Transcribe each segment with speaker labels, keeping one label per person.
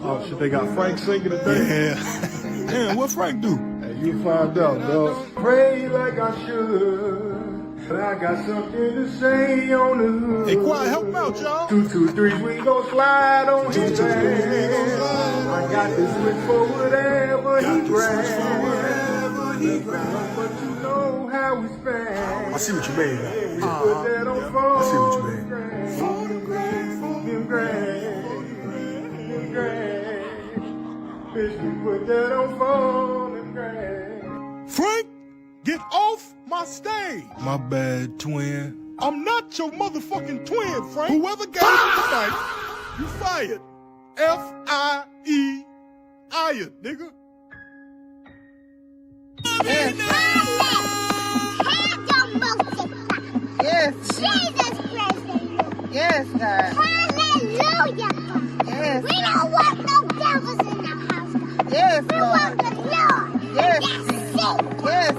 Speaker 1: Oh shit, they got Frank singing today?
Speaker 2: Yeah. Damn, what Frank do?
Speaker 1: Hey, you find out, dog. Pray like I should, but I got something to say on the hood.
Speaker 2: Hey, quiet, help him out, y'all.
Speaker 1: 2, 2, 3, we gon' slide on his ass. I got this switch for whatever he grabs. But you know how we spend.
Speaker 2: I see what you mean.
Speaker 1: Put that on phone.
Speaker 2: I see what you mean.
Speaker 1: Bitch, we put that on phone and
Speaker 2: Frank, get off my stage. My bad, twin. I'm not your motherfucking twin, Frank. Whoever got you tonight, you fired. F-I-E-I-ed, nigga.
Speaker 3: Yes. Yes. Jesus Christ. Yes, God. Hallelujah. Yes. We don't want no devils in the house, God. Yes, we want the Lord. Yes. That's it. Yes.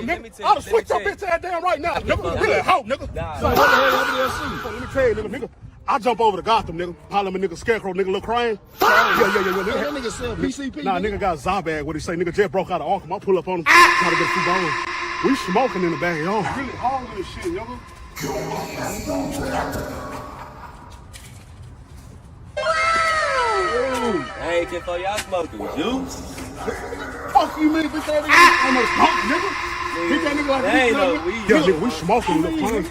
Speaker 2: grip, nigga. I'll switch your bitch ass down right now, nigga. Really, hoe, nigga.
Speaker 4: Nah.
Speaker 2: What the hell, let me tell you, nigga. I jump over to Gotham, nigga. Holler at my nigga ScareCrow, nigga, Lil Crane. Yeah.
Speaker 4: That nigga sell PCP.
Speaker 2: Nah, nigga got 𝘼𝙈𝙈. What he say? Nigga just broke out of Arkham. I pull up on him, try to get a few bones. We smoking in the backyard. Really hard with this shit, nigga.
Speaker 4: Hey, Kin-Fo, y'all smoking juice?
Speaker 2: Fuck you, nigga. Bitch ass nigga. I'm a smoke, nigga. Bitch that nigga like
Speaker 4: That
Speaker 2: this,
Speaker 4: ain't no
Speaker 2: nigga.
Speaker 4: weed.
Speaker 2: Yeah, nigga, we smoking, Lil Crane.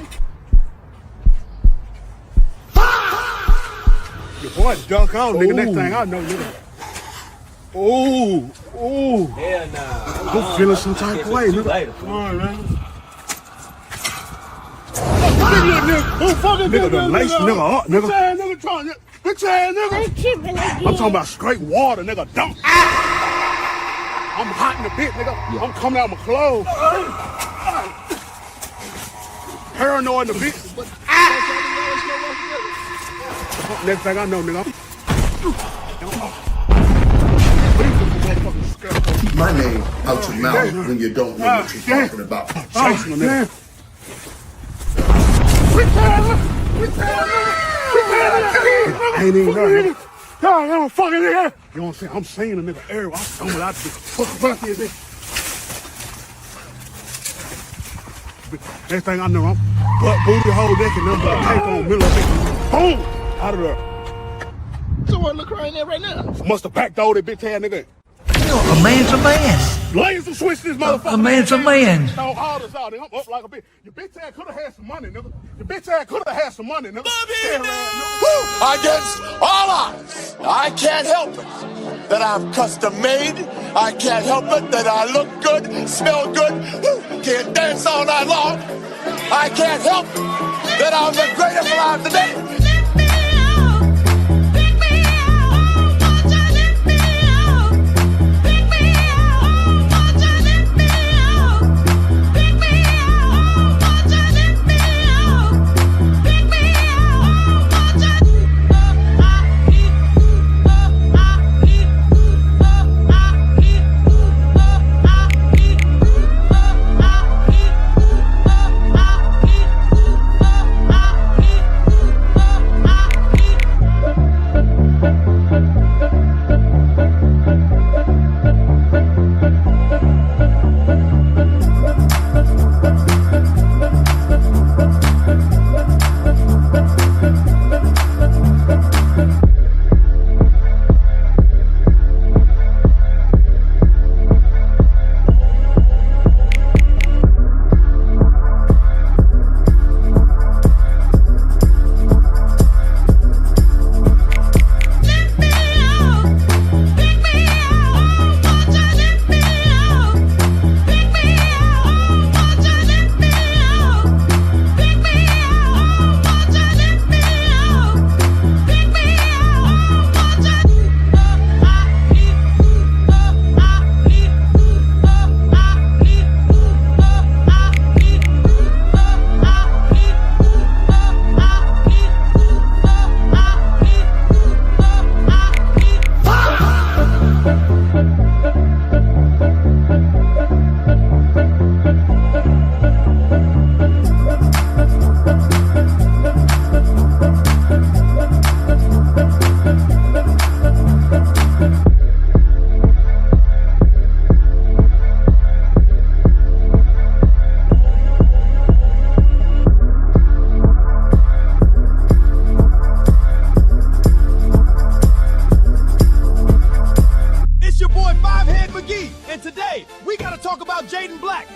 Speaker 2: Your boy duck out, nigga. Next thing I know, nigga. Ooh.
Speaker 4: Hell nah.
Speaker 2: I'm feeling some type of way, nigga. Come on, man. Nigga, the lace nigga up, nigga. Bitch ass nigga. I'm talking about straight water, nigga. Dump. I'm hot in the bit, nigga. I'm coming out my clothes. Paranoid in the bit. Next thing I know, nigga.
Speaker 5: Keep my name out your mouth when you don't know what you're talking about.
Speaker 2: Chasing a nigga. Ain't even there. I'm fucking nigga. You know what I'm saying? I'm saying a nigga everywhere. I stumble out this fucking bucket is it. Next thing I know, I'm butt booty hole neck and nothing but a tape on middle of it. Boom! Out of there.
Speaker 4: So what look right there right now?
Speaker 2: Must have backdoored that bitch ass nigga.
Speaker 6: A man's a man.
Speaker 2: Laser switch this motherfucker.
Speaker 6: A man's a man.
Speaker 2: Throw all this out, nigga. I'm up like a bitch. Your bitch ass could have had some money, nigga. Your bitch ass could have had some money, nigga.
Speaker 7: Against all odds, I can't help it that I'm custom made. I can't help it that I look good, smell good, can't dance all night long. I can't help it that I'm the greatest alive today.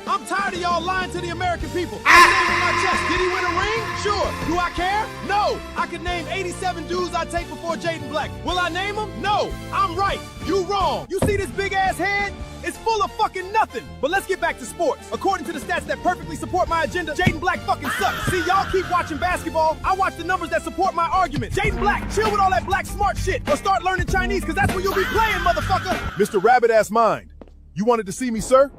Speaker 8: I'm tired of y'all lying to the American people. I name on my chest. Did he win a ring? Sure. Do I care? No. I could name 87 dudes I take before Jaden Black. Will I name them? No. I'm right. You wrong. You see this big ass head? It's full of fucking nothing. But let's get back to sports. According to the stats that perfectly support my agenda, Jaden Black fucking sucks. See, y'all keep watching basketball. I watch the numbers that support my argument. Jaden Black, chill with all that black smart shit. Or start learning Chinese, because that's what you'll be playing, motherfucker.
Speaker 9: Mr. Rabbit-ass Mind, you wanted to see me, sir?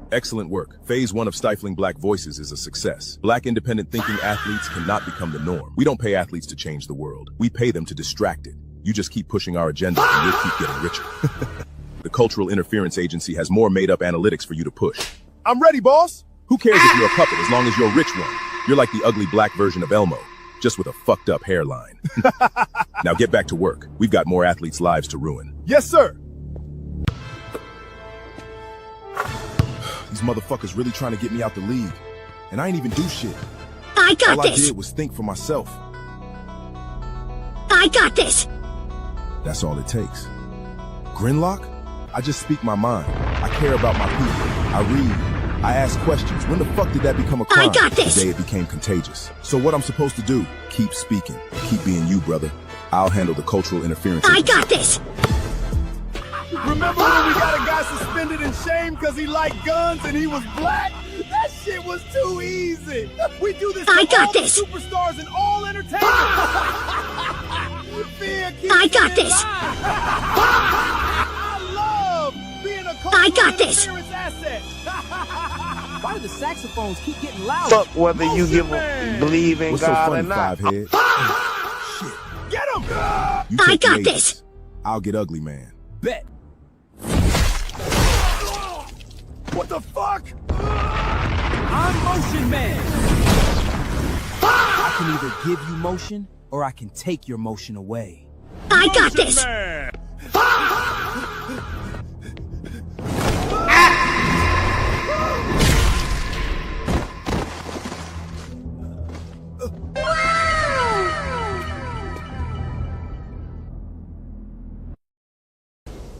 Speaker 9: Excellent work. Phase 1 of stifling black voices is a success. Black independent thinking athletes cannot become the norm. We don't pay athletes to change the world. We pay them to distract it. You just keep pushing our agenda and we'll keep getting richer. The Cultural Interference Agency has more made-up analytics for you to push. I'm ready, boss. Who cares if you're a puppet as long as you're a rich one? You're like the ugly black version of Elmo, just with a fucked up hairline. Now get back to work. We've got more athletes' lives to ruin.
Speaker 2: Yes, sir.
Speaker 9: These motherfuckers really trying to get me out the league. And I ain't even do shit.
Speaker 3: I got
Speaker 9: All
Speaker 3: this.
Speaker 9: I did was think for myself.
Speaker 3: I got this.
Speaker 9: That's all it takes. Gridlock? I just speak my mind. I care about my people. I read. I ask questions. When the fuck did that become a crime?
Speaker 3: I got this.
Speaker 9: The day it became contagious. So what I'm supposed to do? Keep speaking. Keep being you, brother. I'll handle the cultural interference.
Speaker 3: I got this.
Speaker 8: Remember when we got a guy suspended and shamed because he liked guns and he was black? That shit was too easy. We do this to
Speaker 3: I got
Speaker 8: all
Speaker 3: this.
Speaker 8: the superstars in all entertainment.
Speaker 3: I got this.
Speaker 8: I love being a
Speaker 3: I got this.
Speaker 8: interference asset. Why do the saxophones keep getting louder?
Speaker 10: Fuck whether you believe in
Speaker 9: What's so
Speaker 10: God
Speaker 9: funny,
Speaker 10: or not.
Speaker 9: Five Head?
Speaker 8: Get him!
Speaker 9: You
Speaker 3: I
Speaker 9: take the
Speaker 3: got
Speaker 9: A's.
Speaker 3: this.
Speaker 9: I'll get ugly, man.
Speaker 8: Bet. What the fuck? I'm Motion Man. I can either give you motion or I can take your motion away.
Speaker 3: I got this.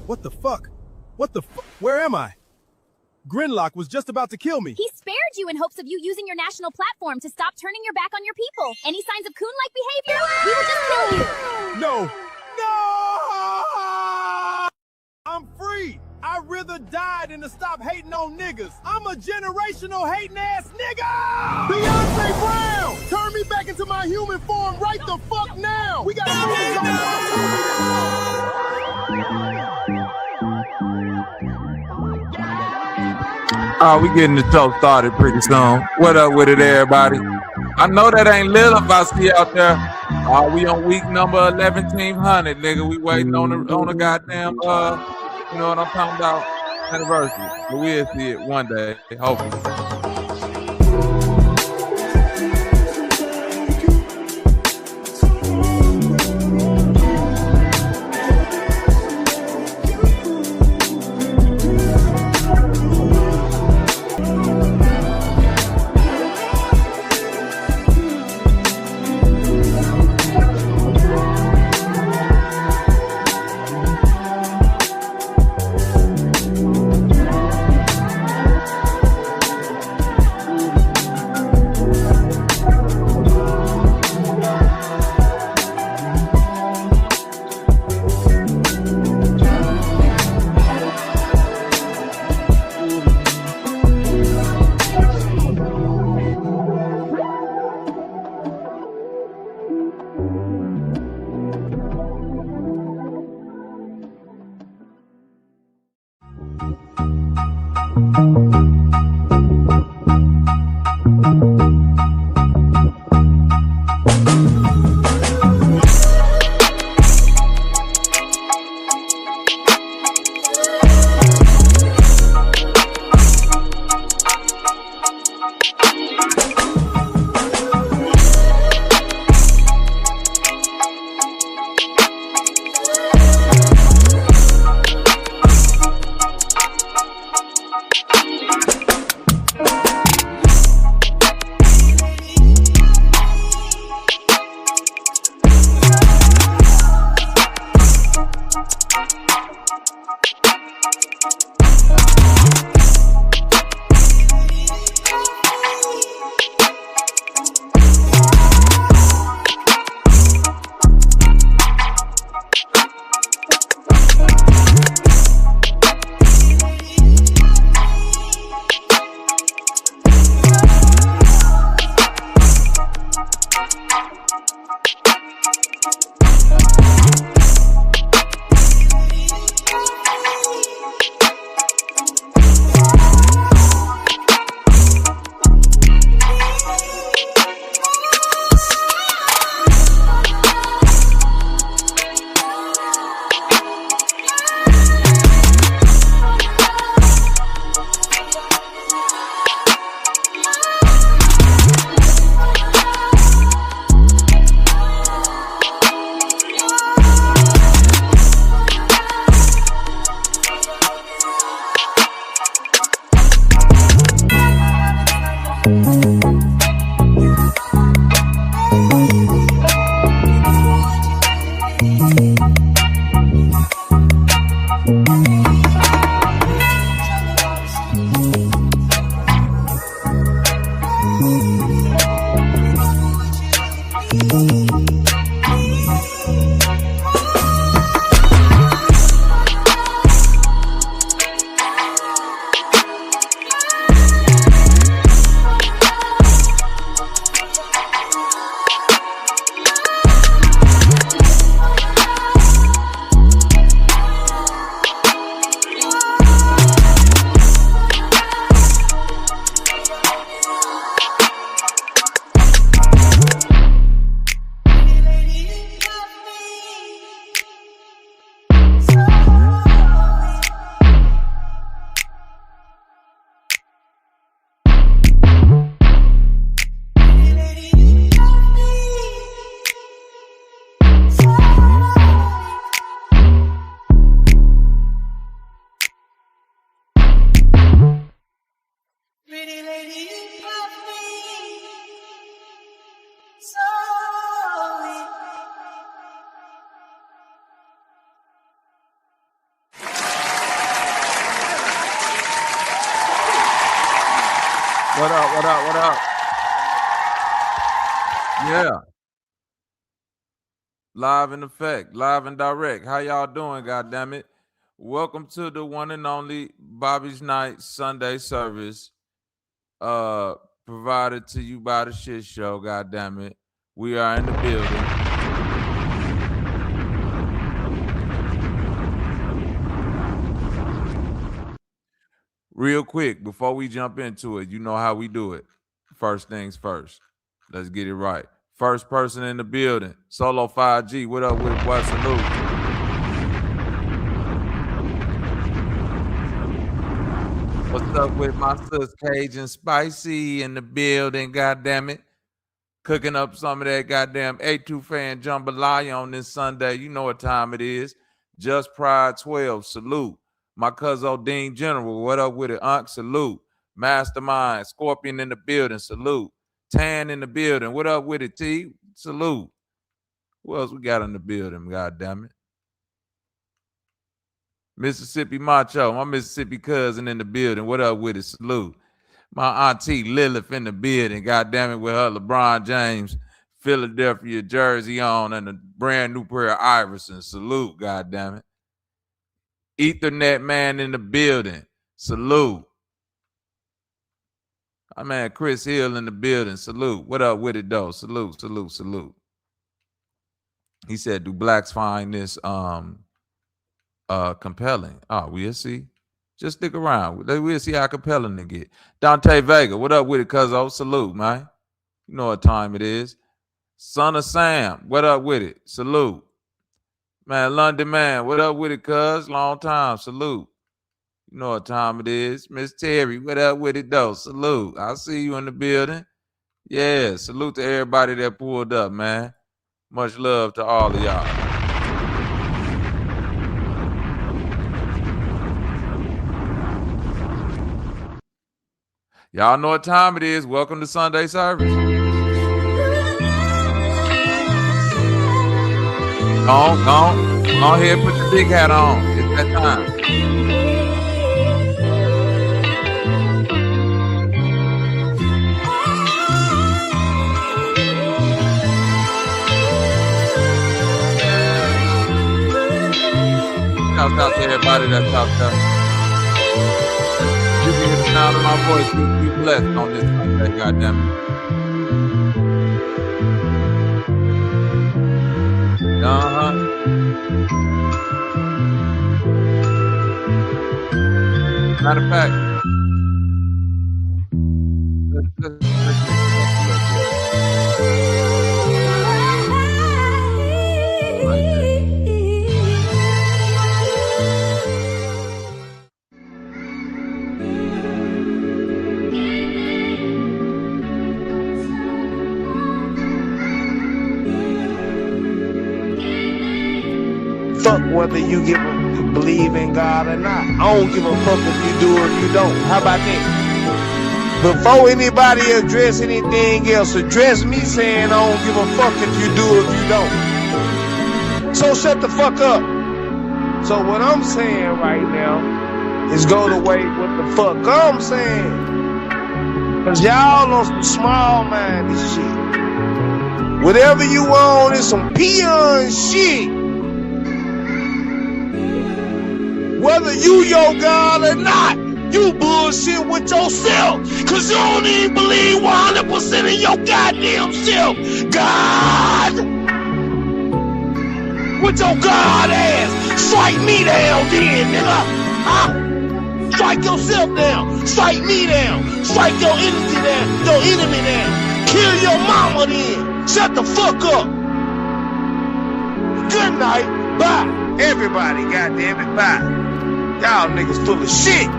Speaker 8: What the fuck? What the fuck? Where am I? Gridlock was just about to kill me.
Speaker 11: He spared you in hopes of you using your national platform to stop turning your back on your people. Any signs of coon-like behavior, we will just kill you.
Speaker 8: No! No! I'm free! I'd rather die than to stop hating on niggas. I'm a generational hating ass nigga! Beyonce Brown! Turn me back into my human form right the fuck now! We gotta move this on.
Speaker 12: We getting the show started pretty soon. What up with it, everybody? I know that ain't little if I see out there. We on week number 1100, nigga. We waiting on the goddamn, you know what I'm talking about, anniversary. But we'll see it one day, hopefully. What up, what up, what up? Yeah. Live in effect, live and direct. How y'all doing, goddammit? Welcome to the one and only Bobby's Night Sunday service. Provided to you by the shit show, goddammit. We are in the building. Real quick, before we jump into it, you know how we do it. First things first. Let's get it right. First person in the building. Solo 5G. What up with it, boy? Salute. What's up with my sis Cajun Spicy in the building, goddammit. Cooking up some of that goddamn A2 fan jambalaya on this Sunday. You know what time it is. Just Pride 12. Salute. My cousin Dean General, what up with it? Unc, salute. Mastermind, Scorpion in the building, salute. Tan in the building, what up with it, T? Salute. Who else we got in the building, god damn it? Mississippi Macho, my Mississippi cousin in the building, what up with it? Salute. My auntie Lilith in the building, god damn it, with her LeBron James, Philadelphia jersey on and a brand new pair of Iverson, salute, god damn it. Ethernet man in the building. Salute. My man Chris Hill in the building. Salute. What up with it though? Salute, salute, salute. He said, do blacks find this compelling? Oh, we'll see. Just stick around. We'll see how compelling it get. Dante Vega, what up with it, cuzzo? Salute, man. You know what time it is. Son of Sam, what up with it? Salute. Man, London man, what up with it, cuz? Long time, salute. You know what time it is. Miss Terry, what up with it, though? Salute. I see you in the building. Yeah, salute to everybody that pulled up, man. Much love to all of y'all. Y'all know what time it is. Welcome to Sunday service. Go ahead, put the big hat on. It's that time. Shout out to everybody that's out there. You can hear the sound of my voice. You be blessed on this Sunday, goddammit. Matter of fact,
Speaker 10: fuck whether you believe in God or not. I don't give a fuck if you do or if you don't. How about that? Before anybody address anything else, address me saying I don't give a fuck if you do or if you don't. So shut the fuck up. So what I'm saying right now is go to wait what the fuck I'm saying. Cause y'all on some small-minded shit. Whatever you want is some peon shit. Whether you your God or not, you bullshit with yourself. Cause you don't even believe 100% of your goddamn self. God! With your God ass, strike me down then, nigga. Huh? Strike yourself down. Strike me down. Strike your enemy down. Your enemy down. Kill your mama then. Shut the fuck up. Good night. Bye. Everybody, goddamn it, bye. Y'all niggas full of shit.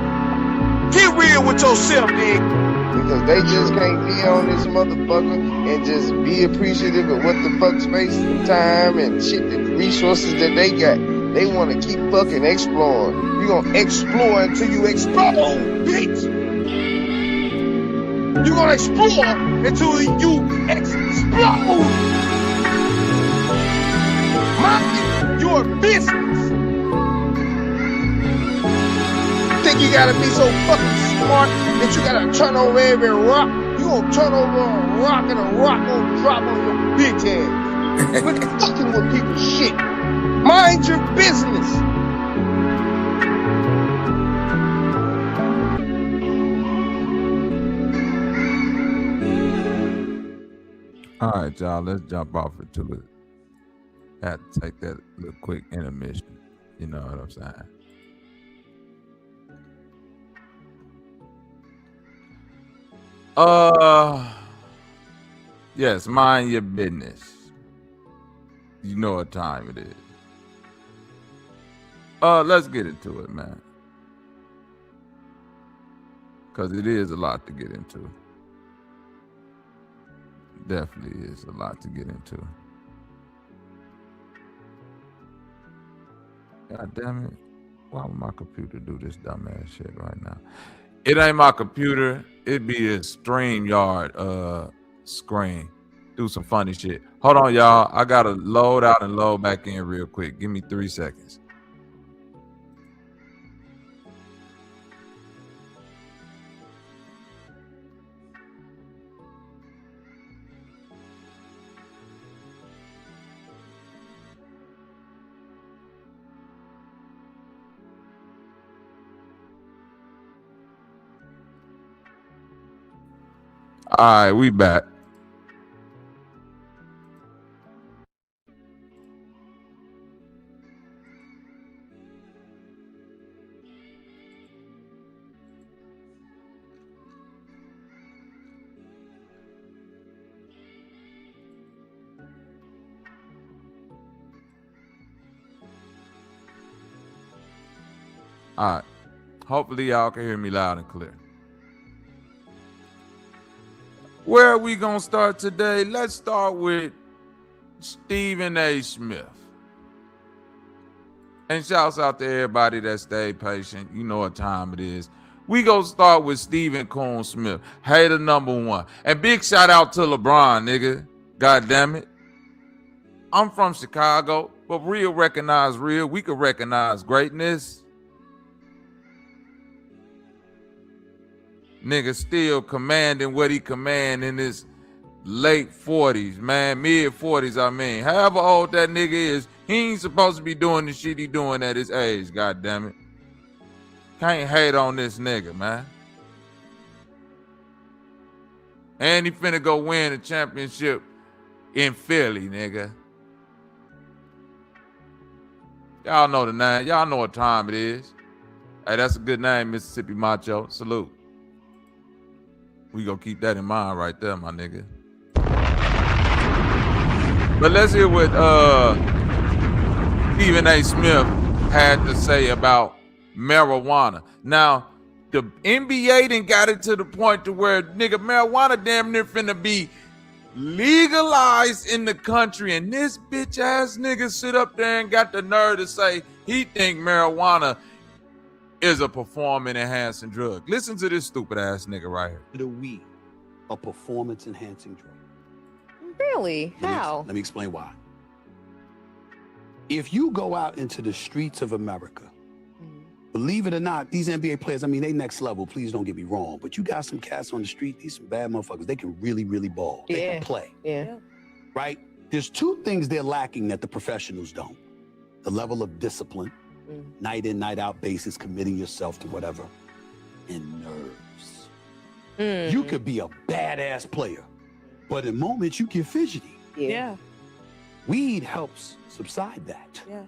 Speaker 10: Get real with yourself, nigga.
Speaker 13: Because they just can't be on this motherfucker and just be appreciative of what the fuck space and time and shit, the resources that they got. They want to keep fucking exploring. You gonna explore until you explode, bitch. You gonna explore until you explode. Mind your business. Think you gotta be so fucking smart that you gotta turn over every rock? You gonna turn over a rock and a rock gonna drop on your bitch ass. Quit fucking with people's shit. Mind your business.
Speaker 12: All right, y'all, let's jump off into it. Had to take that little quick intermission. You know what I'm saying? Yes, mind your business. You know what time it is. Let's get into it, man. Cause it is a lot to get into. Definitely is a lot to get into. God damn it. Why would my computer do this dumbass shit right now? It ain't my computer. It be a StreamYard screen. Do some funny shit. Hold on, y'all. I gotta load out and load back in real quick. Give me 3 seconds. All right, we back. All right. Hopefully y'all can hear me loud and clear. Where are we gonna start today? Let's start with Stephen A. Smith. And shouts out to everybody that stayed patient. You know what time it is. We gonna start with Stephen Coon Smith, hater #1. And big shout out to LeBron, nigga. God damn it. I'm from Chicago, but real recognize real. We can recognize greatness. Nigga still commanding what he command in his late 40s, man. Mid 40s, I mean. However old that nigga is, he ain't supposed to be doing the shit he doing at his age, god damn it. Can't hate on this nigga, man. And he finna go win a championship in Philly, nigga. Y'all know the name. Y'all know what time it is. Hey, that's a good name, Mississippi Macho. Salute. We gonna keep that in mind right there, my nigga. But let's hear what Stephen A. Smith had to say about marijuana. Now, the NBA done got it to the point to where, nigga, marijuana damn near finna be legalized in the country, and this bitch ass nigga sit up there and got the nerve to say he think marijuana is a performance-enhancing drug. Listen to this stupid-ass nigga right here.
Speaker 14: The weed, a performance-enhancing drug.
Speaker 15: Really? How?
Speaker 14: Let me explain why. If you go out into the streets of America, believe it or not, these NBA players, I mean, they next level, please don't get me wrong, but you got some cats on the street, these some bad motherfuckers, they can really, really ball. They can play.
Speaker 15: Yeah.
Speaker 14: Right? There's two things they're lacking that the professionals don't. The level of discipline, night in, night out basis, committing yourself to whatever, and nerves. You could be a badass player, but in moments you get fidgety.
Speaker 15: Yeah.
Speaker 14: Weed helps subside that.
Speaker 15: Yeah.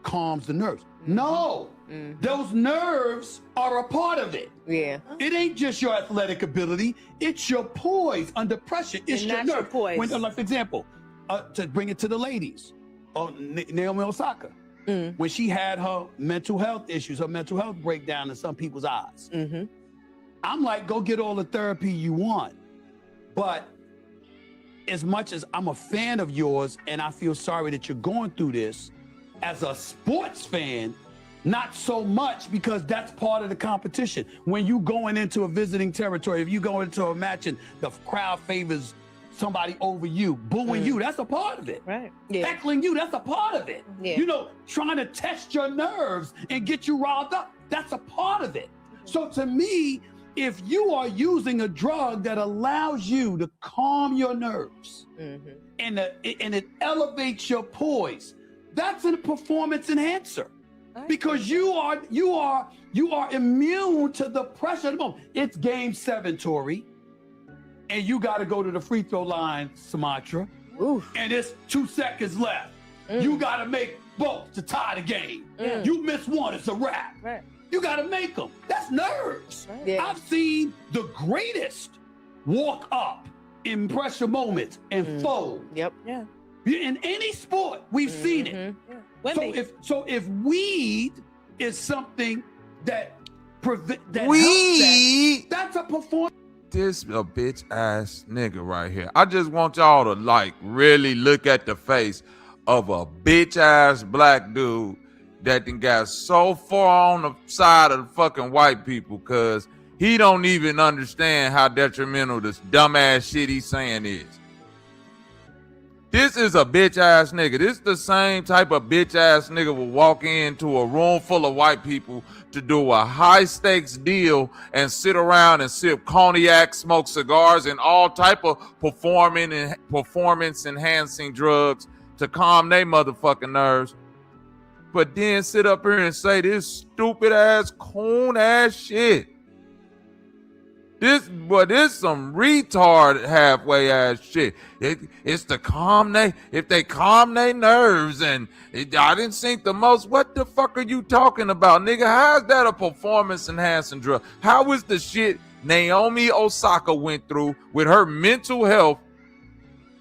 Speaker 14: Calms the nerves. No, those nerves are a part of it.
Speaker 15: Yeah.
Speaker 14: It ain't just your athletic ability, it's your poise under pressure. It's your nerve.
Speaker 15: Poise.
Speaker 14: When, like, for example, to bring it to the ladies, Naomi Osaka, when she had her mental health issues, her mental health breakdown in some people's eyes. I'm like, go get all the therapy you want. But as much as I'm a fan of yours and I feel sorry that you're going through this, as a sports fan, not so much, because that's part of the competition. When you going into a visiting territory, if you go into a match and the crowd favors somebody over you, booing you, that's a part of it.
Speaker 15: Right.
Speaker 14: Heckling you, that's a part of it. You know, trying to test your nerves and get you riled up, that's a part of it. So to me, if you are using a drug that allows you to calm your nerves and it elevates your poise, that's a performance enhancer, because you are immune to the pressure of the moment. It's game 7, Tori, and you got to go to the free throw line, Sumatra, and it's 2 seconds left. You got to make both to tie the game. You miss one, it's a wrap. You got to make them. That's nerves. I've seen the greatest walk up in pressure moments and fold. In any sport, we've seen it. So if weed is something that helps that, that's a performance.
Speaker 12: This a bitch ass nigga right here. I just want y'all to like really look at the face of a bitch ass black dude that then got so far on the side of the fucking white people because he don't even understand how detrimental this dumbass shit he's saying is. This is a bitch ass nigga. This is the same type of bitch ass nigga will walk into a room full of white people to do a high stakes deal and sit around and sip cognac, smoke cigars, and all type of performance enhancing drugs to calm their motherfucking nerves. But then sit up here and say this stupid ass coon ass shit. This some retard halfway ass shit. It's to calm if they calm their nerves and I didn't think the most. What the fuck are you talking about, nigga? How's that a performance enhancing drug? How is the shit Naomi Osaka went through with her mental health?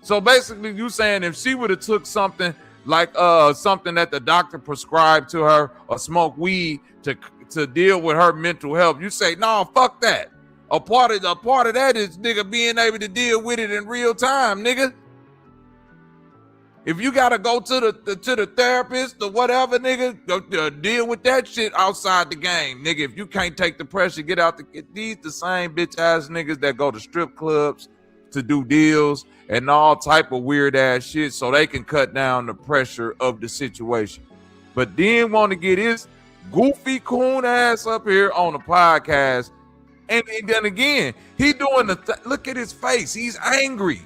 Speaker 12: So basically you saying if she would have took something like something that the doctor prescribed to her or smoke weed to deal with her mental health, you say, no, fuck that. A part of that is nigga being able to deal with it in real time, nigga. If you gotta go to the therapist or whatever, nigga, deal with that shit outside the game, nigga. If you can't take the pressure, get out these the same bitch ass niggas that go to strip clubs to do deals and all type of weird ass shit so they can cut down the pressure of the situation. But then want to get his goofy coon ass up here on the podcast. And then again, he doing look at his face. He's angry.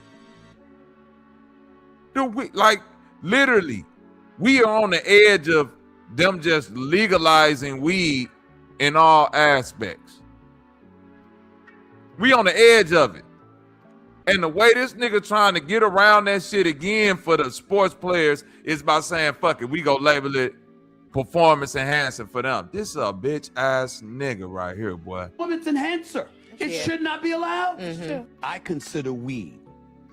Speaker 12: Dude, like literally, we are on the edge of them just legalizing weed in all aspects. We on the edge of it. And the way this nigga trying to get around that shit again for the sports players is by saying, fuck it, we go label it performance enhancing for them. This is a bitch ass nigga right here, boy.
Speaker 14: Performance enhancer. It should not be allowed. I consider weed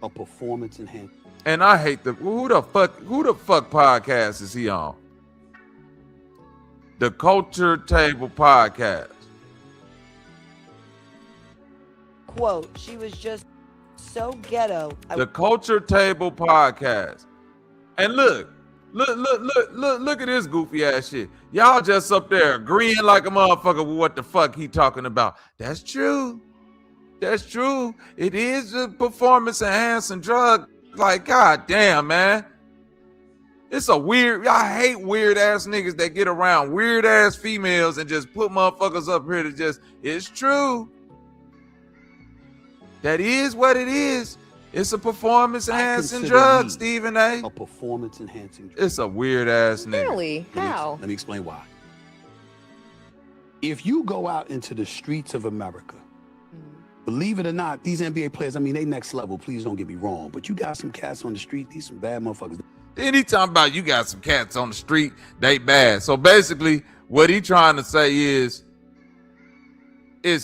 Speaker 14: a performance enhancer.
Speaker 12: And I hate who the fuck podcast is he on? The Culture Table Podcast.
Speaker 16: Quote, she was just so ghetto.
Speaker 12: The Culture Table Podcast. And look, Look at this goofy ass shit. Y'all just up there agreeing like a motherfucker with what the fuck he talking about. That's true. That's true. It is a performance enhancing drug. Like, god damn, man. It's a weird, I hate weird ass niggas that get around weird ass females and just put motherfuckers up here to just, it's true. That is what it is. It's a performance enhancing drug, Stephen A.
Speaker 14: A performance enhancing drug.
Speaker 12: It's a weird ass nigga.
Speaker 15: Really? How?
Speaker 14: Let me explain why. If you go out into the streets of America, believe it or not, these NBA players, I mean, they next level, please don't get me wrong, but you got some cats on the street, these some bad motherfuckers.
Speaker 12: Anytime about you got some cats on the street, they bad. So basically, what he trying to say is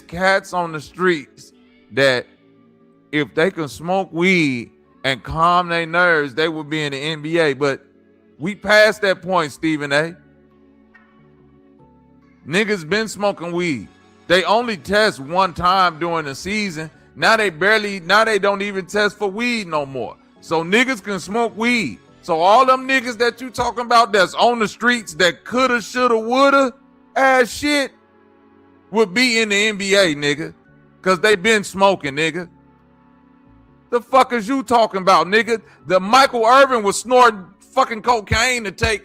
Speaker 12: cats on the streets that if they can smoke weed and calm their nerves, they would be in the NBA. But we passed that point, Stephen A. Niggas been smoking weed. They only test one time during the season. Now they don't even test for weed no more. So niggas can smoke weed. So all them niggas that you talking about that's on the streets that coulda, shoulda, woulda ass shit would be in the NBA, nigga. Cause they been smoking, nigga. The fuck is you talking about, nigga? The Michael Irvin was snorting fucking cocaine to take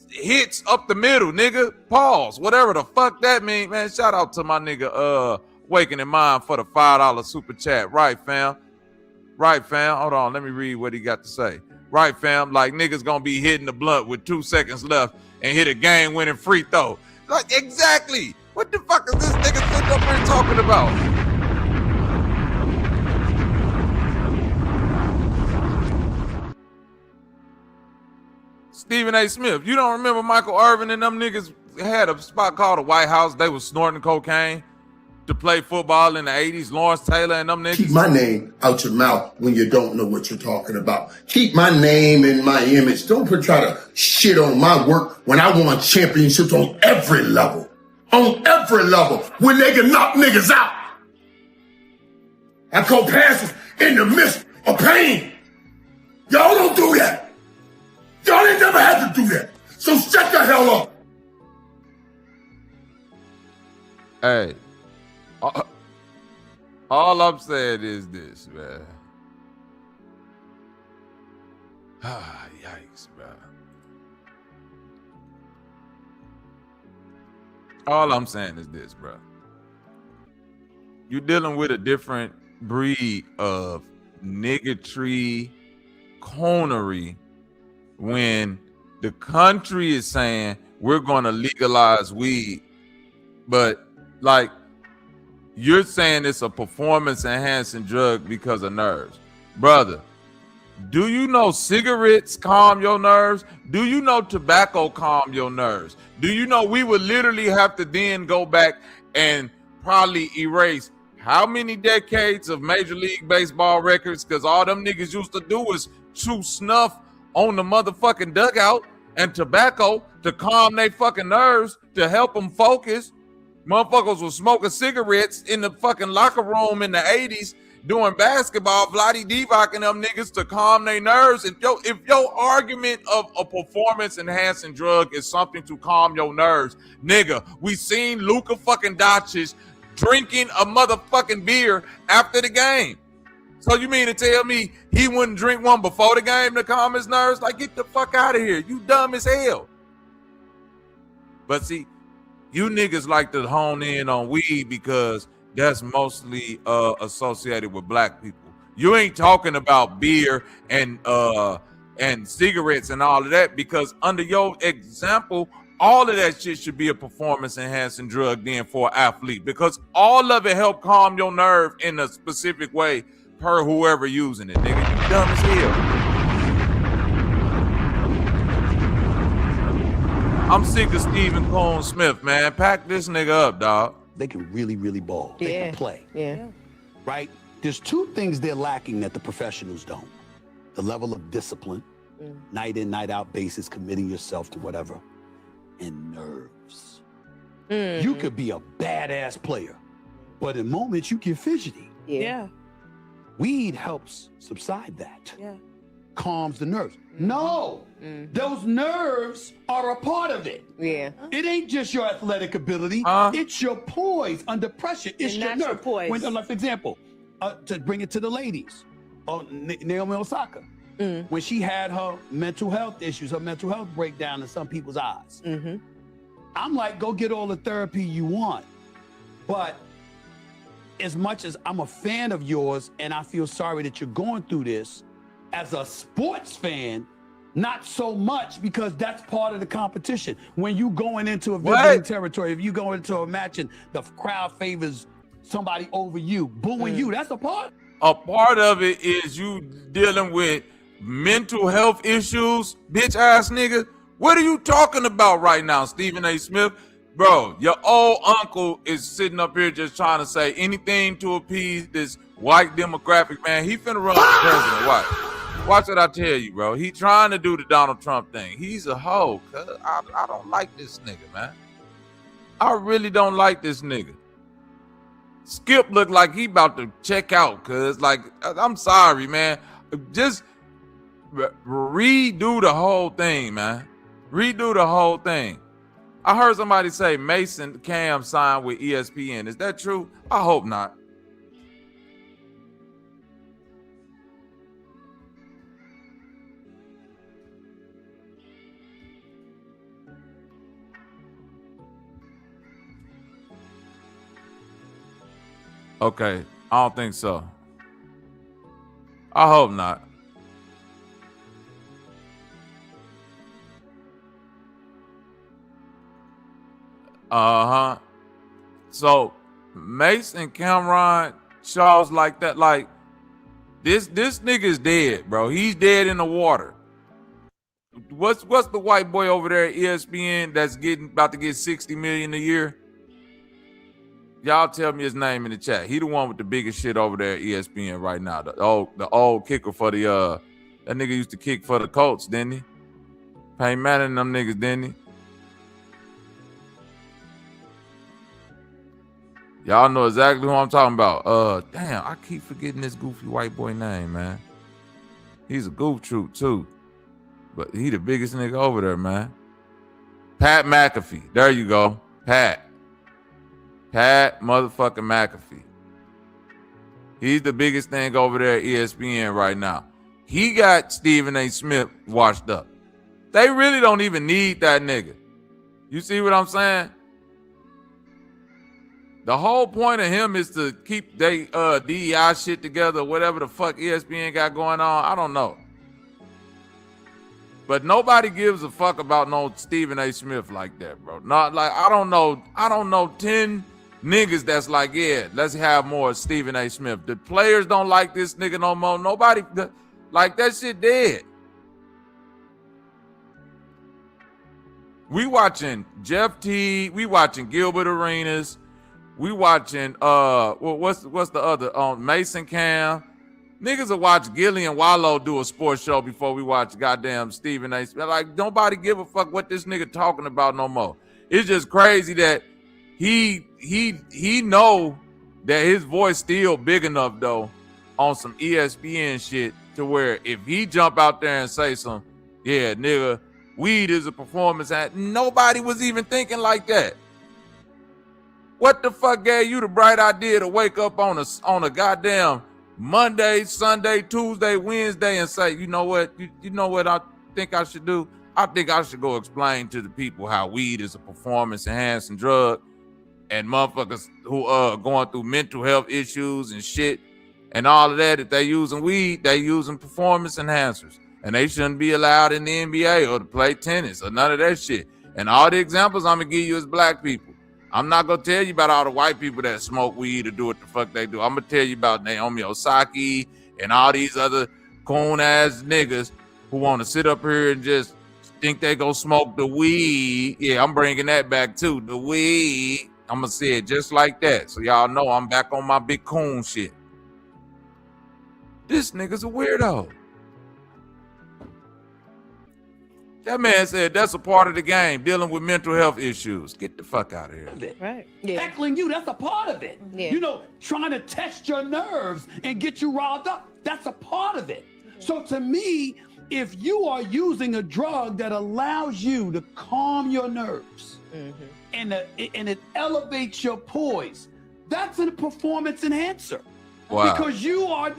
Speaker 12: hits up the middle, nigga. Pause. Whatever the fuck that mean, man. Shout out to my nigga Waking in Mind for the $5 super chat. Right, fam. Right, fam. Hold on. Let me read what he got to say. Right, fam. Like niggas gonna be hitting the blunt with 2 seconds left and hit a game-winning free throw. Like, exactly. What the fuck is this nigga sitting up here talking about? Stephen A. Smith, you don't remember Michael Irvin and them niggas had a spot called the White House? They was snorting cocaine to play football in the 80s. Lawrence Taylor and them niggas.
Speaker 5: Keep my name out your mouth when you don't know what you're talking about. Keep my name and my image. Don't try to shit on my work when I won championships on every level. On every level. When they can knock niggas out. I call passes in the midst of pain. Y'all don't do that. Y'all ain't never had to do that. So shut the hell up.
Speaker 12: Hey. All I'm saying is this, man. Yikes, man. All I'm saying is this, bro. You're dealing with a different breed of niggatry, conery, when the country is saying we're going to legalize weed, but like you're saying it's a performance enhancing drug because of nerves. Brother, do you know cigarettes calm your nerves? Do you know tobacco calm your nerves? Do you know we would literally have to then go back and probably erase how many decades of Major League Baseball records? Because all them niggas used to do was chew snuff on the motherfucking dugout and tobacco to calm their fucking nerves, to help them focus. Motherfuckers was smoking cigarettes in the fucking locker room in the 80s doing basketball, 𝘾𝙀 and them niggas to calm their nerves. If your argument of a performance enhancing drug is something to calm your nerves, nigga, we seen Luka fucking Doncic drinking a motherfucking beer after the game. So you mean to tell me he wouldn't drink one before the game to calm his nerves? Like, get the fuck out of here. You dumb as hell. But see, you niggas like to hone in on weed because that's mostly associated with black people. You ain't talking about beer and cigarettes and all of that, because under your example, all of that shit should be a performance enhancing drug then for an athlete, because all of it help calm your nerve in a specific way per whoever using it, nigga. You dumb as hell. I'm sick of Stephen Cohen Smith, man. Pack this nigga up, dog.
Speaker 14: They can really, really ball. They can play.
Speaker 15: Yeah.
Speaker 14: Right? There's 2 things they're lacking that the professionals don't. The level of discipline, night in, night out basis, committing yourself to whatever, and nerves. You could be a badass player, but in moments you get fidgety.
Speaker 15: Yeah.
Speaker 14: Weed helps subside that.
Speaker 15: Yeah.
Speaker 14: calms the nerves. No, those nerves are a part of it.
Speaker 15: Yeah.
Speaker 14: It ain't just your athletic ability. It's your poise under pressure. It's your nerve.
Speaker 15: Poise.
Speaker 14: When, like, for example, to bring it to the ladies, Naomi Osaka, when she had her mental health issues, her mental health breakdown in some people's eyes. I'm like, go get all the therapy you want. But as much as I'm a fan of yours and I feel sorry that you're going through this, as a sports fan, not so much, because that's part of the competition. When you going into a visiting territory, if you go into a match and the crowd favors somebody over you, booing you, that's a part.
Speaker 12: A part of it is you dealing with mental health issues, bitch ass nigga. What are you talking about right now, Stephen A. Smith? Bro, your old uncle is sitting up here just trying to say anything to appease this white demographic, man. He finna run for president. Watch what I tell you, bro. He trying to do the Donald Trump thing. He's a hoe. I don't like this nigga, man. I really don't like this nigga. Skip look like he about to check out, cuz, like, I'm sorry, man. Just redo the whole thing, man. Redo the whole thing. I heard somebody say Mason Cam signed with ESPN. Is that true? I hope not. Okay, I don't think so. I hope not. So Mason Cameron Shaw's like that, like this nigga's dead, bro. He's dead in the water. What's the white boy over there at ESPN that's about to get 60 million a year? Y'all tell me his name in the chat. He the one with the biggest shit over there at ESPN right now. The old kicker for the that nigga used to kick for the Colts, didn't he? Payne Manning and them niggas, didn't he? Y'all know exactly who I'm talking about. Damn, I keep forgetting this goofy white boy name, man. He's a goof troop too. But he the biggest nigga over there, man. Pat McAfee. There you go. Pat motherfucking McAfee. He's the biggest thing over there at ESPN right now. He got Stephen A. Smith washed up. They really don't even need that nigga. You see what I'm saying? The whole point of him is to keep they DEI shit together, whatever the fuck ESPN got going on. I don't know. But nobody gives a fuck about no Stephen A. Smith like that, bro. Not like I don't know 10 niggas that's like, yeah, let's have more Stephen A. Smith. The players don't like this nigga no more. Nobody like that shit dead. We watching Jeff T. We watching Gilbert Arenas. We watching what's the other Mason Cam. Niggas will watch Gillian Wallow do a sports show before we watch goddamn Stephen A. Smith. Like, nobody give a fuck what this nigga talking about no more. It's just crazy that he know that his voice still big enough though on some ESPN shit to where if he jump out there and say some, yeah, nigga, weed is a performance act, nobody was even thinking like that. What the fuck gave you the bright idea to wake up on a goddamn Monday, Sunday, Tuesday, Wednesday and say, you know what I think I should do? I think I should go explain to the people how weed is a performance enhancing drug, and motherfuckers who going through mental health issues and shit and all of that, if they using weed, they using performance enhancers, and they shouldn't be allowed in the NBA or to play tennis or none of that shit. And all the examples I'm gonna give you is black people. I'm not gonna tell you about all the white people that smoke weed or do what the fuck they do. I'm gonna tell you about Naomi Osaka and all these other coon ass niggas who want to sit up here and just think they go smoke the weed. Yeah, I'm bringing that back too. The weed. I'm gonna say it just like that, so y'all know I'm back on my big coon shit. This nigga's a weirdo. That man said that's a part of the game, dealing with mental health issues. Get the fuck out of here.
Speaker 15: Right. Yeah.
Speaker 14: Heckling you, that's a part of it.
Speaker 15: Yeah.
Speaker 14: You know, trying to test your nerves and get you riled up, that's a part of it. So to me, if you are using a drug that allows you to calm your nerves and it elevates your poise, that's a performance enhancer.
Speaker 12: Wow.
Speaker 14: Because you are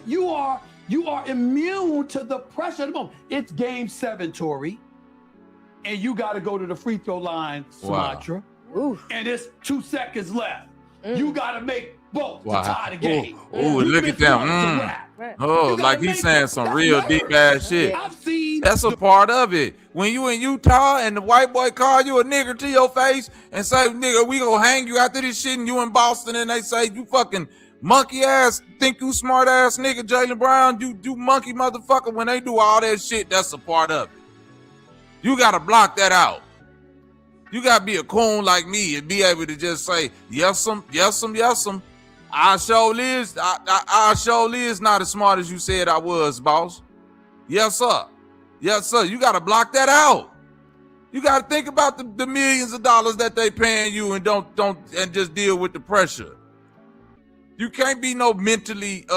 Speaker 14: immune to the pressure of the moment. It's game 7, Tori, and you got to go to the free throw line, Sumatra, and it's 2 seconds left. You got to make both to tie the game.
Speaker 12: Ooh, look at them. Oh, like he's saying some real deep ass shit. That's a part of it. When you in Utah and the white boy call you a nigger to your face and say, nigga, we gonna hang you after this shit, and you in Boston and they say you fucking monkey ass, think you smart ass nigga, Jaylen Brown, you monkey motherfucker. When they do all that shit, that's a part of it. You gotta block that out. You gotta be a coon like me and be able to just say, yes'm, yes'm, yes'm. I surely is not as smart as you said I was, boss. Yes, sir. Yes, sir. You gotta block that out. You gotta think about the millions of dollars that they paying you and don't just deal with the pressure. You can't be no mentally weak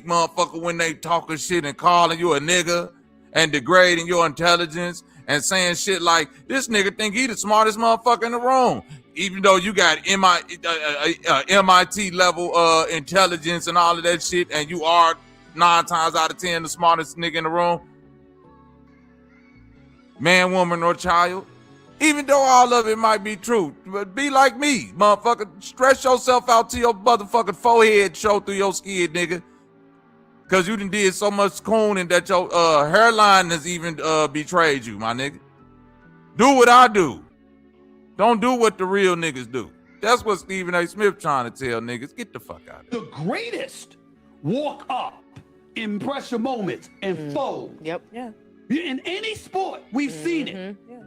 Speaker 12: motherfucker when they talking shit and calling you a nigga and degrading your intelligence and saying shit like, this nigga think he the smartest motherfucker in the room, even though you got MIT level intelligence and all of that shit, and you are 9 times out of 10 the smartest nigga in the room, man, woman, or child. Even though all of it might be true, but be like me, motherfucker. Stress yourself out till your motherfucking forehead show through your skin, nigga. Cause you done did so much cooning that your hairline has even betrayed you, my nigga. Do what I do. Don't do what the real niggas do. That's what Stephen A. Smith trying to tell niggas. Get the fuck out of here.
Speaker 14: The greatest walk up in pressure moments and fold.
Speaker 15: Yep. Yeah.
Speaker 14: In any sport, we've seen it.
Speaker 15: Yeah.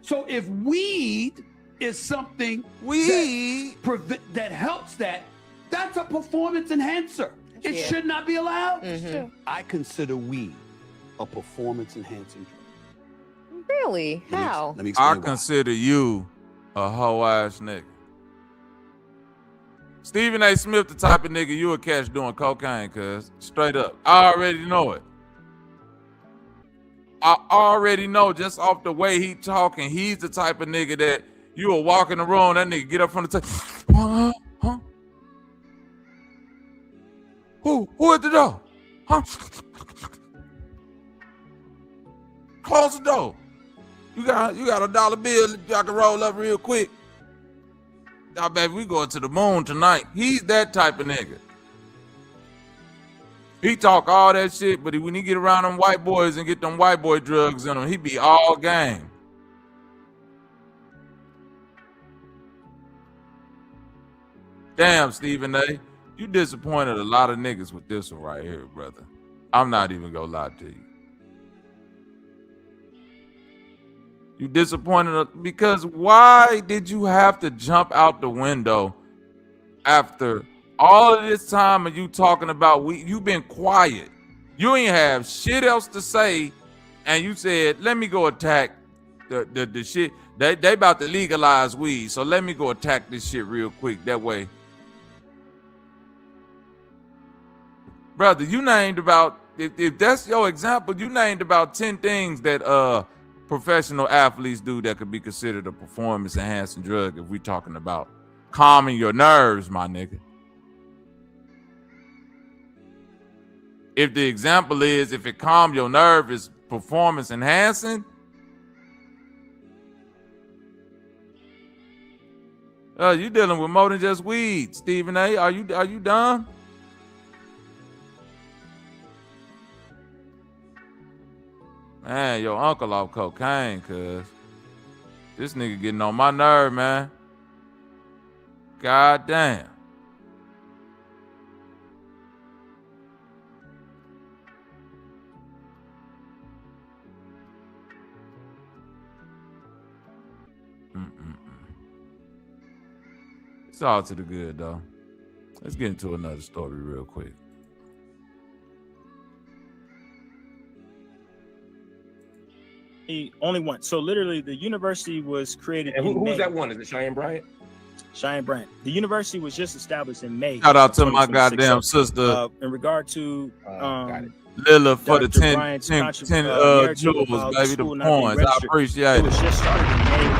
Speaker 14: So if weed is something that helps that's a performance enhancer. It should not be allowed. I consider weed a performance enhancing drug.
Speaker 15: Really? How?
Speaker 14: Let me explain
Speaker 12: I
Speaker 14: why.
Speaker 12: consider you a hoe ass nigga. Stephen A. Smith, the type of nigga you would catch doing cocaine, cuz. Straight up. I already know it. I already know just off the way he talking, he's the type of nigga that you will walk in the room, that nigga get up from the table. Huh? Who at the door? Huh? Close the door. You got a dollar bill I can roll up real quick. Now, baby, we going to the moon tonight. He's that type of nigga. He talk all that shit, but when he get around them white boys and get them white boy drugs in him, he be all game. Damn, Stephen A., you disappointed a lot of niggas with this one right here, brother. I'm not even gonna lie to you. You disappointed because why did you have to jump out the window after all of this time of you talking about you've been quiet. You ain't have shit else to say, and you said, let me go attack the shit. They about to legalize weed, so let me go attack this shit real quick. That way. Brother, you named about, if that's your example, you named about 10 things that professional athletes do that could be considered a performance enhancing drug if we're talking about calming your nerves, my nigga. If the example is, if it calm your nerve is performance enhancing, you dealing with more than just weed, Stephen A. Are you done? Man, your uncle off cocaine, cuz. This nigga getting on my nerve, man. God damn. It's all to the good, though. Let's get into another story real quick.
Speaker 17: Only one. So literally, the university was created.
Speaker 18: And who's that one? Is it Cheyenne Bryant?
Speaker 17: Cheyenne Brandt. The university was just established in May.
Speaker 12: Shout out to my goddamn sister.
Speaker 17: In regard to
Speaker 12: Lila for the
Speaker 17: Dr.
Speaker 12: 10
Speaker 17: Bryant's
Speaker 12: jewels,
Speaker 17: about
Speaker 12: baby,
Speaker 17: school
Speaker 12: the
Speaker 17: not being
Speaker 12: points. I
Speaker 17: registered,
Speaker 12: appreciate
Speaker 17: it
Speaker 12: it.
Speaker 17: was just started in May of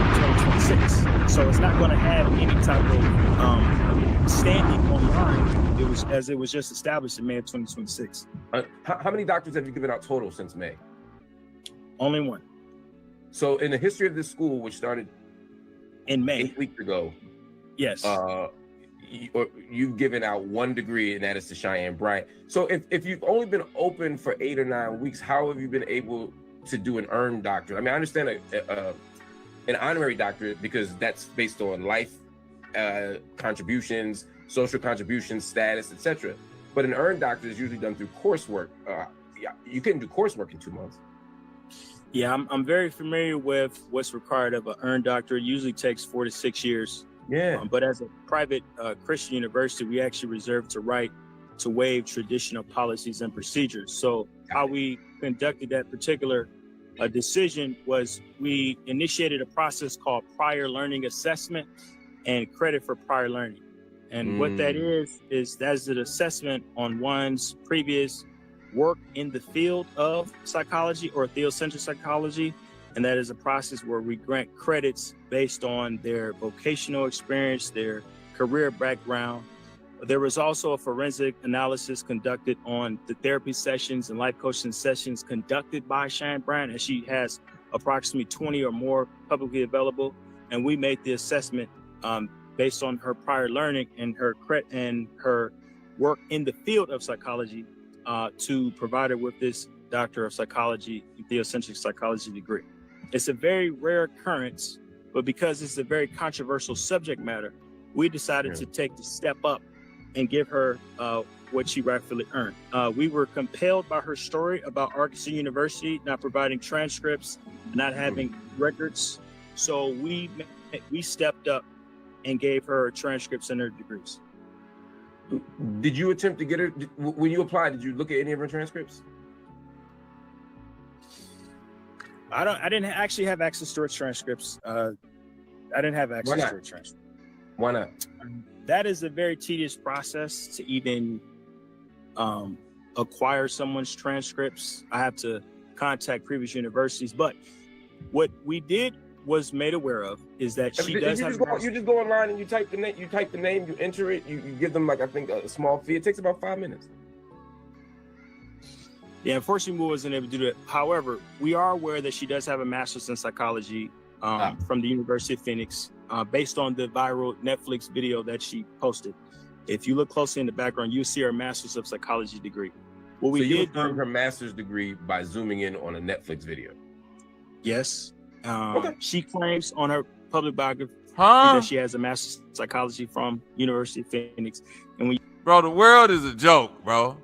Speaker 17: 2026. So it's not going to have any type of standing online. It was just established in May of 2026.
Speaker 18: How many doctors have you given out total since May?
Speaker 17: Only one.
Speaker 18: So in the history of this school, which started
Speaker 17: in May
Speaker 18: 8 weeks ago,
Speaker 17: yes,
Speaker 18: you've given out one degree, and that is to Cheyenne Bryant. So if you've only been open for 8 or 9 weeks, how have you been able to do an earned doctorate? I mean, I understand an honorary doctorate because that's based on life contributions, social contributions, status, etc. But an earned doctorate is usually done through coursework. You couldn't do coursework in 2 months.
Speaker 17: Yeah, I'm very familiar with what's required of an earned doctorate. It usually takes 4 to 6 years.
Speaker 18: Yeah.
Speaker 17: But as a private Christian university, we actually reserve the right to waive traditional policies and procedures. So how we conducted that particular decision was we initiated a process called prior learning assessment and credit for prior learning. And what that is that's an assessment on one's previous work in the field of psychology or theocentric psychology. And that is a process where we grant credits based on their vocational experience, their career background. There was also a forensic analysis conducted on the therapy sessions and life coaching sessions conducted by Cheyenne Brandt, and she has approximately 20 or more publicly available. And we made the assessment based on her prior learning and her work in the field of psychology to provide her with this Doctor of Psychology, Theocentric Psychology degree. It's a very rare occurrence, but because it's a very controversial subject matter, we decided to take the step up and give her what she rightfully earned. We were compelled by her story about Arkansas University not providing transcripts, not having records. So we stepped up and gave her transcripts and her degrees.
Speaker 18: Did you attempt to get her, when you applied, did you look at any of her transcripts?
Speaker 17: I didn't actually have access to her transcripts. I didn't have access to her transcripts.
Speaker 18: Why not?
Speaker 17: That is a very tedious process to even acquire someone's transcripts. I have to contact previous universities, but what we did was made aware of is that she does have.
Speaker 18: You just go online and you type the name. You type the name. You enter it. You give them, like, I think, a small fee. It takes about 5 minutes.
Speaker 17: Yeah, unfortunately, we wasn't able to do that. However, we are aware that she does have a master's in psychology from the University of Phoenix, based on the viral Netflix video that she posted. If you look closely in the background, you'll see her master's of psychology degree. What we
Speaker 18: you
Speaker 17: did
Speaker 18: confirmed her master's degree by zooming in on a Netflix video.
Speaker 17: Yes. She claims on her public biography that she has a master's in psychology from University of Phoenix. And
Speaker 12: bro, the world is a joke, bro.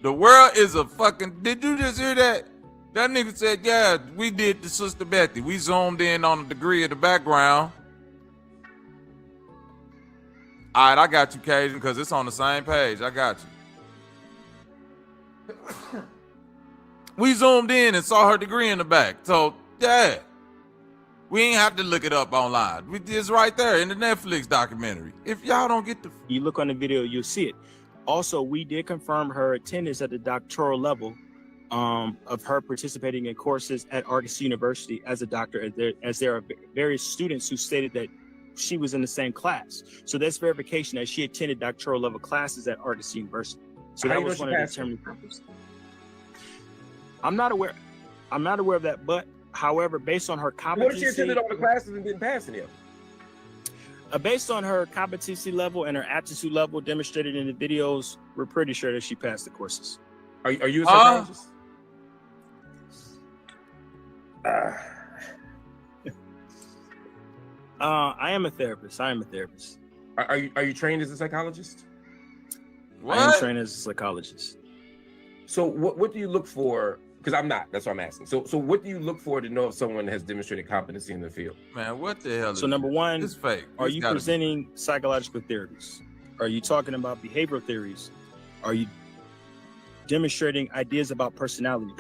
Speaker 12: The world is a fucking. Did you just hear that? That nigga said, yeah, we did the Sister Betty. We zoomed in on the degree of the background. All right, I got you, Cajun, because it's on the same page. I got you. We zoomed in and saw her degree in the back. So, yeah, we ain't have to look it up online. It's right there in the Netflix documentary. If y'all don't get the...
Speaker 17: You look on the video, you'll see it. Also, we did confirm her attendance at the doctoral level of her participating in courses at Arkansas University as a doctor, as there are various students who stated that she was in the same class. So that's verification that she attended doctoral level classes at Arkansas University. So that was one of the determining factors. I'm not aware of that, but however, based on her competency,
Speaker 18: what if she attended all the classes and didn't pass any of them?
Speaker 17: Based on her competency level and her aptitude level demonstrated in the videos, we're pretty sure that she passed the courses.
Speaker 18: Are you a psychologist?
Speaker 17: I am a therapist.
Speaker 18: Are you trained as a psychologist?
Speaker 17: What? I am trained as a psychologist.
Speaker 18: So what do you look for? Because I'm not. That's what I'm asking. So what do you look for to know if someone has demonstrated competency in the field?
Speaker 12: Man, what the hell?
Speaker 17: So number one,
Speaker 12: it's fake.
Speaker 17: Are you presenting psychological theories? Are you talking about behavioral theories? Are you demonstrating ideas about personality?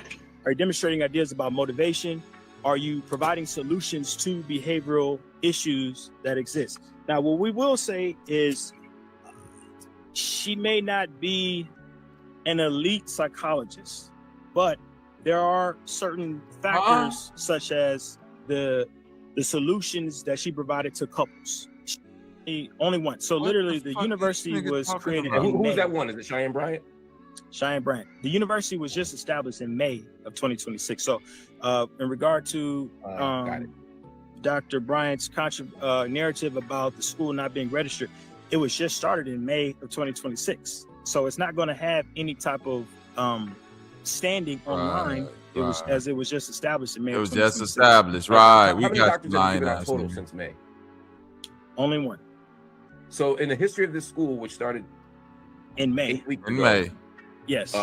Speaker 17: Are you demonstrating ideas about motivation? are you providing solutions to behavioral issues that exist? Now, what we will say is she may not be an elite psychologist, but there are certain factors such as the solutions that she provided to couples. She only one. So literally the university was created in
Speaker 18: Who's
Speaker 17: May.
Speaker 18: that one? Is it Cheyenne Bryant?
Speaker 17: Cheyenne Bryant. The university was just established in May of 2026. So in regard to Dr. Bryant's narrative about the school not being registered, it was just started in May of 2026. So it's not going to have any type of standing online. It was as it was just established in May.
Speaker 12: It was just established, right?
Speaker 18: How many doctors have you given out total since May?
Speaker 17: Only one.
Speaker 18: So in the history of this school, which started
Speaker 17: in May,
Speaker 18: 8 weeks
Speaker 12: in
Speaker 18: ago,
Speaker 12: May,
Speaker 18: yes,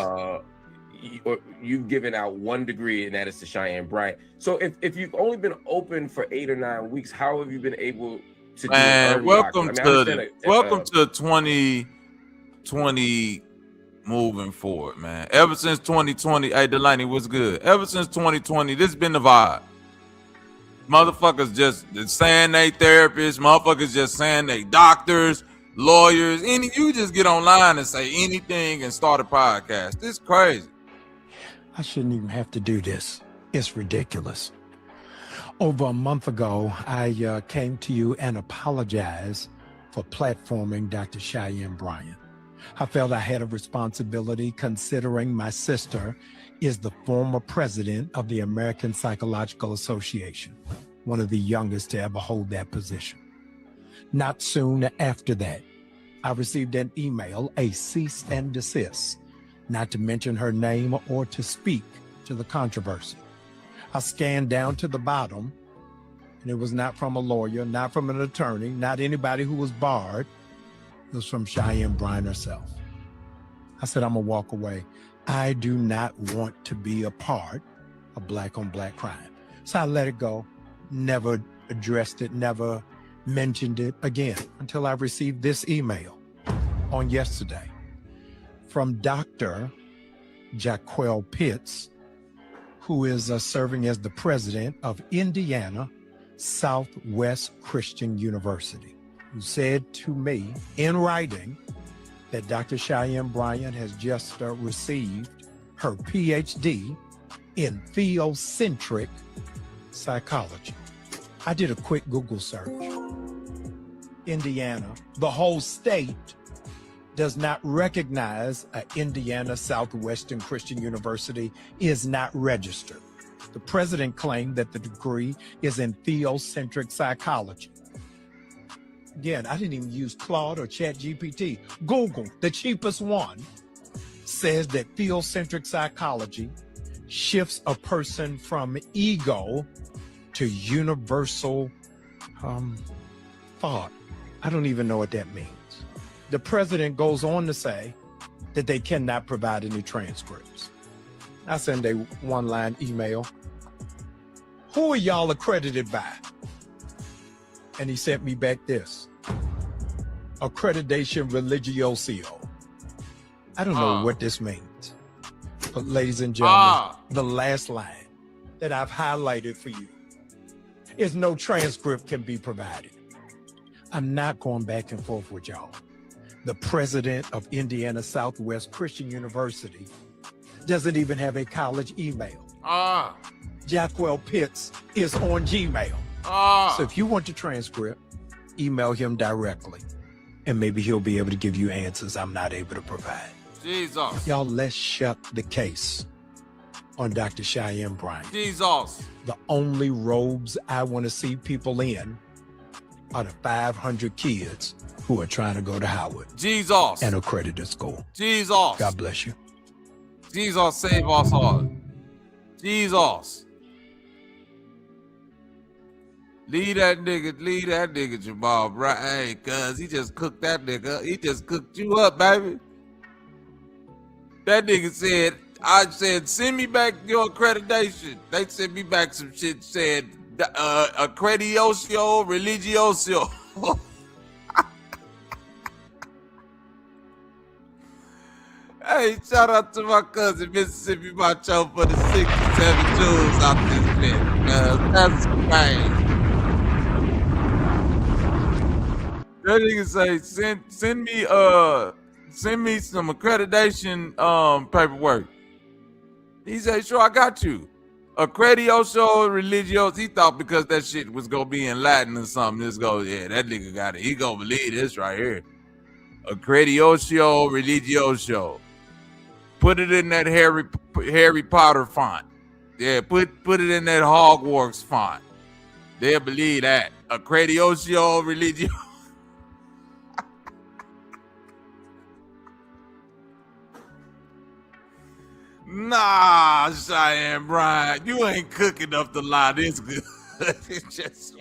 Speaker 18: you've given out one degree, and that is to Cheyenne Bryant. So if you've only been open for 8 or 9 weeks, how have you been able to?
Speaker 12: Man, welcome to 2020. Moving forward, man. Ever since 2020, hey Delaney, what's good? Ever since 2020, this has been the vibe. Motherfuckers just saying they therapists, motherfuckers just saying they doctors, lawyers, you just get online and say anything and start a podcast. This is crazy.
Speaker 19: I shouldn't even have to do this. It's ridiculous. Over a month ago, I came to you and apologized for platforming Dr. Cheyenne Bryant. I felt I had a responsibility considering my sister is the former president of the American Psychological Association, one of the youngest to ever hold that position. Not soon after that, I received an email, a cease and desist, not to mention her name or to speak to the controversy. I scanned down to the bottom, and it was not from a lawyer, not from an attorney, not anybody who was barred. It was from Cheyenne Bryant herself. I said, I'm gonna walk away. I do not want to be a part of black on black crime. So I let it go, never addressed it, never mentioned it again until I received this email on yesterday from Dr. 𝘾𝙼𝙎, who is serving as the president of Indiana Southwest Christian University, who said to me in writing that Dr. Cheyenne Bryant has just received her PhD in theocentric psychology. I did a quick Google search. Indiana, the whole state, does not recognize an Indiana Southwestern Christian University, is not registered. The president claimed that the degree is in theocentric psychology. Again, I didn't even use Claude or ChatGPT. Google, the cheapest one, says that theocentric psychology shifts a person from ego to universal thought. I don't even know what that means. The president goes on to say that they cannot provide any transcripts. I send a one-line email. Who are y'all accredited by? And he sent me back this. Accreditation religioso. I don't know what this means. But ladies and gentlemen, the last line that I've highlighted for you is no transcript can be provided. I'm not going back and forth with y'all. The president of Indiana Southwest Christian University doesn't even have a college email. 𝘾𝙼𝙎 is on Gmail. So if you want the transcript, email him directly, and maybe he'll be able to give you answers I'm not able to provide.
Speaker 12: Jesus.
Speaker 19: Y'all, let's shut the case on Dr. Cheyenne Bryant.
Speaker 12: Jesus.
Speaker 19: The only robes I want to see people in are the 500 kids who are trying to go to Howard.
Speaker 12: Jesus.
Speaker 19: And accredited school.
Speaker 12: Jesus.
Speaker 19: God bless you.
Speaker 12: Jesus save us all. Jesus. Leave that nigga, Jamal, right? Hey, cuz he just cooked that nigga. He just cooked you up, baby. That nigga said, I said, send me back your accreditation. They sent me back some shit said, accreditation religioso. Hey, shout out to my cousin Mississippi Macho for the 6 and 7 jewels out this bitch. That's bang. That nigga say send me some accreditation paperwork. He said, sure, I got you. 𝘾𝙤𝙤 𝘼𝙎𝙤. He thought because that shit was gonna be in Latin or something, this goes, yeah, that nigga got it. He gonna believe this right here. 𝘾𝙤𝙤 𝘼𝙎𝙤. Put it in that Harry Potter font. Yeah, put it in that Hogwarts font. They'll believe that. 𝘾𝙤𝙤 𝘼𝙎𝙤. Nah, Cheyenne Bryant, you ain't cooking up the lie this good. It's just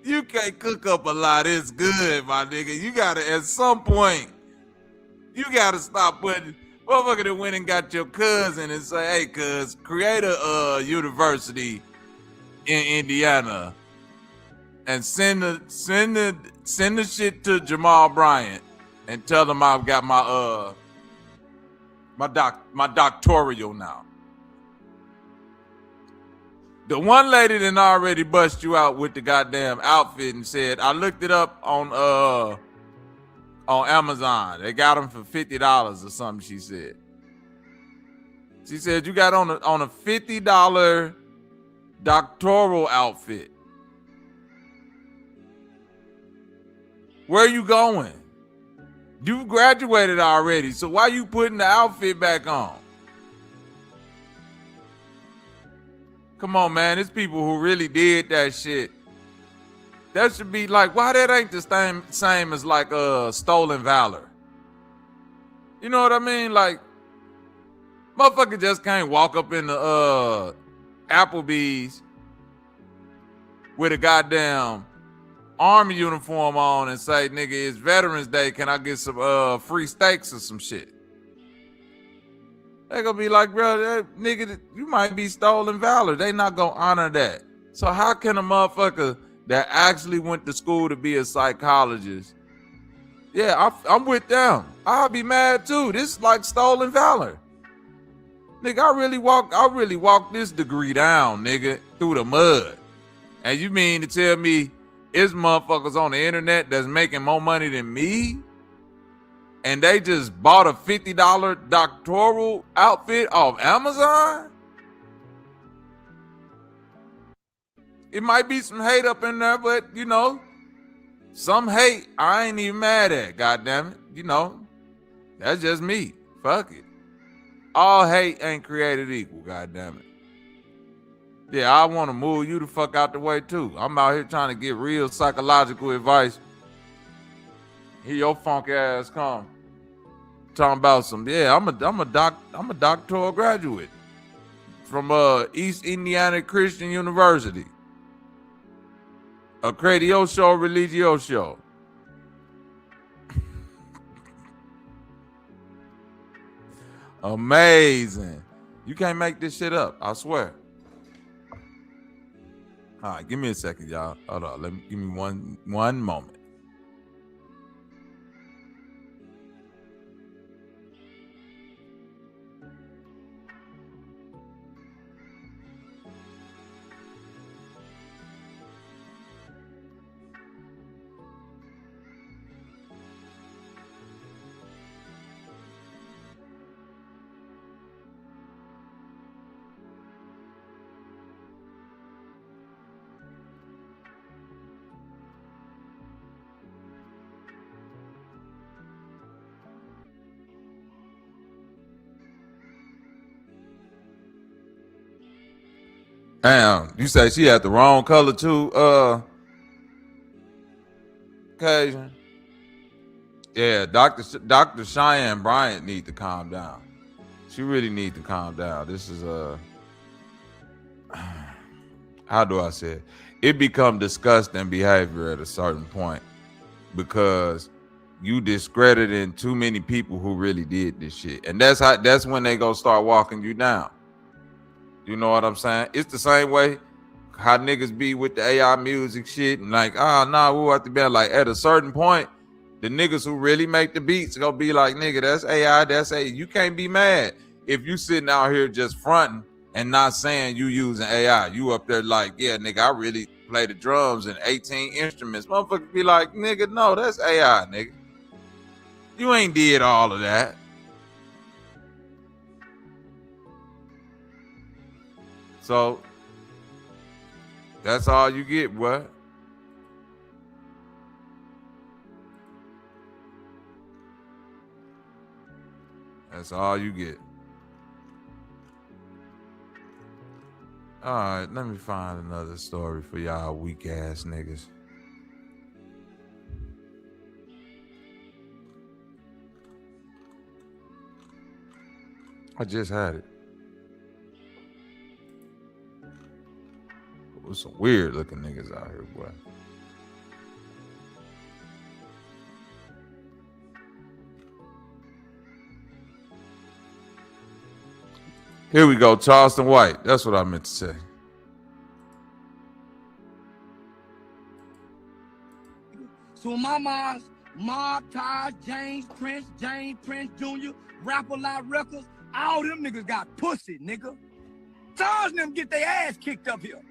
Speaker 12: you can't cook up a lie this good, my nigga. You gotta, at some point, you gotta stop putting motherfucker that went and got your cousin and say, hey, cuz, create a university in Indiana and send the shit to Jamal Bryant. And tell them I've got my doctoral now. The one lady that already bust you out with the goddamn outfit and said, I looked it up on Amazon. They got them for $50 or something, she said. She said you got on a $50 doctoral outfit. Where are you going? You graduated already, so why you putting the outfit back on? Come on, man. It's people who really did that shit. That should be like, why that ain't the same as like stolen valor? You know what I mean? Like, motherfucker just can't walk up in the Applebee's with a goddamn Army uniform on and say, nigga, it's Veterans Day, can I get some free steaks or some shit? They gonna be like, bro, that nigga, you might be stolen valor. They not gonna honor that. So how can a motherfucker that actually went to school to be a psychologist? Yeah, I'm with them. I'll be mad too. This is like stolen valor. Nigga, I really walked this degree down, nigga, through the mud. And you mean to tell me it's motherfuckers on the internet that's making more money than me, and they just bought a $50 doctoral outfit off Amazon? It might be some hate up in there, but you know, some hate I ain't even mad at, goddamn it. You know, that's just me. Fuck it. All hate ain't created equal, goddamn it. Yeah, I want to move you the fuck out the way too. I'm out here trying to get real psychological advice. Here your funky ass come talking about some. Yeah, I'm a doctoral graduate from East Indiana Christian University. 𝘾𝙤𝙤 𝘼𝙎𝙤. Amazing. You can't make this shit up, I swear. All right, give me a second, y'all. Hold on. Give me one moment. Damn, you say she had the wrong color too, Cajun? Yeah, Dr. Cheyenne Bryant need to calm down. She really need to calm down. This is how do I say it? It become disgusting behavior at a certain point because you discrediting too many people who really did this shit. And that's when they gonna start walking you down. You know what I'm saying? It's the same way how niggas be with the AI music shit and like, nah, we have to be like, at a certain point, the niggas who really make the beats gonna be like, nigga, that's AI, that's AI. You can't be mad. if you sitting out here just fronting and not saying you using AI, you up there like, yeah, nigga, I really play the drums and 18 instruments. Motherfucker be like, nigga, no, that's AI, nigga. You ain't did all of that. So that's all you get, what? That's all you get. All right, let me find another story for y'all weak ass niggas. I just had it. There's some weird looking niggas out here, boy. Here we go, Charleston White. That's what I meant to say.
Speaker 20: So my mom's Mob, Taj, James Prince Jr., Rapper Lot Records, all them niggas got pussy, nigga. Sons and them get their ass kicked up here.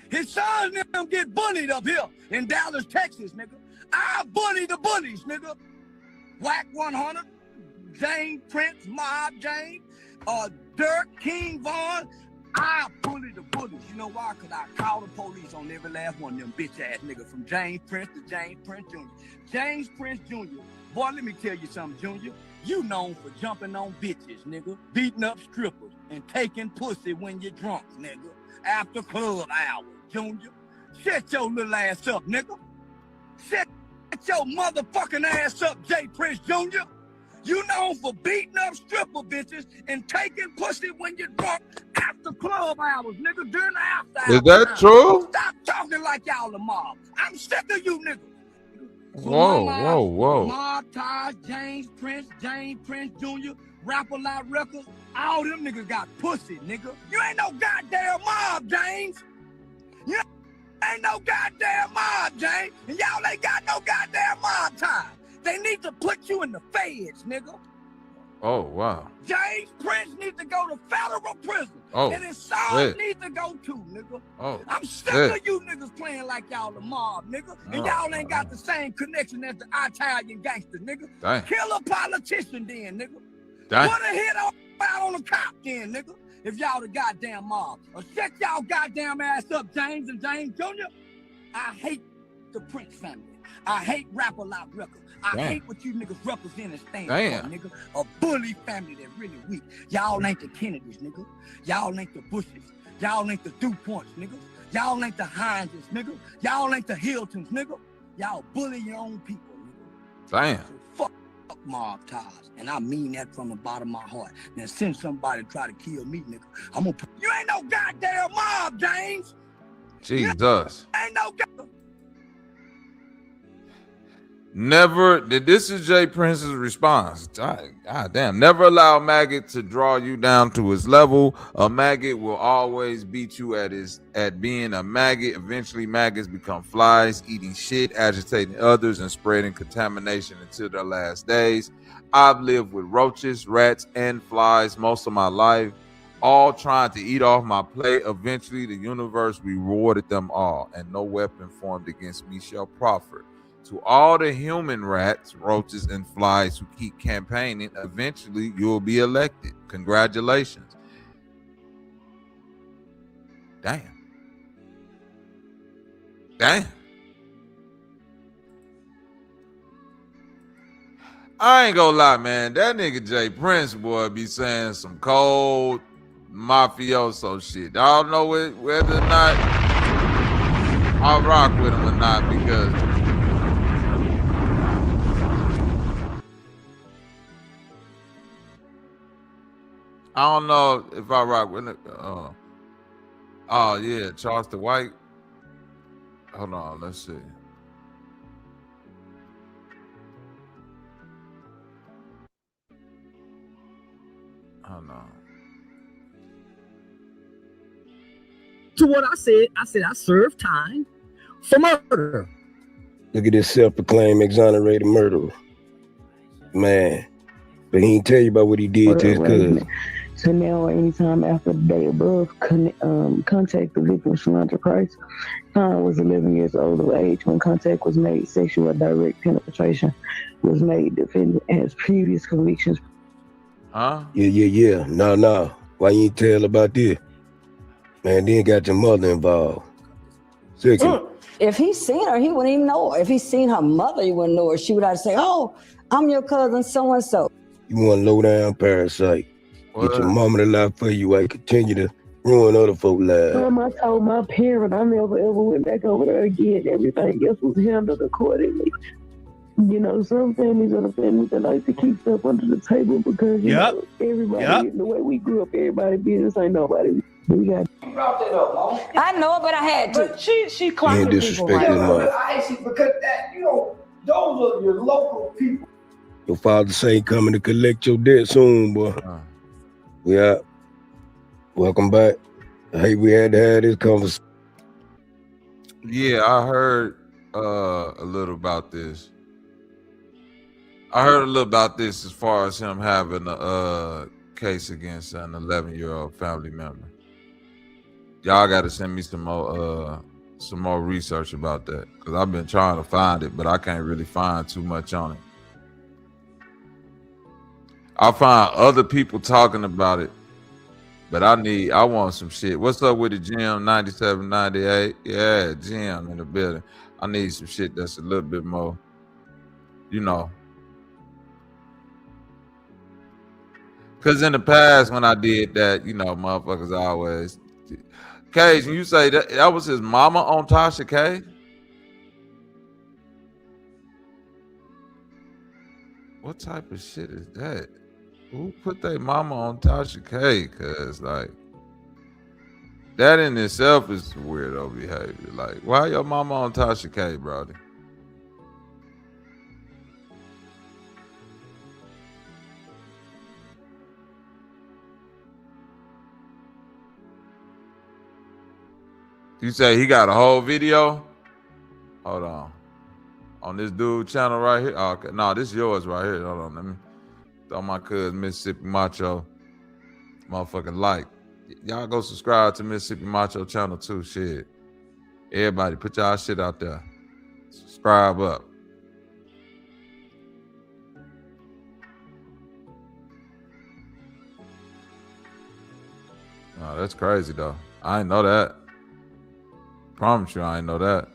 Speaker 20: His sons and them get bullied up here in Dallas, Texas, nigga. I bully the bullies, nigga. Whack 100, James Prince, Mob James, Dirk, King Von. I bully the bullies. You know why? Because I call the police on every last one of them bitch ass niggas, from James Prince to James Prince Jr. James Prince Jr. Boy, let me tell you something, Junior. You known for jumping on bitches, nigga, beating up strippers, and taking pussy when you're drunk, nigga, after club hours, Junior. Shut your little ass up, nigga. Shut your motherfucking ass up, J. Prince Jr. You known for beating up stripper bitches and taking pussy when you're drunk after club hours, nigga, during the after hours.
Speaker 12: Is that true?
Speaker 20: Stop talking like y'all the mob. I'm sick of you niggas.
Speaker 12: Whoa.
Speaker 20: Mob, Taj, James Prince Jr., Rapper Lot Records, all them niggas got pussy, nigga. You ain't no goddamn mob, James. You ain't no goddamn mob, James. And y'all ain't got no goddamn mob time. They need to put you in the feds, nigga.
Speaker 12: Oh, wow.
Speaker 20: James Prince needs to go to federal prison.
Speaker 12: Oh,
Speaker 20: and his sons need to go too, nigga.
Speaker 12: Oh,
Speaker 20: I'm sick of you niggas playing like y'all the mob, nigga. And y'all ain't got the same connection as the Italian gangsters, nigga.
Speaker 12: Dang.
Speaker 20: Kill a politician then, nigga.
Speaker 12: Dang.
Speaker 20: Put a hit out on a cop then, nigga. If y'all the goddamn mob. Or shut y'all goddamn ass up, James and James Jr. I hate the Prince family. I hate Rapper Lot Records. I hate what you niggas represent and stand for, nigga. A bully family that really weak. Y'all ain't the Kennedys, nigga. Y'all ain't the Bushes. Y'all ain't the DuPonts, nigga. Y'all ain't the Hineses, nigga. Y'all ain't the Hiltons, nigga. Y'all bully your own people, nigga.
Speaker 12: Damn.
Speaker 20: So fuck mob ties. And I mean that from the bottom of my heart. Now send somebody to try to kill me, nigga. I'm gonna put you ain't no goddamn mob, James.
Speaker 12: Jesus.
Speaker 20: Ain't no goddamn.
Speaker 12: Never, this is J. Prince's response. God damn. Never allow maggot to draw you down to his level. A maggot will always beat you at being a maggot. Eventually, maggots become flies, eating shit, agitating others, and spreading contamination until their last days. I've lived with roaches, rats, and flies most of my life, all trying to eat off my plate. Eventually, the universe rewarded them all, and no weapon formed against me shall prosper. To all the human rats, roaches, and flies who keep campaigning, eventually you'll be elected. Congratulations. Damn. I ain't gonna lie, man. That nigga J. Prince, boy, be saying some cold mafioso shit. I don't know whether or not I'll rock with him or not, because I don't know if I rock with it. Oh, yeah, Charleston White. Hold on, let's see. Hold on.
Speaker 20: To what I said I served time for murder.
Speaker 21: Look at this self-proclaimed exonerated murderer. Man. But he ain't tell you about what he did to his cousin.
Speaker 1: to now or anytime after the day above, contact the victim, Shalonda Price. Khan was 11 years old of age when contact was made. Sexual or direct penetration was made. Defendant has previous convictions.
Speaker 12: Huh?
Speaker 21: Yeah. No. Why you ain't tell about this? Man, then got your mother involved. Second.
Speaker 22: If he seen her, he wouldn't even know her. If he seen her mother, he wouldn't know her. She would have to say, "Oh, I'm your cousin so-and-so."
Speaker 21: You want low down parasite. Get your mama to lie for you. I continue to ruin other folks' lives.
Speaker 1: I told my parent I never ever went back over there again. Everything else was handled accordingly. You know, some families are the families that like to keep stuff under the table because you know, everybody, the way we grew up, everybody business ain't nobody. We got.
Speaker 22: I know, but I had to.
Speaker 23: But she clocking people
Speaker 21: right now.
Speaker 23: I actually, because that, you know, those are your local people.
Speaker 21: Your father say coming to collect your debt soon, boy. We out. Welcome back. I hate we had to have this conversation.
Speaker 12: Yeah, I heard a little about this. I heard a little about this as far as him having a case against an 11-year-old family member. Y'all got to send me some more research about that, because I've been trying to find it, but I can't really find too much on it. I find other people talking about it, but I want some shit. What's up with the Jim 97, 98? Yeah, Jim in the building. I need some shit that's a little bit more, you know. Because in the past, when I did that, you know, motherfuckers always. Cage, you say that was his mama on Tasha K? What type of shit is that? Who put their mama on Tasha K? Cause like that in itself is weirdo behavior. Like, why your mama on Tasha K, brother? You say he got a whole video? Hold on this dude channel right here. Oh, okay. No, this is yours right here. Hold on, let me throw my cousin Mississippi Macho motherfucking like. Y'all go subscribe to Mississippi Macho channel too. Shit, everybody put y'all shit out there. Subscribe up. Oh, that's crazy though. I didn't know that. Promise you, I didn't know that.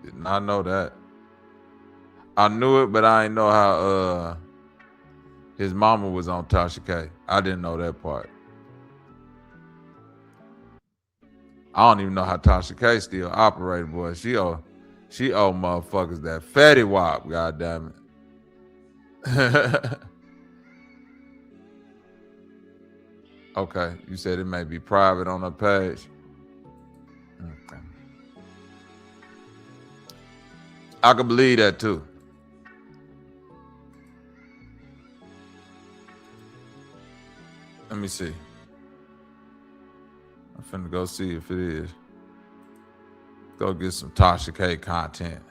Speaker 12: Did not know that. I knew it, but I didn't know how his mama was on Tasha K. I didn't know that part. I don't even know how Tasha K still operated, boy. She owe motherfuckers that fatty wop, goddamn it. Okay, you said it may be private on her page. Okay. I can believe that too. Let me see. I'm finna go see if it is. Go get some Tasha K content.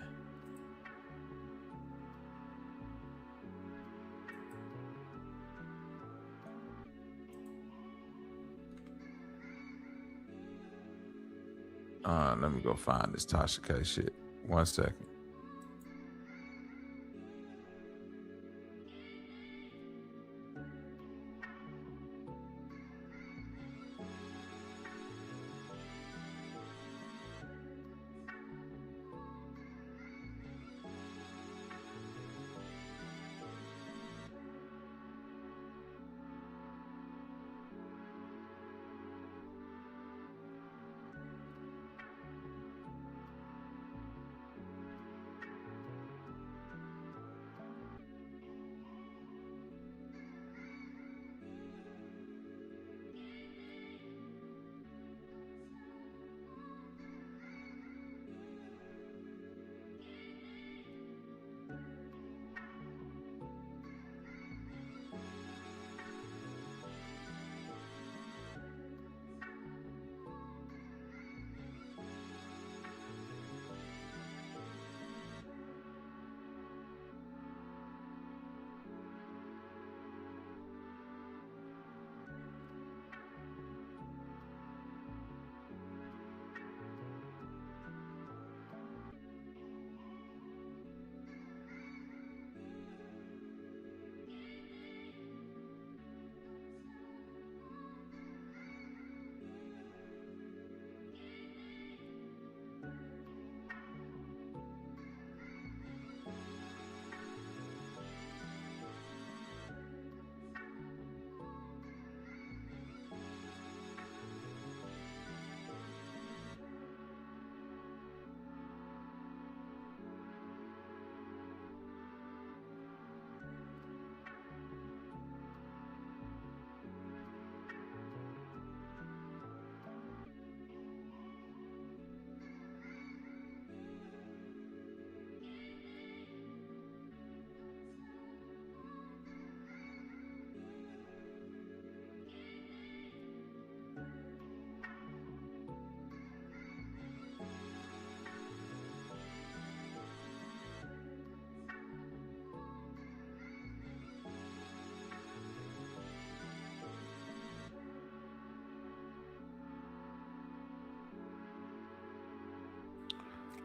Speaker 12: Let me go find this Tasha K shit. 1 second.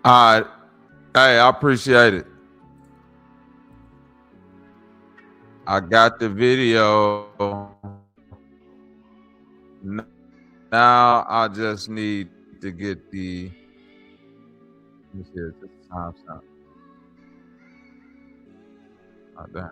Speaker 12: All right. Hey, I appreciate it. I got the video. Now I just need to get the. Let me see. It's just time stamp. Oh, damn.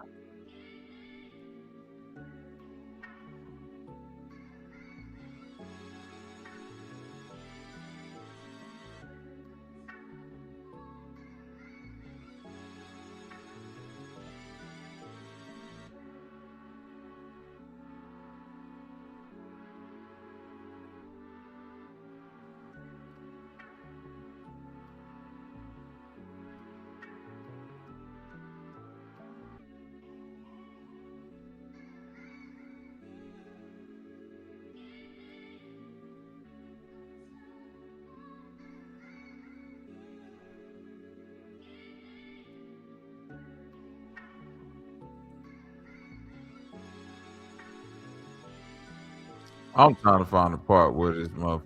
Speaker 12: I'm trying to find the part where this motherfucker.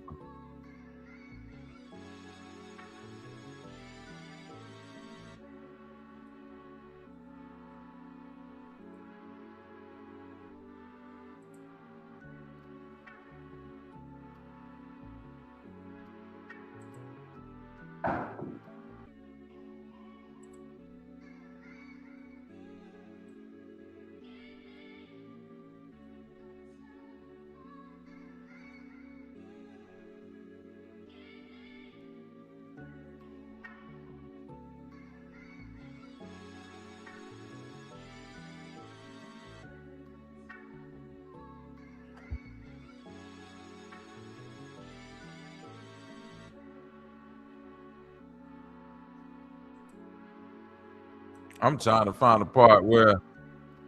Speaker 12: I'm trying to find the part where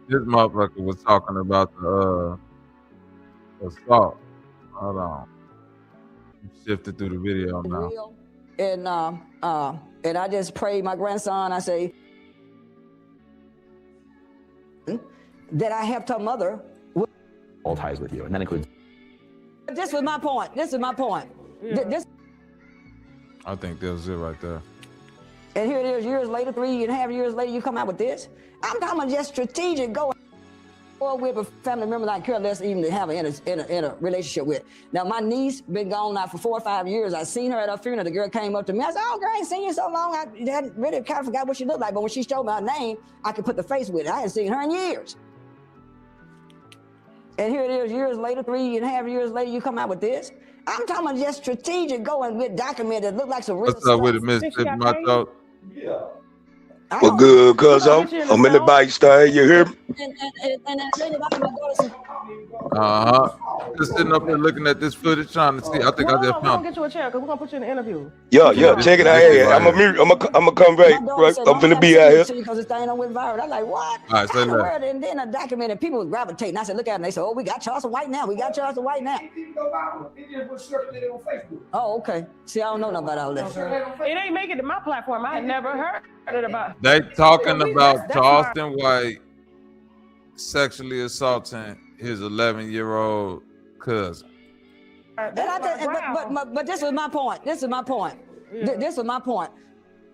Speaker 12: this motherfucker was talking about the assault. Hold on. I'm shifting through the video now.
Speaker 22: And I just prayed my grandson. I say that I helped her mother.
Speaker 4: All ties with you, and that includes.
Speaker 22: This was my point. This is my point. This.
Speaker 12: I think that's it right there.
Speaker 22: And here it is, years later, 3.5 years later, you come out with this. I'm talking about just strategic going with a family member I care less even to have in a relationship with. Now, my niece been gone now for 4 or 5 years. I seen her at her funeral. The girl came up to me. I said, "Oh, girl, I ain't seen you so long. I hadn't really kind of forgot what she looked like. But when she showed me her name, I could put the face with it. I hadn't seen her in years." And here it is, years later, 3.5 years later, you come out with this. I'm talking about just strategic going with documents that look like some real
Speaker 12: stuff. What's up with it,
Speaker 22: Mississippi?
Speaker 12: My thought?
Speaker 23: Yeah.
Speaker 21: Well, good, cuz I'm in the bike style. You hear me?
Speaker 12: Just sitting up there looking at this footage, trying to see. I think I just
Speaker 6: We're gonna get you a chair because we're gonna put you in an interview.
Speaker 21: Yeah, check it out. Hey, I'm gonna come back. Right? I'm finna be out here.
Speaker 22: Because this thing went viral. I'm like, what?
Speaker 12: All right, say that.
Speaker 22: And then I documented people was gravitating. I said, look at them. They said, oh, we got Charleston White now. We got Charleston White now.
Speaker 23: It go viral. It just was circulated on Facebook.
Speaker 22: Oh, okay. See, I don't know nothing about all this.
Speaker 6: It ain't making it to my platform. I had never heard it about.
Speaker 12: They talking about Charleston White sexually assaulting his 11-year-old cousin.
Speaker 22: But this was my point. This is my point. This was my point.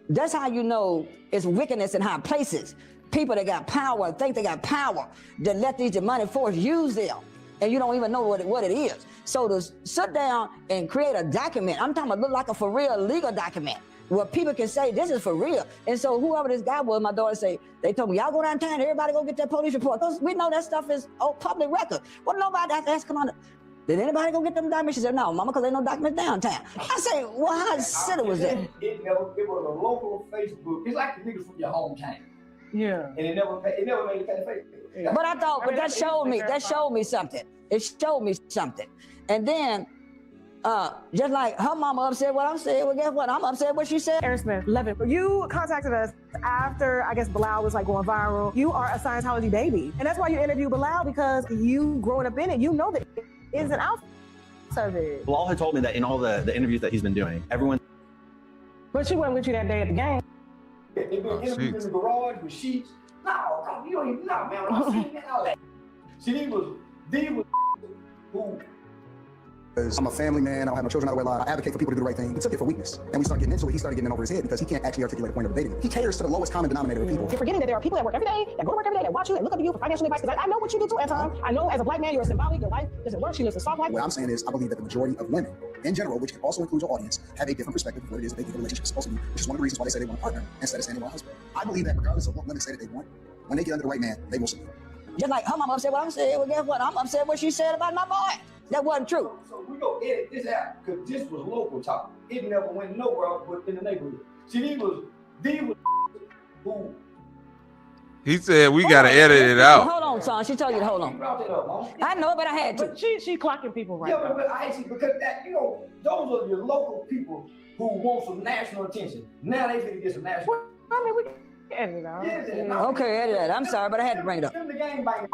Speaker 22: That's how you know it's wickedness in high places. People that got power think they got power that let these demonic forces use them, and you don't even know what it is. So to sit down and create a document, I'm talking about look like a for real legal document where people can say this is for real. And so whoever this guy was, my daughter say, they told me, y'all go downtown, everybody go get that police report. Because we know that stuff is public record. Well, nobody has to ask, come on, did anybody go get them documents? She said, no, mama, because ain't no documents downtown. I say, well, how silly was that?
Speaker 23: It was a local Facebook. It's like the niggas from your hometown.
Speaker 6: Yeah.
Speaker 23: And it never made it past Facebook.
Speaker 22: Yeah. But I thought, but that showed me something. It showed me something. And then, just like her mama upset what I'm saying, well, guess what? I'm upset what she said.
Speaker 6: Aaron Smith, love it. You contacted us after, I guess, Bilal was like going viral. You are a Scientology baby. And that's why you interviewed Bilal, because you growing up in it, you know that it is an out of it.
Speaker 4: Bilal had told me that in all the interviews that he's been doing, everyone.
Speaker 6: But she wasn't with you that day at the game.
Speaker 23: They've been interviewed in the garage with sheets. No, you don't even know, man. I'm seeing that all that. See, these was who
Speaker 2: Because I'm a family man, I don't have no children out of wedlock. I advocate for people to do the right thing. We took it for weakness. And we started getting into it. He started getting in over his head because he can't actually articulate a point of debating. He caters to the lowest common denominator of people.
Speaker 6: You're forgetting that there are people that work every day, that go to work every day, that watch you, that look up to you for financial advice. Because I know what you do too, Anton. I know as a black man, you're symbolic. Your life doesn't work. She lives a soft life.
Speaker 2: What I'm saying is, I believe that the majority of women, in general, which also includes your audience, have a different perspective of what it is that they think a relationship is supposed to be, which is one of the reasons why they say they want a partner instead of standing by a husband. I believe that regardless of what women say that they want, when they get under the right man, they will submit.
Speaker 22: Just like her mama upset what I'm saying. Well, guess what? I'm upset what she said about my boy. That wasn't true.
Speaker 7: So we go edit this out because this was local talk. It never went nowhere but in the neighborhood. See, these was who.
Speaker 12: He said we gotta edit it out.
Speaker 22: Hold on, son. She told you to hold on. I know, but I had to.
Speaker 6: But she clocking people right
Speaker 7: Yeah,
Speaker 6: now.
Speaker 7: but I see because that those are your local people who want some national attention. Now they finna get some national.
Speaker 6: I mean, we can edit it out.
Speaker 7: Yeah.
Speaker 22: Okay, edit that. I'm sorry, but I had to bring it up.
Speaker 7: The game bang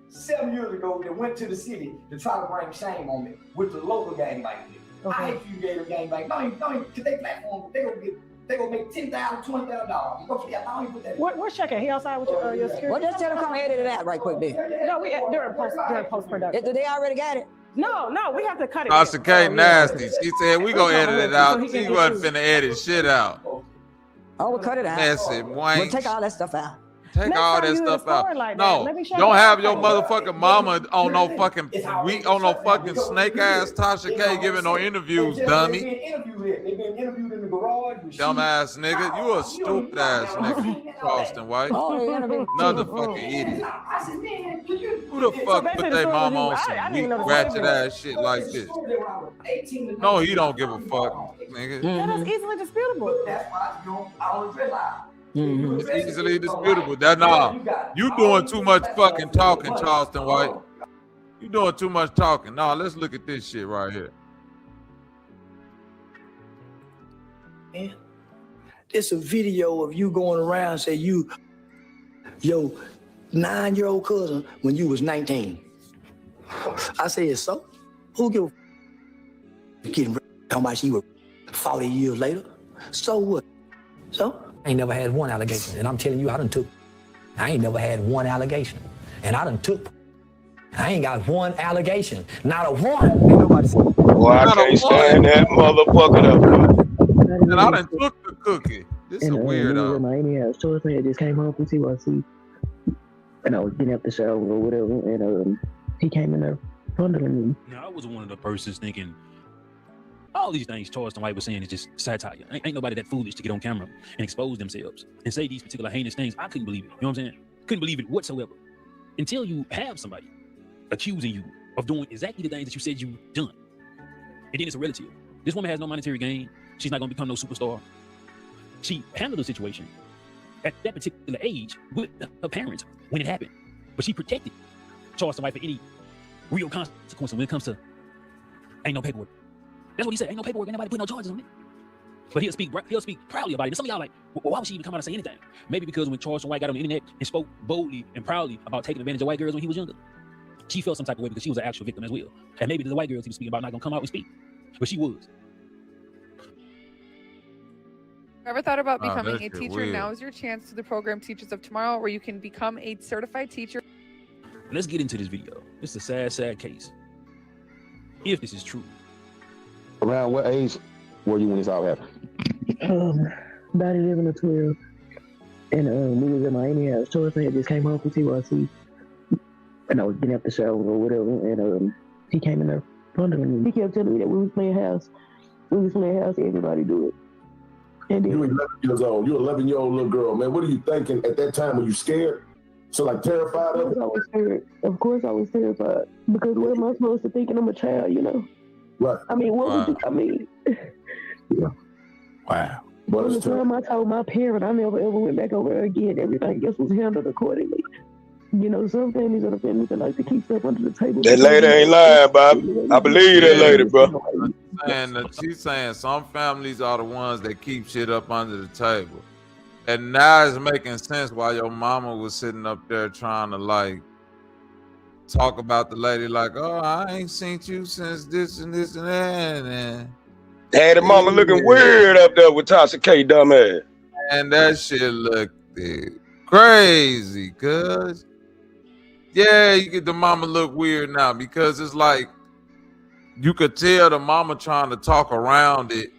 Speaker 7: 7 years ago that went to the city to try to bring shame on me with the local gang bang.
Speaker 6: Okay.
Speaker 7: I hate you gave a gang bang. No, cause they platform, they gonna make $10,000, $20,000.
Speaker 6: Where's Check at? He outside with your security?
Speaker 22: Well, just tell him come edit it out right quick then.
Speaker 6: No, during post production.
Speaker 22: They already got it.
Speaker 6: No, we have to cut it.
Speaker 12: Tasha K nasty. She said we gonna edit it out. She wasn't finna edit shit out.
Speaker 22: Oh, we'll cut it out.
Speaker 12: Messy wank.
Speaker 22: We'll take all that stuff out.
Speaker 12: Take all that stuff out. No, don't have your motherfucking mama on no fucking snake ass Tasha K giving no interviews, dummy.
Speaker 7: They've been interviewed in the garage.
Speaker 12: Dumbass nigga, you a stupid ass nigga, Charleston White. Another fucking idiot. Who the fuck put their mama on some weak ratchet ass shit like this? No, he don't give a fuck, nigga.
Speaker 6: That is easily disputable.
Speaker 7: That's why I don't dress out.
Speaker 12: It's easily disputable. You doing too much fucking talking, Charleston White. You doing too much talking. Nah, let's look at this shit right here.
Speaker 9: It's a video of you going around say your 9-year-old cousin when you was 19. I said, so? Who give a getting how much you were 40 years later? So what? So? I ain't never had one allegation. And I'm telling you, I ain't never had one allegation. And I ain't got one allegation. Not a one. Ain't nobody said.
Speaker 21: Boy, I can't stand that motherfucker up.
Speaker 12: And I done took the cookie. This is a weirdo.
Speaker 1: My so I just came home from CYC. And I was getting up the shower or whatever. And he came in there bundling me.
Speaker 24: Now, I was one of the persons thinking, all these things Charleston White was saying is just satire. Ain't nobody that foolish to get on camera and expose themselves and say these particular heinous things. I couldn't believe it. You know what I'm saying? Couldn't believe it whatsoever. Until you have somebody accusing you of doing exactly the things that you said you've done. And then it's a relative. This woman has no monetary gain. She's not going to become no superstar. She handled the situation at that particular age with her parents when it happened. But she protected Charleston White for any real consequence when it comes to ain't no paperwork. That's what he said. Ain't no paperwork. Ain't nobody put no charges on it. But he'll speak proudly about it. And some of y'all like, well, why would she even come out and say anything? Maybe because when Charleston White got on the internet and spoke boldly and proudly about taking advantage of white girls when he was younger, she felt some type of way because she was an actual victim as well. And maybe the white girls he was speaking about not gonna come out and speak, but she was.
Speaker 25: Ever thought about becoming a
Speaker 12: shit
Speaker 25: teacher?
Speaker 12: weird.
Speaker 25: Now is your chance to the program Teachers of Tomorrow, where you can become a certified teacher.
Speaker 24: Let's get into this video. This is a sad, sad case. If this is true.
Speaker 26: Around what age were you when this all happened?
Speaker 1: About 11 or 12. And we was in Miami house. So I just came home from CYC. And I was getting up the shower or whatever. And he came in there bundling me. He kept telling me that we was playing house. Everybody do it. And then,
Speaker 21: You 11 years old. You're 11-year-old little girl, man. What are you thinking at that time? Were you scared? So like terrified of it?
Speaker 1: I was scared. Of course I was terrified. Because what am I supposed to think? I'm a child, you know?
Speaker 21: Right.
Speaker 1: I mean, what would you, I mean?
Speaker 21: Yeah. Wow. But
Speaker 1: From the time I told my parent, I never ever went back over there again. Everything else was handled accordingly. You know, some families are the families that like to keep stuff under the table.
Speaker 21: That lady ain't lying, Bob. I believe that lady, bro.
Speaker 12: She's saying some families are the ones that keep shit up under the table. And now it's making sense why your mama was sitting up there trying to like talk about the lady like, oh, I ain't seen you since this and this and that. And
Speaker 21: Had the mama looking weird up there with Tasha K, dumbass.
Speaker 12: And that shit looked crazy, cuz. Yeah, you get the mama look weird now because it's like you could tell the mama trying to talk around it,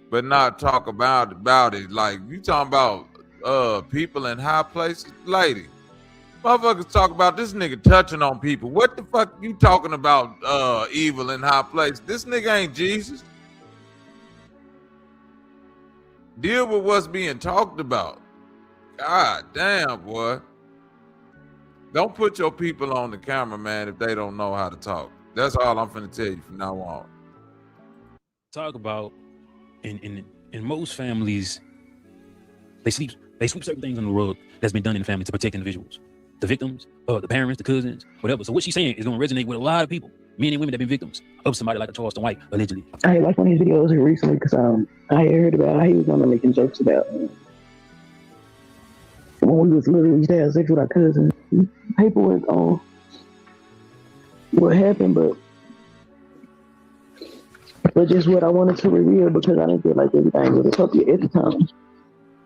Speaker 12: but not talk about it. Like you talking about people in high places, lady. Motherfuckers talk about this nigga touching on people. What the fuck you talking about? Evil in high places. This nigga ain't Jesus. Deal with what's being talked about. God damn, boy. Don't put your people on the camera, man, if they don't know how to talk. That's all I'm finna tell you from now on.
Speaker 24: Talk about in most families, they sweep certain things on the rug that's been done in the family to protect individuals. The victims, the parents, the cousins, whatever. So what she's saying is gonna resonate with a lot of people, men and women that have been victims of somebody like Charleston White, allegedly.
Speaker 1: I watched one of his videos recently because I heard about how he was gonna making jokes about when we was little, we used to have sex with our cousins. Paperwork on what happened, but just what I wanted to reveal because I didn't feel like everything was appropriate at the time.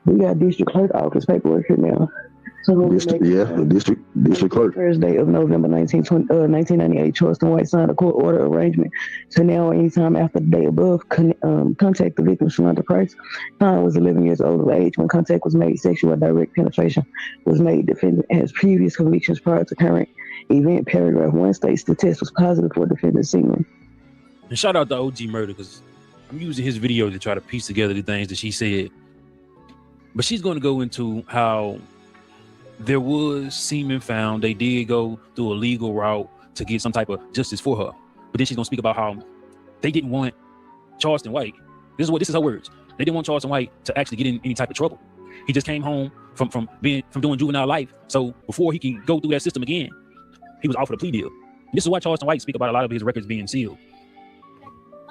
Speaker 1: We got district clerk office paperwork here now. So
Speaker 26: the district clerk.
Speaker 1: Thursday of November 1998, Charleston White signed a court order arrangement to now anytime after the day above contact the victim, Shalonda Price. Khan was 11 years old of age when contact was made. Sexual or direct penetration was made. Defendant has previous convictions prior to current event. Paragraph 1 states the test was positive for defendant's semen.
Speaker 24: And shout out to OG Murder because I'm using his video to try to piece together the things that she said. But she's going to go into how there was semen found. They did go through a legal route to get some type of justice for her. But then she's gonna speak about how they didn't want Charleston White. This is her words. They didn't want Charleston White to actually get in any type of trouble. He just came home from doing juvenile life. So before he can go through that system again, he was offered a plea deal. This is why Charleston White speak about a lot of his records being sealed.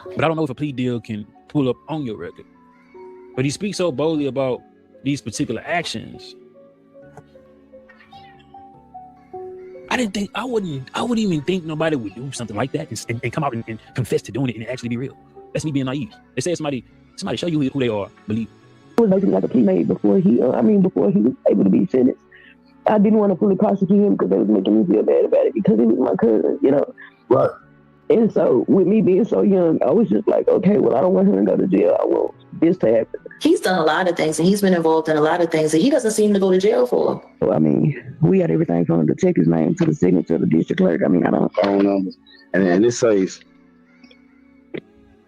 Speaker 24: But I don't know if a plea deal can pull up on your record. But he speaks so boldly about these particular actions. I wouldn't even think nobody would do something like that and come out and confess to doing it and it actually be real. That's me being naive. They say somebody show you who they are, believe.
Speaker 1: It was basically like a plea made before he was able to be sentenced. I didn't want to fully prosecute him because they was making me feel bad about it because he was my cousin, you know.
Speaker 26: Right.
Speaker 1: And so with me being so young, I was just like, okay, well, I don't want him to go to jail. I want this to happen.
Speaker 3: He's done a lot of things and he's been involved in a lot of things that he doesn't seem to go to jail for.
Speaker 1: So, I mean, we had everything from the detective's name to the signature of the district clerk. I mean, I don't
Speaker 26: phone numbers. And this says,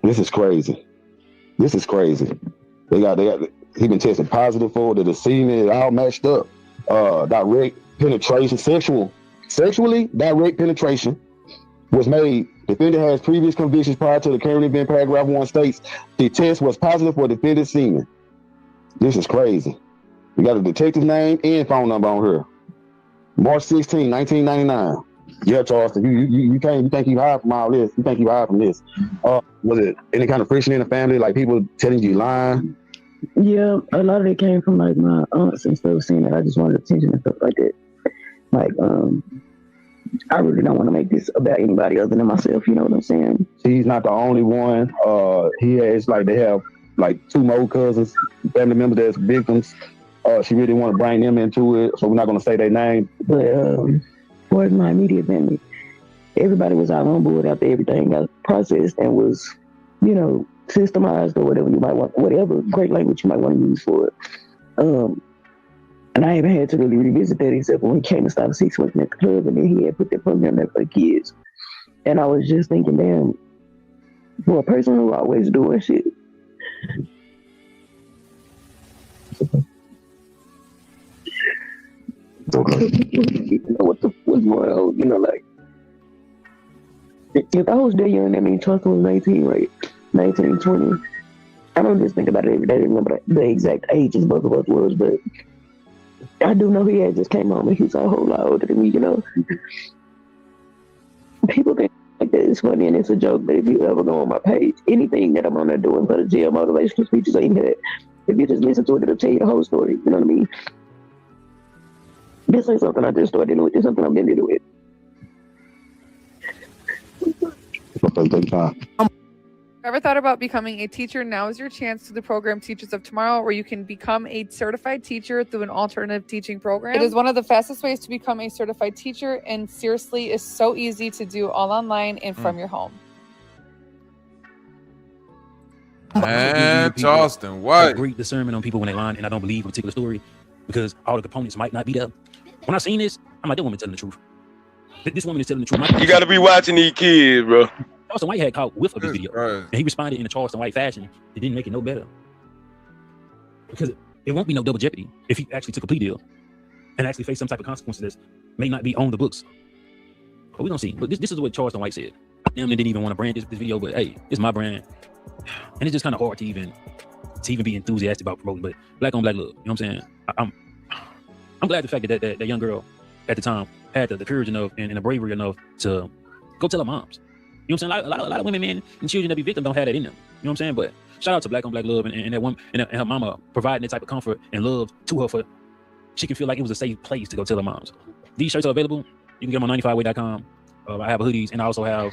Speaker 26: this is crazy. This is crazy. He been tested positive for the semen, it all matched up. Direct penetration, sexually direct penetration was made. Defendant has previous convictions prior to the current event. Paragraph 1 states the test was positive for defendant's semen. This is crazy. We got a detective's name and phone number on here. March 16, 1999. Yeah, Charleston, you think you hide from all this? You think you hide from this? Was it any kind of friction in the family, like people telling you lying?
Speaker 1: Yeah, a lot of it came from like my aunts and stuff, saying that I just wanted attention and stuff like that. Like, I really don't want to make this about anybody other than myself, you know what I'm saying?
Speaker 26: He's not the only one. He has they have like 2 more cousins, family members that's victims. She really want to bring them into it, so we're not going to say their name.
Speaker 1: But for my immediate family, everybody was out on board after everything got processed and was, you know, systemized or whatever you might want, whatever great language you might want to use for it. And I haven't had to really revisit that except when he came to Stop 6 working at the club, and then he had put that program there for the kids. And I was just thinking, damn, for a person who always doing shit. You know, what's going on? You know, like, if I was that young, that means Charleston was 19, right? 19, 20. I don't just think about it every day. I remember the exact ages both of us was, but I do know he had just came home and he was a whole lot older than me, you know. People think like that is funny and it's a joke, but if you ever go on my page, anything that I'm on there doing for the jail motivational speeches or anything, if you just listen to it, it'll tell you the whole story, you know what I mean? This ain't something I just started dealing with, it's something I've been dealing with.
Speaker 25: Ever thought about becoming a teacher? Now is your chance to the program Teachers of Tomorrow, where you can become a certified teacher through an alternative teaching program. It is one of the fastest ways to become a certified teacher, and seriously is so easy to do all online and from your home.
Speaker 12: Man, Charleston White.
Speaker 24: Great discernment on people when they lie, and I don't believe a particular story because all the components might not be there. When I seen this, I'm like, that woman telling the truth. This woman is telling the truth.
Speaker 21: You got to be watching these kids, bro.
Speaker 24: Charleston White had caught whiff of this video, and he responded in a Charleston White fashion. It didn't make it no better because it won't be no double jeopardy if he actually took a plea deal and actually faced some type of consequences that may not be on the books. But we don't see. But this is what Charleston White said. Damn, they didn't even want to brand this video, but hey, it's my brand, and it's just kind of hard to even be enthusiastic about promoting. But black on black love, you know what I'm saying? I'm glad the fact that young girl at the time had the courage enough and the bravery enough to go tell her moms. You know what I'm saying? A lot of women, men, and children that be victims don't have that in them. You know what I'm saying? But shout out to black on black love and that woman and her mama providing that type of comfort and love to her for she can feel like it was a safe place to go tell her moms. These shirts are available. You can get them on 95way.com. I have hoodies and I also have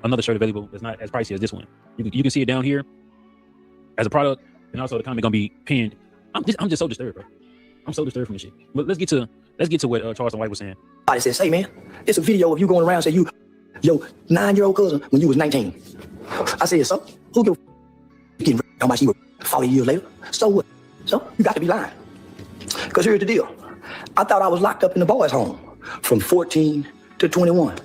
Speaker 24: another shirt available that's not as pricey as this one. You can see it down here as a product, and also the comment gonna be pinned. I'm just so disturbed, bro. I'm so disturbed from this shit. But let's get to what Charleston White was saying.
Speaker 9: I said, say man, it's a video of you going around saying your 9-year-old cousin when you was 19. I said, so who give getting how much you were 40 years later? So what? So you got to be lying. Because here's the deal. I thought I was locked up in the boys' home from 14 to 21.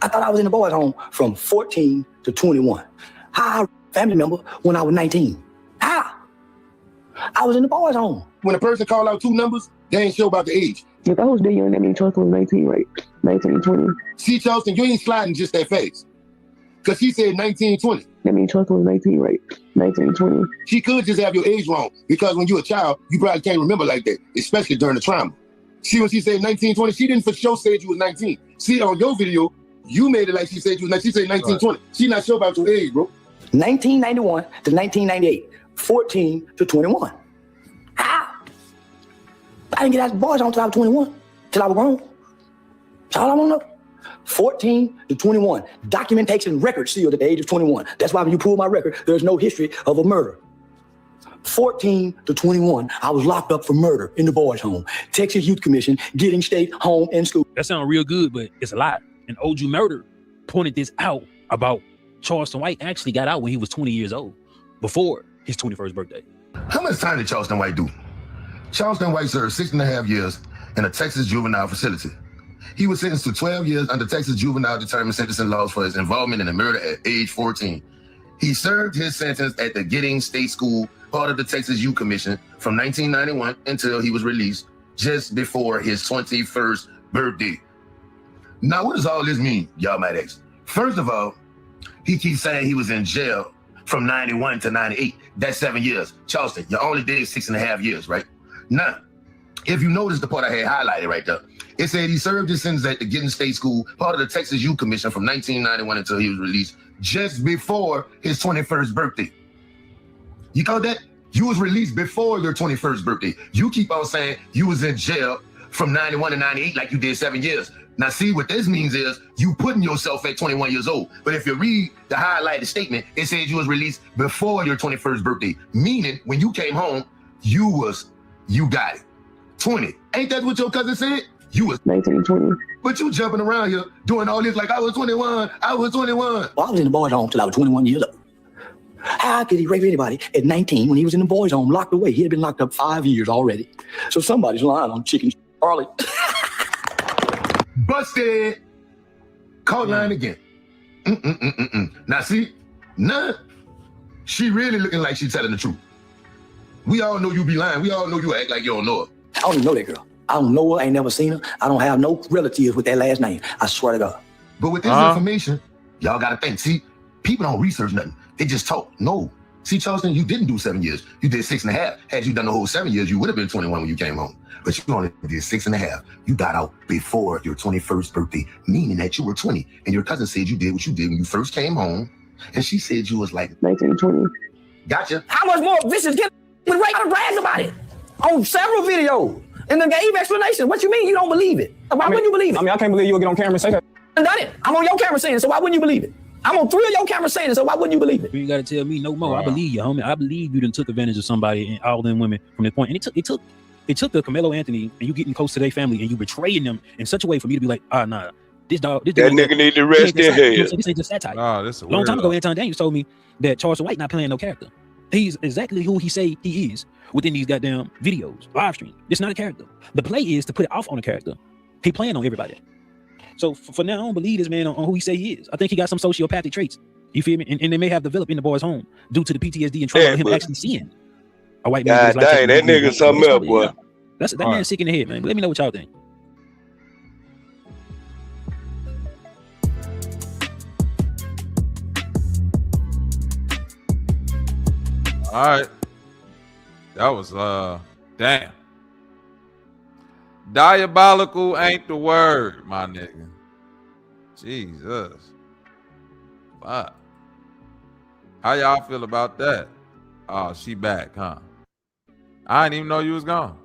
Speaker 9: I thought I was in the boys' home from 14 to 21. How a family member when I was 19? How? I was in the boys' home.
Speaker 5: When a person call out two numbers, they ain't sure about the age.
Speaker 1: If I was that young, that means Charleston was 19, right? 19, 20.
Speaker 5: See, Charleston, you ain't sliding just that fast. Because she said 19, 20.
Speaker 1: That means Charleston was 19, right? 19, 20.
Speaker 5: She could just have your age wrong. Because when you're a child, you probably can't remember like that, especially during the trauma. See, when she said 19, 20, she didn't for sure say you was 19. See, on your video, you made it like she said you was 19. She said 19, 20. She not sure about your age, bro.
Speaker 9: 1991 to 1998. 14 to 21. How? I didn't get out of the boys' home until I was 21. Till I was grown. That's all I want to know. 14 to 21. Documentation record sealed at the age of 21. That's why when you pull my record, there's no history of a murder. 14 to 21, I was locked up for murder in the boys' home. Texas Youth Commission, getting state, home, and school.
Speaker 24: That sounds real good, but it's a lot. And OG Murder pointed this out about Charleston White actually got out when he was 20 years old, before his 21st birthday.
Speaker 5: How much time did Charleston White do? Charleston White served 6.5 years in a Texas juvenile facility. He was sentenced to 12 years under Texas juvenile determined sentencing laws for his involvement in the murder at age 14. He served his sentence at the Giddings State School, part of the Texas Youth Commission, from 1991 until he was released just before his 21st birthday. Now, what does all this mean, y'all might ask? First of all, he keeps saying he was in jail from 91 to 98. That's 7 years. Charleston, you only did 6.5 years, right? Now, if you notice the part I had highlighted right there, it said he served his sentence at the Giddings State School, part of the Texas Youth Commission, from 1991 until he was released just before his 21st birthday. You caught that? You was released before your 21st birthday. You keep on saying you was in jail from 91 to 98 like you did 7 years. Now, see, what this means is you putting yourself at 21 years old. But if you read the highlighted statement, it says you was released before your 21st birthday, meaning when you came home, you got it. 20. Ain't that what your cousin said? You was
Speaker 1: 19, 20.
Speaker 5: But you jumping around here doing all this like I was 21. I was 21.
Speaker 9: Well, I was in the boys' home till I was 21 years old. How could he rape anybody at 19 when he was in the boys' home, locked away? He had been locked up 5 years already. So somebody's lying on chicken Charlie.
Speaker 5: Busted. Caught lying again. Now see, she really looking like she's telling the truth. We all know you be lying. We all know you act like you don't know her.
Speaker 9: I don't even know that girl. I don't know her. I ain't never seen her. I don't have no relatives with that last name. I swear to God.
Speaker 5: But with this information, y'all got to think. See, people don't research nothing. They just talk. No. See, Charleston, you didn't do 7 years. You did 6.5. Had you done the whole 7 years, you would have been 21 when you came home. But you only did 6.5. You got out before your 21st birthday, meaning that you were 20. And your cousin said you did what you did when you first came home. And she said you was like
Speaker 1: 19, 20.
Speaker 5: Gotcha.
Speaker 9: How much more vicious get with Ray bragged about it on several videos and then gave explanation? What you mean you don't believe it? Why wouldn't you believe it?
Speaker 8: I mean, I can't believe you'll get on camera and say that.
Speaker 9: I done it. I'm on your camera saying it, so why wouldn't you believe it? I'm on 3 of your cameras saying it, so why wouldn't you believe it?
Speaker 24: You gotta tell me no more. I believe you, homie. I believe you done took advantage of somebody and all them women from this point. And it took the Carmelo Anthony and you getting close to their family and you betraying them in such a way for me to be like, nah, This
Speaker 21: that nigga need to rest in hell.
Speaker 24: This ain't just satire.
Speaker 12: Oh, this a
Speaker 24: Long time
Speaker 12: weirdo.
Speaker 24: ago, Anton Daniels told me that Charles White not playing no character. He's exactly who he say he is within these goddamn videos, live stream. It's not a character. The play is to put it off on a character. He playing on everybody. So for now, I don't believe this man on who he say he is. I think he got some sociopathic traits. You feel me? And they may have developed in the boy's home due to the PTSD and trauma of him actually seeing a white man.
Speaker 21: God dang, that nigga something else, boy.
Speaker 24: That man's sick in the head, man. But let me know what y'all think.
Speaker 12: All right. That was damn. Diabolical ain't the word, my nigga. Jesus. Fuck. How y'all feel about that? Oh, she back, huh? I didn't even know you was gone.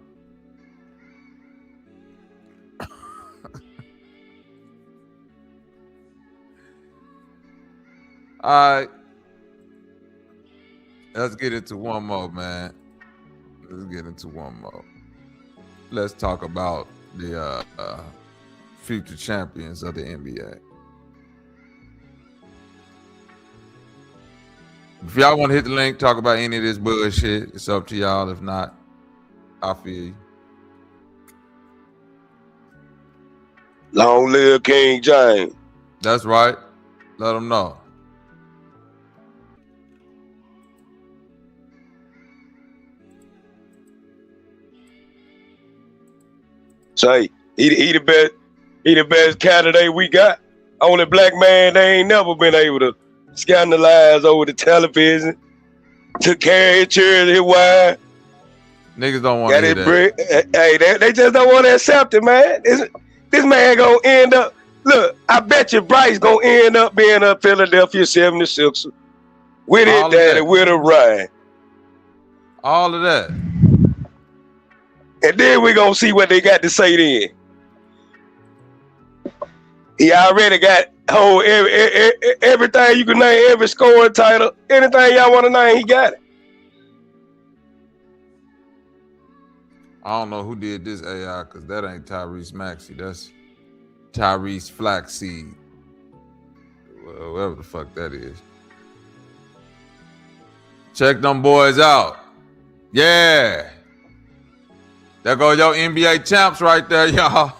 Speaker 12: All right. Let's get into one more, man. Let's get into one more. Let's talk about the future champions of the NBA. If y'all want to hit the link, talk about any of this bullshit, it's up to y'all. If not, I feel you.
Speaker 21: Long live King James.
Speaker 12: That's right. Let them know.
Speaker 21: Say, he the best candidate we got. Only black man they ain't never been able to scandalize over the television. Took care of his children, his wife.
Speaker 12: Niggas don't want to hear that.
Speaker 21: Hey, they just don't want to accept it, man. This man gonna end up. Look, I bet you Bryce gonna end up being a Philadelphia 76er with his daddy, with a Ryan.
Speaker 12: All of that.
Speaker 21: And then we gonna see what they got to say then. He already got everything you can name, every scoring title, anything y'all want to name, he got it.
Speaker 12: I don't know who did this AI because that ain't Tyrese Maxey. That's Tyrese Flaxseed. Whatever the fuck that is. Check them boys out. Yeah. There go your NBA champs right there, y'all.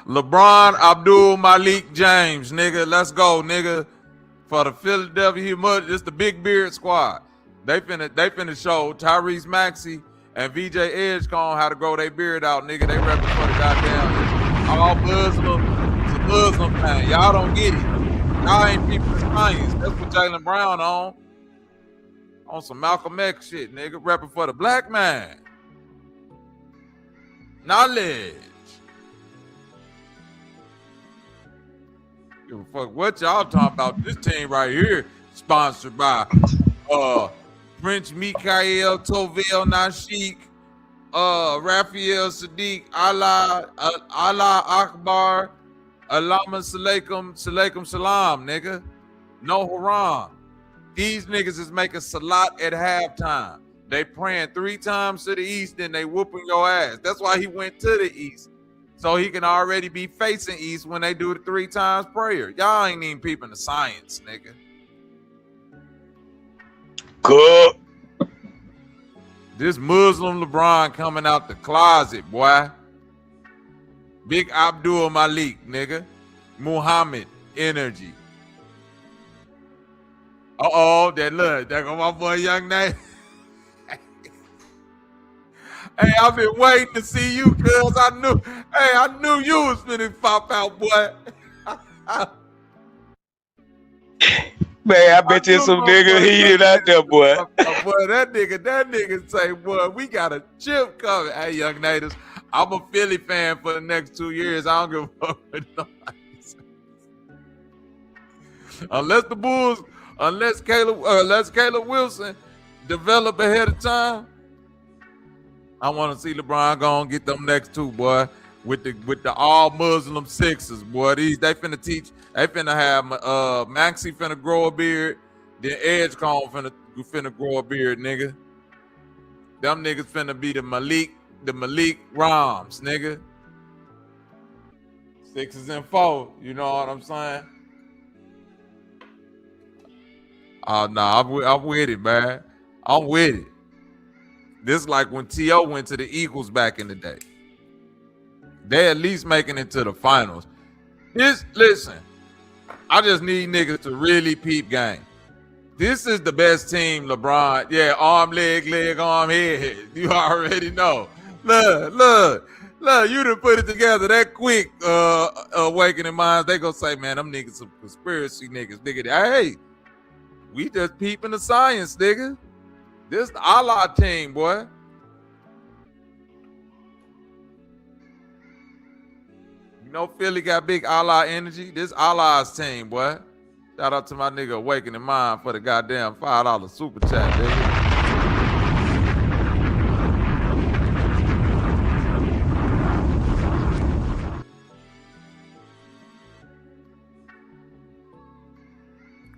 Speaker 12: LeBron Abdul-Malik James, nigga. Let's go, nigga. For the Philadelphia Mud, it's the Big Beard Squad. They finna show Tyrese Maxey and VJ Edgecombe how to grow their beard out, nigga. They repping for the goddamn all Muslim. It's a Muslim thing. Y'all don't get it. Y'all ain't people's science. That's what Jaylen Brown on some Malcolm X shit, nigga. Repping for the black man. Knowledge. Give a fuck what y'all talking about. This team right here, sponsored by French Mikhail Tovel Nashik, Raphael Sadiq, Allah Akbar, Alama Salaikum Salam, nigga. No haram. These niggas is making salat at halftime. They praying 3 times to the east, then they whooping your ass. That's why he went to the east. So he can already be facing east when they do the 3 times prayer. Y'all ain't even peeping the science, nigga.
Speaker 21: Good.
Speaker 12: This Muslim LeBron coming out the closet, boy. Big Abdul Malik, nigga. Muhammad energy. Uh-oh, that look. There go my boy Young Nate. Hey, I've been waiting to see you, cuz I knew you was finna pop out, boy.
Speaker 21: Man, I bet you some nigga heated out there, boy.
Speaker 12: Boy, that nigga say, boy, we got a chip coming. Hey, Young Natives, I'm a Philly fan for the next 2 years. I don't give a fuck with nobody. Unless Caleb Wilson develop ahead of time, I want to see LeBron go and get them next 2, boy, with the all Muslim Sixers, boy. They finna have Maxey finna grow a beard, then Edgecombe finna grow a beard, nigga. Them niggas finna be the Malik Rams, nigga. 6-4. You know what I'm saying? Oh, no, I'm with it, man. I'm with it. This is like when T.O. went to the Eagles back in the day. They at least making it to the finals. Listen, I just need niggas to really peep game. This is the best team, LeBron. Yeah, arm, leg, arm, head. You already know. Look, you done put it together that quick, awakening minds. They gonna say, man, them niggas some conspiracy niggas. Nigga, hey, we just peeping the science, nigga. This the Allah team, boy. You know Philly got big Allah energy. This Allah's team, boy. Shout out to my nigga Awakening Mind for the goddamn $5 super chat, nigga.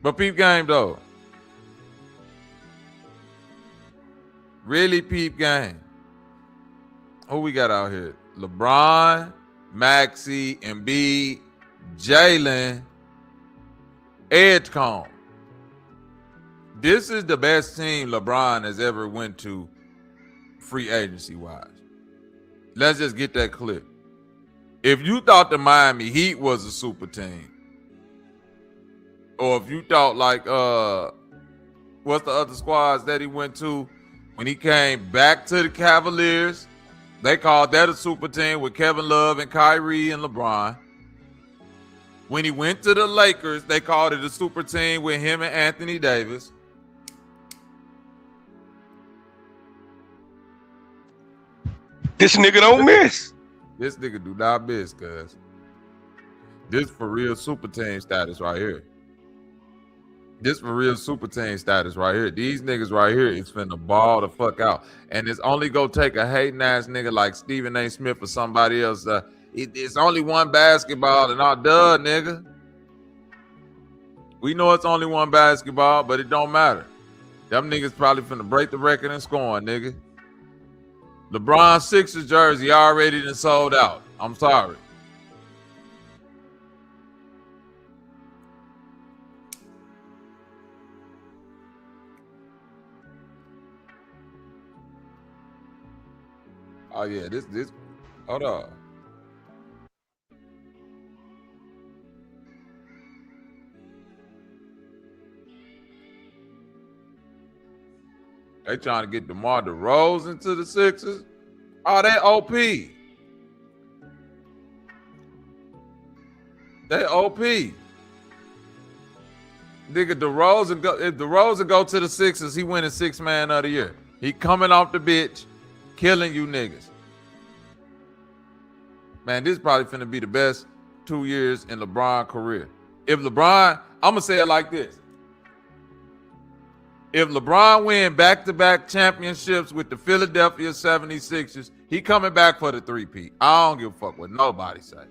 Speaker 12: But peep game though. Really peep game. Who we got out here? LeBron, Maxey, Embiid, Jalen, Edgecombe. This is the best team LeBron has ever went to free agency wise. Let's just get that clear. If you thought the Miami Heat was a super team, or if you thought like what's the other squads that he went to when he came back to the Cavaliers, they called that a super team with Kevin Love and Kyrie and LeBron. When he went to the Lakers, they called it a super team with him and Anthony Davis.
Speaker 21: This nigga don't miss.
Speaker 12: This nigga do not miss, cuz. This for real super team status right here. This for real super team status right here. These niggas right here is finna ball the fuck out. And it's only gonna take a hating ass nigga like Stephen A. Smith or somebody else. It's only one basketball and all done, nigga. We know it's only one basketball, but it don't matter. Them niggas probably finna break the record in scoring, nigga. LeBron Sixers jersey already done sold out. I'm sorry. Oh yeah, this hold on. They trying to get DeMar DeRozan to the Sixers. Oh, they OP. They OP. Nigga, DeRozan go, if DeRozan go to the Sixers, he winning sixth man of the year. He coming off the bitch, killing you niggas. Man, this is probably finna be the best 2 years in LeBron's career. If LeBron, I'm gonna say it like this. If LeBron win back-to-back championships with the Philadelphia 76ers, he coming back for the three-peat. I don't give a fuck what nobody say.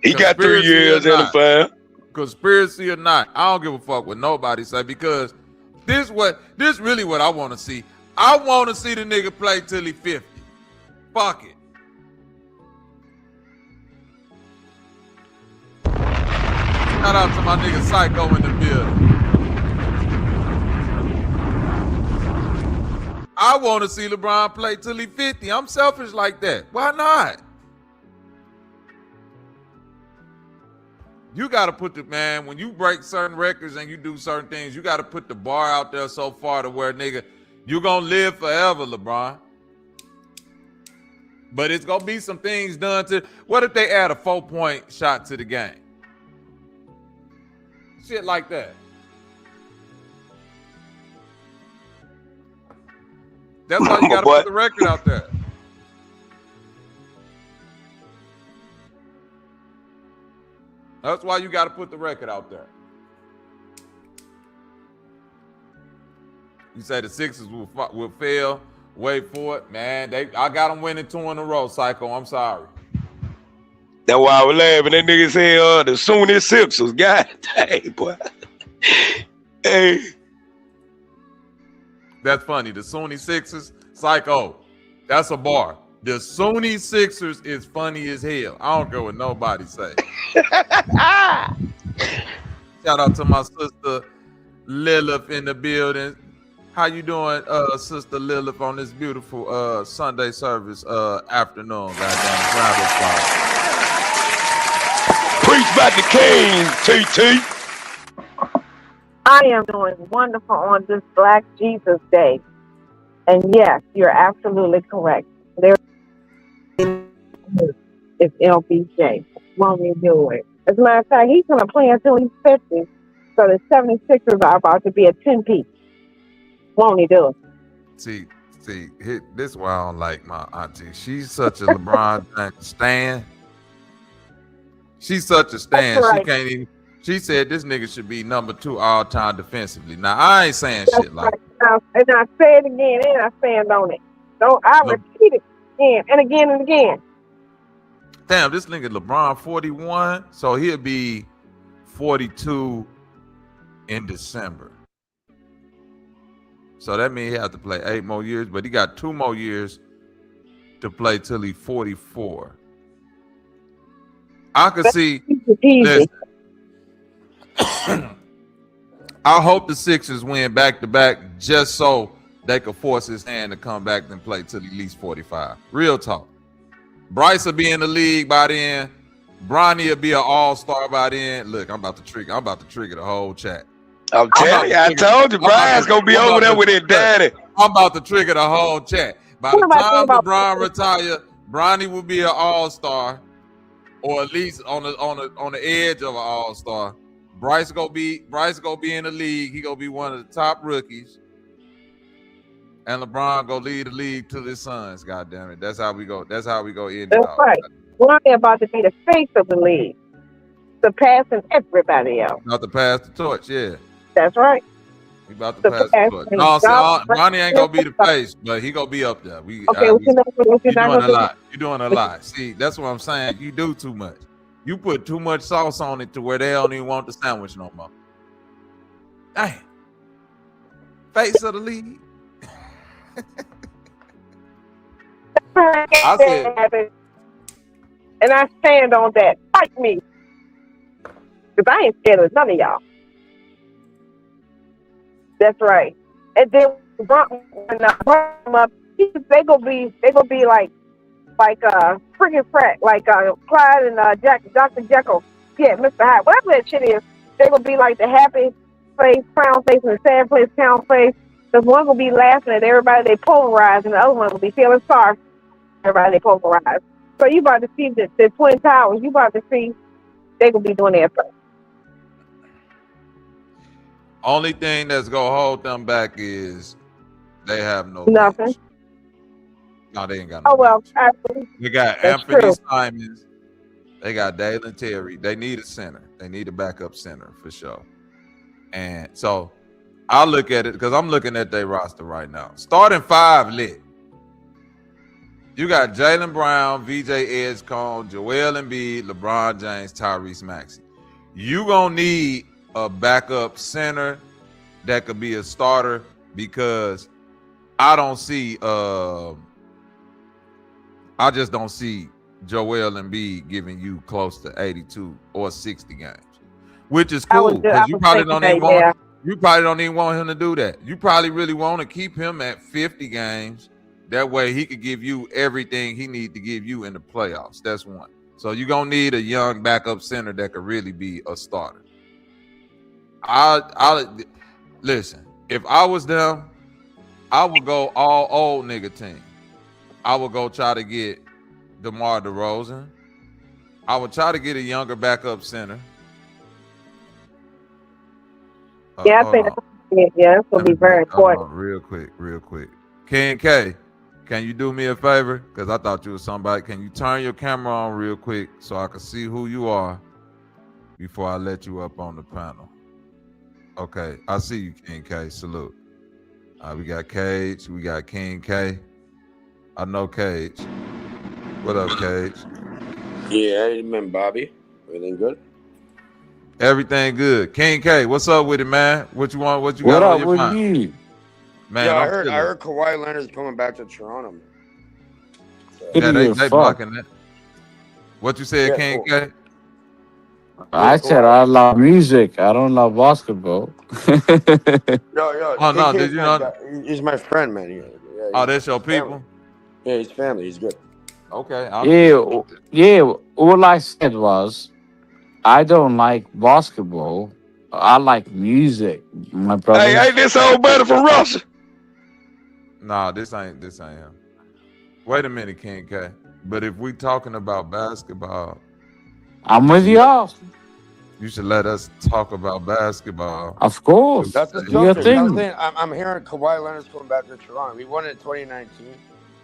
Speaker 21: He got 3 years in the fam.
Speaker 12: Conspiracy or not, I don't give a fuck what nobody say, because this really what I want to see. I want to see the nigga play till he 50. Fuck it. Shout out to my nigga Psycho in the building. I want to see LeBron play till he 50. I'm selfish like that. Why not? You got to put the, man, when you break certain records and you do certain things, you got to put the bar out there so far to where, nigga, you're going to live forever, LeBron. But it's going to be some things done to, what if they add a 4-point shot to the game? Shit like that. That's why you got to put the record out there. That's why you got to put the record out there. You say the Sixers will fail. Wait for it, man. I got them winning 2 in a row, Psycho. I'm sorry.
Speaker 21: That's why I was laughing. That nigga said the Sony Sixers. God dang, boy. Hey.
Speaker 12: That's funny. The Sony Sixers, Psycho. That's a bar. The Sunni Sixers is funny as hell. I don't care what nobody say. Shout out to my sister Lilith in the building. How you doing, Sister Lilith, on this beautiful Sunday service afternoon? Goddamn,
Speaker 21: Preach about the King, TT.
Speaker 8: I am doing wonderful on this Black Jesus Day. And yes, you're absolutely correct. There is LBJ. Won't he do it? As a matter of fact, he's going to play until he's 50. So the 76ers are about to be a 10-piece. Won't he do it?
Speaker 12: See, this is why I don't like my auntie. She's such a LeBron James stan. She's such a stan.
Speaker 8: Right.
Speaker 12: She can't even. She said this nigga should be number 2 all time defensively. Now I ain't saying shit like
Speaker 8: that. And I say it again, and I stand on it. So I repeat it again and again and again.
Speaker 12: Damn, this nigga LeBron 41, so he'll be 42 in December. So that means he has to play 8 more years, but he got 2 more years to play till he's 44. I could see. Listen, I hope the Sixers win back-to-back just so they could force his hand to come back and play till at least 45. Real talk. Bryce will be in the league by then. Bronny will be an all-star by then. Look, I'm about to trigger the whole chat.
Speaker 21: I'm telling you, I told you, Brian's gonna be over there with his daddy.
Speaker 12: I'm about to trigger the whole chat. By the time LeBron retire, Bronny will be an all-star, or at least on the edge of an all-star. Bryce gonna be in the league. He gonna be one of the top rookies, and LeBron gonna lead the league to his sons. God damn it, that's how we go. That's how we go end it.
Speaker 8: That's right. Bronny about to be the face of the league, surpassing everybody else.
Speaker 12: About to pass the torch, yeah.
Speaker 8: That's right.
Speaker 12: We about to pass the torch. No, Bronny ain't gonna be the face, but he gonna be up there. You're doing a lot. You're doing a lot. See, that's what I'm saying. You do too much. You put too much sauce on it to where they don't even want the sandwich no more. Damn. Face of the league.
Speaker 8: I said, and I stand on that. Fight me. Because I ain't scared of none of y'all. That's right. And then when I brought them up, they gonna be like friggin' frat, like Clyde and Dr. Jekyll. Yeah, Mr. Hyde. Whatever that shit is, they gonna be like the happy face, frown face, and the sad face, clown face. Because one gonna be laughing at everybody they polarize, and the other one will be feeling sorry for everybody they polarize. So you about to see the Twin Towers. You about to see they gonna be doing their thing.
Speaker 12: Only thing that's gonna hold them back is they have no
Speaker 8: nothing.
Speaker 12: Bench. No, they ain't got no.
Speaker 8: Oh well,
Speaker 12: they got Anthony Simons. They got Dalen Terry. They need a center. They need a backup center for sure. And so I look at it because I'm looking at their roster right now. Starting 5 lit. You got Jaylen Brown, VJ Edgecombe, Joel Embiid, LeBron James, Tyrese Maxey. You gonna need a backup center that could be a starter because I just don't see Joel Embiid giving you close to 82 or 60 games, which is cool because you probably don't even want him to do that. You probably really want to keep him at 50 games. That way he could give you everything he needs to give you in the playoffs. That's one. So you're going to need a young backup center that could really be a starter. I listen, if I was them, I would go all old nigga team. I would go try to get DeMar DeRozan. I would try to get a younger backup center.
Speaker 8: Yeah, I think that's going to be very important.
Speaker 12: Real quick. K, can you do me a favor? Because I thought you was somebody. Can you turn your camera on real quick so I can see who you are before I let you up on the panel? Okay, I see you, King K. Salute. We got Cage. We got King K. I know Cage. What up, Cage?
Speaker 10: Yeah, man, Bobby. Everything good?
Speaker 12: Everything good. King K, what's up with it, man? What you want? What you got on your mind?
Speaker 10: Man, yeah, I heard Kawhi Leonard's coming back to Toronto.
Speaker 12: Yeah, they blocking that. What you said, King K?
Speaker 11: I said I love music. I don't love basketball.
Speaker 10: Yo,
Speaker 12: Oh no,
Speaker 10: KK
Speaker 12: did you know?
Speaker 10: He's my friend, man.
Speaker 12: Oh, that's your people.
Speaker 10: Yeah, he's family. He's good.
Speaker 12: Okay.
Speaker 11: Yeah. All I said was, I don't like basketball. I like music, my brother.
Speaker 21: Hey, ain't this old buddy from Russia?
Speaker 12: Nah, this ain't him. Wait a minute, King K. But if we talking about basketball,
Speaker 11: I'm with y'all.
Speaker 12: you should let us talk about basketball.
Speaker 11: Of course.
Speaker 10: That's the
Speaker 11: Your
Speaker 10: joke.
Speaker 11: thing.
Speaker 10: I'm saying, I'm hearing Kawhi Leonard's coming back to Toronto. We won it in 2019,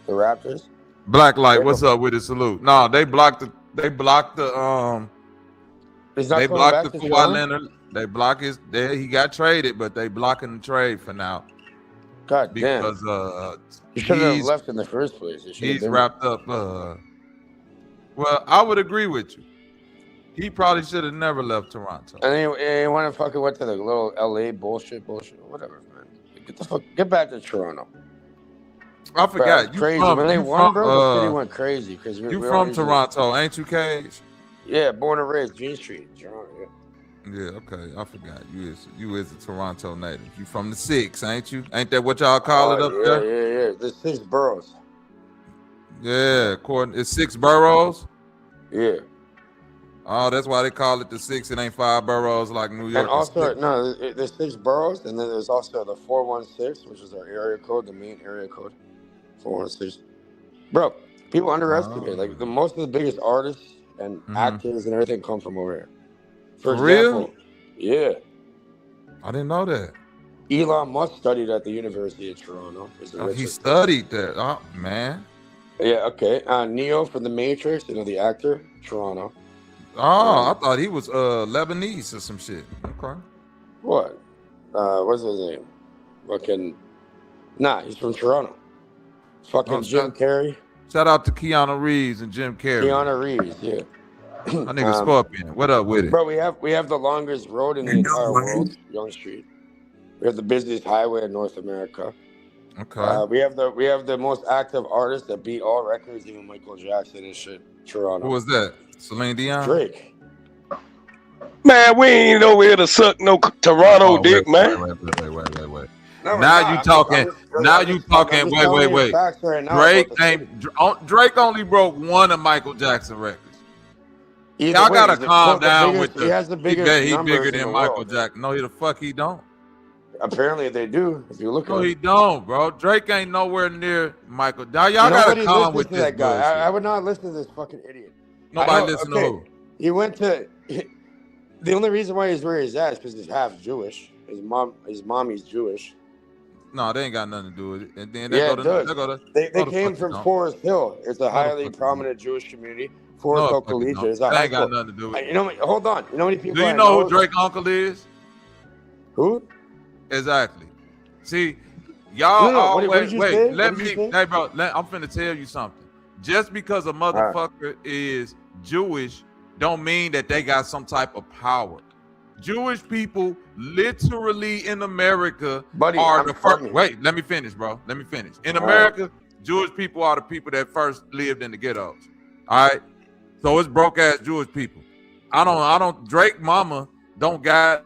Speaker 10: the Raptors.
Speaker 12: Blacklight, what's up with the salute? No, they blocked the
Speaker 10: He's not
Speaker 12: they
Speaker 10: coming
Speaker 12: blocked
Speaker 10: back
Speaker 12: the
Speaker 10: to
Speaker 12: Kawhi
Speaker 10: Toronto?
Speaker 12: Leonard. They block his there. He got traded, but they blocking the trade for now.
Speaker 10: God damn.
Speaker 12: Because
Speaker 10: He should have
Speaker 12: he's
Speaker 10: left in the first place. He should have
Speaker 12: he's
Speaker 10: been.
Speaker 12: wrapped up. Well, I would agree with you. He probably should have never left Toronto.
Speaker 10: And he went to the little LA bullshit, whatever, man. Get back to Toronto.
Speaker 12: I forgot.
Speaker 10: Bro, crazy. When they won, bro, the city went crazy. Because
Speaker 12: you from Toronto, ain't you, Cage?
Speaker 10: Yeah, born and raised, Green Street, Toronto.
Speaker 12: Yeah, okay. I forgot. You is a Toronto native. You from the 6, ain't you? Ain't that what y'all call it up there?
Speaker 10: Yeah. The 6 boroughs.
Speaker 12: Yeah, it's 6 boroughs.
Speaker 10: Yeah.
Speaker 12: Oh, that's why they call it the 6. It ain't 5 boroughs like New York.
Speaker 10: And also, no, there's 6 boroughs, and then there's also the 416, which is our area code, the main area code. 416. Bro, people underestimate. Like most of the biggest artists and actors and everything come from over here. For example, yeah.
Speaker 12: I didn't know that.
Speaker 10: Elon Musk studied at the University of Toronto.
Speaker 12: He studied there. Oh man.
Speaker 10: Yeah. Okay. Neo from the Matrix, the actor, Toronto.
Speaker 12: Oh, I thought he was Lebanese or some shit. Okay.
Speaker 10: What? What's his name? Fucking. Nah, he's from Toronto. Fucking Jim Carrey.
Speaker 12: Shout out to Keanu Reeves and Jim Carrey.
Speaker 10: Keanu Reeves, yeah.
Speaker 12: My nigga Scorpion. What up with it?
Speaker 10: Bro, we have the longest road in the entire world, Yonge Street. We have the busiest highway in North America.
Speaker 12: Okay.
Speaker 10: We have the most active artists that beat all records, even Michael Jackson and shit. Toronto.
Speaker 12: Who was that? Celine Dion?
Speaker 10: Drake.
Speaker 21: Man, we ain't over here to suck no Toronto dick, man.
Speaker 12: Wait. Now you talking. Wait. Drake only broke one of Michael Jackson records. Y'all gotta calm down with the.
Speaker 10: He has the biggest.
Speaker 12: He bigger
Speaker 10: in
Speaker 12: than
Speaker 10: the
Speaker 12: Michael
Speaker 10: world.
Speaker 12: Jackson. No, the fuck he don't.
Speaker 10: Apparently they do. If you look at
Speaker 12: No,
Speaker 10: it.
Speaker 12: he don't, bro. Drake ain't nowhere near Michael. Y'all gotta calm with
Speaker 10: to
Speaker 12: this
Speaker 10: that guy.
Speaker 12: bullshit.
Speaker 10: I would not listen to this fucking idiot.
Speaker 12: Nobody listen to who?
Speaker 10: He went to. The only reason why he's where he's at is because he's half Jewish. His mommy's Jewish.
Speaker 12: No, they ain't got nothing to do with it. And then
Speaker 10: they came from Forest Hill. It's a highly prominent Jewish community. Forest Hill Collegiate is a high
Speaker 12: ain't got
Speaker 10: school.
Speaker 12: nothing to do with it.
Speaker 10: You know, hold on. You know how many people?
Speaker 12: Do you know who Drake's uncle is?
Speaker 10: Who?
Speaker 12: Exactly. See, y'all
Speaker 10: No,
Speaker 12: always
Speaker 10: what did you say?
Speaker 12: wait. Let
Speaker 10: What
Speaker 12: me,
Speaker 10: did you say?
Speaker 12: hey, bro. I'm finna tell you something. Just because a motherfucker is Jewish, don't mean that they got some type of power. Jewish people, literally in America, are the first. Wait, let me finish, bro. Let me finish. In America, Jewish people are the people that first lived in the ghettos. All right, so it's broke ass Jewish people. I don't. Drake mama don't got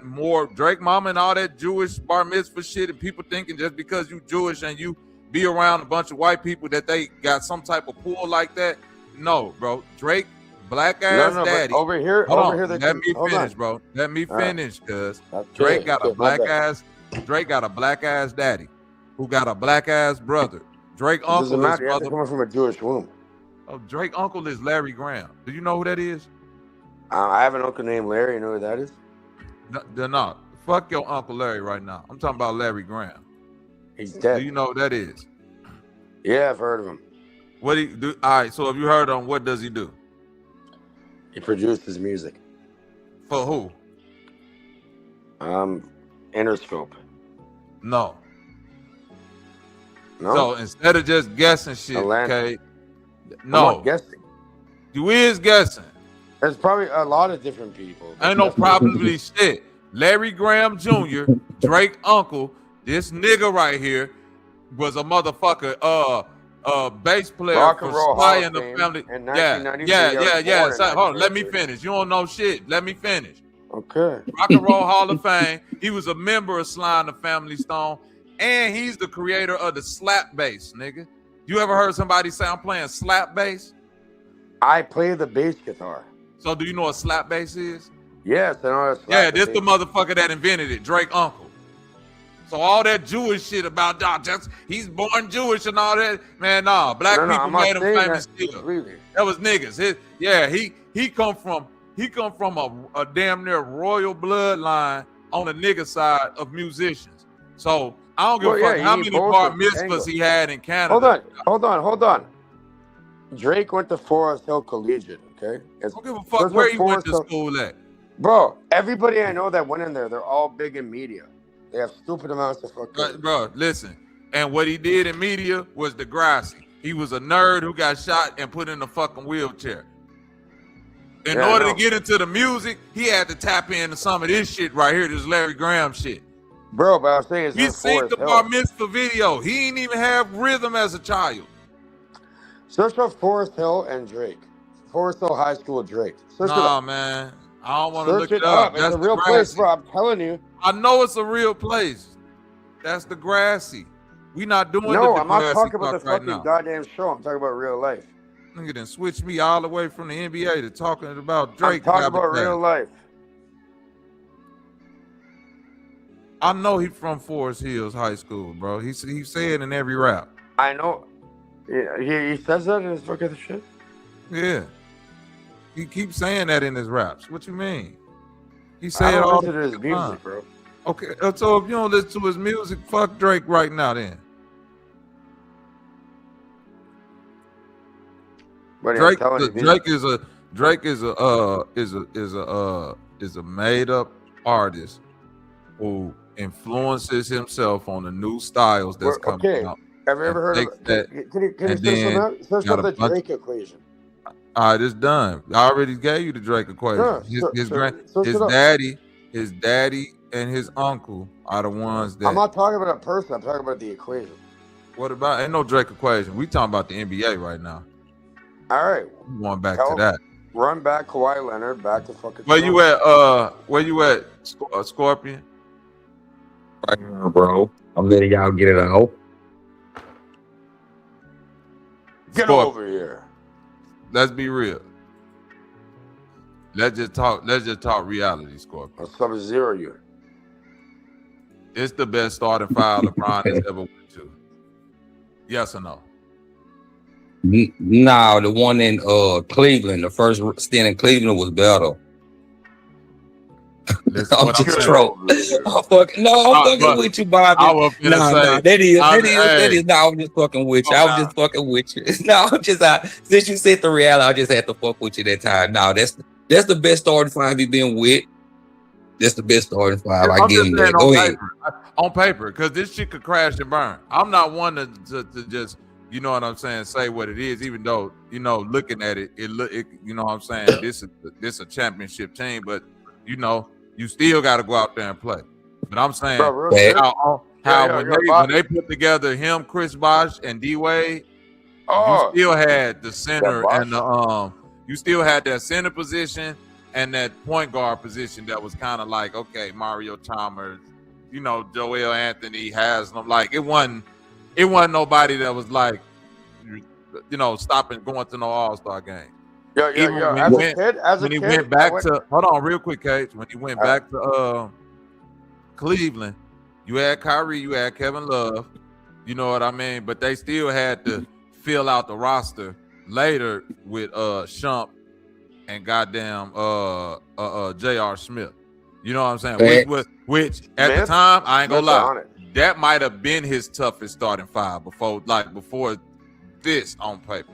Speaker 12: more. Drake mama and all that Jewish bar mitzvah shit, and people thinking just because you Jewish and you be around a bunch of white people that they got some type of pull like that. No, bro. Drake. Black ass daddy.
Speaker 10: Over here,
Speaker 12: let me finish, bro. Let me finish, cause Drake got a black ass. Drake got a black ass daddy, who got a black ass brother. Drake uncle is
Speaker 10: matter. Brother coming from a Jewish womb.
Speaker 12: Oh, Drake uncle is Larry Graham. Do you know who that is?
Speaker 10: I have an uncle named Larry. You know who that is?
Speaker 12: No, they're not. Fuck your uncle Larry right now. I'm talking about Larry Graham.
Speaker 10: He's dead.
Speaker 12: Do you know who that is?
Speaker 10: Yeah, I've heard of him.
Speaker 12: What he do? All right. So if you heard of him, what does he do?
Speaker 10: He produces music.
Speaker 12: For who?
Speaker 10: Interscope.
Speaker 12: No.
Speaker 10: No.
Speaker 12: So instead of just guessing shit, okay? No.
Speaker 10: I'm not guessing.
Speaker 12: You is guessing.
Speaker 10: There's probably a lot of different people.
Speaker 12: Ain't no probably shit. Larry Graham Jr., Drake uncle, this nigga right here was a motherfucker. bass player
Speaker 10: Rock
Speaker 12: for
Speaker 10: and Roll
Speaker 12: Sly
Speaker 10: Hall
Speaker 12: and
Speaker 10: of
Speaker 12: the
Speaker 10: Fame
Speaker 12: Family.
Speaker 10: in
Speaker 12: Yeah.
Speaker 10: 1993.
Speaker 12: So, hold on, let me finish. You don't know shit. Let me finish.
Speaker 10: Okay.
Speaker 12: Rock and Roll Hall of Fame. He was a member of Sly and the Family Stone, and he's the creator of the slap bass, nigga. You ever heard somebody say I'm playing slap bass?
Speaker 10: I play the bass guitar.
Speaker 12: So do you know what slap bass is?
Speaker 10: Yes, I know.
Speaker 12: Yeah, this the motherfucker that invented it, Drake uncle. So all that Jewish shit about just he's born Jewish and all that, man, nah. Black people made him famous still. That was niggas. He come from a damn near royal bloodline on the nigga side of musicians. So I don't give a fuck how many bar mitzvahs he had in Canada.
Speaker 10: Hold on. Drake went to Forest Hill Collegiate, okay?
Speaker 12: I don't give a fuck where he went to school at.
Speaker 10: Bro, everybody I know that went in there, they're all big in media. They have stupid amounts of fucking...
Speaker 12: Bro, listen. And what he did in media was Degrassi. He was a nerd who got shot and put in a fucking wheelchair. In order to get into the music, he had to tap into some of this shit right here, this Larry Graham shit.
Speaker 10: Bro, but I'm saying it's
Speaker 12: we seen the bar mitzvah video. He ain't even have rhythm as a child.
Speaker 10: Search for Forest Hill and Drake. Forest Hill High School Drake.
Speaker 12: Nah, man. I don't want to look it
Speaker 10: up. It's a real place, bro. I'm telling you.
Speaker 12: I know it's a real place. That's Degrassi. We not doing
Speaker 10: No,
Speaker 12: the
Speaker 10: I'm not
Speaker 12: Degrassi
Speaker 10: talking about the
Speaker 12: talk right
Speaker 10: fucking
Speaker 12: now.
Speaker 10: goddamn show. I'm talking about real life.
Speaker 12: Nigga done switch me all the way from the NBA to talking about Drake.
Speaker 10: I'm talking about real life.
Speaker 12: I know he from Forest Hills High School, bro. He said in every rap.
Speaker 10: I know. Yeah, he says that in his fucking shit.
Speaker 12: Yeah. He keeps saying that in his raps. What you mean? He
Speaker 10: I
Speaker 12: said
Speaker 10: don't
Speaker 12: all
Speaker 10: listen to his music, bro.
Speaker 12: Okay, so if you don't listen to his music, fuck Drake right now then. Drake is a made up artist who influences himself on the new styles that's coming out.
Speaker 10: Have you ever heard of
Speaker 12: that?
Speaker 10: Can you search up the Drake equation?
Speaker 12: All right, it's done. I already gave you the Drake equation. His daddy and his uncle are the ones that.
Speaker 10: I'm not talking about a person. I'm talking about the equation.
Speaker 12: What about? Ain't no Drake equation. We talking about the NBA right now.
Speaker 10: All right.
Speaker 12: We're going back to that.
Speaker 10: Run back Kawhi Leonard, back to fucking.
Speaker 12: Where you at, Scorpion?
Speaker 13: Right now, bro. I'm letting y'all get it out.
Speaker 10: Get over here.
Speaker 12: Let's be real. Let's just talk reality, Scorpion.
Speaker 10: I'll Sub-Zero you.
Speaker 12: It's the best starting five LeBron has ever went to. Yes or no?
Speaker 13: Nah, the one in Cleveland, the first stint in Cleveland was better. I'm just trolling. I'm fucking with you, Bobby. That is. No, I'm just fucking with you. I was just fucking with you. No, I'm just since you said the reality, I just had to fuck with you that time. No, that's the best starting five he been with. That's the best starting five. I give him that. Go ahead.
Speaker 12: On paper, because this shit could crash and burn. I'm not one to just, you know what I'm saying, say what it is, even though, you know, looking at it, you know what I'm saying, this is a championship team, but you know, you still got to go out there and play. But I'm saying when they put together him, Chris Bosh, and D-Wade, you still had the center and the you still had that center position and that point guard position that was kind of like, okay, Mario Chalmers, you know, Joel Anthony has them. Like it wasn't nobody that was like, you know, stopping going to no All-Star game. When he went back to hold on real quick, Cage. When he went back to Cleveland, you had Kyrie, you had Kevin Love, you know what I mean? But they still had to fill out the roster later with Shump and goddamn J.R. Smith. You know what I'm saying? Which at the time, I ain't gonna lie, that might have been his toughest starting five before this on paper.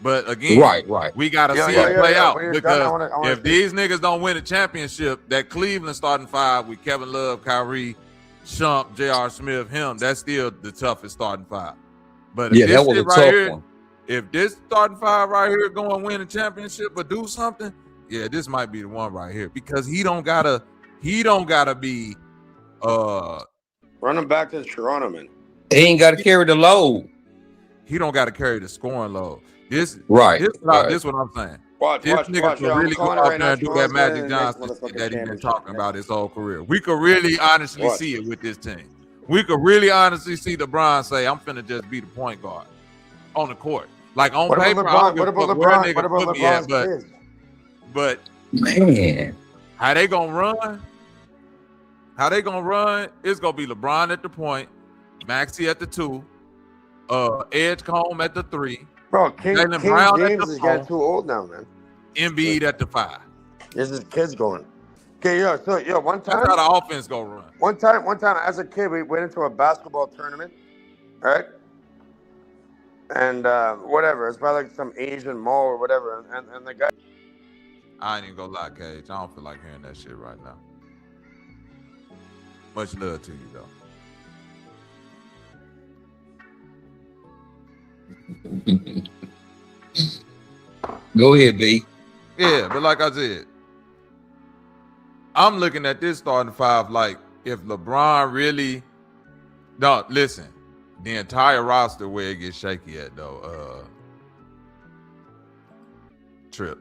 Speaker 12: But again,
Speaker 13: right.
Speaker 12: We gotta see it play out because if these niggas don't win a championship, that Cleveland starting five with Kevin Love, Kyrie, Shump, J.R. Smith, him, that's still the toughest starting five. But if
Speaker 13: that was a tough one.
Speaker 12: If this starting five right here going to win a championship or do something, yeah, this might be the one right here because he don't gotta be
Speaker 10: running back to Toronto, man.
Speaker 13: He ain't gotta carry the load.
Speaker 12: he don't got to carry the scoring load. This
Speaker 13: Right.
Speaker 12: This what I'm saying. This nigga could really go out there and do that Magic Johnson shit that he's been talking about his whole career. We could really honestly see it with this team. We could really honestly see LeBron say, "I'm finna just be the point guard on the court." Like on paper,
Speaker 10: what about LeBron's kids?
Speaker 12: But
Speaker 13: man,
Speaker 12: how they gonna run? It's gonna be LeBron at the point, Maxey at the 2, Edgecombe at the 3.
Speaker 10: Bro, King
Speaker 12: Brown
Speaker 10: James is getting too old now, man.
Speaker 12: Embiid at the 5.
Speaker 10: This is kids going. Okay, one time.
Speaker 12: That's how the offense go run.
Speaker 10: One time, as a kid, we went into a basketball tournament, right? And whatever, it's probably like some Asian mall or whatever, and the guy.
Speaker 12: I ain't even gonna lie, Cage. I don't feel like hearing that shit right now. Much love to you, though.
Speaker 13: Go ahead, B.
Speaker 12: Yeah, but like I said, I'm looking at this starting 5 like if LeBron really listen, the entire roster where it gets shaky at though, Trip.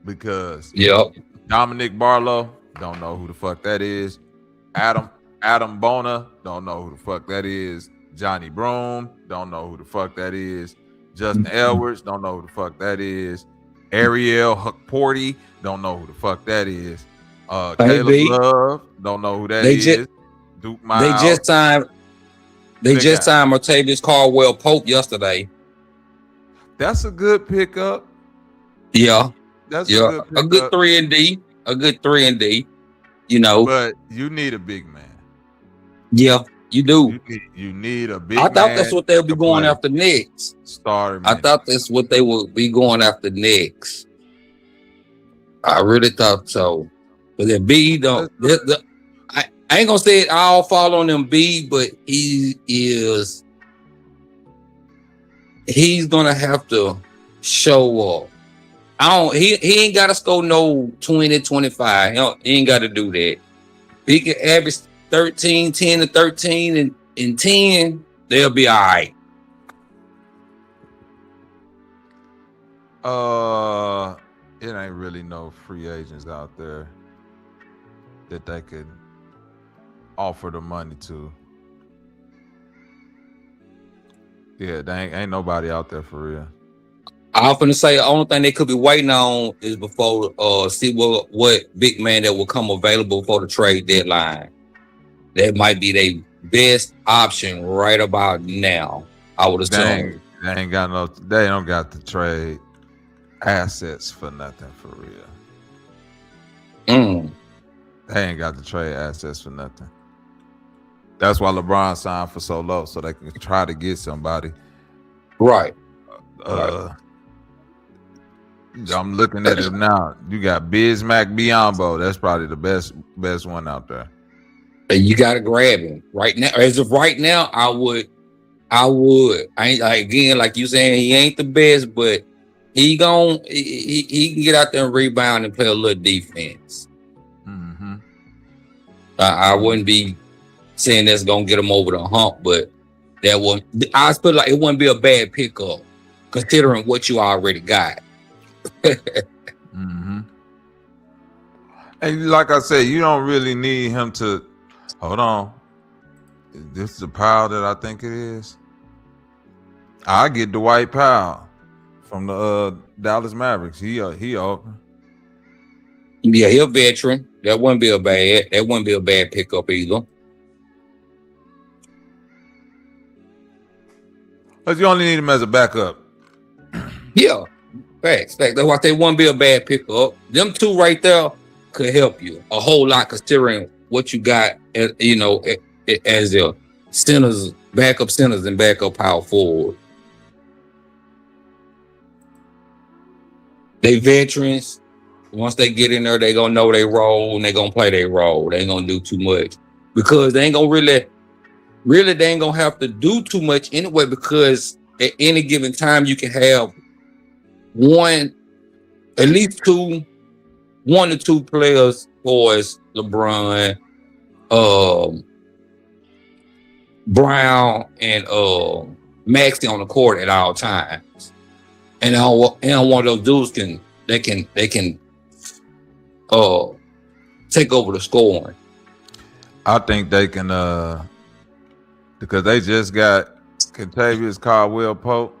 Speaker 12: Because Dominic Barlow, don't know who the fuck that is. Adam Bona, don't know who the fuck that is. Johnny Broome, don't know who the fuck that is. Justin Edwards, don't know who the fuck that is. Ariel Hukporty, don't know who the fuck that is. Caleb Love, don't know who that is. Duke Miles.
Speaker 13: They just signed Martavis Caldwell Pope yesterday.
Speaker 12: That's a good pickup.
Speaker 13: Yeah.
Speaker 12: That's
Speaker 13: a good 3-and-D. A good 3-and-D. You know.
Speaker 12: But you need a big man.
Speaker 13: Yeah, you do.
Speaker 12: You need a big man.
Speaker 13: I thought that's what they'll be going after next.
Speaker 12: Starter.
Speaker 13: I thought that's what they would be going after next. I really thought so. But then B don't. I ain't gonna say it all fall on them B, but he's gonna have to show up. He ain't gotta score no 20, 25. He ain't gotta do that. He can average 10 to 13 and 10, they'll be all right.
Speaker 12: It ain't really no free agents out there that they could offer the money to. Yeah, they ain't nobody out there for real.
Speaker 13: I'm finna say the only thing they could be waiting on is before see what big man that will come available for the trade deadline. That might be their best option right about now. I would assume.
Speaker 12: They don't got to trade assets for nothing for real. They ain't got to trade assets for nothing. That's why LeBron signed for so low, so they can try to get somebody.
Speaker 13: Right.
Speaker 12: I'm looking at it now. You got Bismack Biyombo. That's probably the best one out there.
Speaker 13: You gotta grab him right now. As of right now, I would. I ain't again, like you saying, he ain't the best, but he can get out there and rebound and play a little defense. I wouldn't be saying that's gonna get him over the hump, but that one I feel like it wouldn't be a bad pickup considering what you already got.
Speaker 12: And like I said, you don't really need him to. Hold on. This is the Powell that I think it is. I get Dwight Powell from the Dallas Mavericks. He open.
Speaker 13: Yeah, he a veteran. That wouldn't be a bad pickup either.
Speaker 12: But you only need him as a backup.
Speaker 13: Yeah. Facts. That's why they wouldn't be a bad pickup. Them two right there could help you a whole lot considering what you got, as your centers, backup centers, and backup power forward. They veterans. Once they get in there, they gonna know their role and they gonna play their role. They ain't gonna do too much because they ain't gonna really they ain't gonna have to do too much anyway. Because at any given time, you can have one to two players for us, LeBron, Brown, and Maxey on the court at all times. And one of those dudes can take over the scoring.
Speaker 12: I think they can because they just got Kentavious Caldwell-Pope.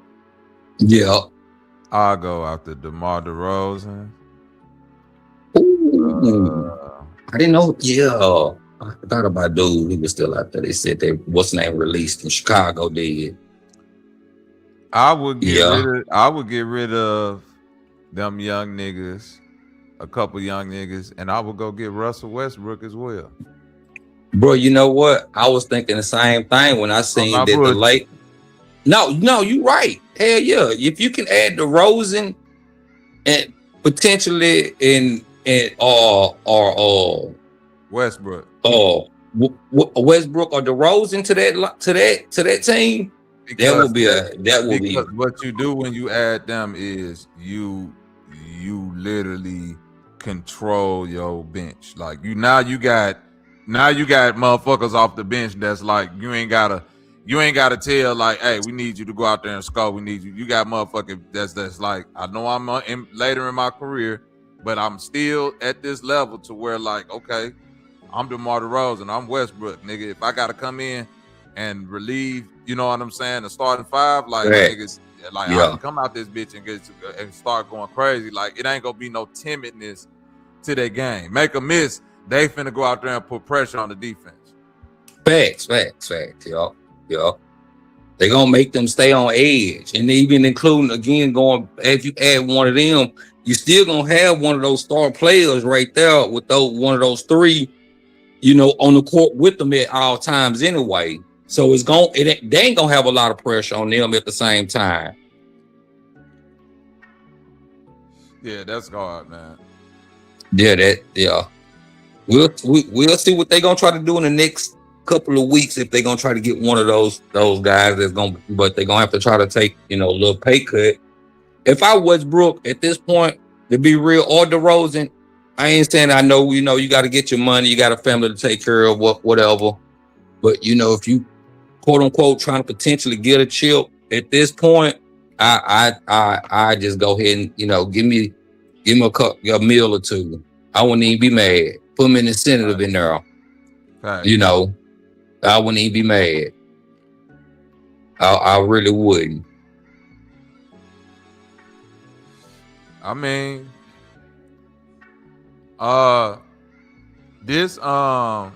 Speaker 13: Yeah.
Speaker 12: I'll go after DeMar DeRozan.
Speaker 13: I didn't know. Yeah. I forgot about dude. He was still out there. They said they what's the name released in Chicago did.
Speaker 12: I would get rid of them young niggas, a couple young niggas, and I would go get Russell Westbrook as well.
Speaker 13: Bro, you know what? I was thinking the same thing when I seen that the late. No, you right. Hell yeah. If you can add DeRozan and potentially or
Speaker 12: Westbrook.
Speaker 13: Westbrook or DeRozan to that team, because
Speaker 12: what you do when you add them is you literally control your bench. Like now you got motherfuckers off the bench that's like you ain't gotta tell like, hey, we need you to go out there and score. We need you. You got motherfucker that's like, I know I'm later in my career, but I'm still at this level to where like, okay, I'm DeMar DeRozan, I'm Westbrook, nigga. If I gotta come in and relieve, you know what I'm saying, the starting five, like niggas, like I can come out this bitch and start going crazy. Like it ain't gonna be no timidness to that game. Make a miss, they finna go out there and put pressure on the defense.
Speaker 13: Facts, y'all. They gonna make them stay on edge, and even including again going if you add one of them, you still gonna have one of those star players right there with one of those three, you know, on the court with them at all times anyway. So they ain't gonna have a lot of pressure on them at the same time.
Speaker 12: Yeah, that's hard, man.
Speaker 13: We'll see what they gonna try to do in the next couple of weeks if they're gonna try to get one of those guys but they're gonna have to try to take, you know, a little pay cut. If I was Brooke at this point, to be real, or DeRozan, I ain't saying I know, you know, you got to get your money, you got a family to take care of, whatever. But you know, if you quote unquote trying to potentially get a chip at this point, I just go ahead and, you know, give me a meal or two. I wouldn't even be mad. Put me an incentive in there. You know, I wouldn't even be mad. I really wouldn't.
Speaker 12: I mean, this NBA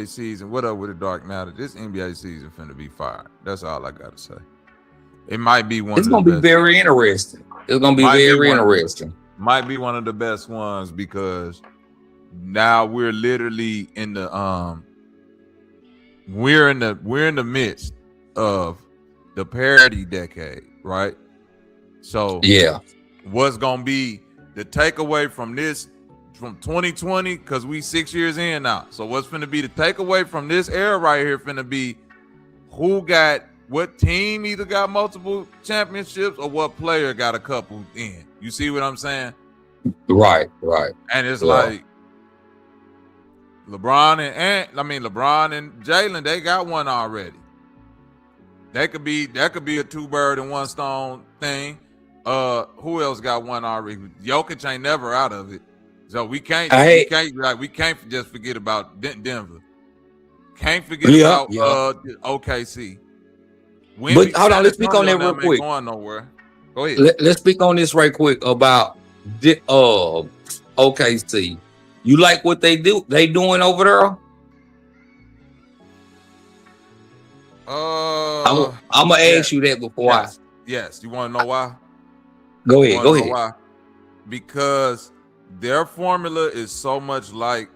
Speaker 12: season, what up with the dark matter? This NBA season finna be fire. That's all I gotta say. It might be one.
Speaker 13: It's gonna be very interesting. It's gonna be very interesting.
Speaker 12: Might be one of the best ones because now we're literally in the we're in the midst of the parody decade, right? So
Speaker 13: yeah,
Speaker 12: what's gonna be the takeaway from this from 2020? Because we 6 years in now. So what's finna be the takeaway from this era right here? Finna be who got what team either got multiple championships or what player got a couple in. You see what I'm saying?
Speaker 13: Right.
Speaker 12: And it's like LeBron and Jalen, they got one already. That could be a two bird and one stone thing. Who else got one already? Jokic ain't never out of it. So we can't just forget about Denver. Can't forget about OKC.
Speaker 13: But hold on, let's speak on that real quick.
Speaker 12: Going nowhere. Go ahead.
Speaker 13: Let's speak on this right quick about OKC. You like what they doing over there? I'm gonna ask you that before
Speaker 12: Yes. You want to know why?
Speaker 13: Go ahead.
Speaker 12: Why? Because their formula is so much like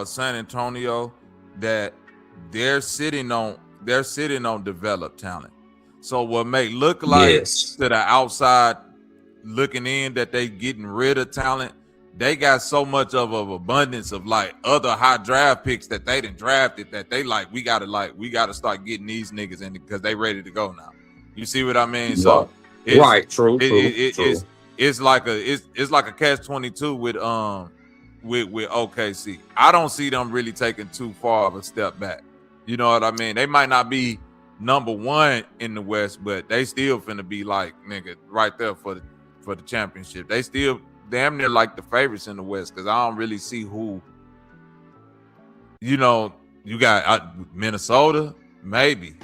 Speaker 12: San Antonio that they're sitting on developed talent. So what may look like to the outside looking in that they getting rid of talent, they got so much of an abundance of like other high draft picks that they done drafted that they like we gotta start getting these niggas in because they ready to go now. You see what I mean? So
Speaker 13: true.
Speaker 12: It's like a catch-22 with with OKC. I don't see them really taking too far of a step back. You know what I mean? They might not be number one in the West, but they still finna be like, nigga, right there for the championship. They still damn near like the favorites in the West, because I don't really see who. You know, you got Minnesota, maybe.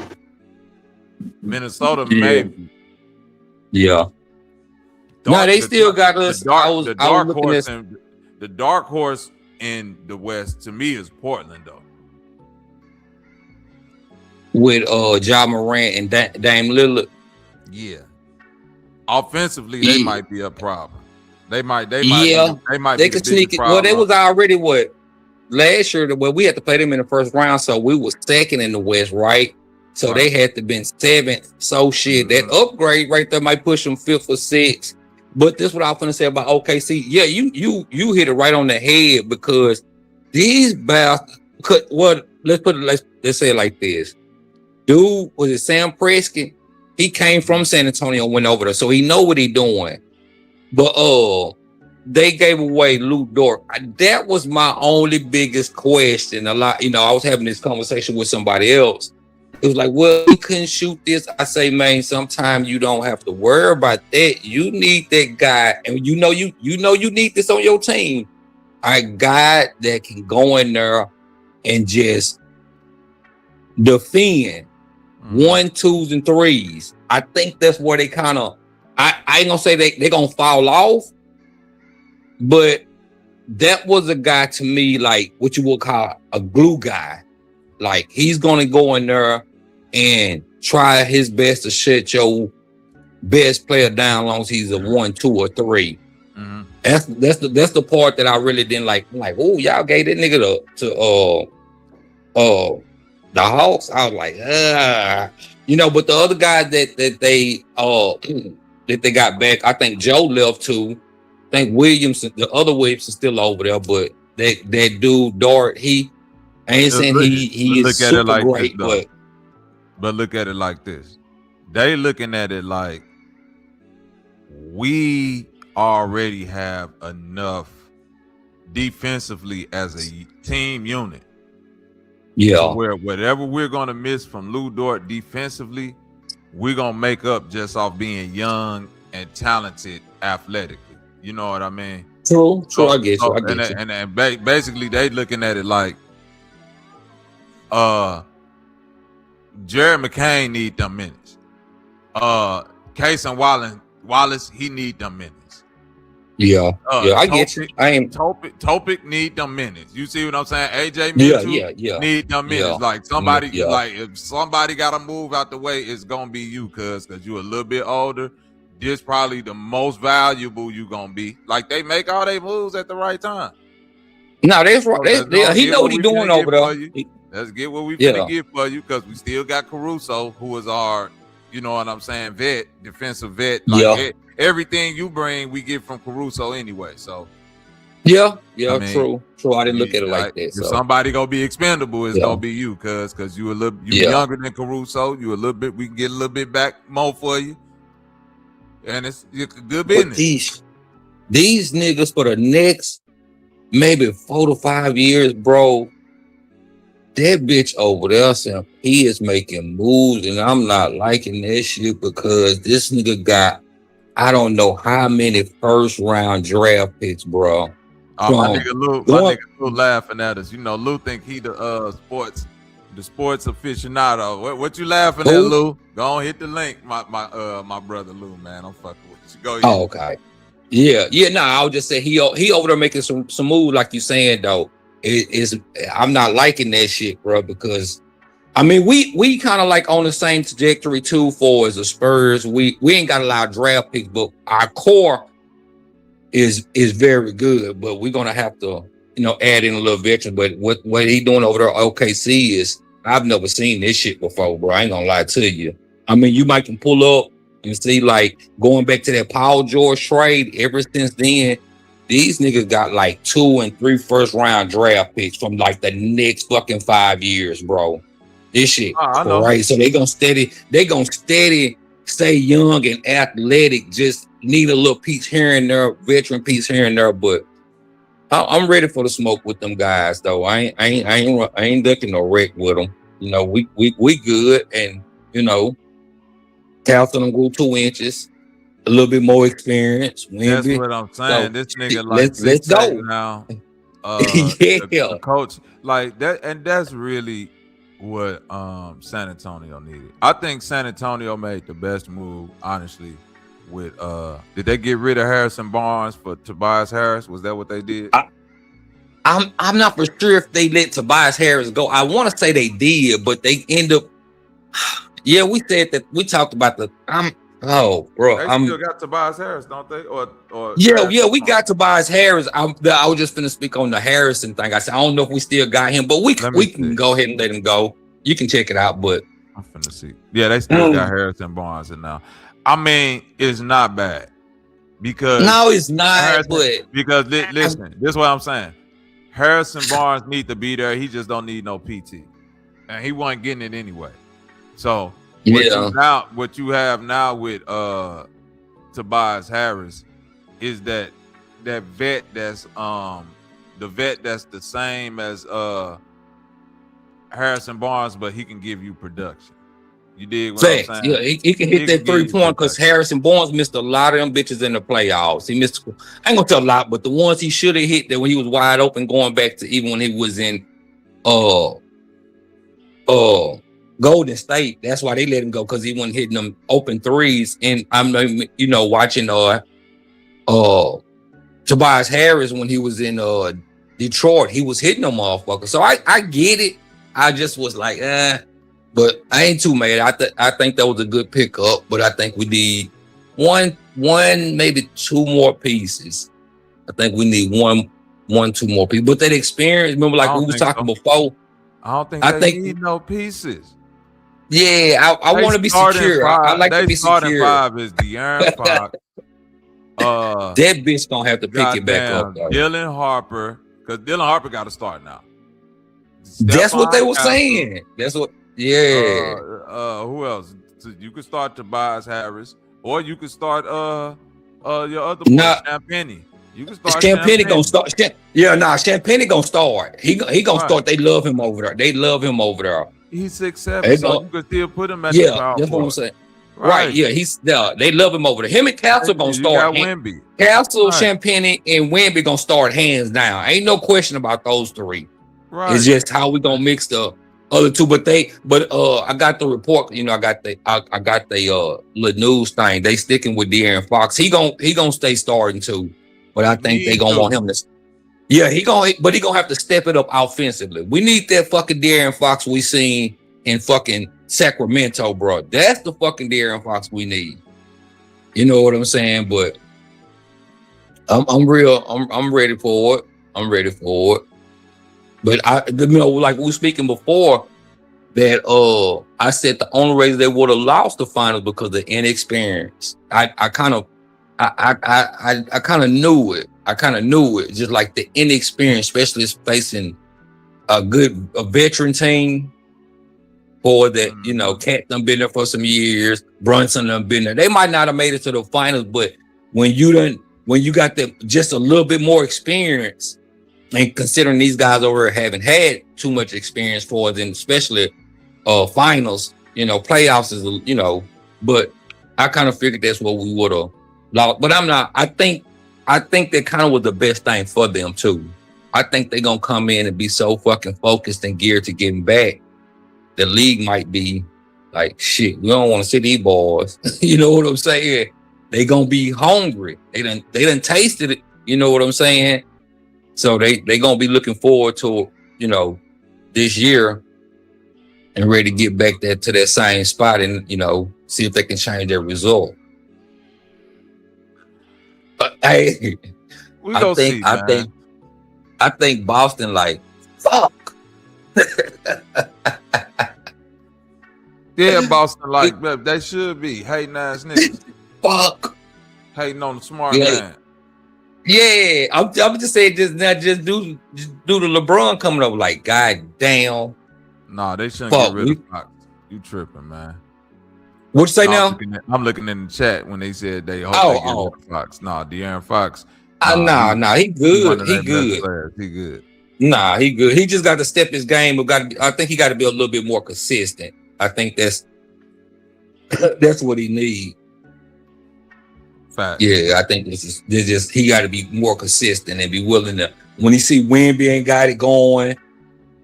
Speaker 12: Minnesota, maybe.
Speaker 13: Yeah. No, they still got us.
Speaker 12: The dark horse in the West to me is Portland, though.
Speaker 13: With Ja Morant and Dame Lillard.
Speaker 12: Yeah. Offensively, they might be a problem. They might
Speaker 13: They
Speaker 12: be
Speaker 13: could sneak it. Well, they was already what last year. Well, we had to play them in the first round, so we was second in the West, right? So they had to been seventh. So shit, that upgrade right there might push them fifth or sixth. But this is what I was gonna say about OKC. Yeah, you hit it right on the head, because these bastards could let's say it like this. Dude, was it Sam Prescott? He came from San Antonio and went over there, so he know what he doing. But they gave away Lou Dort. That was my only biggest question. A lot, I was having this conversation with somebody else. It was like, well, he couldn't shoot this. I say, man, sometimes you don't have to worry about that. You need that guy, and you know you need this on your team. A guy that can go in there and just defend 1, 2s, and 3s. I think that's where they kind of. I ain't gonna say they're gonna fall off, but that was a guy to me, like what you would call a glue guy. Like, he's gonna go in there and try his best to shut your best player down, as long as he's a 1, 2, or 3.
Speaker 12: Mm-hmm.
Speaker 13: That's the part that I really didn't like. I'm like, oh, y'all gave that nigga to the Hawks. I was like, but the other guys that they got back, I think Joe left too. I think the other Williams is still over there, but that dude Dort, I ain't saying he is super
Speaker 12: like
Speaker 13: great,
Speaker 12: this, but look at it like this. They looking at it like we already have enough defensively as a team unit.
Speaker 13: Yeah.
Speaker 12: Where whatever we're gonna miss from Lou Dort defensively, we're gonna make up just off being young and talented athletically. You know what I mean?
Speaker 13: True. I get you.
Speaker 12: And basically they looking at it like Jared McCain need them minutes. Cason Wallace, he need them minutes.
Speaker 13: Yeah, I get you.
Speaker 12: Topic need them minutes. You see what I'm saying? AJ Mitchell need them minutes.
Speaker 13: Yeah.
Speaker 12: Like somebody, like if somebody gotta move out the way, it's gonna be you, because you're a little bit older. This probably the most valuable you gonna be. Like, they make all their moves at the right time.
Speaker 13: No, that's right. He know what he doing over there.
Speaker 12: Let's get what we finna get for you, because we still got Caruso, who is our, you know what I'm saying, defensive vet. Like, everything you bring, we get from Caruso anyway. So
Speaker 13: I mean, true. I didn't look at it like that.
Speaker 12: If somebody gonna be expendable, it's gonna be you, because you younger than Caruso. You a little bit. We can get a little bit back more for you, and it's good business.
Speaker 13: These niggas for the next maybe 4 to 5 years, bro. That bitch over there, he is making moves, and I'm not liking that shit, because this nigga got, I don't know how many first round draft picks, bro.
Speaker 12: My nigga Lou laughing at us. You know, Lou think he the sports aficionado. What you laughing at, Lou? Go on, hit the link. My brother Lou, man. I'm fucking with you. Go ahead.
Speaker 13: Oh, okay. Yeah. No, I would just say he over there making some moves, like you saying though. I'm not liking that shit, bro, because I mean we kind of like on the same trajectory too for as the Spurs. We ain't got a lot of draft picks, but our core is very good. But we're gonna have to, add in a little veteran. But what he doing over there at OKC is, I've never seen this shit before, bro. I ain't gonna lie to you. I mean, you might can pull up and see, like, going back to that Paul George trade. Ever since then, these niggas got like 2 and 3 first round draft picks from like the next fucking 5 years, bro. This shit, right? So they gonna steady stay young and athletic. Just need a little piece here and there, veteran piece here and there. But I'm ready for the smoke with them guys though. I ain't ducking no wreck with them. You know, we good, and you know, Towson them grew 2 inches, a little bit more experience.
Speaker 12: That's what I'm saying.
Speaker 13: So,
Speaker 12: this nigga like
Speaker 13: let's go
Speaker 12: now.
Speaker 13: yeah,
Speaker 12: the coach like that, and that's really what San Antonio needed. I think San Antonio made the best move, honestly. With did they get rid of Harrison Barnes for Tobias Harris? Was that what they did?
Speaker 13: I'm not for sure if they let Tobias Harris go. I want to say they did, but they end up. Yeah, we said that. We talked about the.
Speaker 12: They still got Tobias Harris, don't they? Or
Speaker 13: yeah, we got Tobias Harris. I was just finna speak on the Harrison thing. I said I don't know if we still got him, but we can go ahead and let him go. You can check it out, but
Speaker 12: I'm finna see. Yeah, they still got Harrison Barnes in now. I mean, it's not bad because
Speaker 13: no, it's not.
Speaker 12: Because listen, this is what I'm saying. Harrison Barnes need to be there. He just don't need no PT, and he wasn't getting it anyway. So what you have now with Tobias Harris is that vet that's the vet that's the same as Harrison Barnes, but he can give you production. You dig what I'm saying?
Speaker 13: Yeah, he can hit that 3-point because Harrison Barnes missed a lot of them bitches in the playoffs. He missed, I ain't gonna tell a lot, but the ones he should have hit that when he was wide open, going back to even when he was in Golden State, that's why they let him go, because he wasn't hitting them open threes. And I'm watching Tobias Harris when he was in Detroit, he was hitting them motherfuckers. So I get it. I just was like, but I ain't too mad. I think that was a good pickup, but I think we need one, maybe 2 more pieces. I think we need one, 2 more pieces. But that experience, remember, like we was talking before.
Speaker 12: I don't think need no pieces.
Speaker 13: Yeah, I want to be secure. I like to be secure.
Speaker 12: Starting 5 is De'Aaron Fox.
Speaker 13: That bitch gonna have to pick it back up. Though.
Speaker 12: Dylan Harper, because Dylan Harper got to start now.
Speaker 13: That's what they were saying. That's what. Yeah.
Speaker 12: Who else? So you could start Tobias Harris, or you could start your other boy, Champagnie. You can start
Speaker 13: Champagnie gonna start. Champagnie gonna start. He gonna start. They love him over there. They love him over there.
Speaker 12: He's 6'7", so you could still put him at the power
Speaker 13: that's what
Speaker 12: forward.
Speaker 13: I'm saying. Right. Yeah, he's there. They love him over there. Him and Castle gonna start.
Speaker 12: Wemby.
Speaker 13: Castle, Champagnie, and Wemby gonna start hands down. Ain't no question about those 3.
Speaker 12: Right.
Speaker 13: It's just how we gonna mix the other 2. But I got the report. I got the little news thing. They sticking with De'Aaron Fox. He gonna stay starting too. But I think they gonna want him to. Yeah, he gonna have to step it up offensively. We need that fucking De'Aaron Fox we seen in fucking Sacramento, bro. That's the fucking De'Aaron Fox we need. You know what I'm saying? But I'm ready for it. I'm ready for it. But like we were speaking before, that I said the only reason they would have lost the finals because of inexperience. I kind of knew it. I kind of knew it, just like the inexperience, especially facing a veteran team. For that, Cat done been there for some years. Brunson done been there. They might not have made it to the finals, but when you got just a little bit more experience, and considering these guys over here haven't had too much experience for them, especially finals, playoffs is, but I kind of figured that's what we would have lost. But I'm not. I think that kind of was the best thing for them too. I think they're gonna come in and be so fucking focused and geared to getting back. The league might be like, shit, we don't want to see these boys. You know what I'm saying? They gonna be hungry. They done tasted it. You know what I'm saying? So they gonna be looking forward to, this year and ready to get back to that same spot and, see if they can change their result. But hey, I think Boston like, fuck.
Speaker 12: Yeah, Boston like they should be hating ass niggas.
Speaker 13: Fuck.
Speaker 12: Hating on the smart man.
Speaker 13: Yeah, I'm just saying just do the LeBron coming up like, god damn.
Speaker 12: Nah, they shouldn't get rid of Fox. You tripping, man.
Speaker 13: What you say now?
Speaker 12: I'm looking in the chat when they said they hope they get rid of Fox. Nah, De'Aaron Fox
Speaker 13: Nah, he good. He
Speaker 12: He
Speaker 13: good.
Speaker 12: He good.
Speaker 13: Nah, he good. He just got to step his game. I think he got to be a little bit more consistent. I think that's what he need.
Speaker 12: Fact.
Speaker 13: Yeah, I think this is he got to be more consistent and be willing to. When he see Wemby ain't got it going,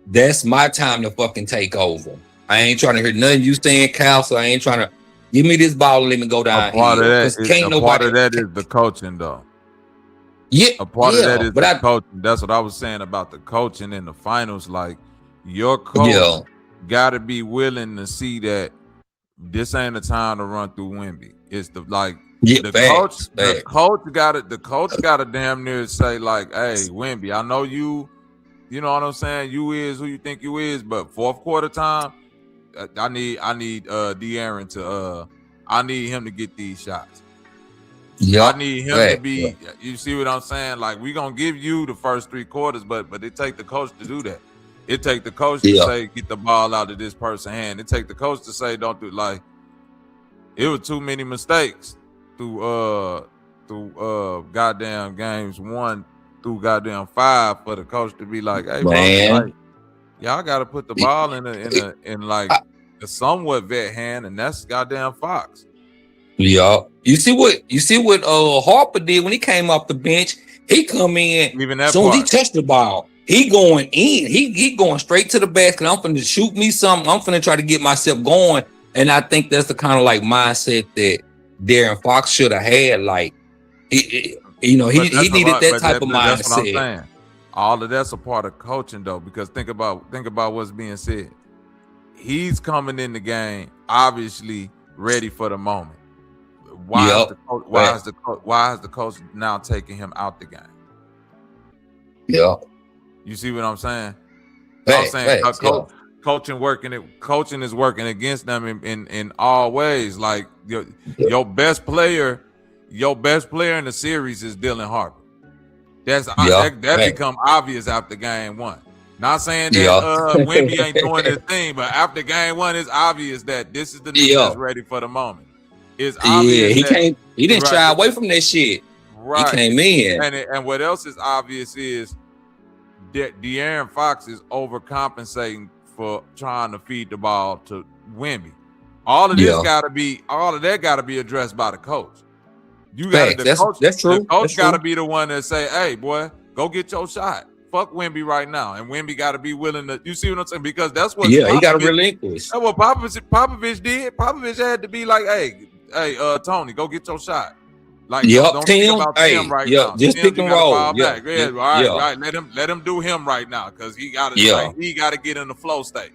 Speaker 13: that's my time to fucking take over. I ain't trying to hear nothing you saying, Cal. So I ain't trying to give me this ball and let me go down.
Speaker 12: Part of that
Speaker 13: Can't
Speaker 12: is the coaching, though.
Speaker 13: Yeah,
Speaker 12: a part of that is the coaching. That's what I was saying about the coaching in the finals. Like your coach got to be willing to see that this ain't the time to run through Wemby. It's the coach got to damn near say like, hey, Wemby, I know you know what I'm saying. You is who you think you is, but fourth quarter time, I need De'Aaron to I need him to get these shots. Yeah, I need him to be. You see what I'm saying? Like we gonna give you the first 3 quarters, but it take the coach to do that. It take the coach to say get the ball out of this person's hand. It take the coach to say don't do like. It was too many mistakes through goddamn games 1 through goddamn 5 for the coach to be like, hey man, like, y'all got to put the ball in like a somewhat vet hand, and that's goddamn Fox.
Speaker 13: Yeah, you see what Harper did when he came off the bench. He come in, even that soon as he touched the ball, he going in. He going straight to the basket. I'm finna shoot me something. I'm finna try to get myself going. And I think that's the kind of like mindset that De'Aaron Fox should have had. Like, he needed that type of mindset. That's what I'm saying.
Speaker 12: All of that's a part of coaching, though, because think about what's being said. He's coming in the game obviously ready for the moment. Why is the coach now taking him out the game?
Speaker 13: Yeah,
Speaker 12: you see what I'm saying? I'm saying coaching is working against them in all ways. Like your best player in the series is Dylan Harper. That become obvious after game 1. Not saying that Wemby ain't doing his thing, but after game 1, it's obvious that this is the nigga that's ready for the moment. It's obvious.
Speaker 13: He didn't shy away from that shit. Right. He came in.
Speaker 12: And what else is obvious is that De'Aaron Fox is overcompensating for trying to feed the ball to Wemby. All of that gotta be addressed by the coach. That's true. The coach gotta be the one that say, hey boy, go get your shot. Fuck Wemby right now. And Wemby gotta be willing to, you see what I'm saying? Because that's what
Speaker 13: he gotta relinquish.
Speaker 12: That's what Popovich did. Popovich had to be like, hey, Tony, go get your shot. Like, don't think about Tim right now.
Speaker 13: Just pick and roll.
Speaker 12: All right. Let him do him right now, because he gotta get in the flow state.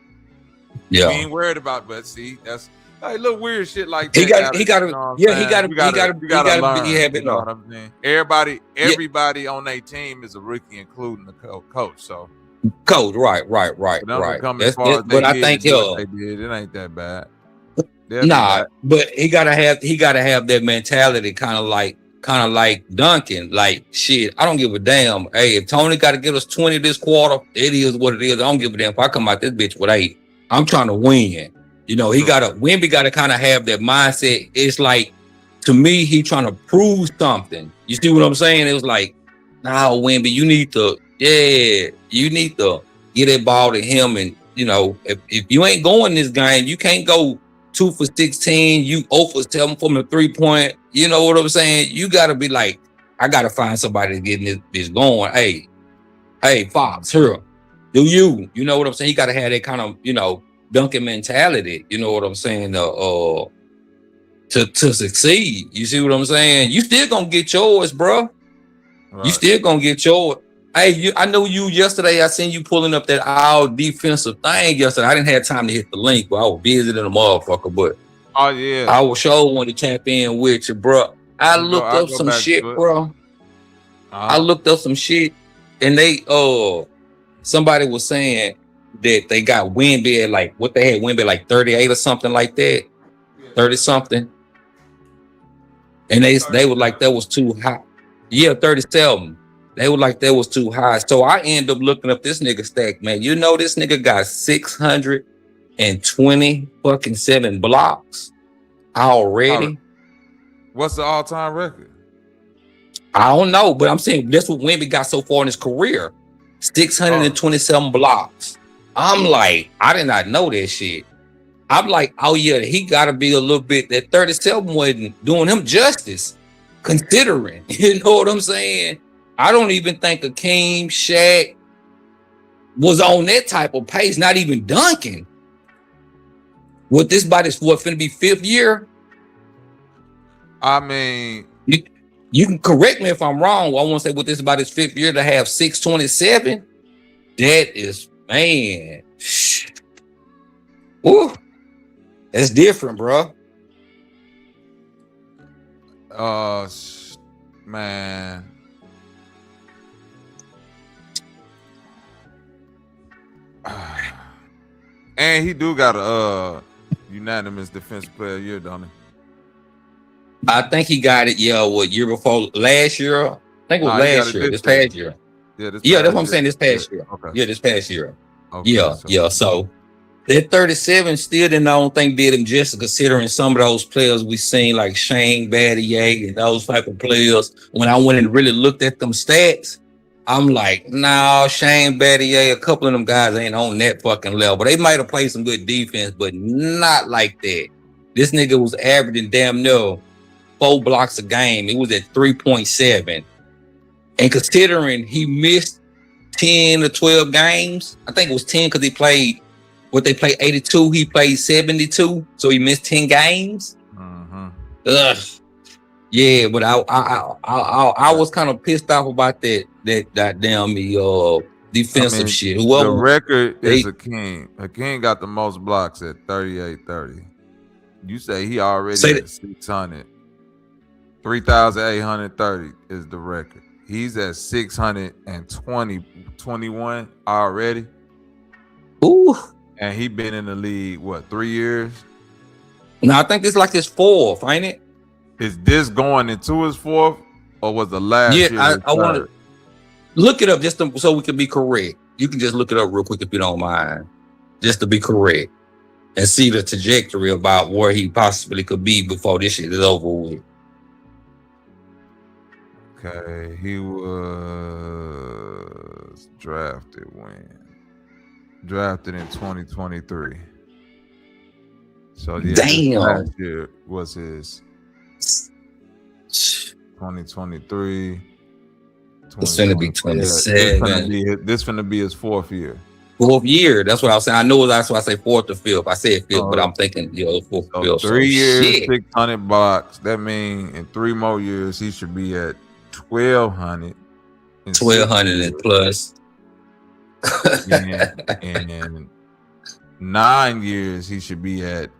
Speaker 13: Yeah,
Speaker 12: we ain't worried about, but see, that's like little weird shit like
Speaker 13: that.
Speaker 12: He gotta
Speaker 13: be happy.
Speaker 12: You know what I'm saying? Everybody on their team is a rookie, including the coach. So
Speaker 13: coach, right.
Speaker 12: But I think they did. It ain't that bad.
Speaker 13: But he gotta have that mentality, kind of like Duncan. Like shit, I don't give a damn. Hey, if Tony got to get us 20 this quarter, it is what it is. I don't give a damn if I come out this bitch with 8. I'm trying to win. You know, Wemby gotta kind of have that mindset. It's like, to me, he trying to prove something. You see what I'm saying? It was like, nah, Wemby, you need to get that ball to him. And you know, if you ain't going this game, you can't go 2 for 16, you 0 for 7 from the 3-point. You know what I'm saying? You gotta be like, I gotta find somebody to get this bitch going. Hey, Fox, here, do you know what I'm saying? He gotta have that kind of, Duncan mentality. You know what I'm saying? To succeed. You see what I'm saying? You still gonna get yours, bro. Right. You still gonna get yours. Hey, I know you yesterday. I seen you pulling up that all defensive thing yesterday. I didn't have time to hit the link, but I was busy than a motherfucker. But I was sure want to tap in with you, bro. I looked up some shit, bro. I looked up some shit, and they somebody was saying that they got Wemby at like what they had Wemby like 38 or something like that, 30 something, and they were like that was too high. Yeah, 37. They were like that was too high. So I end up looking up this nigga stack, man. You know this nigga got 627 blocks already.
Speaker 12: What's the all-time record?
Speaker 13: I don't know, but I'm saying that's what Wemby got so far in his career. 627 blocks. I'm like, I did not know that shit. I'm like, oh yeah, he gotta be a little bit, that 37 wasn't doing him justice, considering, you know what I'm saying? I don't even think Akeem, Shaq was on that type of pace, not even Duncan. What this about is what finna be 5th year?
Speaker 12: I mean,
Speaker 13: you can correct me if I'm wrong. I want to say what this about his 5th year to have 627. That is, man. Woo. That's different, bro.
Speaker 12: Man. And he do got a unanimous defensive player of the year, don't he?
Speaker 13: I think he got it, what year before? Last year? I think it was last year, this past year. Yeah, that's what I'm saying, this past year.
Speaker 12: Okay.
Speaker 13: Yeah, this past year.
Speaker 12: Okay,
Speaker 13: So that 37 still I don't think did him justice, considering some of those players we seen like Shane Battier and those type of players. When I went and really looked at them stats, I'm like, no, Shane Battier, a couple of them guys ain't on that fucking level. They might have played some good defense, but not like that. This nigga was averaging damn near 4 blocks a game. It was at 3.7. And considering he missed 10 or 12 games, I think it was 10 because he played, they played 82, he played 72, so he missed 10 games. Ugh. Yeah, but I was kind of pissed off about that damn defensive shit.
Speaker 12: The record is Hakeem. Hakeem got the most blocks at 38-30. You say he already at 600. 3,830 is the record. He's at 621 already.
Speaker 13: Ooh.
Speaker 12: And he been in the league, what, 3 years?
Speaker 13: No, I think it's like his 4th, ain't it?
Speaker 12: Is this going into his 4th, or was the last year?
Speaker 13: Yeah, I want to look it up just so we can be correct. You can just look it up real quick if you don't mind, just to be correct and see the trajectory about where he possibly could be before this shit is over with.
Speaker 12: Okay, he was drafted when? Drafted in 2023. So yeah,
Speaker 13: damn,
Speaker 12: last year was his 2023.
Speaker 13: It's gonna be 27.
Speaker 12: This gonna be his 4th year.
Speaker 13: 4th year. That's what I was saying. I know that's why I say 4th or 5th. I said 5th, but I'm thinking 4th or 5th.
Speaker 12: 3 years, 600 blocks. That means in 3 more years he should be at 1,200.
Speaker 13: 1,200 and plus.
Speaker 12: And in 9 years he should be at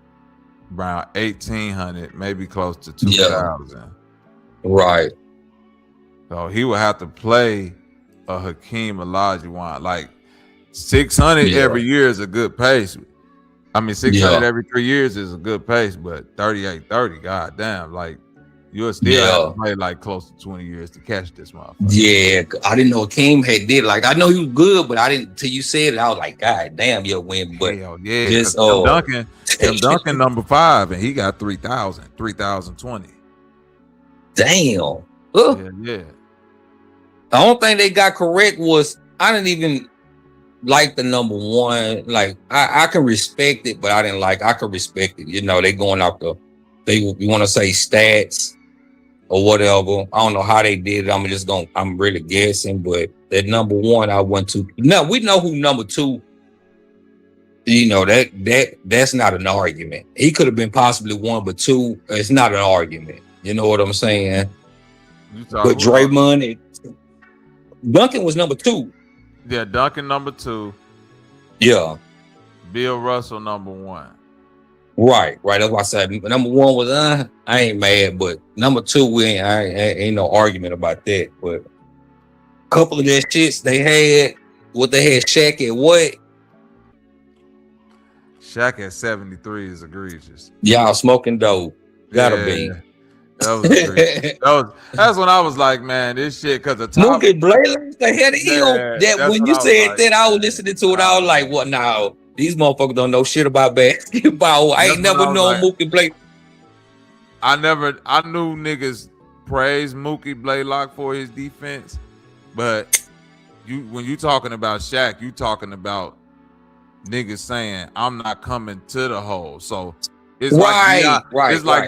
Speaker 12: around 1,800, maybe close to 2,000.
Speaker 13: Right.
Speaker 12: So he would have to play a Hakeem Olajuwon. Like 600 every year is a good pace. I mean, 600 every 3 years is a good pace, but 38-30, goddamn, like you'll still have to play like close to 20 years to catch this motherfucker.
Speaker 13: Yeah, I didn't know Hakeem had did. Like, I know he was good, but I didn't till you said it. I was like, God damn, you'll win. But
Speaker 12: hell yeah, just Duncan number 5, and he got 3,020.
Speaker 13: Damn.
Speaker 12: Yeah.
Speaker 13: The only thing they got correct was I didn't even like the number 1. Like I can respect it, but I could respect it. You know, they going off you want to say stats or whatever. I don't know how they did it. I'm really guessing, but that number 1 I went to. No, we know who number 2. You know, that's not an argument. He could have been possibly 1, but 2, it's not an argument. You know what I'm saying? But Draymond, Duncan was number 2.
Speaker 12: Yeah, Duncan number 2.
Speaker 13: Yeah.
Speaker 12: Bill Russell number 1.
Speaker 13: Right. That's why I said number 1 was I ain't mad, but number 2 ain't no argument about that. But a couple of their shits they had Shaq at what?
Speaker 12: Shaq at 73 is egregious.
Speaker 13: Y'all smoking dope. Gotta be.
Speaker 12: That was egregious. That's when I was like, man, this shit, because the top.
Speaker 13: Mookie Blaylock, the head of him. That when you said that, I was listening to it. I was like, what now? These motherfuckers don't know shit about basketball. I ain't never known Mookie Blaylock.
Speaker 12: I knew niggas praise 𝘾𝐤𝙥𝙃 for his defense, but when you talking about Shaq, you talking about niggas saying I'm not coming to the hole. So it's like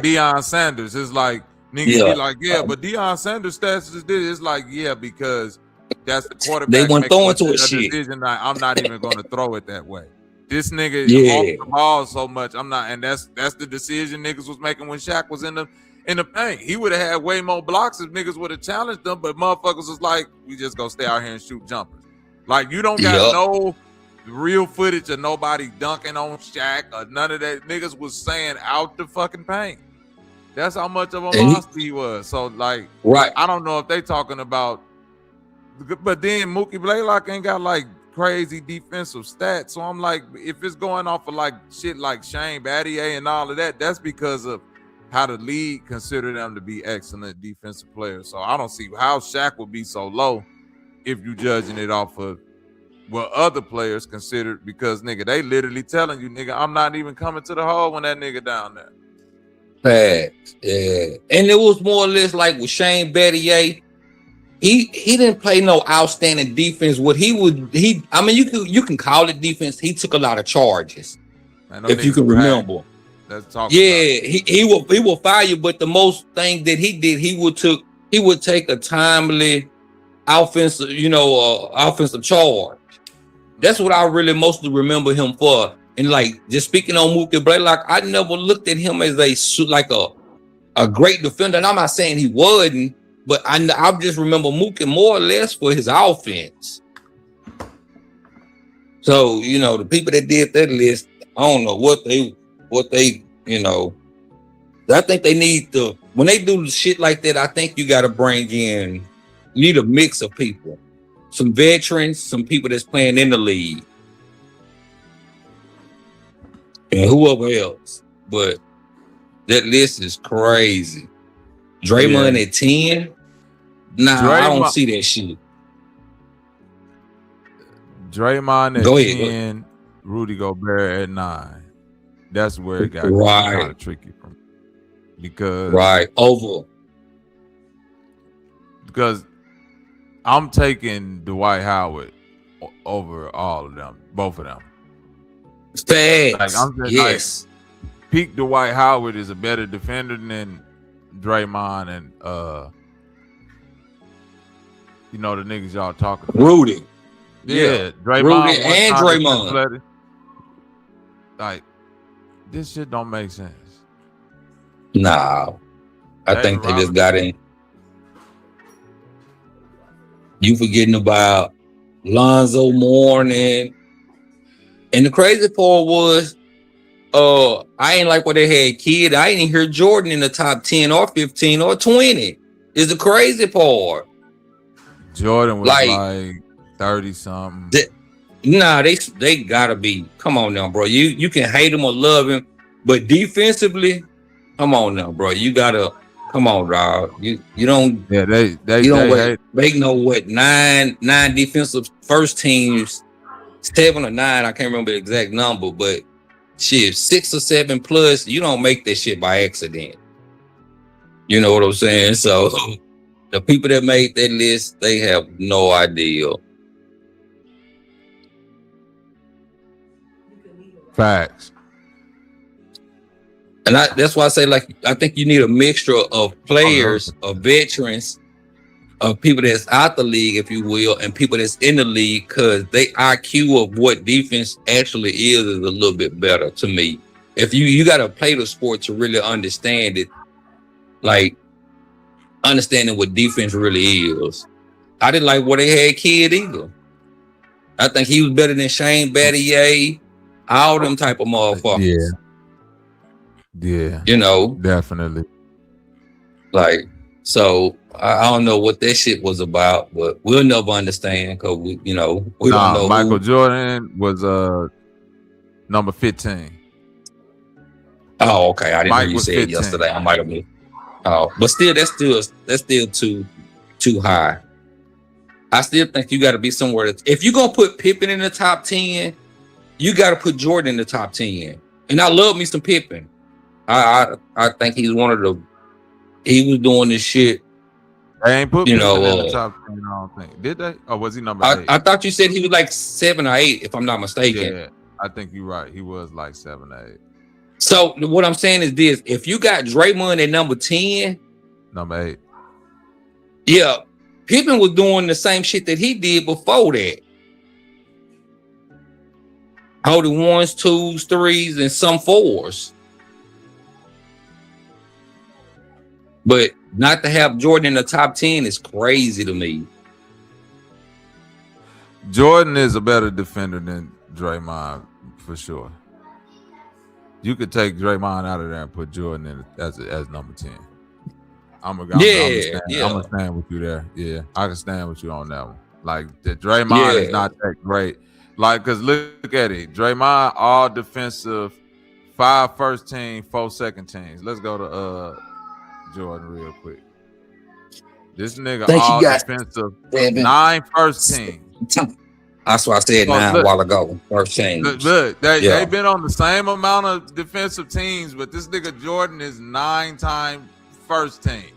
Speaker 12: Deion Sanders. It's like niggas be like, yeah, but Deion Sanders stats is this. It's like, yeah, because that's the quarterback.
Speaker 13: They weren't throwing to
Speaker 12: a
Speaker 13: a shit.
Speaker 12: decision. I'm not even going to throw it that way. This nigga off the ball so much. I'm not, and that's the decision niggas was making when Shaq was in the paint. He would have had way more blocks if niggas would have challenged them, but motherfuckers was like, we just gonna stay out here and shoot jumpers. Like, you don't got no real footage of nobody dunking on Shaq or none of that. Niggas was saying out the fucking paint. That's how much of a monster he was. So like, I don't know if they talking about, but then 𝘾𝐤𝙥𝙃 ain't got like crazy defensive stats. So I'm like, if it's going off of like shit like 𝘾𝙤𝙥𝙃 and all of that, that's because of how the league consider them to be excellent defensive players. So I don't see how Shaq would be so low if you judging it off of what other players considered, because nigga, they literally telling you, nigga, I'm not even coming to the hole when that nigga down there.
Speaker 13: Facts, yeah. And it was more or less like with 𝘾𝙤𝙥𝙃, he didn't play no outstanding defense. What I mean, you can call it defense. He took a lot of charges, man, if you can remember. He will fire you, but the most thing that he did, he would take a timely offensive charge. That's what I really mostly remember him for. And like, just speaking on 𝘾𝐤𝙥𝙃, like I never looked at him as a great defender. And I'm not saying he wasn't, but I just remember 𝘾𝐤𝙥𝙃 more or less for his offense. So, the people that did that list, I don't know what they, I think they need to, when they do shit like that, I think you got to you need a mix of people, some veterans, some people that's playing in the league, and whoever else. But that list is crazy. Draymond at 10? Nah, I don't see that shit.
Speaker 12: Draymond at 10, Rudy Gobert at 9. That's where it got kind of tricky for me. Because because I'm taking Dwight Howard over all of them, both of them.
Speaker 13: Facts.
Speaker 12: Like, I'm just like, peak Dwight Howard is a better defender than Draymond and the niggas y'all talking about.
Speaker 13: Rudy.
Speaker 12: Yeah,
Speaker 13: Draymond. Rudy and Draymond.
Speaker 12: Like, this shit don't make sense.
Speaker 13: Nah. I think they just got in. You forgetting about Lonzo Mourning. And the crazy part was, I ain't like what they had kid. I didn't hear Jordan in the top 10 or 15 or 20. Is the crazy part.
Speaker 12: Jordan was like 30 something.
Speaker 13: Nah, they gotta be. Come on now, bro. You can hate him or love him, but defensively, come on now, bro. You gotta come on, dog. You don't.
Speaker 12: Yeah, they
Speaker 13: know what 9 defensive first teams, 7 or 9. I can't remember the exact number, but shit, 6 or 7 plus. You don't make that shit by accident. You know what I'm saying? So the people that made that list, they have no idea.
Speaker 12: Facts.
Speaker 13: And that's why I say, like, I think you need a mixture of players, of veterans, of people that's out the league, if you will, and people that's in the league, because they IQ of what defense actually is a little bit better to me. If you got to play the sport to really understand it, like understanding what defense really is. I didn't like what they had kid either. I think he was better than 𝘾𝙤𝙥𝙃, all them type of motherfuckers.
Speaker 12: Yeah. Definitely.
Speaker 13: Like, so I don't know what that shit was about, but we'll never understand because we don't know.
Speaker 12: Michael Jordan was number 15.
Speaker 13: Oh, okay. I didn't hear you say it yesterday. I might have been. Oh, but still, that's still too high. I still think you got to be somewhere. If you're gonna put Pippen in the top 10, you got to put Jordan in the top 10. And I love me some Pippen. I think he's one of the. He was doing this shit
Speaker 12: They ain't put
Speaker 13: You
Speaker 12: Pippen in
Speaker 13: know,
Speaker 12: the top 10, I don't think. Did they? Or was he number 8?
Speaker 13: I thought you said he was like 7 or 8, if I'm not mistaken.
Speaker 12: Yeah, I think you're right. He was like 7 or 8.
Speaker 13: So what I'm saying is this: if you got Draymond at number 10,
Speaker 12: number 8,
Speaker 13: yeah, Pippen was doing the same shit that he did before that. Holding 1s, 2s, 3s, and some 4s. But not to have Jordan in the top 10 is crazy to me.
Speaker 12: Jordan is a better defender than Draymond for sure. You could take Draymond out of there and put Jordan in as number 10. I'm gonna stand with you there. Yeah, I can stand with you on that one. Like the Draymond is not that great. Like, cause look at it, Draymond all defensive, 5 first team, 4 second teams. Let's go to Jordan real quick. This nigga all defensive, 9 first team.
Speaker 13: That's why I said 9 a while ago. First team.
Speaker 12: Look, they've been on the same amount of defensive teams, but this nigga Jordan is 9-time first team.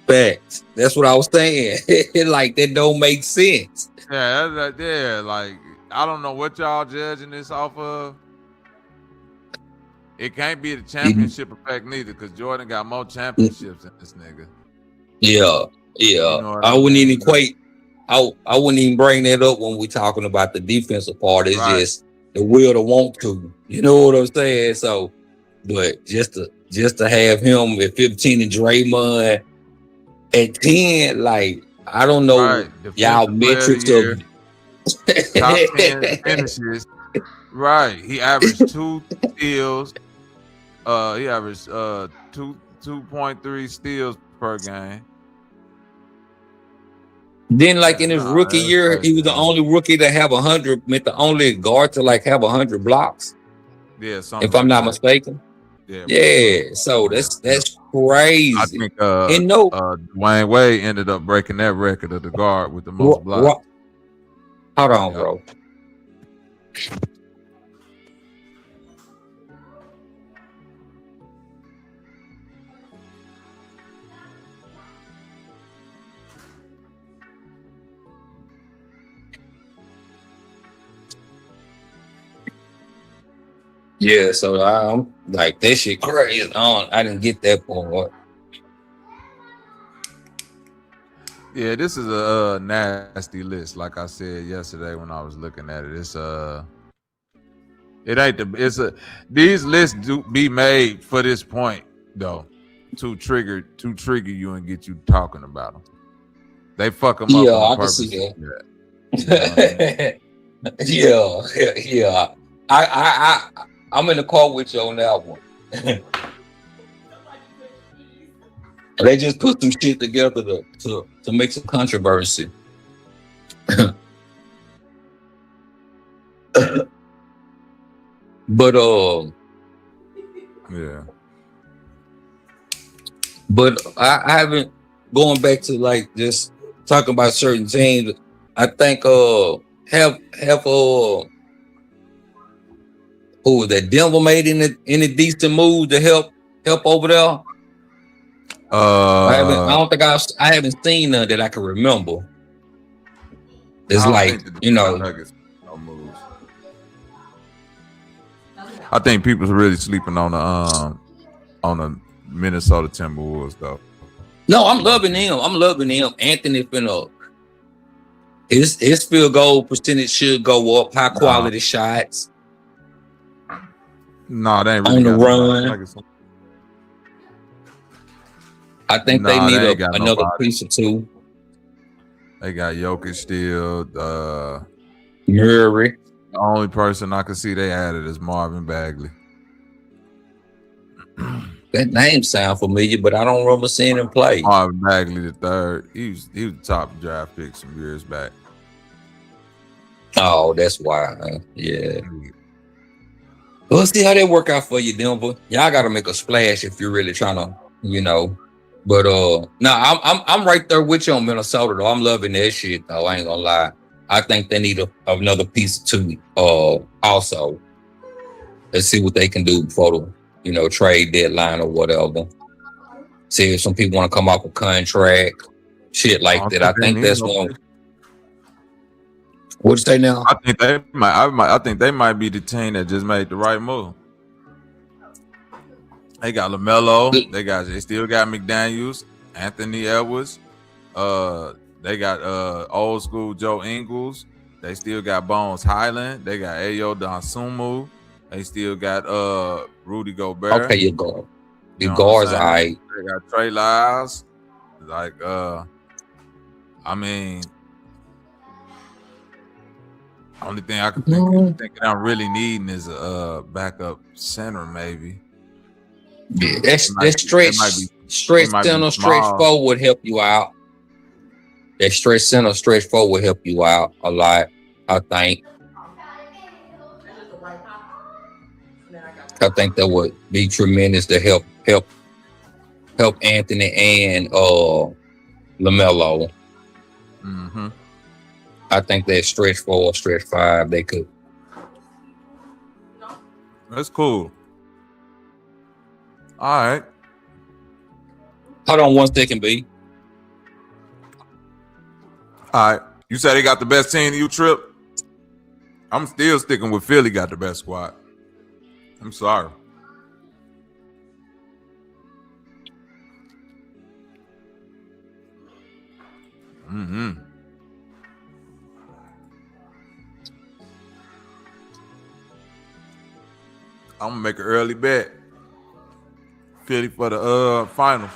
Speaker 13: Facts. That's what I was saying. Like that don't make sense.
Speaker 12: Yeah, like I don't know what y'all judging this off of. It can't be the championship effect neither, because Jordan got more championships than this nigga.
Speaker 13: Yeah. You know I wouldn't even equate. I wouldn't even bring that up when we're talking about the defensive part. It's just the will to want to. You know what I'm saying? So, but just to have him at 15 and Draymond at 10, like I don't know y'all metrics of
Speaker 12: top 10 finishes. Right. He averaged 2 steals. He averaged 2.3 steals per game.
Speaker 13: Then, like in his rookie year, he was the only rookie to have 100. Meant the only guard to like have 100 blocks.
Speaker 12: Yeah,
Speaker 13: if I'm not mistaken. Yeah. So that's crazy.
Speaker 12: I think Dwayne Wade ended up breaking that record of the guard with the most blocks.
Speaker 13: Hold on, bro. Yeah, so I'm like, that shit crazy. I didn't get that part.
Speaker 12: Yeah, this is a nasty list. Like I said yesterday when I was looking at it, these lists do be made for this point though, to trigger you and get you talking about them. They fuck them up on purpose. I can see that.
Speaker 13: Yeah. I'm in the car with you on that one. They just put some shit together to make some controversy. But I haven't, going back to like just talking about certain teams. I think who was that? Denver made any decent move to help over there? I haven't seen none that I can remember. It's like, you know.
Speaker 12: I think people's really sleeping on the Minnesota Timberwolves though.
Speaker 13: No, I'm loving him. Anthony finna his field goal percentage should go up. High quality shots.
Speaker 12: No, they ain't really
Speaker 13: on the run. I think they need another piece or two.
Speaker 12: They got Jokic still.
Speaker 13: Murray.
Speaker 12: The only person I could see they added is Marvin Bagley.
Speaker 13: That name sound familiar, but I don't remember seeing him play.
Speaker 12: Marvin Bagley the third. He was the top draft pick some years back.
Speaker 13: Oh, that's why. Yeah. We'll see how that work out for you, Denver. Y'all got to make a splash if you're really trying to, you know. But I'm right there with you on Minnesota though. I'm loving that shit though. I ain't gonna lie. I think they need another piece too. Also, let's see what they can do before the trade deadline or whatever. See if some people want to come off a contract, shit like that. I think that's one. What'd you say now?
Speaker 12: I think they might. I think they might be the team that just made the right move. They got LaMelo. They still got McDaniels, Anthony Edwards. They got old school Joe Ingles. They still got Bones Highland. They got Ayo Dosunmu. They still got Rudy Gobert.
Speaker 13: Okay, you go. The guards,
Speaker 12: They got Trey Lyles. Like, I mean, only thing I can think that I'm really needing is a backup center, maybe.
Speaker 13: Yeah, that stretch center, stretch four would help you out. That stretch center, stretch four would help you out a lot, I think. I think that would be tremendous to help Anthony and LaMelo.
Speaker 12: Mm-hmm.
Speaker 13: I think that stretch 4, stretch 5, they could.
Speaker 12: That's cool. All right.
Speaker 13: Hold on 1 second, B.
Speaker 12: All right. You said they got the best team, you Trip? I'm still sticking with Philly got the best squad. I'm sorry. Mm-hmm. I'm gonna make an early bet. Philly for the finals.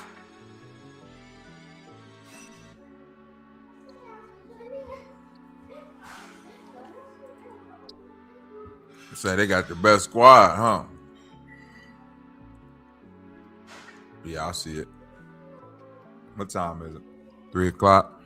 Speaker 12: Say they got the best squad, huh? Yeah, I see it. What time is it? 3 o'clock.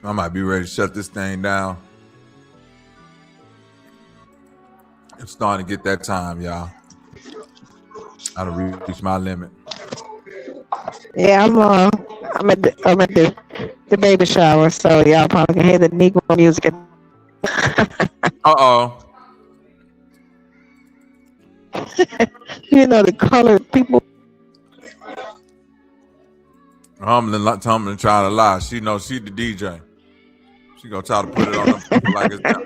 Speaker 12: I might be ready to shut this thing down. It's starting to get that time, y'all. I done reached my limit.
Speaker 8: Yeah, I'm at the baby shower, so y'all probably can hear the Negro music. You know, the colored people.
Speaker 12: Tumbling trying to lie. She knows she the DJ. She gonna try to put it on them people like it's not.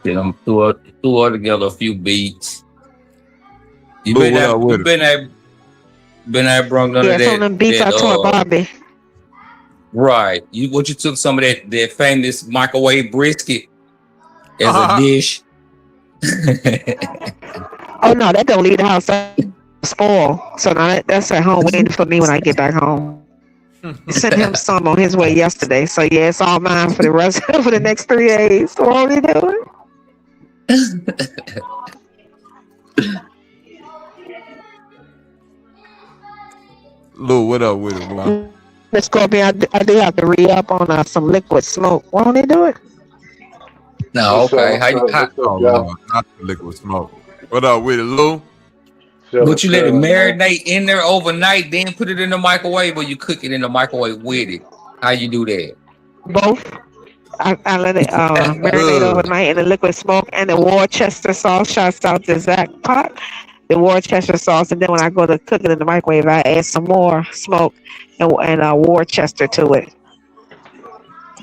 Speaker 13: Get them throw together a few beats. You been there brung under that.
Speaker 8: Yeah, some of them beats I taught Bobby.
Speaker 13: Right. You took some of that famous microwave brisket as a dish.
Speaker 8: Oh no, that don't leave the house spoil. So now that's at home waiting for me when I get back home. Sent him some on his way yesterday. So yeah, it's all mine for the rest for the next 3 days. So what are we doing?
Speaker 12: Lou, what up with it, man?
Speaker 8: Miss Scorpion, I do have to re-up on some liquid smoke. Why don't they do it?
Speaker 13: No, okay.
Speaker 12: Not the liquid smoke. What up with it, Lou?
Speaker 13: But you let it marinate in there overnight, then put it in the microwave, or you cook it in the microwave with it? How you do that?
Speaker 8: Both. I let it marinate overnight in the liquid smoke and the Worcester sauce. Shouts out to Zach Pot. The Worcester sauce, and then when I go to cook it in the microwave, I add some more smoke and Worcester to it.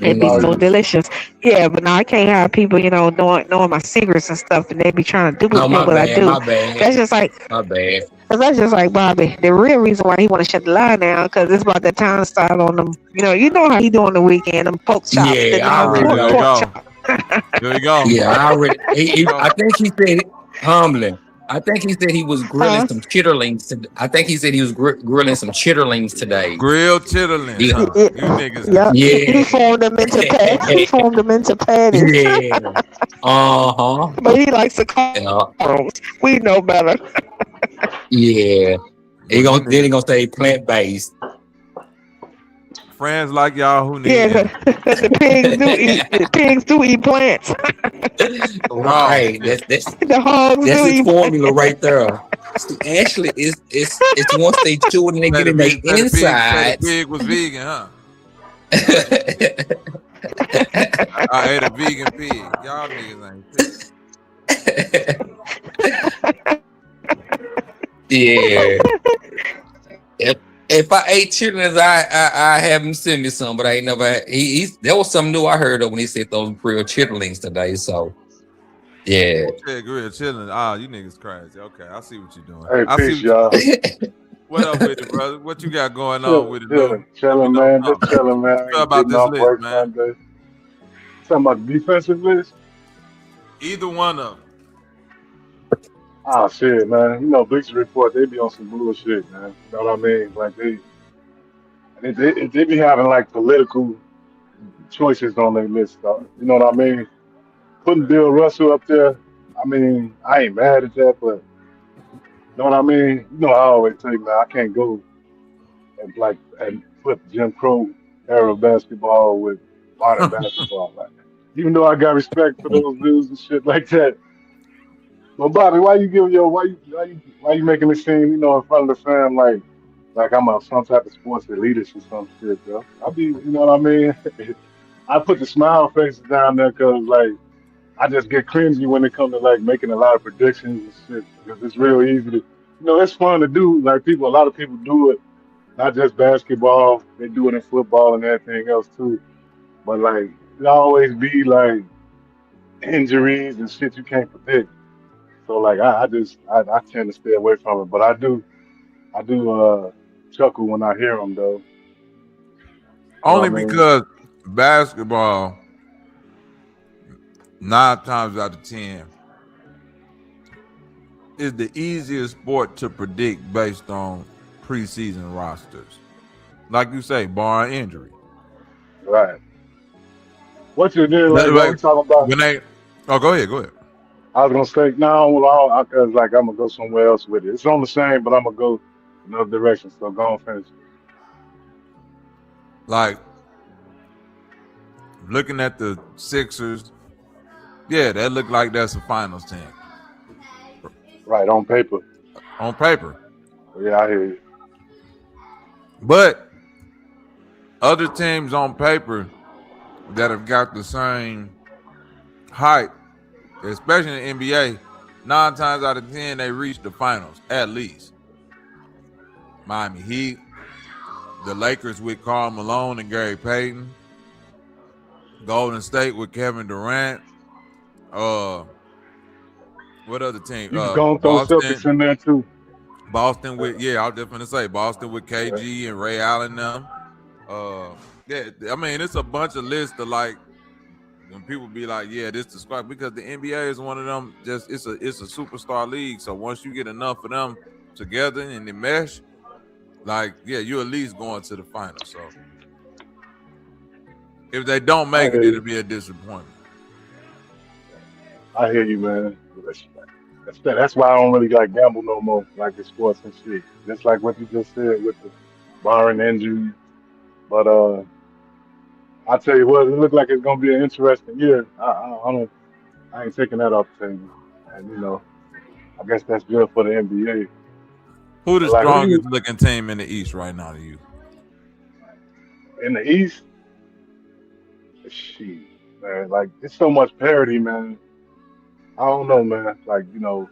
Speaker 8: It'd be so delicious. Yeah, but now I can't have people, knowing my secrets and stuff, and they be trying to duplicate what I do. That's just like
Speaker 13: my bad.
Speaker 8: That's just like Bobby. The real reason why he want to shut the line down because it's about that time to start on them. You know how he do on the weekend, them pork chops.
Speaker 13: Yeah, I already
Speaker 12: go. There you go.
Speaker 13: Yeah, I already. I think he said it humbling. I think he said he was grilling some chitterlings. I think he said he was grilling some chitterlings today.
Speaker 12: Grilled chitterlings.
Speaker 13: Yeah.
Speaker 12: Huh? You niggas.
Speaker 8: Yeah. He formed them into patties. He formed them into patties.
Speaker 13: Yeah.
Speaker 8: But he likes to call We know better.
Speaker 13: Yeah. Then he gonna say plant based.
Speaker 12: Friends like y'all who need
Speaker 14: Yeah, the pigs do eat plants.
Speaker 13: Right. That's
Speaker 14: The hogs
Speaker 13: that's
Speaker 14: do
Speaker 13: his
Speaker 14: eat
Speaker 13: formula
Speaker 14: plants.
Speaker 13: right there. See, actually, it's once they chew it and they
Speaker 12: Say
Speaker 13: get
Speaker 12: the
Speaker 13: in their
Speaker 12: the
Speaker 13: insides.
Speaker 12: pig was vegan, huh? I ate a vegan pig. Y'all niggas ain't
Speaker 13: Yeah. If I ate chitlins, I have him send me some, but I ain't never. That was something new I heard of when he said those real chitlins today. So yeah.
Speaker 12: Yeah, grilled chilling. You niggas crazy. Okay, I see what you're doing.
Speaker 15: Hey,
Speaker 12: I
Speaker 15: peace,
Speaker 12: see what
Speaker 15: y'all.
Speaker 12: What up with it, brother? What you got going on with it, Lou?
Speaker 15: Chilling, man. Just chilling, man.
Speaker 12: What about
Speaker 15: Getting
Speaker 12: this
Speaker 15: off
Speaker 12: list,
Speaker 15: work
Speaker 12: man?
Speaker 15: Sunday. Talking about the defensive list?
Speaker 12: Either one of them.
Speaker 15: Oh, shit, man. You know, Bleacher Report, they be on some bullshit, man. You know what I mean? Like, they be having, like, political choices on their list, though. You know what I mean? Putting Bill Russell up there, I mean, I ain't mad at that, but you know what I mean? You know, I always say, man, I can't go and put Jim Crow era basketball with modern basketball. Like, even though I got respect for those dudes and shit like that. But Bobby, why you making me seem, you know, in front of the fam like I'm some type of sports elitist or some shit, bro? You know what I mean? I put the smile faces down there because like I just get cringy when it comes to like making a lot of predictions and shit because it's real easy to, you know, it's fun to do. Like a lot of people do it, not just basketball. They do it in football and everything else too. But like it always be like injuries and shit you can't predict. So like I tend to stay away from it. But I do chuckle when I hear them though. You know
Speaker 12: Only
Speaker 15: what I mean?
Speaker 12: because basketball, 9 times out of 10, is the easiest sport to predict based on preseason rosters. Like you say, barring injury.
Speaker 15: Right. What you did like what we talking about?
Speaker 12: Go ahead.
Speaker 15: I was gonna say no, well, cause like I'm gonna go somewhere else with it. It's on the same, but I'm gonna go another direction. So go and finish.
Speaker 12: Like looking at the Sixers, yeah, that look like that's a finals team.
Speaker 15: Right, on paper.
Speaker 12: On paper.
Speaker 15: Yeah, I hear you.
Speaker 12: But other teams on paper that have got the same height, especially in the NBA, 9 times out of 10 they reach the finals at least. Miami Heat, the Lakers with Karl Malone and Gary Payton, Golden State with Kevin Durant. What other team?
Speaker 15: You can go and throw Celtics in there too.
Speaker 12: Boston with I was just gonna say Boston with KG and Ray Allen them. I mean it's a bunch of lists of like when people be like, yeah, this the squad because the NBA is one of them. Just it's a superstar league. So once you get enough of them together and they mesh, like you at least going to the finals. So if they don't make it, it'll be a disappointment.
Speaker 15: I hear you, man. That's why I don't really like gamble no more, like the sports and shit. Just like what you just said with the barring injury. But I tell you what, it looked like it's gonna be an interesting year. I ain't taking that opportunity, and you know, I guess that's good for the NBA.
Speaker 12: Who the strongest looking team in the East right now to you?
Speaker 15: In the East, shit, man. Like it's so much parity, man. I don't know, man. Like you know,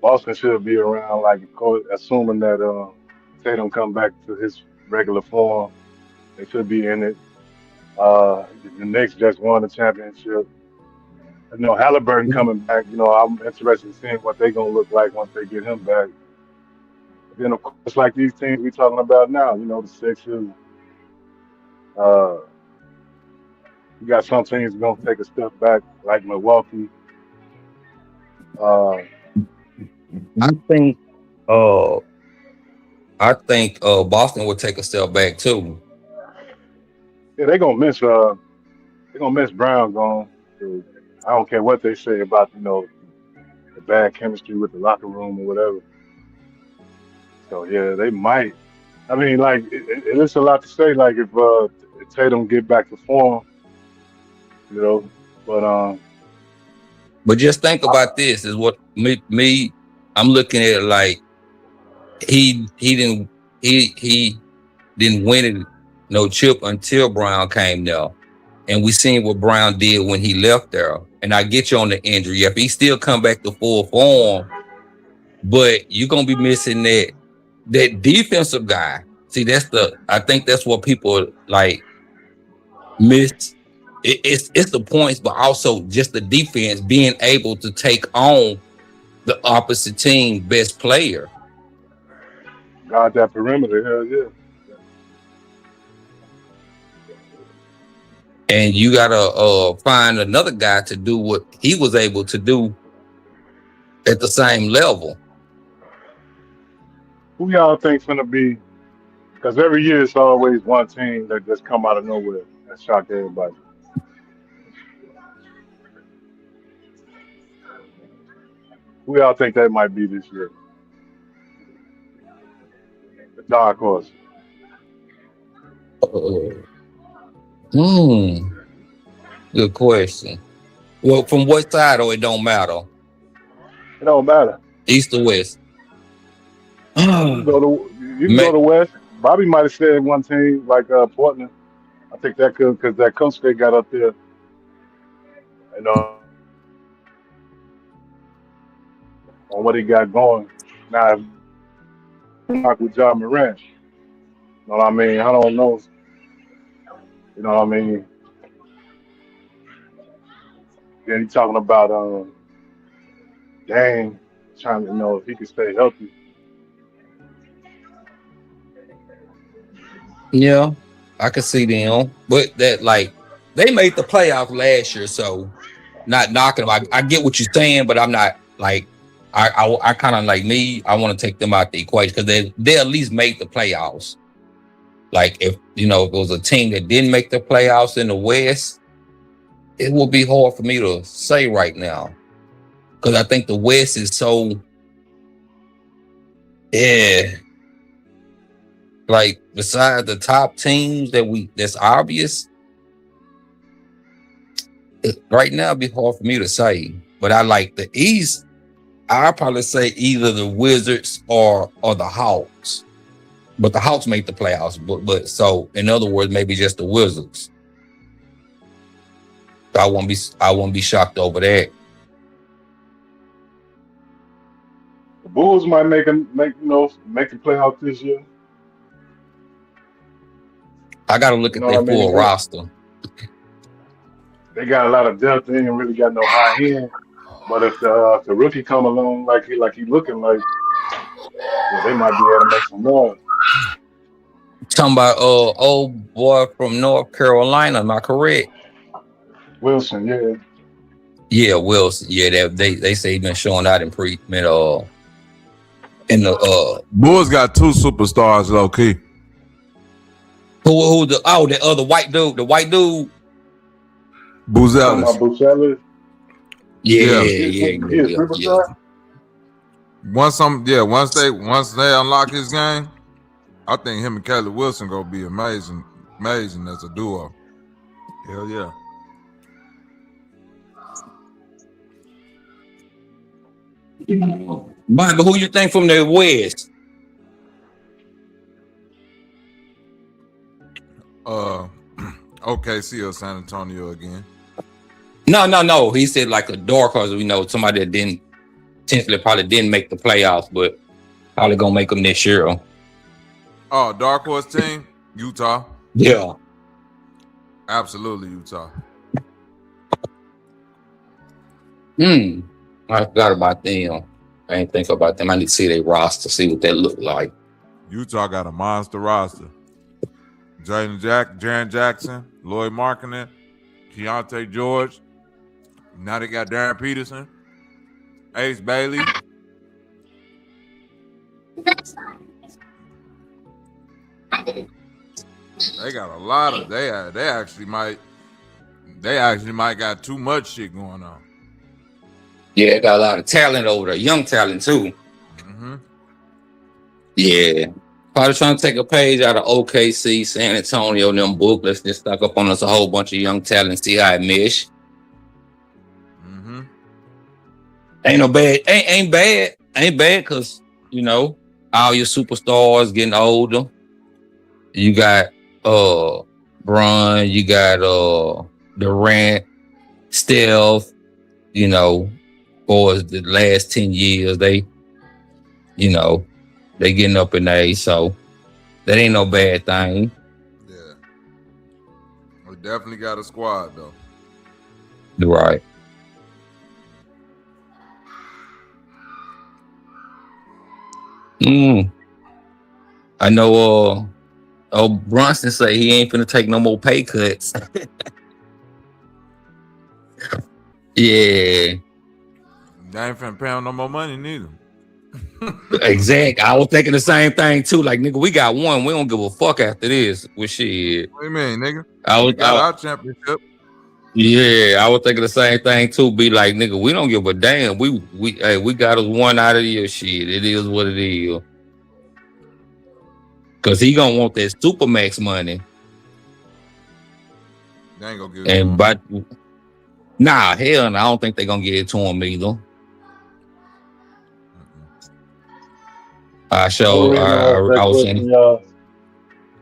Speaker 15: Boston should be around. Like of course, assuming that Tatum come back to his regular form, they should be in it. The Knicks just won the championship. You know, Halliburton coming back. You know, I'm interested in seeing what they're gonna look like once they get him back. Then of course, like these teams we talking about now. You know, the Sixers. You got some teams gonna take a step back, like Milwaukee.
Speaker 13: I think Boston would take a step back too.
Speaker 15: Yeah, they're gonna miss Brown gone. So I don't care what they say about, you know, the bad chemistry with the locker room or whatever. So yeah, they might I mean, like, it's a lot to say. Like, if Tatum get back to form, you know,
Speaker 13: But just think about this: is what me. I'm looking at it like he didn't win it no chip until Brown came there, and we seen what Brown did when he left there. And I get you on the injury. If he still come back to full form, but you're gonna be missing that defensive guy. See, I think that's what people like miss. It's the points, but also just the defense being able to take on the opposite team best player.
Speaker 15: Got that perimeter, hell yeah.
Speaker 13: And you gotta find another guy to do what he was able to do at the same level.
Speaker 15: Who y'all think's gonna be? Because every year it's always one team that just come out of nowhere and shock everybody. Who y'all think that might be this year? The dark horse.
Speaker 13: Good question. Well, from what side, or it don't matter?
Speaker 15: It don't matter.
Speaker 13: East or west?
Speaker 15: You can go to West. Bobby might have said one team like Portland. I think that could, because that coach they got up there. You know, on what he got going. Now, talk with John Morant. You know what I mean? I don't know. You know what I mean? Then he talking about Dame trying to know if he can stay healthy.
Speaker 13: Yeah, I can see them, but that like they made the playoffs last year, so not knocking them. I get what you're saying, but I'm not like I kind of like me. I want to take them out the equation because they at least made the playoffs. Like if it was a team that didn't make the playoffs in the West, it would be hard for me to say right now because I think the West is so like besides the top teams that's obvious, right now it'd be hard for me to say. But I like the East. I'd probably say either the Wizards or the Hawks. But the Hawks make the playoffs. But so in other words, maybe just the Wizards. I won't be shocked over that.
Speaker 15: The Bulls might make the playoffs this year.
Speaker 13: I got to look at their full roster.
Speaker 15: They got a lot of depth. They ain't really got no high end. But if the rookie come along like he looking like, they might be able to make some noise.
Speaker 13: Talking about old boy from North Carolina, am I correct?
Speaker 15: Wilson, yeah.
Speaker 13: Yeah, Wilson. Yeah, they say he's been showing out in the
Speaker 12: Bulls got two superstars low key.
Speaker 13: Who the other white dude, the white dude?
Speaker 15: Buzelis.
Speaker 13: Yeah.
Speaker 12: Once they unlock his game, I think him and Kelly Wilson gonna be amazing as a duo. Hell yeah.
Speaker 13: But who you think from the West?
Speaker 12: OKC or San Antonio again.
Speaker 13: No. He said like a dark horse. We know somebody that probably didn't make the playoffs, but probably gonna make them this year.
Speaker 12: Oh, dark horse team, Utah.
Speaker 13: Yeah,
Speaker 12: absolutely Utah.
Speaker 13: I forgot about them. I didn't think about them. I need to see their roster, see what they look like.
Speaker 12: Utah got a monster roster. Jaren Jackson, Lloyd Markkanen, Keontae George. Now they got Darren Peterson, Ace Bailey. They got a lot of. They actually might got too much shit going on.
Speaker 13: Yeah, they got a lot of talent over there, young talent too.
Speaker 12: Mm-hmm.
Speaker 13: Yeah, Probably trying to take a page out of OKC, San Antonio, them booklets that stuck up on us a whole bunch of young talent, see how it mesh.
Speaker 12: Mm-hmm.
Speaker 13: Ain't no bad, ain't bad, because you know, all your superstars getting older. You got Bron, you got Durant, Steph, you know, for the last 10 years, they, you know, they getting up in age, so that ain't no bad thing.
Speaker 12: Yeah. We definitely got a squad though.
Speaker 13: Right. I know Bronson say he ain't finna take no more pay cuts. Yeah.
Speaker 12: They ain't finna pay him no more money neither.
Speaker 13: Exactly. I was thinking the same thing too. Like, nigga, we got one. We don't give a fuck after this. Well, shit.
Speaker 12: What do you mean, nigga?
Speaker 13: We
Speaker 12: got our championship.
Speaker 13: Yeah, I was thinking the same thing too. Be like, nigga, we don't give a damn. We got us one out of your shit. It is what it is. Cause he gonna want that Supermax money.
Speaker 12: They ain't gonna give it to him.
Speaker 13: But nah, hell no, I don't think they're gonna give it to him either. I was saying.
Speaker 15: The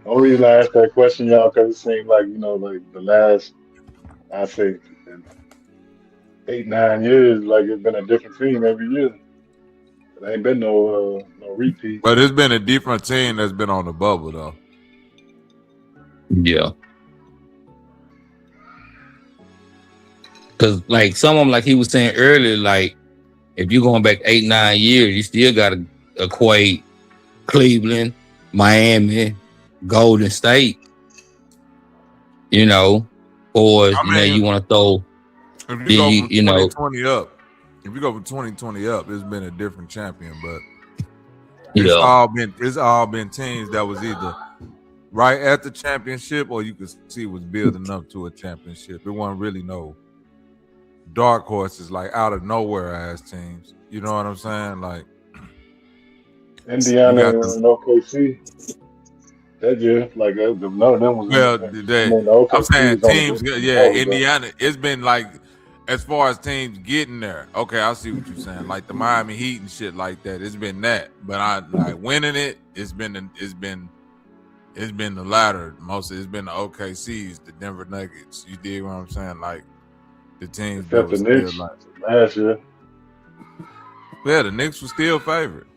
Speaker 15: only reason I asked that question, y'all, because it seemed like, you know, like the last, I say, 8-9 years, like it's been a different team every year. There ain't been no repeat.
Speaker 12: But it's been a different team that's been on the bubble though.
Speaker 13: Yeah. Cause like some of them, like he was saying earlier, like if you're going back 8-9 years, you still gotta equate Cleveland, Miami, Golden State. You know, or you know, you want to throw
Speaker 12: if you go from 2020 up. If you go from 2020 up, it's been a different champion, but it's all been teams that was either right at the championship or you could see was building up to a championship. It wasn't really no dark horses like out of nowhere ass teams. You know what I'm saying? Like
Speaker 15: Indiana and OKC. That year, like none of them was.
Speaker 12: Well, I'm saying teams. Yeah, Indiana. It's been like. As far as teams getting there, okay, I see what you're saying. Like the Miami Heat and shit like that. It's been that, but I like winning it. It's been the latter. Mostly, it's been the OKCs, the Denver Nuggets. You dig what I'm saying? Like the teams that was still like
Speaker 15: last year.
Speaker 12: Yeah, the Knicks were still favorite.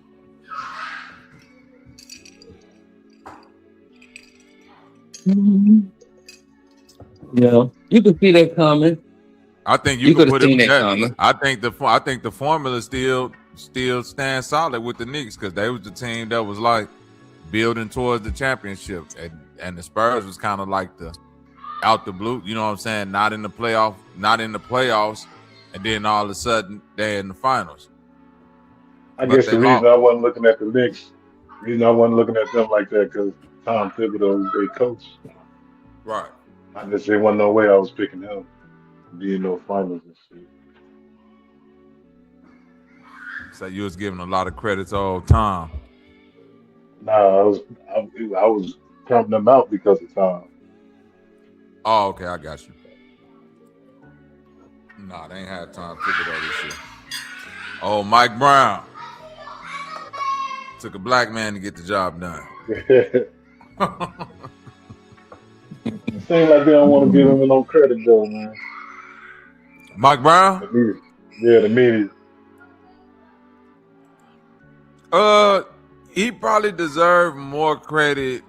Speaker 13: Yeah, you can see that coming.
Speaker 12: I think you could put it together. I think the formula still stands solid with the Knicks because they was the team that was like building towards the championship, and the Spurs was kind of like the out the blue. You know what I'm saying? Not in the playoffs, and then all of a sudden they're in the finals.
Speaker 15: I guess the reason I wasn't looking at the Knicks, like that, because Tom Thibodeau was their coach.
Speaker 12: Right.
Speaker 15: I just there wasn't no way I was picking him. Being no finals and shit.
Speaker 12: So you was giving a lot of credit to old Tom.
Speaker 15: Nah, I was counting them out because of Tom.
Speaker 12: Oh, okay, I got you. Nah, they ain't had Tom Thibodeau this year. Oh, Mike Brown took a black man to get the job done.
Speaker 15: It seems like they don't want to give him no credit though, man.
Speaker 12: Mike Brown?
Speaker 15: The media.
Speaker 12: He probably deserved more credit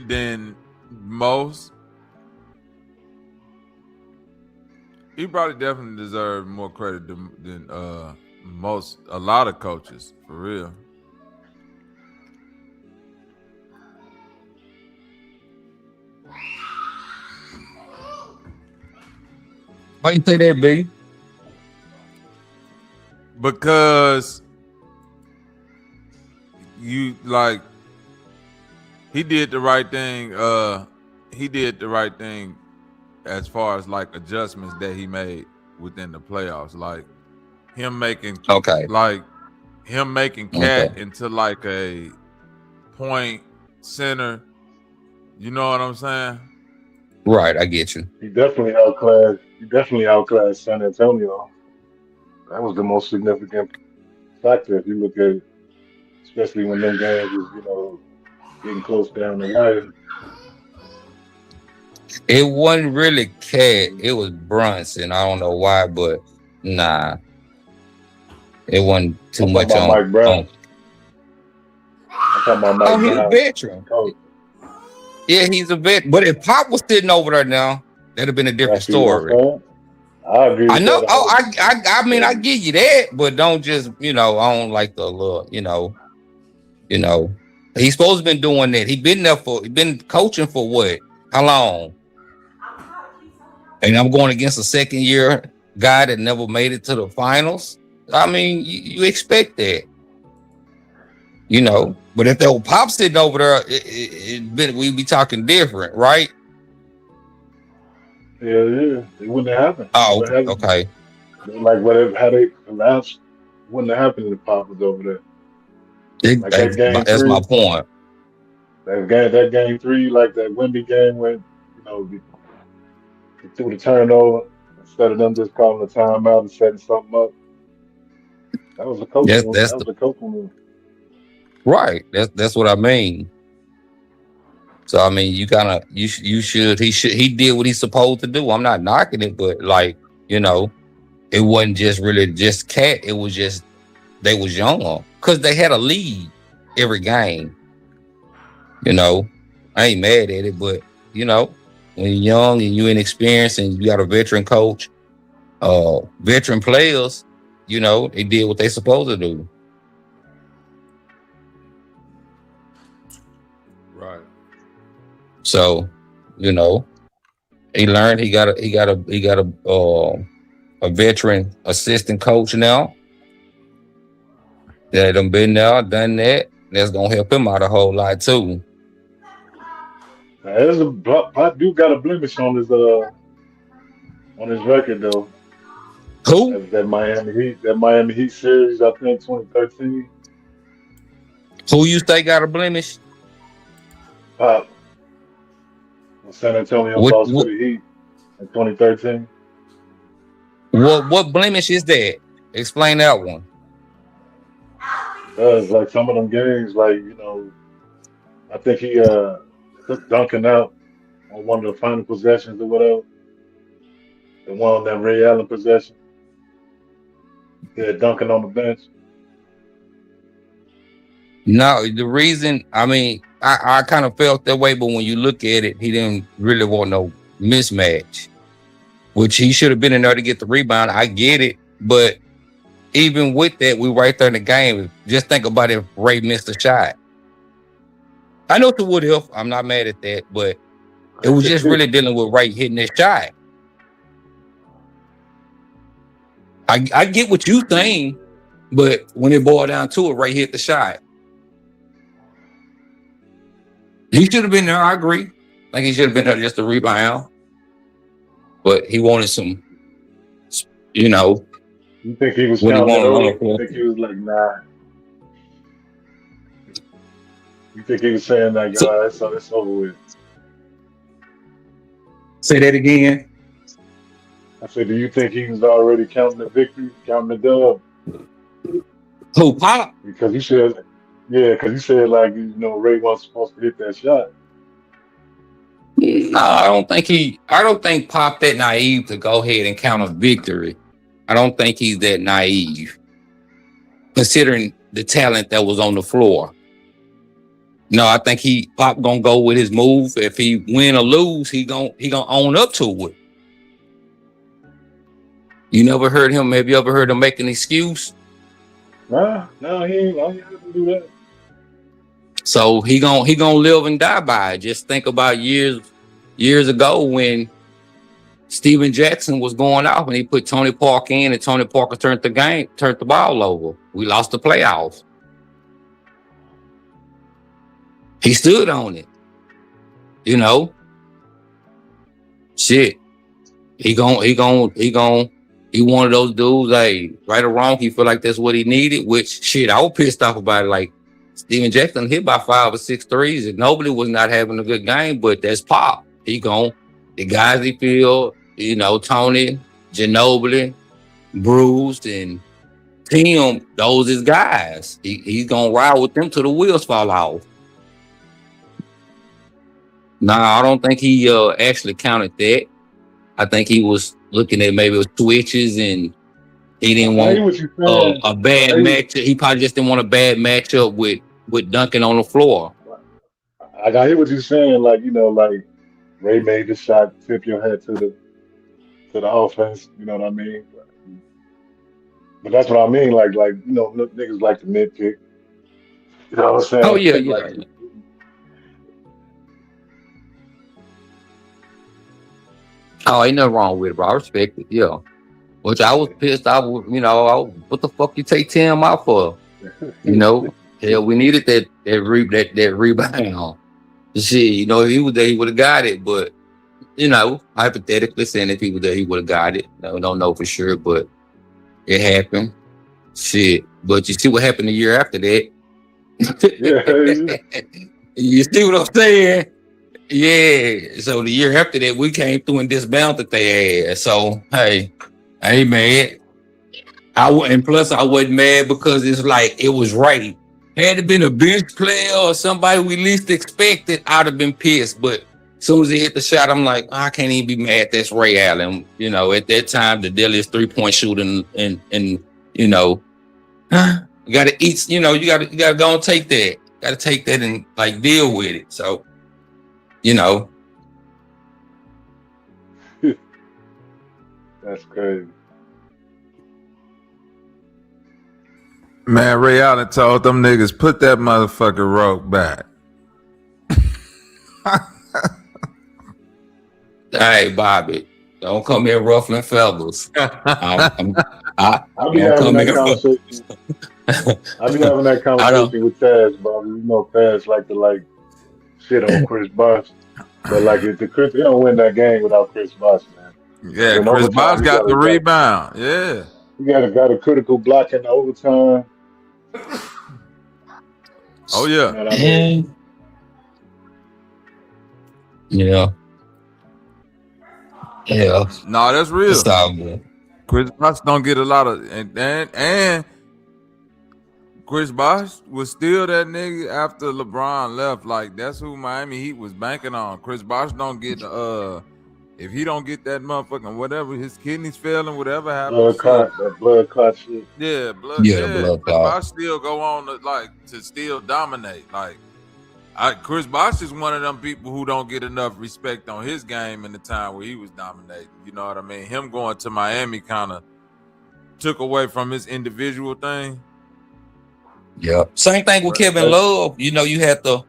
Speaker 12: than most. He probably definitely deserved more credit than most. A lot of coaches, for real.
Speaker 13: Why you say that, B?
Speaker 12: Because he did the right thing. He did the right thing as far as like adjustments that he made within the playoffs, like him making Cat into like a point center. You know what I'm saying?
Speaker 13: Right, I get you.
Speaker 15: He definitely outclassed. He definitely outclassed San Antonio. That was the most significant factor if you look at it, especially when them games was, getting close down the wire.
Speaker 13: It wasn't really Cat. It was Brunson. I don't know why, but nah. It wasn't too
Speaker 15: I'm
Speaker 13: much
Speaker 15: talking about
Speaker 13: on.
Speaker 15: Mike Brown. I'm talking about Mike
Speaker 13: Oh, he's a
Speaker 15: Brown.
Speaker 13: veteran. Yeah, he's a vet. But if Pop was sitting over there now, that'd have been a different
Speaker 15: See what I'm
Speaker 13: story.
Speaker 15: saying? I agree with
Speaker 13: I know.
Speaker 15: that.
Speaker 13: Oh, I mean, I give you that, but don't just, I don't like the look, He's supposed to been doing that. He been coaching for what? How long? And I'm going against a second year guy that never made it to the finals. I mean, you expect that, But if there was Pop sitting over there, we'd be talking different, right?
Speaker 15: Yeah, it wouldn't have happened.
Speaker 13: Oh, okay.
Speaker 15: Like how they collapsed wouldn't have happened if Pop was over there.
Speaker 13: That's my point.
Speaker 15: That game 3, like that Wemby game when they threw the turnover instead of them just calling the timeout and setting something up. That was a coaching move. That was a coaching move.
Speaker 13: Right. That's what I mean. So I mean, he did what he's supposed to do. I'm not knocking it, but it wasn't just really just Cat. It was just they was young because they had a lead every game. I ain't mad at it, but when you're young and you're inexperienced and you got a veteran coach, veteran players, they did what they supposed to do.
Speaker 12: Right.
Speaker 13: So, he learned he got a veteran assistant coach now that done been there, done that. That's gonna help him out a whole lot too.
Speaker 15: Pop do got a blemish on his record though.
Speaker 13: Who?
Speaker 15: That Miami Heat series, I think 2013.
Speaker 13: Who you think got a blemish?
Speaker 15: Pop. When San Antonio lost to the Heat in 2013.
Speaker 13: What blemish is that? Explain that one.
Speaker 15: It's like some of them games, I think he took Duncan out on one of the final possessions or whatever. The one on that Ray Allen possession. He had Duncan on the bench.
Speaker 13: No, the reason, I kind of felt that way, but when you look at it, he didn't really want no mismatch, which he should have been in there to get the rebound. I get it, but even with that, we right there in the game. Just think about if Ray missed a shot. I know it would have. I'm not mad at that, but it was just really dealing with Ray hitting that shot. I get what you saying, but when it boiled down to it, Ray hit the shot. He should have been there. I agree. Like he should have been there just to rebound, but he wanted some,
Speaker 15: You think he was counting it over? You think he was like, nah? You think he was saying like, it's over with?
Speaker 13: Say that again.
Speaker 15: I said, do you think he was already counting the victory, counting the dub?
Speaker 13: Who, Pop?
Speaker 15: Because he said, like, Ray wasn't supposed to hit that shot.
Speaker 13: No, I don't think Pop that naive to go ahead and count a victory. I don't think he's that naive, considering the talent that was on the floor. No, I think Pop gonna go with his move. If he win or lose, he gonna own up to it. You never heard him? Have you ever heard him make an excuse?
Speaker 15: No, he ain't have to do that.
Speaker 13: So he gonna live and die by it. Just think about years ago when Steven Jackson was going off and he put Tony Parker in, and Tony Parker turned the ball over. We lost the playoffs. He stood on it. Shit. He one of those dudes, hey, right or wrong, he feel like that's what he needed, which shit, I was pissed off about it like Steven Jackson hit by 5 or 6 threes, and Ginobili was not having a good game, but that's Pop. He gone. The guys he feel, you know, Tony, Ginobili, Bruce, and Tim, those is guys. He's gonna ride with them till the wheels fall off. Nah, I don't think he actually counted that. I think he was looking at maybe switches, and he didn't want a bad matchup. He probably just didn't want a bad matchup with Duncan on the floor.
Speaker 15: I hear what you're saying. Like, you know, like Ray made the shot, tip your head to the offense. You know what I mean? But that's what I mean. Like you know, niggas like to nitpick. You know what I'm saying?
Speaker 13: Oh yeah,
Speaker 15: like,
Speaker 13: yeah. Oh, ain't nothing wrong with it, bro. I respect it. Yeah. Which I was pissed off. You know, what the fuck you take Tim out for? You know, hell, we needed that rebound. Shit, you know, if he was there, he would have got it. But you know, hypothetically saying if he was there, he would have got it. We don't know for sure, but it happened. Shit. But you see what happened the year after that. You see what I'm saying? Yeah. So the year after that, we came through and dismounted their ass. So hey, I ain't mad. And plus I wasn't mad because it's like it was right. Had it been a bench player or somebody we least expected, I'd have been pissed. But as soon as he hit the shot, I'm like, I can't even be mad. That's Ray Allen. You know, at that time, the deadliest 3-point shooting, and you know, you got to eat. You know, you got to go and take that. Got to take that and like deal with it. So, you know,
Speaker 15: that's crazy.
Speaker 12: Man, Ray Allen told them niggas, put that motherfucking rope back.
Speaker 13: Hey, Bobby, don't come here ruffling feathers.
Speaker 15: I'll be having that conversation. I'll be having that conversation with Taz, Bobby. You know, Taz like to shit on Chris Bosh, but like if Chris, they don't win that game without Chris Bosh, man.
Speaker 12: Yeah, Chris Bosh got the rebound. Yeah,
Speaker 15: he got a critical block in the overtime.
Speaker 12: Oh yeah.
Speaker 15: Man, I mean,
Speaker 13: yeah. Yeah.
Speaker 12: No, that's real.
Speaker 13: It's all good.
Speaker 12: Chris Bosh don't get a lot of and Chris Bosh was still that nigga after LeBron left. Like that's who Miami Heat was banking on. Chris Bosh don't get if he don't get that motherfucking whatever, his kidneys failing, whatever happens.
Speaker 15: Blood clot shit.
Speaker 12: Yeah, blood
Speaker 13: clot.
Speaker 12: Bosh still go on to still dominate. Like Chris Bosh is one of them people who don't get enough respect on his game in the time where he was dominating. You know what I mean? Him going to Miami kind of took away from his individual thing.
Speaker 13: Yeah. Same thing with Kevin Love. You know, he had to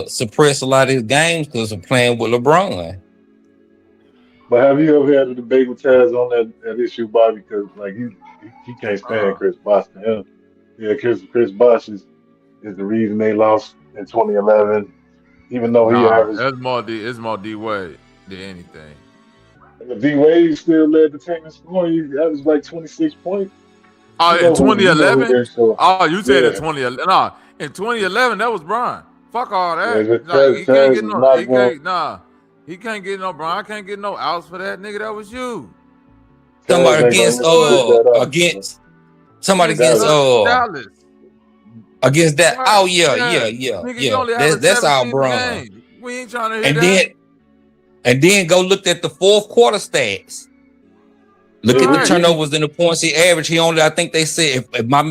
Speaker 13: suppress a lot of his games because of playing with LeBron.
Speaker 15: But have you ever had a debate with Taz on that issue, Bobby? Because like he can't stand Chris Bosh to him. Yeah, Chris Bosh is the reason they lost in 2011. Even though he averaged,
Speaker 12: it's more D Wade than anything.
Speaker 15: D Wade still led the team in scoring. That was like 26 points.
Speaker 12: Oh, in 2011? Oh, you said in
Speaker 15: 2011.
Speaker 12: No, in 2011 that was Brian. Fuck all that.
Speaker 15: Yeah,
Speaker 12: he can't get no. He can't get no Brian. Can't get no outs for that nigga. That was you.
Speaker 13: Somebody against
Speaker 12: Dallas.
Speaker 13: Against that. Oh yeah. That's our Brian.
Speaker 12: We ain't trying to hit that.
Speaker 13: And then go look at the fourth quarter stats. Look at the turnovers and the points he averaged. I think they said,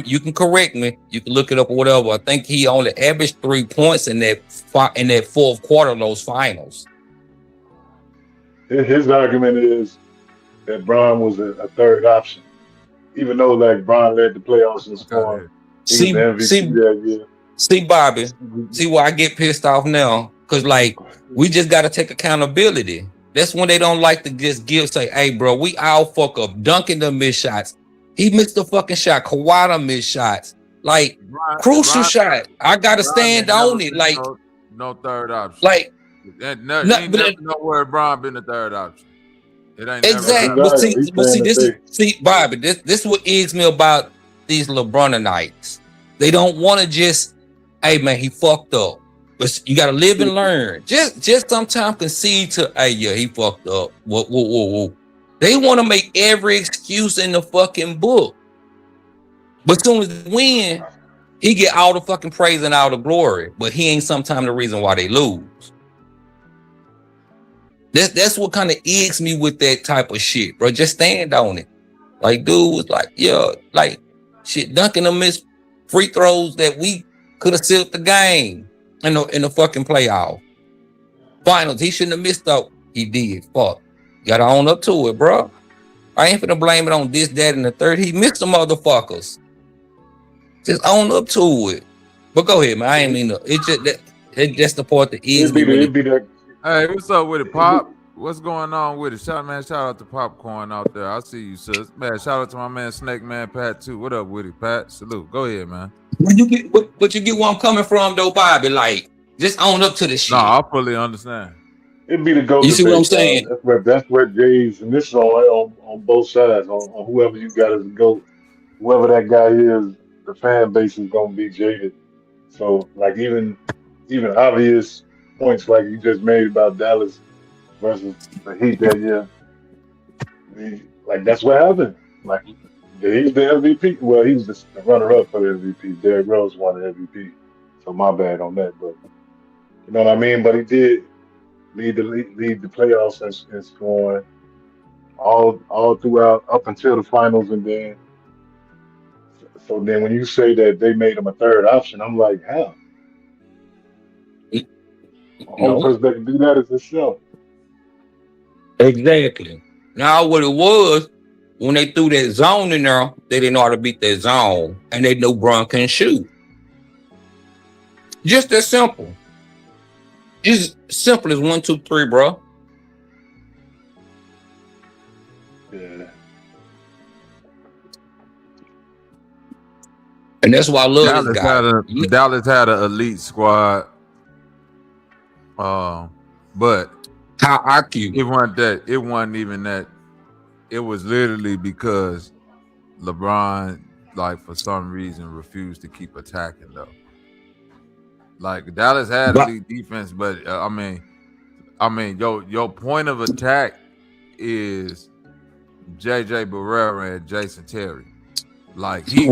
Speaker 13: you can correct me, you can look it up or whatever. I think he only averaged 3 points in that fourth quarter of those finals.
Speaker 15: His argument is that Bron was a third option, even though like Bron led the playoffs in scoring.
Speaker 13: See, Bobby, see why I get pissed off now? Because like we just got to take accountability. That's when they don't like to just say, hey, bro, we all fuck up. Duncan the missed shots. He missed the fucking shot. Kawhi missed shots. Like, crucial shot. I got to stand on it. Like,
Speaker 12: no third option.
Speaker 13: Like,
Speaker 12: nowhere Bron been the third option. It ain't
Speaker 13: exactly. But see, Bobby, this is what eggs me about these LeBronites. They don't want to just, hey man, he fucked up. But you gotta live and learn. Just sometimes concede to, hey, yeah, he fucked up. Whoa. They want to make every excuse in the fucking book. But as soon as they win, he get all the fucking praise and all the glory. But he ain't sometimes the reason why they lose. That's what kind of eggs me with that type of shit, bro. Just stand on it. Like, dude was like, yeah, like, shit, Duncan them missed free throws that we could have sealed the game in the fucking playoff finals. He shouldn't have missed though. He did. Fuck. Gotta own up to it, bro. I ain't finna blame it on this, that, and the third. He missed some motherfuckers. Just own up to it. But go ahead, man. I ain't mean to. It's just the part that is.
Speaker 12: Hey, what's up with it, Pop? What's going on with it? Shout out to Popcorn out there. I see you, sis. Man, shout out to my man Snake Man Pat too. What up with it, Pat? Salute. Go ahead, man.
Speaker 13: But you get where I'm coming from, though, Bobby. Like, just own up to the shit.
Speaker 12: No, I fully understand.
Speaker 15: It'd be the go.
Speaker 13: You see what I'm saying?
Speaker 15: That's where Jay's, and this is on both sides. On whoever you got as a GOAT, whoever that guy is, the fan base is gonna be jaded. So, like, even obvious points like you just made about Dallas versus the Heat that year, like that's what happened. Like he's the MVP. Well, he was the runner-up for the MVP. Derrick Rose won the MVP. So my bad on that, but you know what I mean. But he did lead the playoffs and scoring all throughout up until the finals, and then so then when you say that they made him a third option, I'm like, how? The only person that can do that is himself.
Speaker 13: Exactly. Now, what it was, when they threw that zone in there, they didn't know how to beat that zone, and they knew Bron couldn't shoot. Just that simple. Just simple as 1, 2, 3, bro.
Speaker 15: Yeah.
Speaker 13: And that's why I love this guy.
Speaker 12: Dallas had an elite squad. But
Speaker 13: how IQ?
Speaker 12: It wasn't even that. It was literally because LeBron, like, for some reason, refused to keep attacking though. Like, Dallas had elite defense, but I mean, your point of attack is JJ Barea and Jason Terry. Like he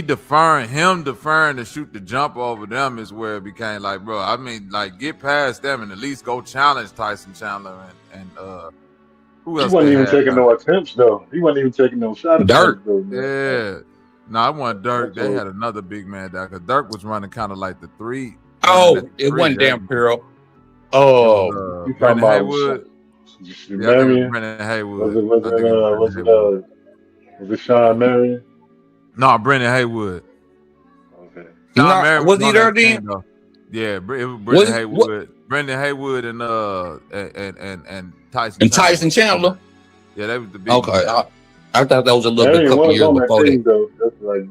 Speaker 12: deferring to shoot the jump over them is where it became like, bro, I mean, like, get past them and at least go challenge Tyson Chandler and who else?
Speaker 15: He wasn't even taking no attempts though. He wasn't even taking no shot attempts though.
Speaker 12: Yeah. No, I want Dirk. They had another big man down because Dirk was running kind of like the three.
Speaker 13: Oh, it wasn't damn Pearl. Oh,
Speaker 12: Brendan Haywood. Brendan Haywood.
Speaker 15: Was it Sean Marion?
Speaker 12: No, Brendan Haywood.
Speaker 15: Okay.
Speaker 12: Sean Marion
Speaker 13: was he there then?
Speaker 12: Yeah, it was Brendan Haywood. Brendan Haywood and Tyson.
Speaker 13: And Tyson Chandler.
Speaker 12: Yeah, that was the big.
Speaker 13: Okay, I thought that was a little bit couple years before that.
Speaker 15: Though. That's like,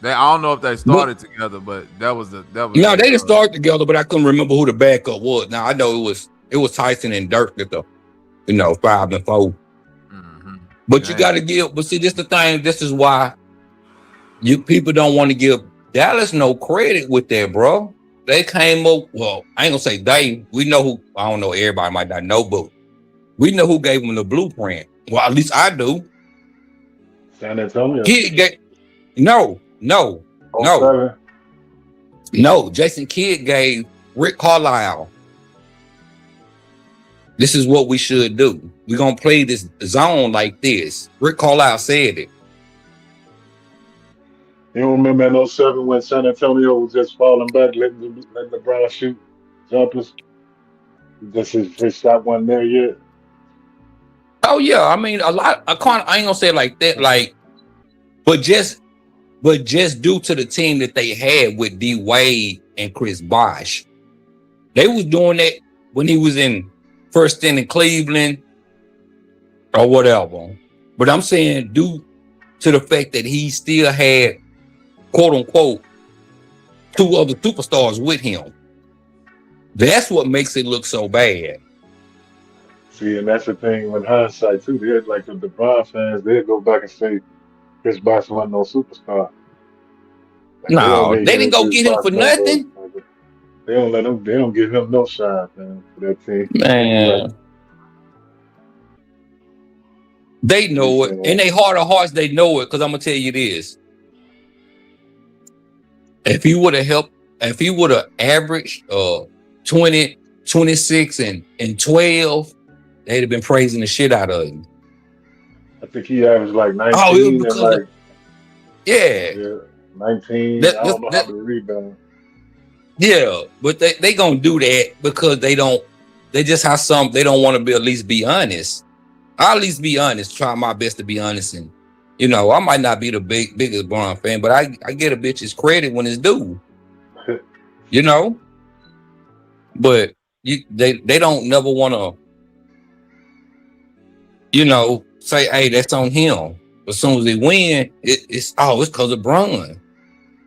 Speaker 12: I don't know if they started together, but that was.
Speaker 13: No, they didn't start together, but I couldn't remember who the backup was. Now I know it was Tyson and Dirk at the, 5 and 4. But you got to give. But see, this the thing. This is why you people don't want to give Dallas no credit with that, bro. They came up. Well, I ain't gonna say they. We know who. I don't know. Everybody might not know, but we know who gave them the blueprint. Well, at least I do.
Speaker 15: San Antonio.
Speaker 13: No. Jason Kidd gave Rick Carlisle. This is what we should do. We're going to play this zone like this. Rick Carlisle said it.
Speaker 15: You don't remember in 07 when San Antonio was just falling back, letting LeBron shoot jumpers? Just his shot wasn't there yet.
Speaker 13: Oh, yeah. I mean, a lot. I ain't going to say it like that. Like, but just due to the team that they had with D Wade and Chris Bosh, they was doing that when he was first in Cleveland or whatever. But I'm saying due to the fact that he still had, quote unquote, 2 other superstars with him. That's what makes it look so bad.
Speaker 15: See, and that's the thing with hindsight too. They're like the LeBron fans, they'll go back and say, Chris Bosh wasn't no superstar. Like,
Speaker 13: No, they didn't go get him for nothing.
Speaker 15: They don't let him. They don't give him no shine, man, for that team.
Speaker 13: Man, they know it. In their heart of hearts, they know it. Because I'm gonna tell you this: if he would have averaged 20, 26, and 12, they'd have been praising the shit out of him.
Speaker 15: I think he averaged like 19 and like
Speaker 13: yeah,
Speaker 15: 19. I don't know how to rebound.
Speaker 13: Yeah, but they gonna do that because they don't want to at least be honest. I'll at least be honest, try my best to be honest. And I might not be the biggest Bron fan, but I get a bitch's credit when it's due. But they don't never want to say, hey, that's on him. As soon as they win, it's because of Bron.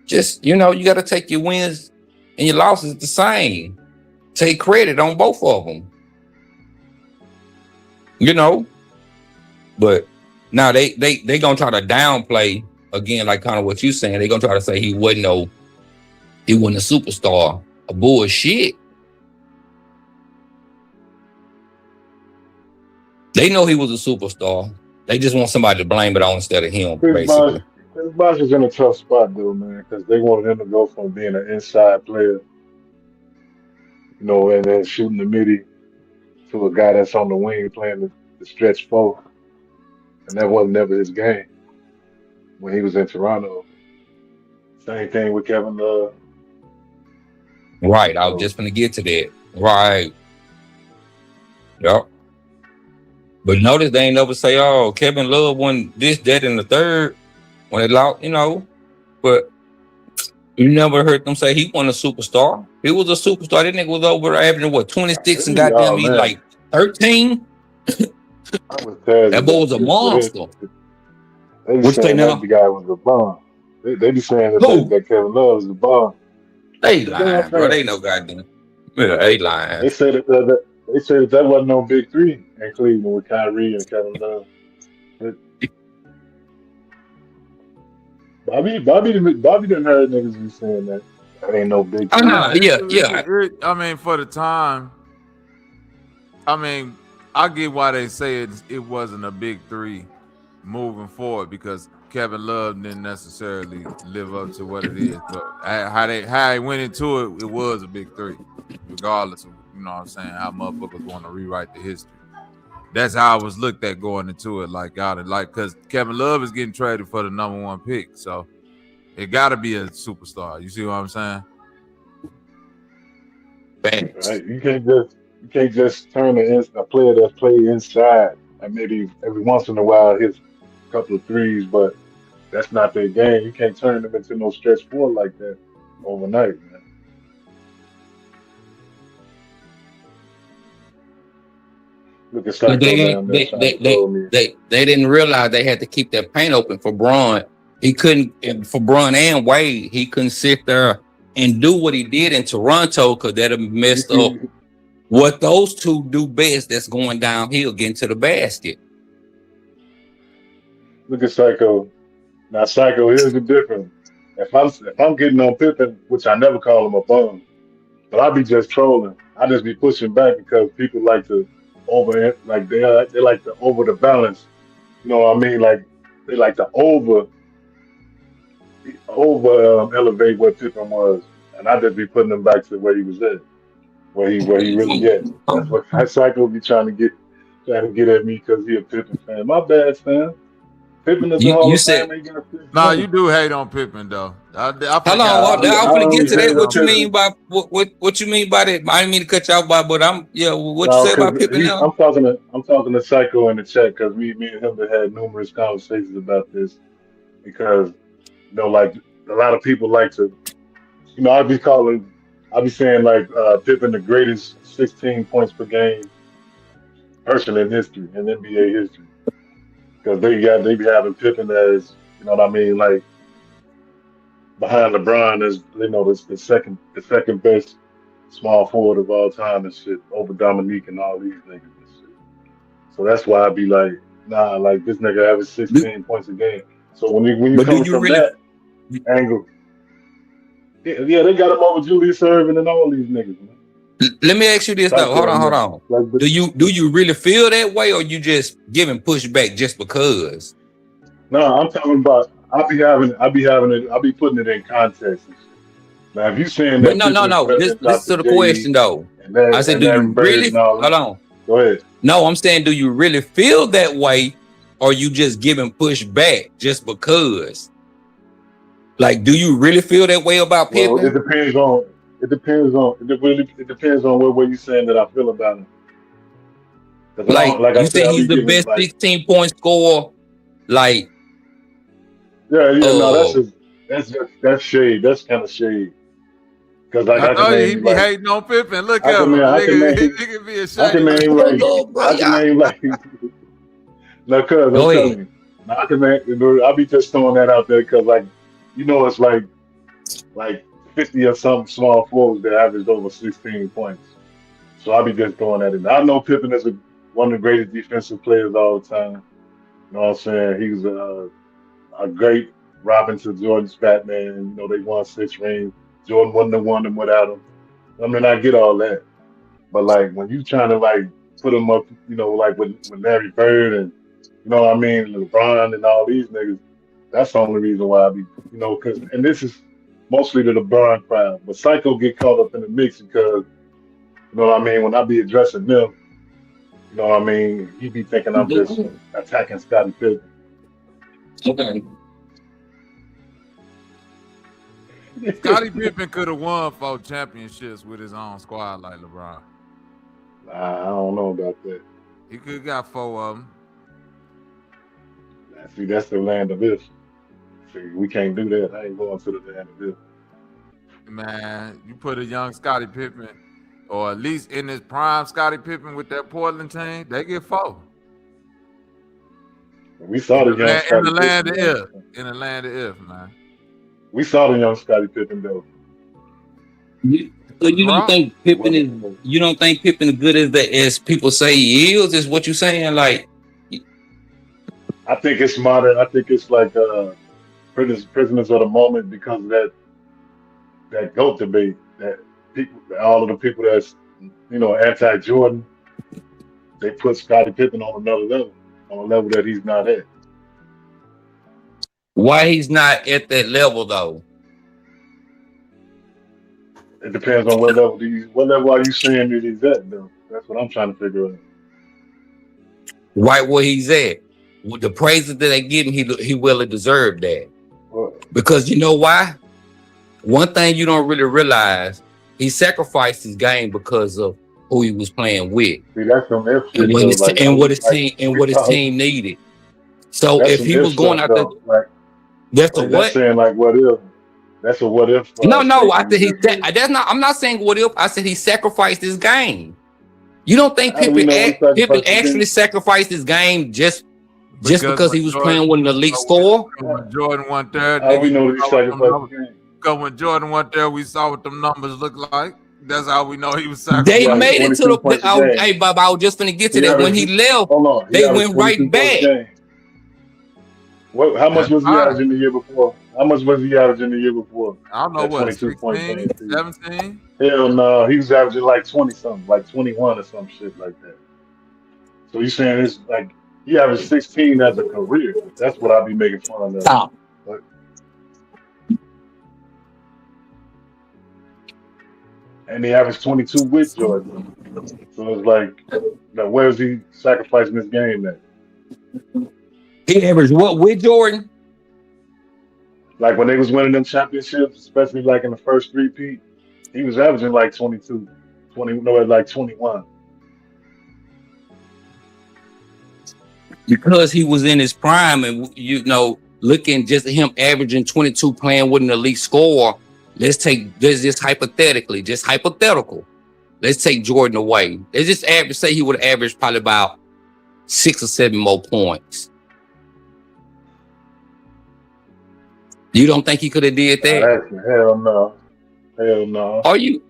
Speaker 13: Just you got to take your wins and your losses the same. Take credit on both of them. But now they gonna try to downplay again, like kind of what you saying. They gonna try to say he wasn't a superstar. A bullshit. They know he was a superstar. They just want somebody to blame it on instead of him.
Speaker 15: Chris Bosh is in a tough spot though, man, because they wanted him to go from being an inside player, and then shooting the midi to a guy that's on the wing playing the stretch four. And that wasn't never his game when he was in Toronto. Same thing with Kevin Love.
Speaker 13: Right. I was just going to get to that. Right. Yep. But notice they ain't never say, oh, Kevin Love won this, that, and the third when they lost, But you never heard them say he wasn't a superstar. He was a superstar. That nigga was over averaging, 26 and goddamn, he like 13? That boy was a monster.
Speaker 15: They be saying that the guy was a bomb. They be saying that Kevin Love is a bomb.
Speaker 13: They lying, bro. They no goddamn. They lying.
Speaker 15: They said that wasn't no big three in Cleveland with Kyrie and Kevin Love. Bobby didn't heard niggas be saying that. That ain't no big three.
Speaker 12: Yeah. I mean, for the time. I get why they say it wasn't a big three moving forward because Kevin Love didn't necessarily live up to what it is. But how he went into it, it was a big three, regardless of how motherfuckers want to rewrite the history. That's how I was looked at going into it, because Kevin Love is getting traded for the #1 pick, so it got to be a superstar. You see what I'm saying?
Speaker 15: Right. You can't just turn a player that's played inside and maybe every once in a while hits a couple of threes, but that's not their game. You can't turn them into no stretch four like that overnight, man. Look at Psycho down there.
Speaker 13: They didn't realize they had to keep that paint open for Bron. He couldn't, for Bron and Wade, he couldn't sit there and do what he did in Toronto because that'd have messed up what those two do best, that's going downhill, getting to the basket.
Speaker 15: Look at Psycho. Now, Psycho, here's the difference. If I'm getting on Pippen, which I never call him a bum, but I be just trolling. I just be pushing back because people like to they like to over the balance. You know what I mean? Like they like to over elevate what Pippen was, and I just be putting him back to where he was at. Where he really at. That's what Psycho be trying to get at me because he a Pippen fan. My bad, fam. Pippen is
Speaker 13: you said
Speaker 12: no. You do hate on Pippen though.
Speaker 13: Hold on, I'm gonna get to that. What you mean by what you mean by that? I didn't mean to cut you off, but what you say about Pippen now?
Speaker 15: I'm talking to Psycho in the chat because me and him have had numerous conversations about this because like a lot of people like to, I be saying like Pippen the greatest 16 points per game person in history, in NBA history. Because they be having Pippen as, like behind LeBron as the second best small forward of all time and shit, over Dominique and all these niggas and shit. So that's why I be like, nah, like this nigga average 16 points a game. So when you come from that angle, yeah, they got him over Julius Erving and all these niggas, man.
Speaker 13: Let me ask you this though. Hold on. Do you really feel that way, or you just giving pushback just because?
Speaker 15: No, I'm talking about I be putting it in context and shit. Now if you saying that,
Speaker 13: but no. Listen to the question though. I said, do you really? Hold on.
Speaker 15: Go ahead.
Speaker 13: No, I'm saying, do you really feel that way, or you just giving pushback just because? Like, do you really feel that way about Pippen?
Speaker 15: Well, it depends on what way you saying that I feel about him.
Speaker 13: Like you say he's the best 16-point scorer. Like,
Speaker 15: no, that's shade. That's kind of shade. Because like
Speaker 12: I know he be hating on Pippen. Look at him. Nigga be ashamed.
Speaker 15: I can name like no, cuz I'm telling you. I can name. I be just throwing that out there because like, you know, it's like 50 or some small forwards that averaged over 16 points. So I be just throwing that in. I know Pippen is one of the greatest defensive players all the time. You know what I'm saying? He was a great Robin to Jordan's Batman. You know, they won 6 rings. Jordan wouldn't have won them without him. I mean, I get all that. But like when you trying to like put him up, you know, like with Larry Bird and, you know what I mean, LeBron and all these niggas, that's the only reason why I be, you know, and this is mostly the LeBron crowd. But Psycho get caught up in the mix because, you know what I mean, when I be addressing them, you know what I mean, he be thinking I'm just attacking Scottie Pippen.
Speaker 13: Okay.
Speaker 12: Scottie Pippen could have won 4 championships with his own squad like LeBron.
Speaker 15: I don't know about that.
Speaker 12: He could have got 4 of them.
Speaker 15: See, that's the land of if. See, we can't do that. I ain't going to the land of if.
Speaker 12: Man, you put a young Scottie Pippen, or at least in his prime Scottie Pippen with that Portland team, they get 4.
Speaker 15: We saw the young Scottie
Speaker 12: in the land of if. In the land of if, man.
Speaker 15: We saw the young Scottie Pippen though.
Speaker 13: So you don't think Pippen is? You don't think Pippen is good as people say he is? What you saying? Like,
Speaker 15: I think it's modern. I think it's like prisoners of the moment because of that GOAT debate. That people, all of the people that's, you know, anti-Jordan, they put Scottie Pippen on another level, on a level that he's not at.
Speaker 13: Why he's not at that level though?
Speaker 15: It depends on what level are you saying that he's at though? That's what I'm trying to figure out.
Speaker 13: Right where he's at. With the praises that they give him, he really deserved that. Because you know why? One thing you don't really realize, he sacrificed his game because of who he was playing with.
Speaker 15: See, that's some F shit,
Speaker 13: and what his team needed. So if he was going out there, that's a what?
Speaker 15: Saying like what if? That's a what if.
Speaker 13: No, I said I'm not saying what if. I said he sacrificed his game. You don't think Pippen actually sacrificed his game just because he was playing with an elite scorer?
Speaker 12: When Jordan went there,
Speaker 15: we know he sacrificed his game.
Speaker 12: Because when Jordan went there, we saw what them numbers look like. That's how we know he was sacrificed.
Speaker 13: They made it to the. Hey, Bob, I was just gonna get to that. When he left, they went right back.
Speaker 15: How much was he averaging the year before? How much was he averaging the year before?
Speaker 12: I don't know what, 16, 17?
Speaker 15: Hell no, he was averaging like 20 something, like 21 or some shit like that. So you saying it's like he averaged 16 as a career? That's what I be making fun of.
Speaker 13: Stop.
Speaker 15: But, and he averaged 22 with Jordan. So it's like, where's he sacrificing his game at?
Speaker 13: He averaged what with Jordan?
Speaker 15: Like when they was winning them championships, especially like in the first three-peat, he was averaging like 22, like 21.
Speaker 13: Because he was in his prime, and you know, looking just at him averaging 22, playing with an elite scorer. Let's just hypothetical. Let's take Jordan away. Let's just say he would average probably about 6 or 7 more points. You don't think he could have did that?
Speaker 15: Hell no.
Speaker 13: Are you?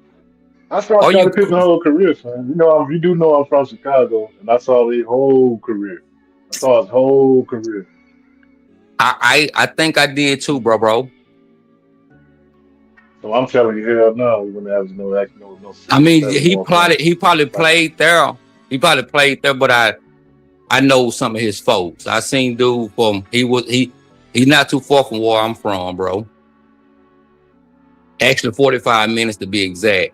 Speaker 15: I saw Scottie Pippen's whole career, son. You do know I'm from Chicago, and I saw his whole career.
Speaker 13: I think I did too, bro.
Speaker 15: So I'm telling you, hell no, he wouldn't have no 6
Speaker 13: I
Speaker 15: or
Speaker 13: mean,
Speaker 15: 7
Speaker 13: he
Speaker 15: more points.
Speaker 13: probably played there. He probably played there, but I know some of his folks. I seen dude from he's not too far from where I'm from, bro. Actually 45 minutes to be exact.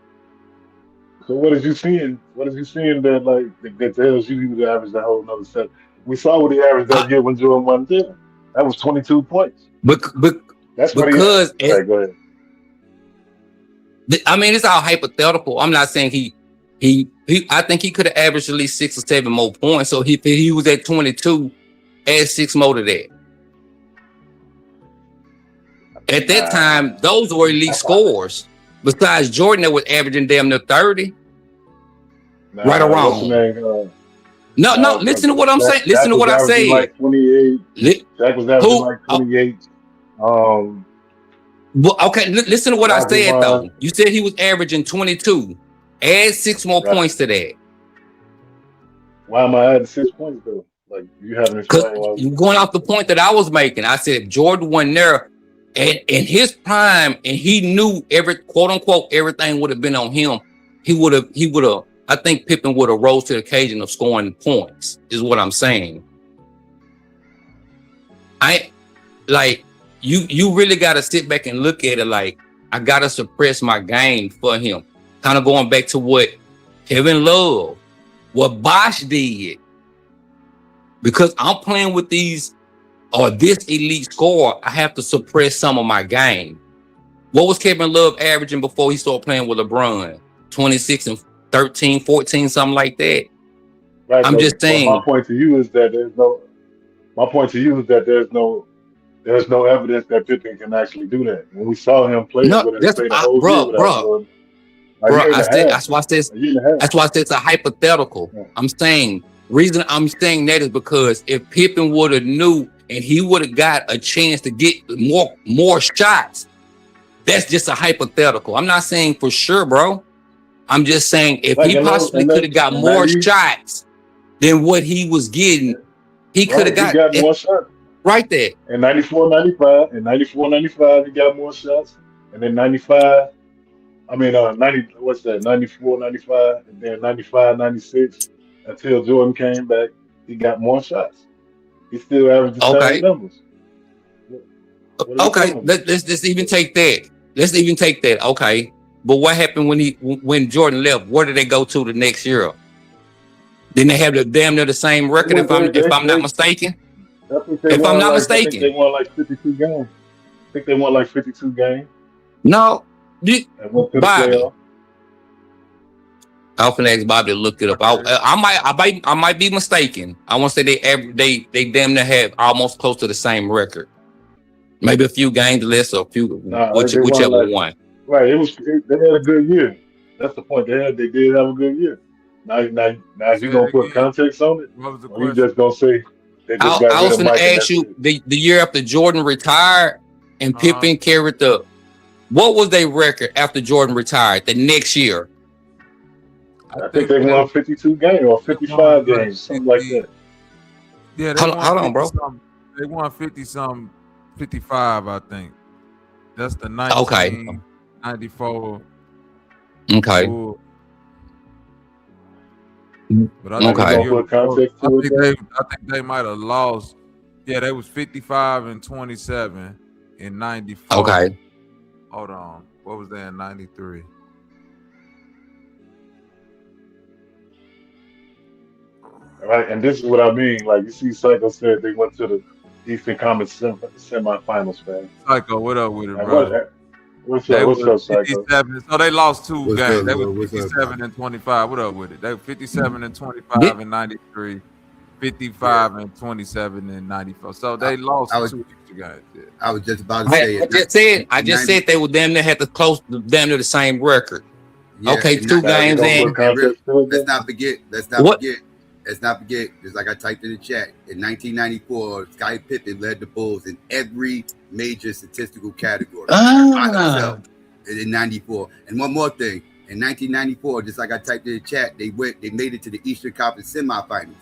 Speaker 15: So what is you seeing? What is you seeing that like that tells you he would average that whole another 7? We saw what he averaged that year when Jordan won there. That was 22 points. That's what
Speaker 13: because
Speaker 15: he had. Go ahead.
Speaker 13: I mean, it's all hypothetical. I'm not saying he I think he could have averaged at least 6 or 7 more points. So if he was at 22, add 6 more to that. At that time, those were elite scores. Besides Jordan, that was averaging damn near 30. Right or wrong? No, listen to what I'm saying. Listen to what I said.
Speaker 15: Like 28. Jack was averaging like 28.
Speaker 13: Well, okay, listen to what I said though. You said he was averaging 22. Add 6 more points to that.
Speaker 15: Why am I adding 6 points though? Like you haven't explained why.
Speaker 13: You're going off the point that I was making. I said Jordan wasn't there in his prime, and he knew quote unquote everything would have been on him. He would have. I think Pippen would have rose to the occasion of scoring points. Is what I'm saying. You really got to sit back and look at it like, I got to suppress my game for him. Kind of going back to what Kevin Love, what Bosh did. Because I'm playing with this elite score, I have to suppress some of my game. What was Kevin Love averaging before he started playing with LeBron? 26 and 13, 14, something like that.
Speaker 15: Right,
Speaker 13: I'm just saying.
Speaker 15: My point to you is that there's no evidence that Pippen can actually do that. When we saw him play with it, play the whole year without
Speaker 13: that's why I said it's a hypothetical. Yeah. I'm saying reason I'm saying that is because if Pippen would have knew and he would have got a chance to get more shots, that's just a hypothetical. I'm not saying for sure, bro. I'm just saying if he possibly could have got more shots than what he was getting, he could have got
Speaker 15: more shots.
Speaker 13: Right there.
Speaker 15: In 94-95, he got more shots. And then 95, 94-95, and then 95-96, until Jordan came back, he got more shots. He still averaged the same numbers.
Speaker 13: Okay, let's even take that. Okay. But what happened when Jordan left? Where did they go to the next year? Didn't they have damn near the same record if I'm not mistaken? If I'm not mistaken.
Speaker 15: I think they won like 52 games.
Speaker 13: No. Bobby. I'll finna ask Bobby to look it up. I might be mistaken. I want to say they damn near have almost close to the same record. Maybe a few games less or a few, whichever one.
Speaker 15: Right, they had a good year. That's the point. They did have a good year. Now you gonna put context on it? Or you just gonna say they just got
Speaker 13: I was
Speaker 15: rid of
Speaker 13: gonna
Speaker 15: Mike
Speaker 13: ask you the year after Jordan retired and Pippen carried what was their record after Jordan retired the next year?
Speaker 15: I think they won 52 games or 55 games, something like that.
Speaker 12: Yeah,
Speaker 13: hold on, bro.
Speaker 12: They won 50-something, 55, I think. That's the 1994.
Speaker 13: Okay.
Speaker 12: But I think they might have lost. Yeah, they was 55-27 in 94.
Speaker 13: Okay.
Speaker 12: Hold on. What was that in 93?
Speaker 15: All right, and this is what I mean. Like you see, Psycho said they went to the Eastern Conference semifinals, man.
Speaker 12: Psycho, what up with it, bro?
Speaker 15: What's up, Psycho?
Speaker 12: So they lost 2 games. They were 57-25. What up with it? They were 57-25 in 93, 55-27 in 94. So they lost 2 games. Yeah.
Speaker 4: I was just about to say
Speaker 13: I just said they would damn near have to close damn near the same record.
Speaker 4: Yeah,
Speaker 13: okay, 2 games in.
Speaker 4: Let's not forget. Let's not forget, just like I typed in the chat, in 1994, Scottie Pippen led the Bulls in every major statistical category. In 94. And one more thing, in 1994, just like I typed in the chat, they made it to the Eastern Conference semifinals.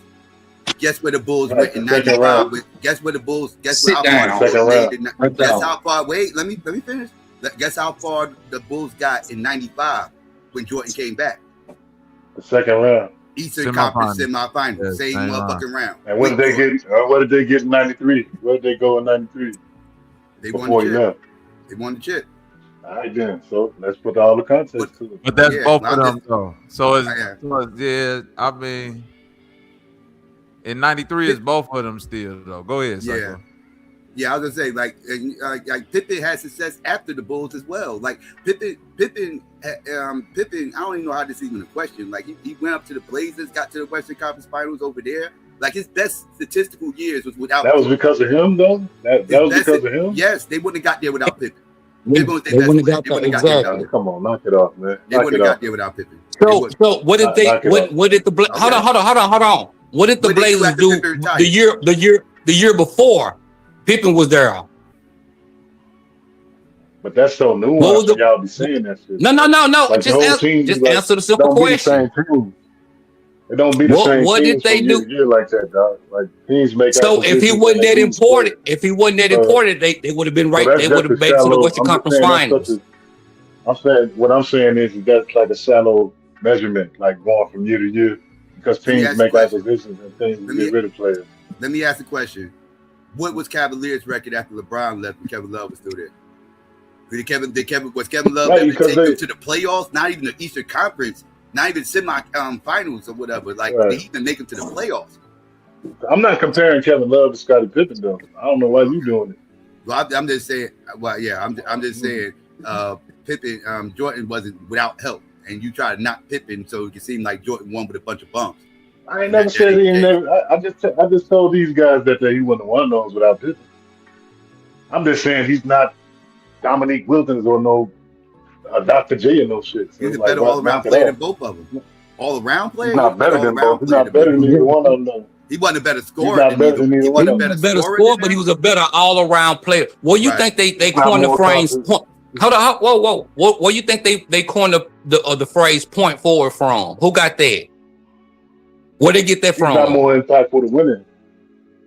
Speaker 4: Guess where the Bulls went in
Speaker 15: Second
Speaker 4: 95?
Speaker 15: round.
Speaker 4: Guess where the Bulls? Guess
Speaker 13: Sit
Speaker 4: how
Speaker 13: down.
Speaker 4: far the
Speaker 15: Second
Speaker 4: Bulls
Speaker 15: round.
Speaker 4: made?
Speaker 13: Sit
Speaker 4: Guess
Speaker 13: down.
Speaker 4: how far? Wait, let me finish. Guess how far the Bulls got in 95 when Jordan came back?
Speaker 15: The second round.
Speaker 4: Eastern Conference semifinals,
Speaker 12: Yeah,
Speaker 4: same
Speaker 12: same
Speaker 4: motherfucking round.
Speaker 15: And what did they get? What did they get in '93? Where did they go in '93?
Speaker 4: They won
Speaker 15: Before
Speaker 4: the
Speaker 15: he
Speaker 4: chip.
Speaker 15: left.
Speaker 4: They won the chip.
Speaker 15: All right, then. So let's put all the context to it.
Speaker 12: But that's
Speaker 4: Yeah,
Speaker 12: both
Speaker 4: I'm
Speaker 12: of them
Speaker 4: just-
Speaker 12: though. So it's,
Speaker 4: Yeah.
Speaker 12: yeah, I mean, in '93 it's both of them still though. Go ahead,
Speaker 4: Yeah.
Speaker 12: Psycho.
Speaker 4: Yeah, I was gonna say like Pippen had success after the Bulls as well. Like Pippen. I don't even know how this is even a question. Like he went up to the Blazers, got to the Western Conference Finals over there. Like his best statistical years was without.
Speaker 15: That was because of him, though. That was because of him.
Speaker 4: Yes, they wouldn't have got there without Pippen.
Speaker 13: They wouldn't have got there exactly.
Speaker 15: Come on, knock it off, man.
Speaker 4: They wouldn't have got there without Pippen.
Speaker 13: So what did they? What did the hold on? What did the Blazers do the year before Pippen was there?
Speaker 15: But that's so nuanced. Y'all be saying that shit.
Speaker 13: No.
Speaker 15: Like,
Speaker 13: Just answer the simple question.
Speaker 15: It don't be the same.
Speaker 13: What did they do?
Speaker 15: Year like that, dog. Like teams make.
Speaker 13: So if he wasn't that important, they would have been right. They would have made it to the Western Conference Finals.
Speaker 15: I'm saying what I'm saying is that's like a shallow measurement, like going from year to year, because teams make acquisitions and teams get rid of players.
Speaker 4: Let me ask the question: what was Cavaliers' record after LeBron left and Kevin Love was still there? Was Kevin Love ever take them to the playoffs? Not even the Eastern Conference, not even semi-finals or whatever. Like they even make them to the playoffs.
Speaker 15: I'm not comparing Kevin Love to Scottie Pippen though. I don't know why you doing it.
Speaker 4: Well, I'm just saying. Well, yeah, I'm just saying. Pippen, Jordan wasn't without help, and you try to knock Pippen so it seemed like Jordan won with a bunch of bumps.
Speaker 15: I ain't never said he ain't never. I just told these guys that he wouldn't have won those without Pippen. I'm just saying he's not Dominique Wilkins or no Dr. J or no shit. So
Speaker 4: He's a better all-around player than both of them. All-around player?
Speaker 15: He's not better than both. He's not better than either one of them.
Speaker 4: He wasn't a better scorer.
Speaker 15: He's not better than either one of them.
Speaker 13: He was a better scorer, but he was a better all-around player. Well, you think they coined the phrase? Hold on, whoa. What you think they coined the phrase point forward from? Who got that? Where they get that from?
Speaker 15: He's not more impactful to winning.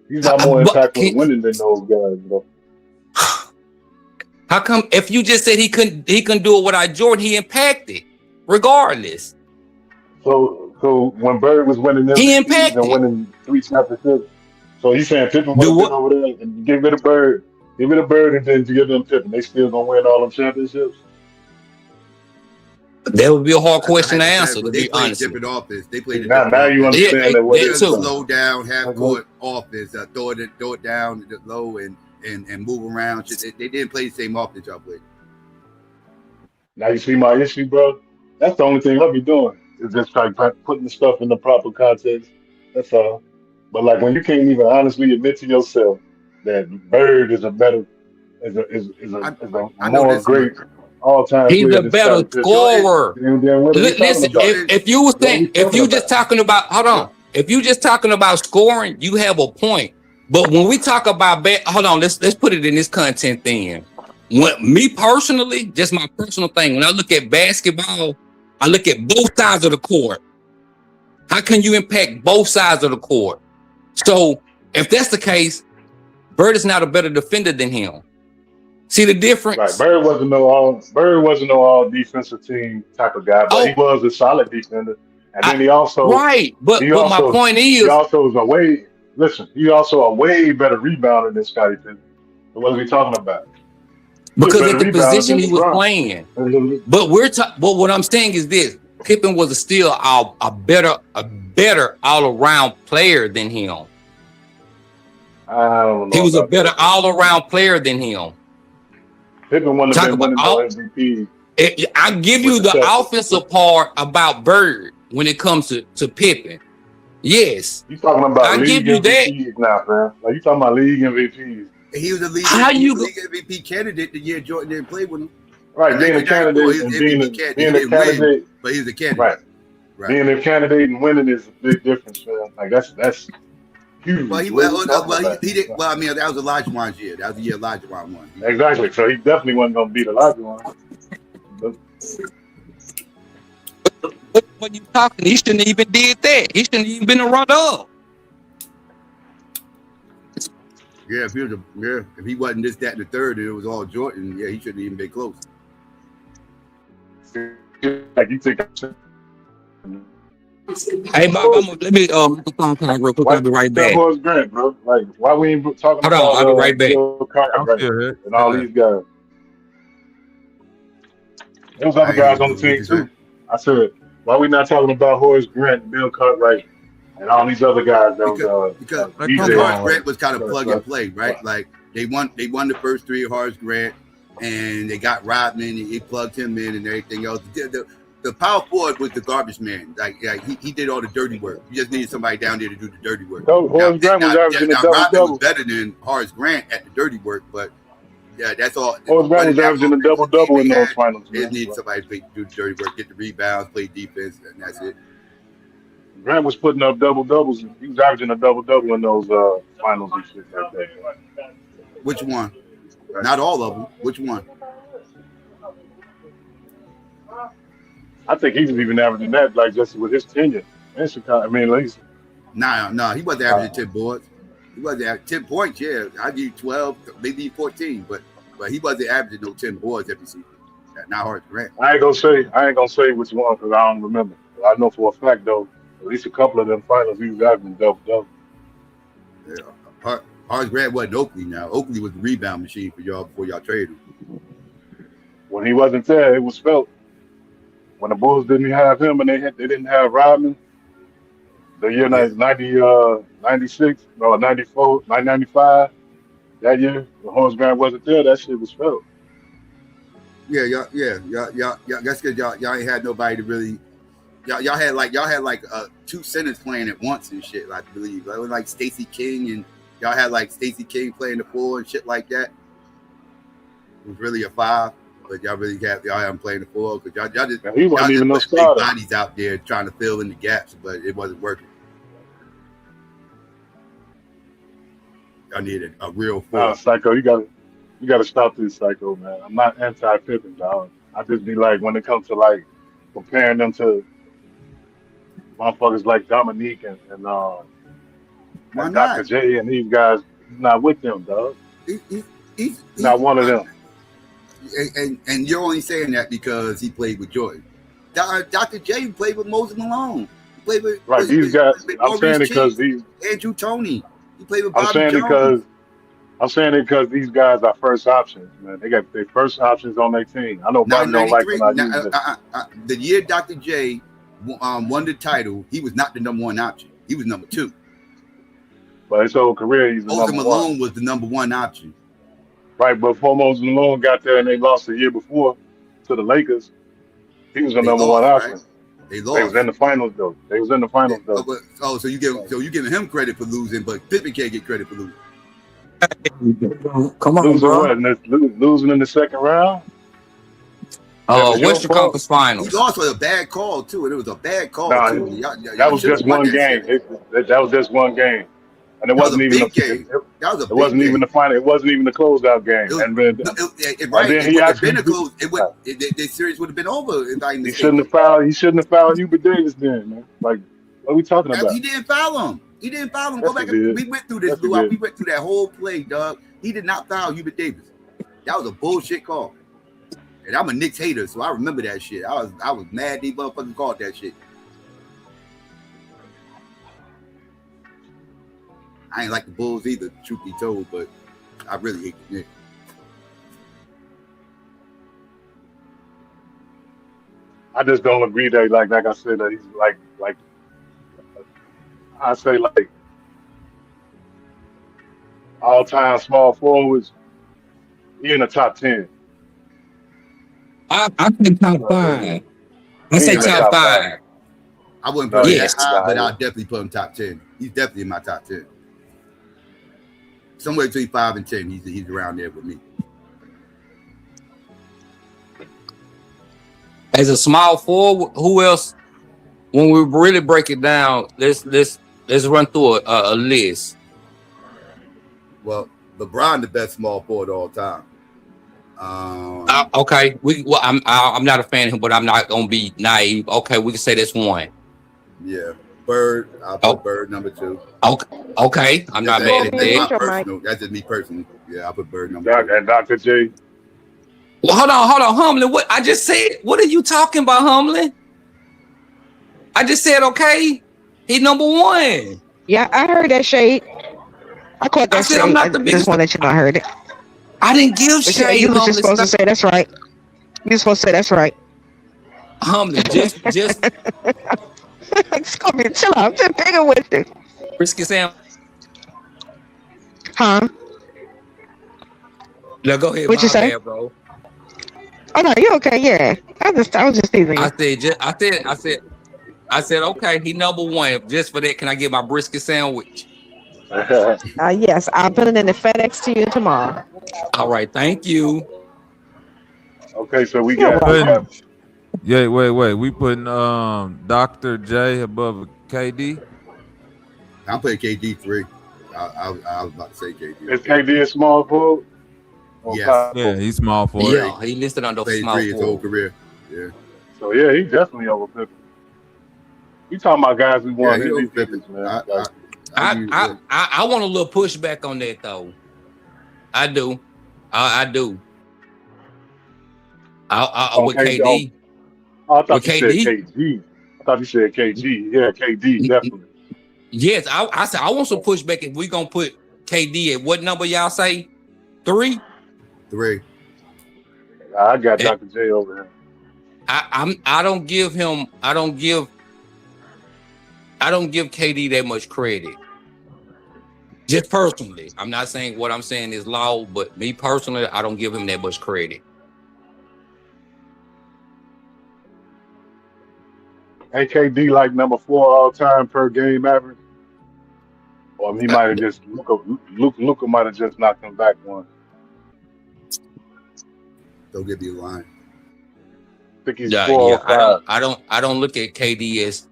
Speaker 15: He's not more impactful to winning than those guys, bro.
Speaker 13: How come if you just said he couldn't do it without Jordan, he impacted regardless?
Speaker 15: So when Bird was winning them,
Speaker 13: he impacted
Speaker 15: and winning 3 championships. So he's saying Pippen was over there and give it a Bird, and then give them Pippen. They still gonna win all them championships.
Speaker 13: That would be a hard question to answer. To be honest,
Speaker 4: different offense. They played
Speaker 15: now you understand that what it's
Speaker 4: slow down, half court offense. Throw it down low and move around. They didn't play the same offense y'all played.
Speaker 15: Now you see my issue, bro. That's the only thing I'll be doing is just like putting the stuff in the proper context. That's all. But like when you can't even honestly admit to yourself that Bird is a better, is a more great all-time.
Speaker 13: He's a better scorer. Listen, if you were saying, if you just talking about, hold on, if you just talking about scoring, you have a point. But when we talk about hold on, let's put it in this content then. Me personally, just my personal thing, when I look at basketball, I look at both sides of the court. How can you impact both sides of the court? So if that's the case, Bird is not a better defender than him. See the difference?
Speaker 15: Right. Bird wasn't no all defensive team type of guy, but he was a solid defender. And then he also
Speaker 13: but my point is
Speaker 15: he also was he's also a way better rebounder than Scottie Pippen. So what are we talking about?
Speaker 13: Because at the position he was playing. But what I'm saying is this: Pippen was still a better all-around player than him.
Speaker 15: I don't know.
Speaker 13: He was a better all-around player than him.
Speaker 15: Pippen wouldn't have been winning no MVP.
Speaker 13: I give you the offensive part about Bird when it comes to Pippen. Yes,
Speaker 15: you talking about
Speaker 13: I
Speaker 15: league
Speaker 13: give you
Speaker 15: MVPs
Speaker 13: that.
Speaker 15: Now, man. Like you talking about league MVPs.
Speaker 4: He was a league MVP candidate the year Jordan didn't play with him.
Speaker 15: Right, being a candidate and being a candidate,
Speaker 4: but he's a candidate.
Speaker 15: Right. Being a candidate and winning is a big difference, man. Like that's huge.
Speaker 4: Well, he did. Well, I mean, that was Olajuwon's year. That was the year Olajuwon won.
Speaker 15: Exactly. So he definitely wasn't going to beat Olajuwon.
Speaker 13: But when you talking, he shouldn't even did that. He shouldn't even been a runner-up.
Speaker 4: Yeah, if he wasn't this, that, and the third, and it was all Jordan, yeah, he shouldn't even been close.
Speaker 15: Like you take.
Speaker 13: Hey, Bob, let me phone call real quick. I'll be right back.
Speaker 15: Horace Grant, bro. Like, why we ain't talking
Speaker 13: Hold
Speaker 15: about
Speaker 13: on, I'll be right back.
Speaker 15: Bill Cartwright and all these guys? Those other guys on the team too. I said, why we not talking about Horace Grant, Bill Cartwright, and all these other guys?
Speaker 4: Because Horace Grant was kind of plug and play, right? Like they won the first three of Horace Grant, and they got Rodman, and he plugged him in and everything else. The power forward was the garbage man. Like he did all the dirty work. You just needed somebody down there to do the dirty work.
Speaker 15: Horace Grant was averaging a
Speaker 4: Rodman
Speaker 15: double.
Speaker 4: was better than Horace Grant at the dirty work, but yeah, that's all.
Speaker 15: Horace Grant was averaging a double in those finals.
Speaker 4: They needed somebody to do the dirty work, get the rebounds, play defense, and that's it.
Speaker 15: Grant was putting up double-doubles. He was averaging a double-double in those finals and shit like that.
Speaker 4: Which one? Not all of them. Which one?
Speaker 15: I think he was even averaging that, like, just with his tenure in Chicago. I mean, at least.
Speaker 4: Nah, he wasn't averaging 10 boards. He wasn't at 10 points, yeah. I give you 12, maybe 14, but he wasn't averaging no 10 boards every season. Not Horace Grant.
Speaker 15: I ain't gonna say which one because I don't remember. But I know for a fact though, at least a couple of them finals he was averaging double.
Speaker 4: Yeah, Horace Grant wasn't Oakley now. Oakley was the rebound machine for y'all before y'all traded him.
Speaker 15: When he wasn't there, it was felt. When the Bulls didn't have him and they didn't have Rodman, the year 96, no 94, 95, that year, when Horace Grant wasn't there, that shit was felt.
Speaker 4: Yeah. That's because y'all ain't had nobody to really. Y'all had like 2 centers playing at once and shit. I believe like Stacey King, and y'all had like Stacey King playing the 4 and shit like that. It was really a 5, but y'all haven't playing the 4 because y'all just
Speaker 15: he wasn't even no starter.
Speaker 4: Bodies out there trying to fill in the gaps, but it wasn't working. Y'all needed a real 4.
Speaker 15: Nah, Psycho, you gotta stop this, Psycho, man. I'm not anti-Pippen, dog. I just be like, when it comes to like comparing them to motherfuckers like Dominique and Dr. J and these guys, he's not with them, dog.
Speaker 4: He's
Speaker 15: not one of them.
Speaker 4: And you're only saying that because he played with Jordan. Dr. J played with Moses Malone. He played with
Speaker 15: these guys. I'm saying it because these
Speaker 4: Andrew Toney. He played with Bobby
Speaker 15: I'm saying it because these guys are first options, man. They got their first options on their team. I know Bobby don't like them.
Speaker 4: The year Dr. J won the title, he was not the number 1 option. He was number 2.
Speaker 15: But his whole career, he's the
Speaker 4: Moses
Speaker 15: number
Speaker 4: Malone
Speaker 15: 1.
Speaker 4: was the number 1 option.
Speaker 15: Right, but before Moses Malone got there and they lost the year before to the Lakers, he was the number 1 option.
Speaker 4: Right? They lost.
Speaker 15: They was in the finals though.
Speaker 4: So you giving him credit for losing, but Pippen can't get credit for losing.
Speaker 13: Come on,
Speaker 15: losing
Speaker 13: bro.
Speaker 15: Losing in the second round.
Speaker 13: Western Conference Finals.
Speaker 4: He lost with a bad call too, and it was a bad call too.
Speaker 15: That was just one game. That was just one game, and it wasn't even a game. It wasn't even the final. It wasn't even the closeout game.
Speaker 4: The series would have been over.
Speaker 15: He shouldn't have fouled. He shouldn't have fouled Hubert Davis then, man. Like, what are we talking about?
Speaker 4: He didn't foul him. Go back. We went through this. We went through that whole play, dog. He did not foul Hubert Davis. That was a bullshit call. And I'm a Knicks hater, so I remember that shit. I was mad they motherfucking called that shit. I ain't like the Bulls either, truth be told, but I really hate the Knicks.
Speaker 15: I just don't agree that, like I said, that he's like I say, like all-time small forwards. He in the top 10.
Speaker 13: I think top 5. I say top 5.
Speaker 4: I wouldn't put him that high, but I'll definitely put him top 10. He's definitely in my top 10. Somewhere between 5 and 10, he's around there with me.
Speaker 13: As a small forward, who else? When we really break it down, let's run through a list.
Speaker 4: Well, LeBron, the best small forward of all time.
Speaker 13: Okay, I'm not a fan of him, but I'm not gonna be naive. Okay, we can say that's one.
Speaker 4: Yeah, Bird. I'll put Bird number 2.
Speaker 13: Okay. I'm not mad at that.
Speaker 4: That's just me personally. Yeah, I'll put Bird number 2.
Speaker 15: And Dr. J.
Speaker 13: Well, hold on, Humlin. What I just said? What are you talking about, Humlin? I just said okay. He's number 1.
Speaker 14: Yeah, I heard that shade. I caught that shade. I just want to let you know I heard it.
Speaker 13: I didn't give shade.
Speaker 14: You was just supposed to say that's right. You were supposed to say that's right.
Speaker 13: Humlin, just
Speaker 14: come here, chill out. I'm just picking with you.
Speaker 13: Brisket Sam.
Speaker 14: Huh?
Speaker 13: No, go ahead.
Speaker 14: What you say,
Speaker 13: bro?
Speaker 14: Oh no, you okay? Yeah, I was just teasing you.
Speaker 13: I said, okay, he number 1. Just for that, can I get my brisket sandwich?
Speaker 14: Yes, I'll put it in the FedEx to you tomorrow.
Speaker 13: All right, thank you.
Speaker 15: Okay, so we got.
Speaker 12: Yeah, wait. We putting Dr. J above KD.
Speaker 4: I'm putting KD 3. I was about to say KD.
Speaker 15: Is KD a small forward?
Speaker 4: Yes.
Speaker 12: Yeah, he's small forward.
Speaker 13: Yeah, he listed under small forward.
Speaker 4: His whole career. Yeah.
Speaker 15: So yeah, he definitely over Pippen. You talking about guys who won MVP, man?
Speaker 13: I want a little pushback on that though. I do. I do. With KD.
Speaker 15: I thought you said KG. I thought you said KG. Yeah, KD definitely.
Speaker 13: Yes, I said I want some pushback. If we gonna put KD at what number y'all say? 3.
Speaker 4: 3.
Speaker 15: I got Dr. J over here.
Speaker 13: I don't give KD that much credit. Just personally, I'm not saying what I'm saying is law, but me personally, I don't give him that much credit.
Speaker 15: Ain't KD like number 4 all time per game average? Or he might have just Luka might have just knocked him back one.
Speaker 4: Don't get me a line.
Speaker 15: I think he's 4 or 5.
Speaker 13: I don't look at KD as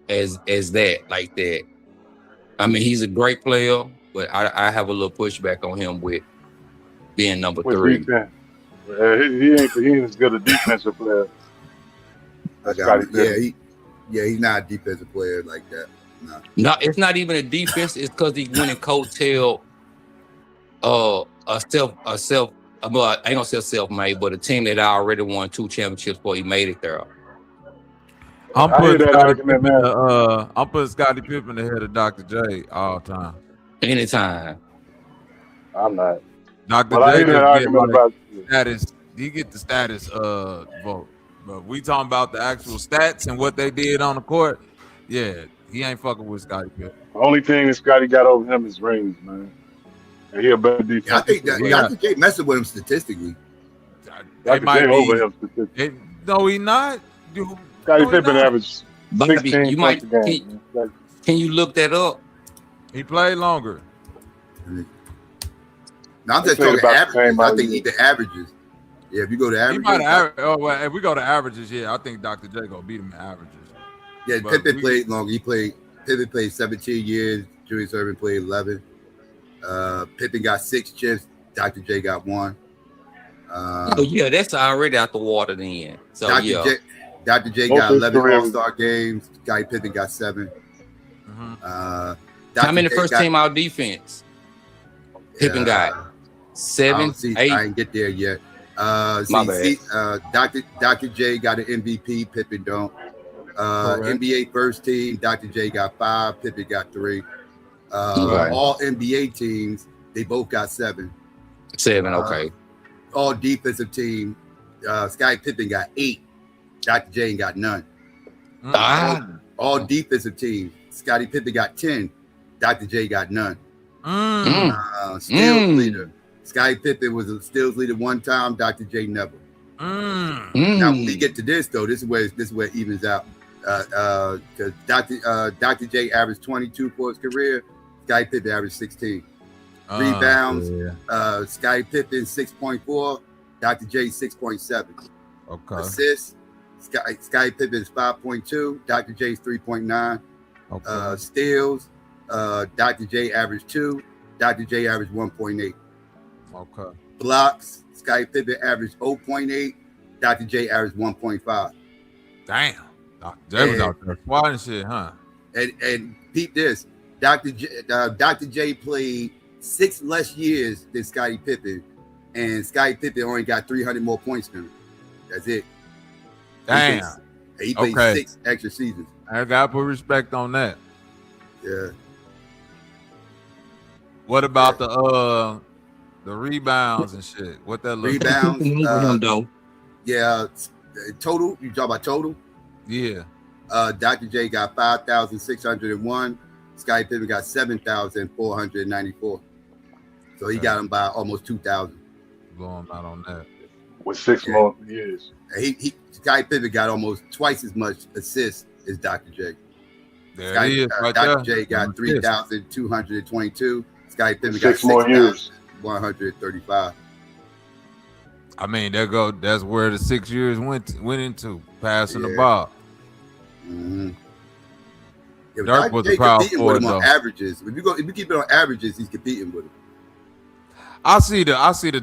Speaker 13: that like that. I mean, he's a great player, but I have a little pushback on him with being number 3.
Speaker 15: He ain't as good a defensive player.
Speaker 4: He's not a defensive player like that.
Speaker 13: No, it's not even a defense. It's because he went and coattailed I ain't gonna say self-made, but a team that I already won 2 championships for. He made it there.
Speaker 12: I'm putting Scottie Pippen ahead of Dr. J all time.
Speaker 13: Anytime.
Speaker 15: I'm not.
Speaker 12: Dr. J status. He get the status vote. But we talking about the actual stats and what they did on the court. Yeah, he ain't fucking with Scottie Pippen.
Speaker 15: The only thing that Scottie got over him is rings, man. And he a better defense.
Speaker 4: I think Dr. J messing with him statistically.
Speaker 15: Dr. J over him statistically.
Speaker 12: No, he not.
Speaker 15: Scottie Pippen averaged 16
Speaker 13: you
Speaker 15: points a game.
Speaker 13: Can you look that up?
Speaker 12: He played longer.
Speaker 4: No, I'm just talking averages. I think he the averages. Yeah, if you go to averages.
Speaker 12: If we go to averages, yeah, I think Dr. J gonna beat him in averages.
Speaker 4: Yeah, Pippen played longer. Pippen played 17 years. Julius Erving played 11. Pippen got 6 chips. Dr. J got 1.
Speaker 13: Yeah, that's already out the water then. So
Speaker 4: Dr. J got 11 All-Star games. Scottie Pippen got 7.
Speaker 13: How many first-team all defense? Pippen got 7, 8.
Speaker 4: I didn't get there yet. Dr. J got an MVP. Pippen don't. NBA first team. Dr. J got 5. Pippen got 3. All NBA teams, they both got 7.
Speaker 13: 7, okay.
Speaker 4: All defensive team, Scottie Pippen got 8. Dr. J ain't got none. All defensive teams, Scottie Pippen got 10. Dr. J got none. Steals leader. Scottie Pippen was a steals leader one time. Dr. J never. Now when we get to this though, this is where it evens out. Because Dr. J averaged 22 for his career. Scottie Pippen averaged 16. Rebounds. Scottie Pippen 6.4. Dr. J 6.7.
Speaker 12: Okay.
Speaker 4: Assists. Scottie Pippen's 5.2. Dr. J's 3.9.
Speaker 12: Okay.
Speaker 4: Steals. Dr. J averaged 2. Dr. J averaged 1.8.
Speaker 12: Okay.
Speaker 4: Blocks. Scottie Pippen averaged 0.8. Dr. J averaged 1.5.
Speaker 12: Damn. Dr. J was out there swatting shit, huh?
Speaker 4: And peep this, Dr. J played 6 less years than Scottie Pippen, and Scottie Pippen only got 300 more points than him. That's it.
Speaker 12: Damn.
Speaker 4: He played 6 extra seasons.
Speaker 12: I gotta put respect on that.
Speaker 4: Yeah.
Speaker 12: What about the rebounds and shit? What that look
Speaker 4: rebounds? Yeah, total. You talk about total?
Speaker 12: Yeah.
Speaker 4: Dr. J got 5,601. Scottie Pippen got 7,494. So he got him by almost 2,000.
Speaker 12: Blowing out on that.
Speaker 15: With 6 more years.
Speaker 4: Scottie Pippen got almost twice as much assists as Dr. J.
Speaker 12: There he is right
Speaker 4: Dr.
Speaker 12: there.
Speaker 4: J got 3,222. Scottie Pippen got
Speaker 15: 6 more years.
Speaker 4: 135.
Speaker 12: I mean, that's where the 6 years went into passing the ball.
Speaker 4: Mm-hmm. Yeah,
Speaker 12: Dirk was the power forward
Speaker 4: him
Speaker 12: though.
Speaker 4: On averages. If you keep it on averages, he's competing with him.
Speaker 12: I see the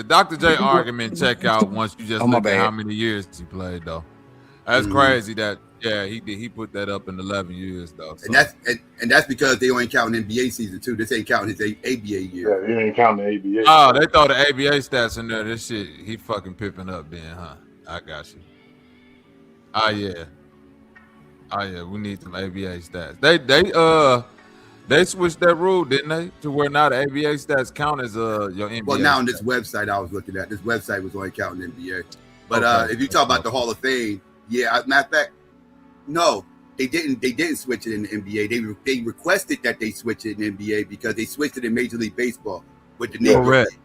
Speaker 12: Dr. J argument check out once you just look at how many years he played though. That's crazy that he put that up in 11 years though. So.
Speaker 4: And that's because they only counting NBA season too. This ain't counting his ABA year.
Speaker 15: Yeah, he ain't counting the ABA.
Speaker 12: Oh, they throw the ABA stats in there. This shit, he fucking pipping up then, huh? I got you. Oh yeah, we need some ABA stats. They switched that rule, didn't they? To where now the ABA stats count as your NBA.
Speaker 4: Well, now on
Speaker 12: stats.
Speaker 4: this website I was looking at, this website was only counting NBA. But if you talk about the Hall of Fame, matter of fact, no, they didn't. They didn't switch it in the NBA. They requested that they switch it in the NBA because they switched it in Major League Baseball with the Negro League.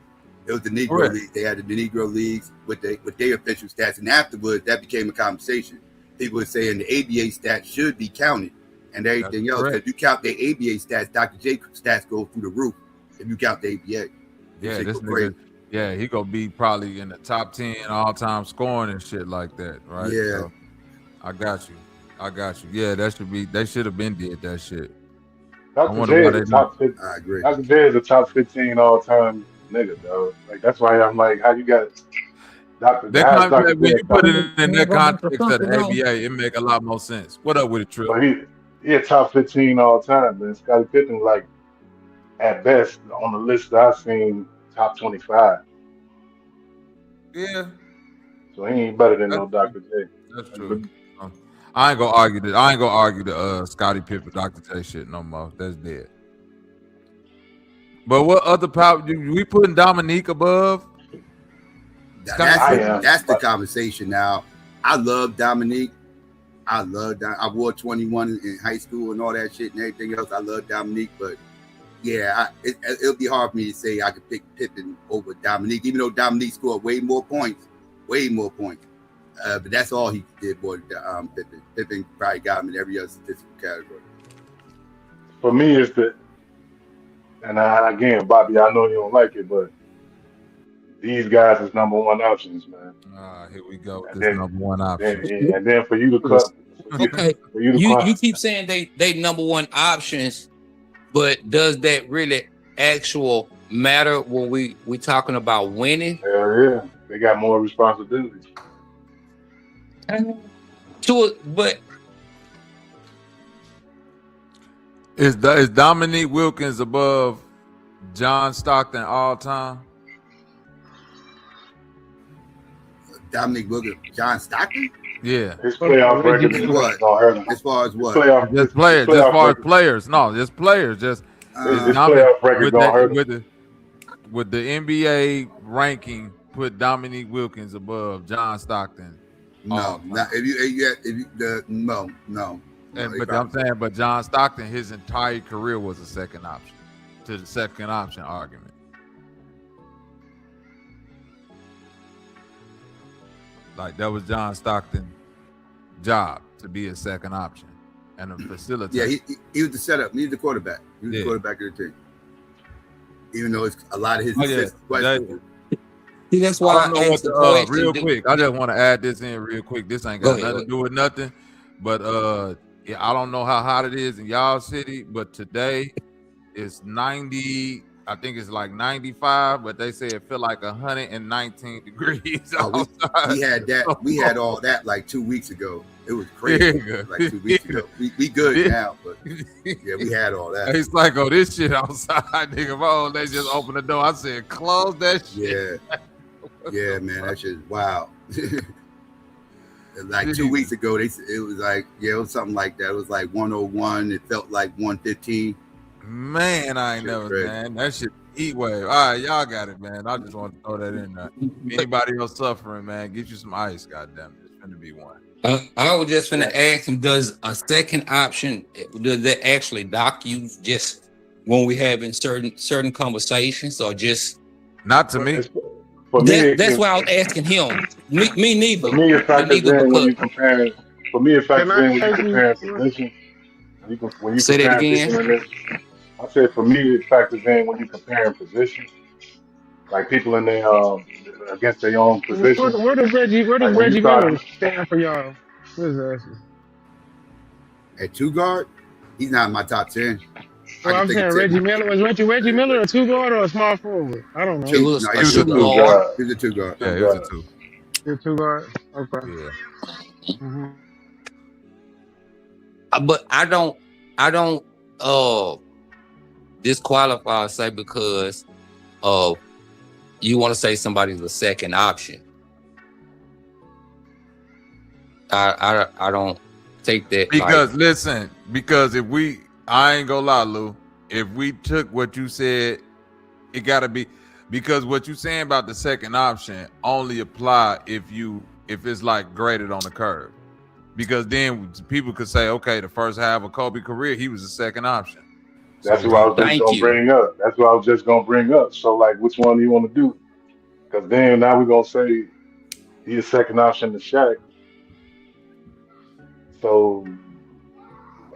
Speaker 4: It was the Negro League. They had the Negro Leagues with their official stats, and afterwards that became a conversation. People were saying the ABA stats should be counted and everything else. If you count the ABA stats, Dr. J stats go through the roof. If you count the ABA,
Speaker 12: this nigga, he gonna be probably in the top 10 all-time scoring and shit like that, right?
Speaker 4: Yeah,
Speaker 12: so, I got you. Yeah, they should have been did that shit.
Speaker 15: Dr. J is a top 15.
Speaker 4: I agree.
Speaker 15: Dr. J is a top 15 all-time nigga, though. Like that's why I'm like, how you got Dr.
Speaker 12: When you put it in that context of the ABA, it make a lot more sense. What up with it, Trill?
Speaker 15: But he a top 15 all time, man. Scottie Pippen, like at best on the list that I've seen, top 25.
Speaker 12: Yeah.
Speaker 15: So he ain't better than no Dr. J.
Speaker 12: That's true. I ain't gonna argue the Scottie Pippen Dr. J shit no more. That's dead. But what other power we putting Dominique above?
Speaker 4: That's the conversation now. I love Dominique. I wore 21 in high school and all that shit and everything else. I love Dominique, but yeah, it'll be hard for me to say I could pick Pippen over Dominique, even though Dominique scored way more points. But that's all he did more than Pippen. Pippen probably got him in every other statistical category.
Speaker 15: For me, it's and again, Bobby, I know you don't like it, but these guys is number one options, man.
Speaker 12: Here we go. This number one option.
Speaker 15: And then for you to cut.
Speaker 13: Okay. You keep saying they number one options, but does that really actual matter when we talking about winning?
Speaker 15: Hell yeah. They got more responsibilities.
Speaker 13: But
Speaker 12: is Dominique Wilkins above John Stockton all time?
Speaker 4: Dominique Wilkins, John Stockton?
Speaker 12: Yeah.
Speaker 15: His playoff record is what?
Speaker 4: As far as what?
Speaker 12: Just players. As far as players. No, just players. Just
Speaker 15: his playoff record don't hurt him.
Speaker 12: With the NBA ranking, put Dominique Wilkins above John Stockton.
Speaker 4: No. No.
Speaker 12: But I'm saying, but John Stockton, his entire career was a second option to the second option argument. Like that was John Stockton's job to be a second option and a facilitator.
Speaker 4: Yeah, he was the setup. He was the quarterback. He was the quarterback of the team. Even though it's a lot of his assists.
Speaker 13: That's why I asked the question.
Speaker 12: Real quick, I just want to add this in real quick. This ain't got nothing to do with nothing. But I don't know how hot it is in y'all city, but today it's 94 I think it's like 95, but they say it feel like 119 degrees
Speaker 4: Oh,
Speaker 12: outside.
Speaker 4: we had that. We had all that like 2 weeks ago. It was crazy. Like 2 weeks ago. We good now, but yeah, we had all that.
Speaker 12: It's like, oh, this shit outside, nigga. Oh, they just opened the door. I said, close that shit.
Speaker 4: Yeah. Yeah, man, that shit is wild. Like 2 weeks ago, it was like, it was something like that. It was like 101. It felt like 115.
Speaker 12: Man, I ain't never, man. That shit heat wave. All right, y'all got it, man. I just want to throw that in there. Anybody else suffering, man, get you some ice, goddamn it. It's gonna be one.
Speaker 13: I was just gonna ask him, does a second option, does that actually dock you just when we having certain conversations, or just
Speaker 12: not to me?
Speaker 13: That's why I was asking him. Me neither.
Speaker 15: For me, it factors in when you compare. For me, it factors in when you compare positions. When you
Speaker 13: say that again.
Speaker 15: I said for me, it factors in when you comparing positions. Like people in their against their own position.
Speaker 16: Where does Reggie Miller stand for y'all? What is that?
Speaker 4: At two guard, he's not in my top 10.
Speaker 16: Well, I'm saying Reggie Miller. Was Reggie Miller a two guard or a small forward? I don't know.
Speaker 4: He was a two guard. He was a two guard.
Speaker 12: Yeah, he was a two.
Speaker 16: You're two guard. Okay.
Speaker 13: Yeah.
Speaker 16: Mm-hmm.
Speaker 13: But I don't disqualify, say, because you want to say somebody's a second option. I don't take that
Speaker 12: because listen, because I ain't gonna lie, Lou, if we took what you said, it gotta be, because what you saying about the second option only apply if it's like graded on the curve. Because then people could say, okay, the first half of Kobe career, he was the second option.
Speaker 15: That's what I was just gonna bring up. That's what I was just gonna bring up. So, like, which one do you want to do? Because then now we're gonna say he's the second option to Shaq. So,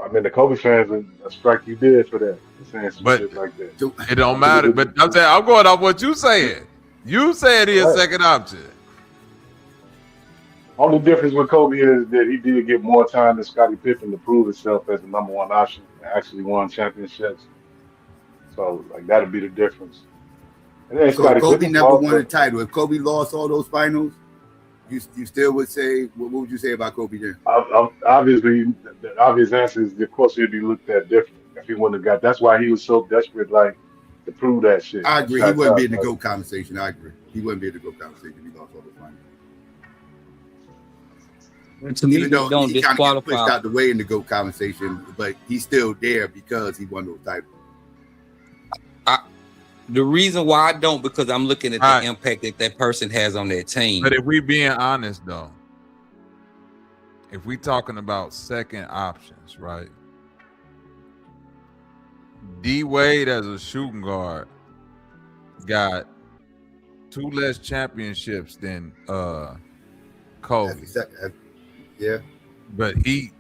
Speaker 15: I mean, the Kobe fans will strike you dead for that. Saying some shit like that.
Speaker 12: It don't matter. But I'm saying, I'm going off what you saying. You said he's a second option.
Speaker 15: Only difference with Kobe is that he did get more time than Scottie Pippen to prove himself as the number one option and actually won championships. So, like, that'll be the difference. And then
Speaker 4: So Kobe never won a title. If Kobe lost all those finals, you still would say, what would you say about Kobe then?
Speaker 15: Obviously, the obvious answer is, of course, he'd be looked at different if he wouldn't have got. That's why he was so desperate, like, to prove that shit.
Speaker 4: I agree. He wouldn't be in the GOAT conversation. I agree. He wouldn't be in the GOAT conversation if he lost all those finals.
Speaker 13: To me,
Speaker 4: even though
Speaker 13: don't
Speaker 4: he kind of
Speaker 13: disqualify.
Speaker 4: pushed out the way in the GOAT conversation, but he's still there because he won those titles.
Speaker 13: The reason why I don't, because I'm looking at the impact that person has on their team.
Speaker 12: But if we being honest though, if we talking about second options, right? D Wade as a shooting guard got 2 less championships than Kobe.
Speaker 4: Yeah.
Speaker 12: But he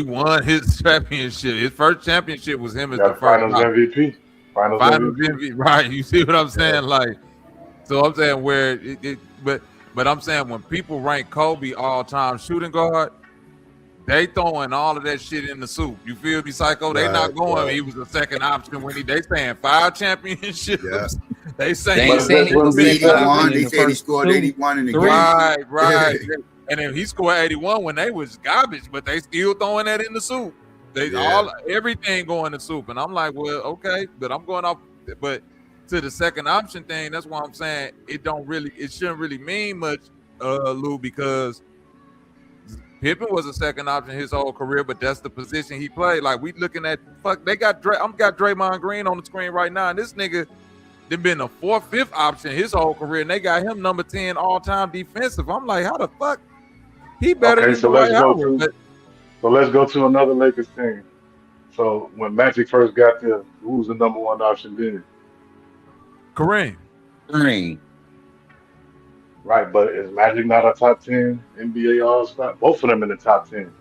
Speaker 12: won his championship. His first championship was him as the
Speaker 15: Finals MVP. Finals
Speaker 12: MVP. Right. You see what I'm saying? Like, so I'm saying where but I'm saying when people rank Kobe all-time shooting guard, they throwing all of that shit in the soup. You feel me, Psycho? They not going. He was the second option when they saying 5 championships. Yeah. They saying
Speaker 4: he scored 81. They said he scored 81 in the game.
Speaker 12: Right. And then he scored 81 when they was garbage, but they still throwing that in the soup. Everything going to soup. And I'm like, well, okay, but I'm going off. But to the second option thing, that's why I'm saying it shouldn't really mean much, Lou, because Pippen was a second option his whole career, but that's the position he played. Like, we looking at they got Draymond Green on the screen right now, and this nigga they've been a 4th, 5th option his whole career, and they got him number 10 all-time defensive. I'm like, how the fuck he better than Dwight Howard?
Speaker 15: So let's go to another Lakers team. So when Magic first got there, who was the number 1 option then?
Speaker 12: Kareem.
Speaker 15: Right, but is Magic not a top 10 NBA All-Star? Both of them in the top 10.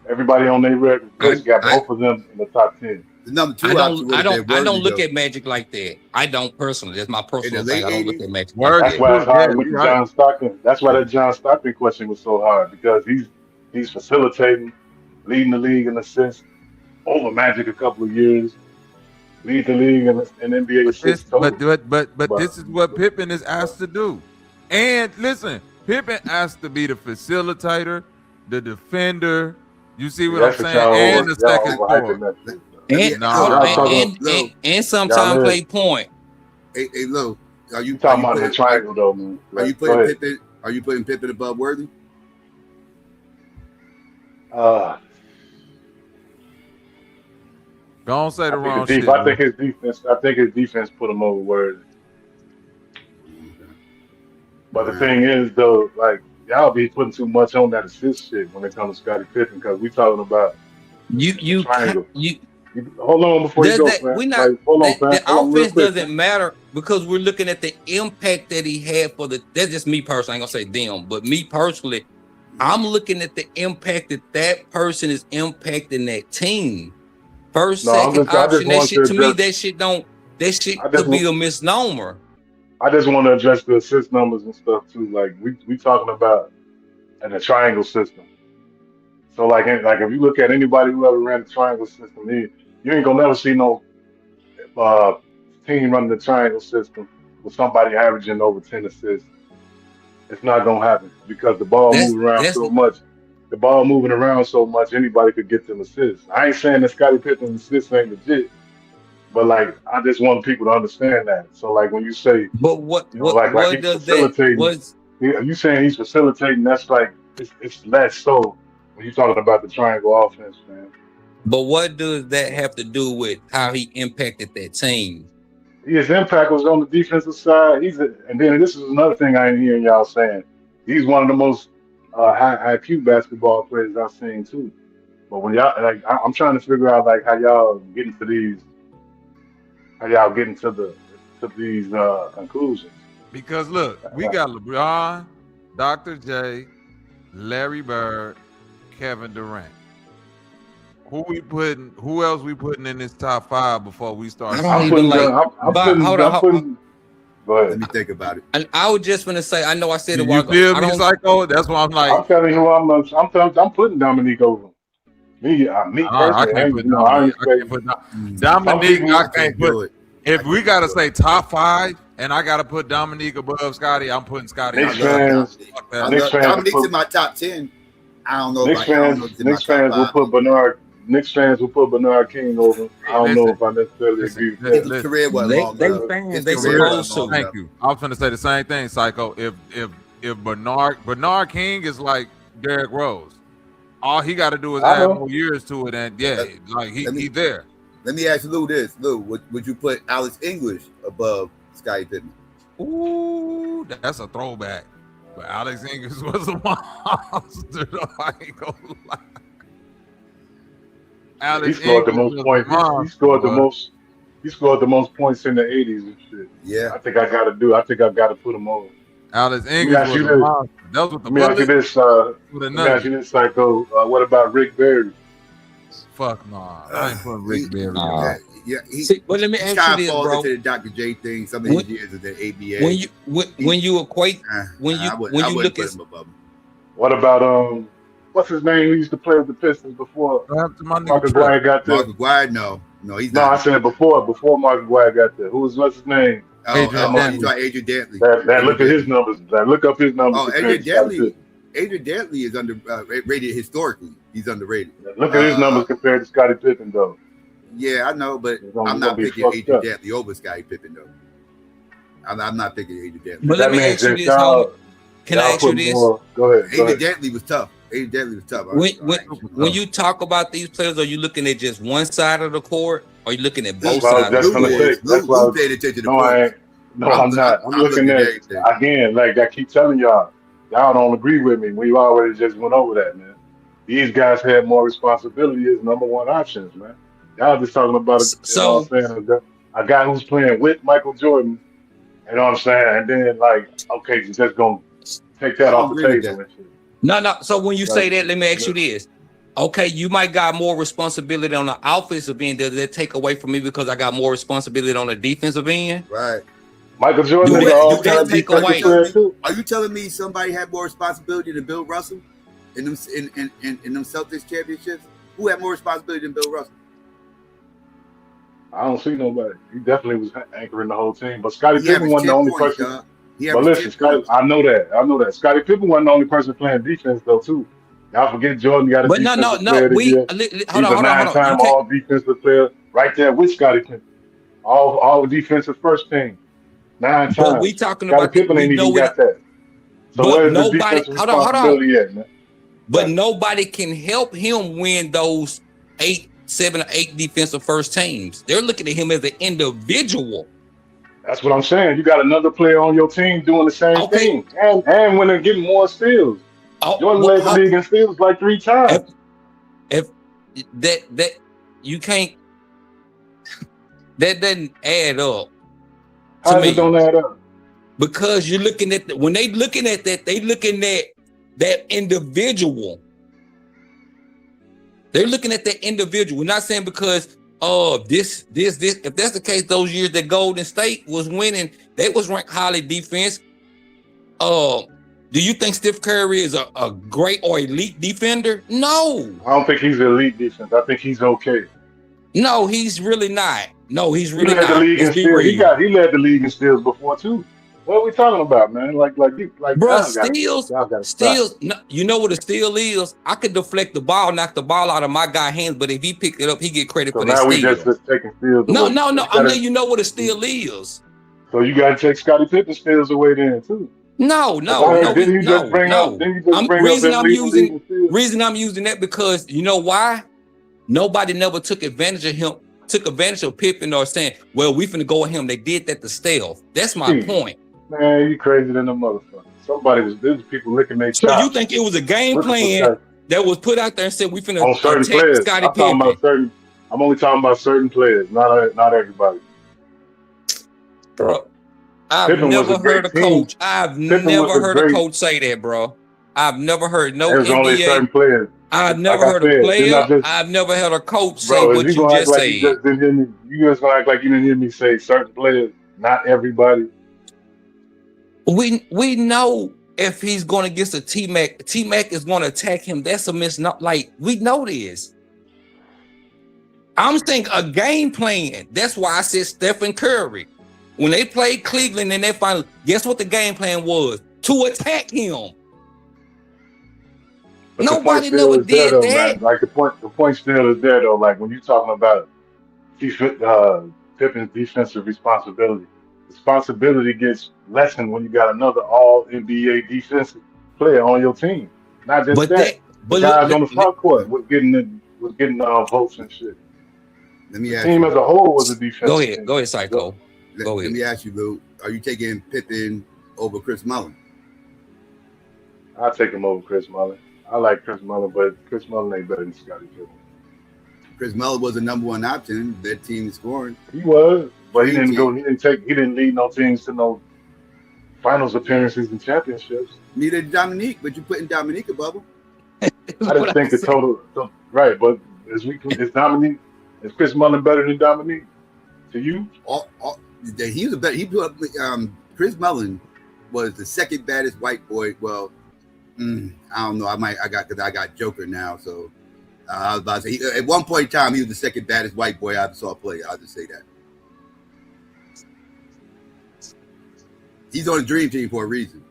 Speaker 15: Everybody on their record got both of them in the top 10.
Speaker 4: The number 2
Speaker 13: I don't look at Magic like that. I don't personally. That's my personal thing. I don't look at Magic.
Speaker 15: That's why it's hard with John Stockton. That's why that John Stockton question was so hard, because he's facilitating, leading the league in assists over Magic a couple of years. lead the league in NBA assists total.
Speaker 12: But this is what Pippen is asked to do. And listen, Pippen asked to be the facilitator, the defender. You see what I'm saying? And the second scorer.
Speaker 13: And sometimes play point.
Speaker 4: Hey, Lou, are you
Speaker 15: talking about the triangle though, man?
Speaker 4: Are you putting Pippen? Are you putting Pippen above Worthy?
Speaker 12: Don't say the wrong shit.
Speaker 15: I think his defense put him over Worthy. But the thing is, though, like y'all be putting too much on that assist shit when it comes to Scottie Pippen because we talking about triangle. Hold on before you go, man.
Speaker 13: We're not.
Speaker 15: Hold on,
Speaker 13: the offense doesn't matter because we're looking at the impact that he had for the. That's just me personally. I ain't gonna say them, but me personally, I'm looking at the impact that person is impacting that team. First, second option. That shit to me, that shit could be a misnomer.
Speaker 15: I just want to address the assist numbers and stuff too. Like we talking about in a triangle system. So like if you look at anybody who ever ran the triangle system, you ain't gonna never see no team running the triangle system with somebody averaging over 10 assists. It's not gonna happen because the ball moving around so much. The ball moving around so much, anybody could get them assists. I ain't saying that Scottie Pippen's assists ain't legit, but like I just want people to understand that. So like when you say,
Speaker 13: but what does
Speaker 15: that? You saying he's facilitating? That's like it's less so when you're talking about the triangle offense, man.
Speaker 13: But what does that have to do with how he impacted that team?
Speaker 15: His impact was on the defensive side. And then this is another thing I ain't hearing y'all saying. He's one of the most high IQ basketball players I've seen too. But when y'all I'm trying to figure out like how y'all get into these conclusions.
Speaker 12: Because look, we got LeBron, Dr. J, Larry Bird, Kevin Durant. Who else we putting in this top 5 before we start?
Speaker 13: I don't even like.
Speaker 15: Go ahead.
Speaker 4: Let me think about it.
Speaker 13: And I was just gonna say, I know I said it.
Speaker 12: You feel me, Psycho? That's why I'm like.
Speaker 15: I'm telling you, I'm putting Dominique over. Me personally,
Speaker 12: I can't put Dominique. I can't put. If we gotta say top 5, and I gotta put Dominique above Scotty, I'm putting Scotty.
Speaker 4: Dominique's in my top 10. I don't know.
Speaker 15: Knicks fans will put Bernard. Knicks fans will put Bernard King over. I don't know if I necessarily agree with that.
Speaker 4: His career was long.
Speaker 13: They supposed to.
Speaker 12: Thank you. I was going to say the same thing, Psycho. If Bernard King is like Derrick Rose, all he got to do is add more years to it, and he's there.
Speaker 4: Let me ask Lou this. Lou, would you put Alex English above Scottie Pippen?
Speaker 12: Ooh, that's a throwback. But Alex English was a monster. I ain't gonna lie.
Speaker 15: He scored the most points. He scored the most points in the 80s and shit.
Speaker 4: Yeah.
Speaker 15: I think I got to put him over.
Speaker 12: Alex English was a monster. That was with the
Speaker 15: Let me ask you this, Psycho. What about Rick Barry?
Speaker 12: Fuck no. I ain't putting Rick Barry.
Speaker 13: But let me ask you this, bro.
Speaker 4: Into the Dr. J thing, some of these years of the ABA.
Speaker 13: When you equate, when you look at.
Speaker 15: What about what's his name? He used to play with the Pistons before. Marcus Guire got there.
Speaker 4: Marcus Guire, no, he's
Speaker 15: not. No, I said before Marcus Guire got there. What's his name?
Speaker 4: Adrian Dantley.
Speaker 15: That look at his numbers. Look up his numbers.
Speaker 4: Oh, Adrian Dantley is rated historically. He's underrated.
Speaker 15: Look at his numbers compared to Scottie Pippen, though.
Speaker 4: Yeah, I know, but I'm not picking Adrian Dantley over Scottie Pippen, though. I'm not picking Adrian Dantley.
Speaker 13: But let me ask you this, homie. Can I ask you this?
Speaker 15: Go ahead.
Speaker 4: Adrian Dantley was tough. When
Speaker 13: you talk about these players, are you looking at just one side of the court, or are you looking at both sides?
Speaker 4: Lou paid attention to
Speaker 15: I'm not. I'm looking at again, like I keep telling y'all don't agree with me. We already just went over that, man. These guys had more responsibility as number one options, man. Y'all just talking about a guy who's playing with Michael Jordan. You know what I'm saying? And then you're just gonna take that off the table.
Speaker 13: No. So when you say that, let me ask you this. Okay, you might got more responsibility on the offensive end. Does that take away from me because I got more responsibility on the defensive end?
Speaker 4: Right.
Speaker 15: Michael Jordan is all-time defensive player too.
Speaker 4: Are you telling me somebody had more responsibility than Bill Russell in them Celtics championships? Who had more responsibility than Bill Russell?
Speaker 15: I don't see nobody. He definitely was anchoring the whole team. But Scottie
Speaker 4: He
Speaker 15: Pippen
Speaker 4: averaged
Speaker 15: wasn't the
Speaker 4: 10
Speaker 15: only
Speaker 4: points,
Speaker 15: person.
Speaker 4: dog. He
Speaker 15: But
Speaker 4: averaged 10
Speaker 15: listen, Scotty,
Speaker 4: points.
Speaker 15: I know that. Scottie Pippen wasn't the only person playing defense though, too. Y'all forget Jordan got a
Speaker 13: But no,
Speaker 15: defensive player of the year.
Speaker 13: hold
Speaker 15: He's a
Speaker 13: on. You
Speaker 15: 9-time
Speaker 13: can't.
Speaker 15: all defensive player right there with Scottie Pippen. All defensive first team. 9
Speaker 13: But we
Speaker 15: times.
Speaker 13: talking
Speaker 15: Scottie
Speaker 13: about that.
Speaker 15: Pippen
Speaker 13: We
Speaker 15: ain't even
Speaker 13: know it.
Speaker 15: got that. So
Speaker 13: But
Speaker 15: where's the
Speaker 13: nobody.
Speaker 15: defensive
Speaker 13: Hold on.
Speaker 15: responsibility at, man?
Speaker 13: But nobody can help him win those 7 or 8 defensive first teams. They're looking at him as an individual.
Speaker 15: That's what I'm saying. You got another player on your team doing the same thing, and when they're getting more steals. Jordan led the league in steals like 3 times.
Speaker 13: If that you can't, that doesn't add up.
Speaker 15: How it don't add up?
Speaker 13: Because you're looking at when they looking at that, they looking at that individual. They're looking at that individual. We're not saying because this. If that's the case, those years that Golden State was winning, they was ranked highly defense. Do you think Steph Curry is a great or elite defender? No.
Speaker 15: I don't think he's elite defense. I think he's okay.
Speaker 13: No, he's really not. No, he's
Speaker 15: He
Speaker 13: really
Speaker 15: led
Speaker 13: not.
Speaker 15: the league in
Speaker 13: Let's be
Speaker 15: steals.
Speaker 13: real.
Speaker 15: He led the league in steals before too. What are we talking about, man?
Speaker 13: Bro, steals. No, you know what a steal is? I could deflect the ball, knock the ball out of my guy's hands, but if he picked it up, he get credit
Speaker 15: So
Speaker 13: for that
Speaker 15: now we
Speaker 13: steal.
Speaker 15: just taking steals
Speaker 13: No.
Speaker 15: away.
Speaker 13: I'm letting you know what a steal is.
Speaker 15: So you got to take Scottie Pippen steals away then too.
Speaker 13: No. Reason I'm using that because you know why? Nobody never took advantage of him. Took advantage of Pippen or saying, "Well, we finna go with him." They did that to stealth. That's my point.
Speaker 15: Man, you crazy than a motherfucker. There was people licking their chops.
Speaker 13: So you think it was a game plan that was put out there and said we finna
Speaker 15: on certain players?
Speaker 13: Scottie Pippen?
Speaker 15: I'm only talking about certain players, not everybody.
Speaker 13: Bro, I've never heard a coach. I've never heard a coach say that, bro. I've never heard no
Speaker 15: There's only certain players.
Speaker 13: I've never heard a player. I've never heard a coach say what you just said.
Speaker 15: You just gonna act like you didn't hear me say certain players, not everybody.
Speaker 13: We know if he's going against a T-Mac is going to attack him. That's a like we know this. I'm saying a game plan. That's why I said Stephen Curry. When they played Cleveland and they finally, guess what the game plan was? To attack him.
Speaker 15: But
Speaker 13: nobody never did
Speaker 15: though,
Speaker 13: that.
Speaker 15: Man. Like the point still is there though. Like when you're talking about Pippen's defensive responsibility gets lessened when you got another all NBA defensive player on your team. Not just the guys on the front court was getting votes and shit.
Speaker 4: Let me
Speaker 15: the
Speaker 4: ask
Speaker 15: team
Speaker 4: you,
Speaker 15: as a whole was a defensive.
Speaker 13: Go ahead, Psycho.
Speaker 4: Let me ask you, Lou. Are you taking Pippen over Chris Mullin?
Speaker 15: I'll take him over Chris Mullin. I like Chris Mullin, but Chris Mullin ain't better than Scottie Pippen.
Speaker 4: Chris Mullin was the #1 option. That team is scoring.
Speaker 15: He was, but he didn't lead no teams to no finals appearances and championships.
Speaker 4: Neither did Dominique, but you put in Dominique above him.
Speaker 15: I just think the total right, but is Dominique, is Chris Mullin better than Dominique to you?
Speaker 4: He was a better. He put up. Chris Mullin was the second baddest white boy. Well, I don't know. I got Joker now, so I was about to say at one point in time he was the second baddest white boy I ever saw play. I'll just say that. He's on the dream team for a reason.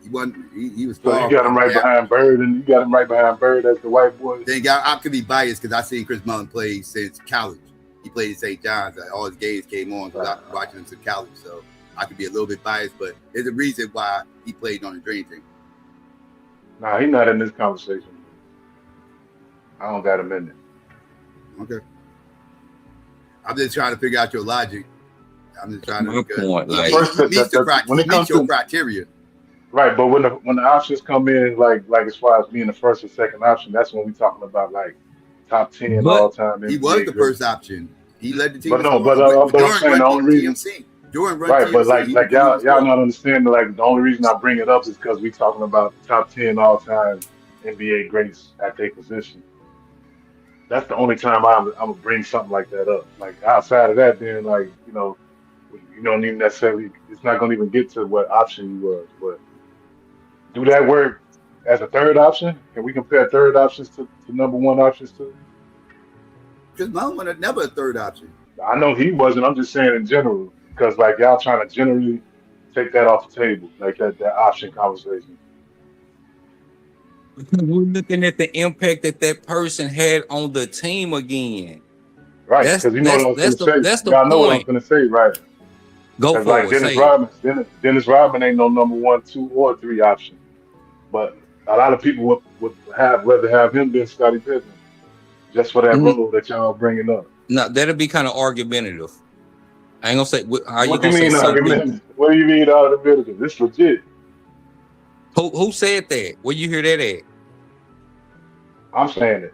Speaker 4: He won. He was.
Speaker 15: So you got him right behind Bird, and you got him right behind Bird as the white boy.
Speaker 4: Then I could be biased because I've seen Chris Mullin play since college. He played at St. John's. All his games came on because I was watching him since college. So I could be a little bit biased, but there's a reason why he played on the dream team.
Speaker 15: Nah, he's not in this conversation. I don't got him in there.
Speaker 4: Okay. I'm just trying to figure out your logic. I'm just trying to meet your criteria.
Speaker 15: Right, but when the options come in, like as far as being the first or second option, that's when we're talking about like top 10 all time.
Speaker 4: He was the first option. He led the team.
Speaker 15: But I'm saying the only reason. Right, but like y'all not understanding. Like the only reason I bring it up is because we talking about top 10 all time NBA greats at their position. That's the only time I'm gonna bring something like that up. Like outside of that, then like you don't even necessarily. It's not gonna even get to what option you was. But do that work as a third option? Can we compare third options to #1 options too?
Speaker 4: Because Mullin was never a third option.
Speaker 15: I know he wasn't. I'm just saying in general, because like y'all trying to generally take that off the table, like that option conversation.
Speaker 13: Because we're looking at the impact that that person had on the team again.
Speaker 15: Right, because you know what I was going to say.
Speaker 13: That's the
Speaker 15: Y'all know what I'm
Speaker 13: point.
Speaker 15: going to say, right?
Speaker 13: Go for
Speaker 15: like
Speaker 13: it.
Speaker 15: Dennis Rodman ain't no number 1, 2, or 3 option. But a lot of people would rather have him than Scottie Pippen, just for that role that y'all bringing up.
Speaker 13: No, that'll be kind of argumentative. I ain't gonna say how you
Speaker 15: What
Speaker 13: gonna
Speaker 15: do you mean
Speaker 13: say
Speaker 15: argumentative? What do you mean argumentative? It's legit.
Speaker 13: Who said that? Where you hear that at?
Speaker 15: I'm saying it.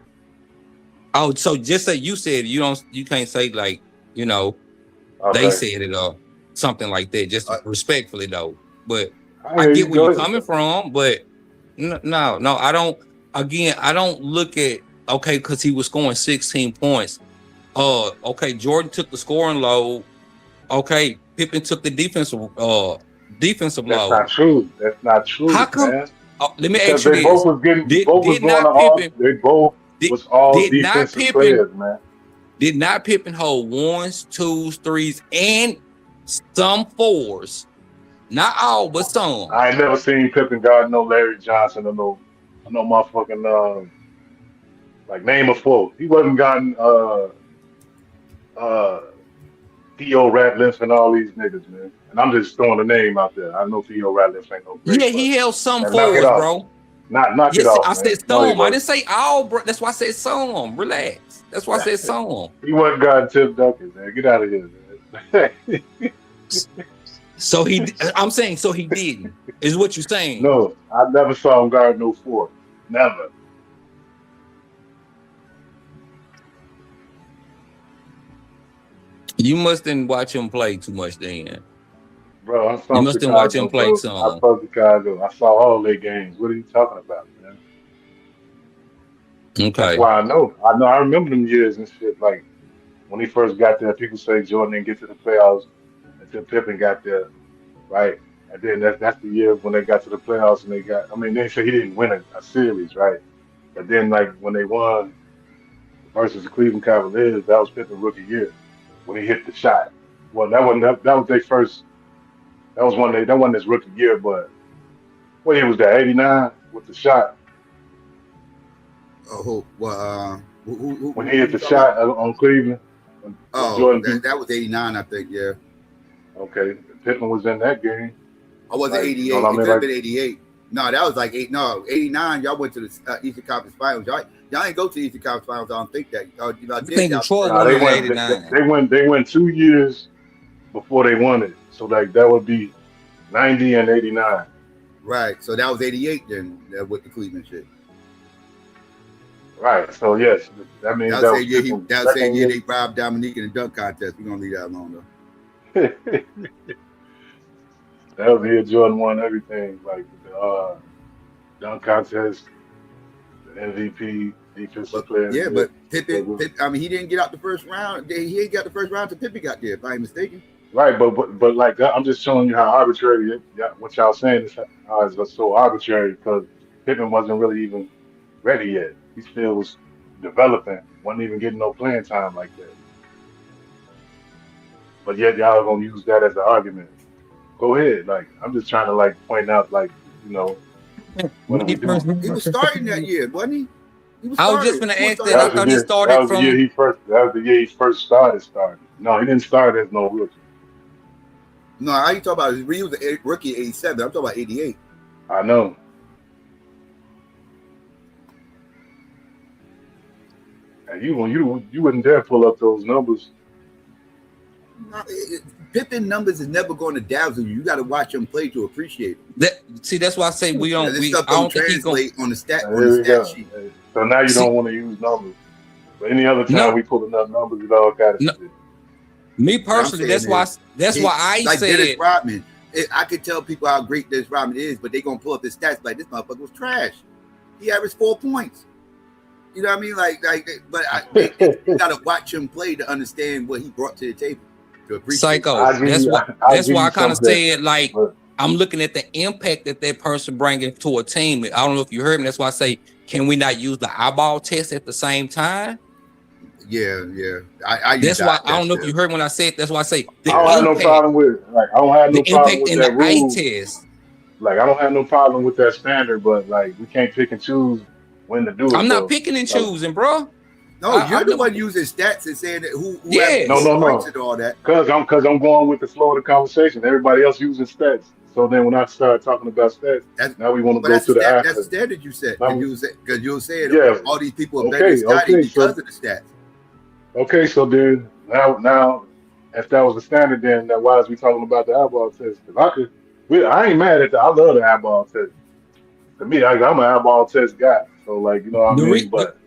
Speaker 13: Oh, so just say you said it. You can't say like, you know, they said it or something like that. Just respectfully though. But I get where you're coming from, but no, I don't. Again, I don't look at because he was scoring 16 points. Okay, Jordan took the scoring load. Okay, Pippen took the defensive load.
Speaker 15: That's not true. That's not true.
Speaker 13: How come?
Speaker 15: Man.
Speaker 13: Let me
Speaker 15: Because
Speaker 13: ask you
Speaker 15: they
Speaker 13: this:
Speaker 15: both was getting, both was going to all. They both was all defensive players, man.
Speaker 13: Did not Pippen hold 1s, 2s, 3s, and some 4s? Not all, but some.
Speaker 15: I ain't never seen Pippen guard no Larry Johnson or no motherfucking like name a 4. He wasn't gotten Theo Ratliff and all these niggas, man. And I'm just throwing a name out there. I know Theo Ratliff ain't no great.
Speaker 13: Yeah, he held some 4s, bro.
Speaker 15: Knock it off.
Speaker 13: I said some. I didn't say all, bro. That's why I said some. Relax. That's why I said some.
Speaker 15: He wasn't guarding Tim Duncan, man. Get out of here, man.
Speaker 13: So I'm saying so he didn't. Is what you're saying?
Speaker 15: No, I never saw him guard no 4. Never.
Speaker 13: You mustn't watch him play too much then.
Speaker 15: Bro, I'm from
Speaker 13: You mustn't watch him play some.
Speaker 15: I'm from Chicago. I saw all their games. What are you talking about, man?
Speaker 13: Okay.
Speaker 15: That's why I know. I remember them years and shit. Like when he first got there, people say Jordan didn't get to the playoffs until Pippen got there, right? And then that's the year when they got to the playoffs and they say he didn't win a series, right? But then like when they won versus the Cleveland Cavaliers, that was Pippen's rookie year when he hit the shot. Well, that was their first. That wasn't his rookie year, but what year was that? 89 with the shot.
Speaker 4: Oh, well,
Speaker 15: when he hit the shot on Cleveland.
Speaker 4: That was 89, I think. Yeah.
Speaker 15: Okay, Pippen was in that game.
Speaker 4: I wasn't 88. You know it could have been 88. No, that was like 89. Y'all went to the Eastern Conference Finals. Y'all ain't go to the Eastern Conference Finals. I don't think that. I think Detroit won in
Speaker 15: 89. They went 2 years before they won it. So like that would be 90 and 89.
Speaker 4: Right. So that was 88 then with the Cleveland shit.
Speaker 15: Right. So yes, that means that was
Speaker 4: the same year they robbed Dominique in the dunk contest. We're gonna leave that alone though.
Speaker 15: That was the year Jordan won everything, like the dunk contest, the MVP, defensive player.
Speaker 4: Yeah, but Pippen, I mean, he didn't get out the first round. He ain't got the first round until Pippen got there, if I ain't mistaken.
Speaker 15: Right, but like that, I'm just showing you how arbitrary what y'all saying is so arbitrary because Pippen wasn't really even ready yet. He still was developing, wasn't even getting no playing time like that. But yet y'all are gonna use that as an argument. Go ahead, like I'm just trying to like point out, like he
Speaker 4: was starting that year, wasn't he?
Speaker 13: I was just gonna ask that. I thought he started
Speaker 15: That was the year he first started. No, he didn't start as no rookie.
Speaker 4: No, how you talking about? He was a rookie in 87. I'm talking about 88.
Speaker 15: I know. And you wouldn't dare pull up those numbers.
Speaker 4: Pippen numbers is never going to dazzle you. You got to watch him play to appreciate it.
Speaker 13: That's why I say we don't.
Speaker 4: This stuff don't translate on the stat sheet.
Speaker 15: So now you don't want to use numbers. But any other time we pulling up numbers and all kind of shit.
Speaker 13: Me personally, that's why I
Speaker 4: like
Speaker 13: said
Speaker 4: Dennis Rodman. I could tell people how great Dennis Rodman is, but they gonna pull up his stats like this motherfucker was trash. He averaged 4 points. You know what I mean? You gotta watch him play to understand what he brought to the table. To appreciate.
Speaker 13: Psycho. That's why I kind of said like I'm looking at the impact that person bringing to a team. I don't know if you heard me. That's why I say, can we not use the eyeball test at the same time?
Speaker 4: Yeah. I
Speaker 13: That's why I don't know if you heard when I said. That's why I say
Speaker 15: I don't have no problem with I don't have no problem with that rule.
Speaker 13: test.
Speaker 15: Like I don't have no problem with that standard, but like we can't pick and choose when to do it.
Speaker 13: I'm not picking and choosing, bro.
Speaker 4: No, you're the one using stats and saying that who has points and all that.
Speaker 15: Because I'm going with the flow of the conversation. Everybody else using stats. So then when I start talking about stats, now we want to go to the
Speaker 4: that's the standard you set. Because you're saying all these people are better than Scotty because of the stats.
Speaker 15: Okay, so then now if that was the standard, then why is we talking about the eyeball test? Because I ain't mad at I love the eyeball test. To me, I'm an eyeball test guy. So like, you know what I mean? But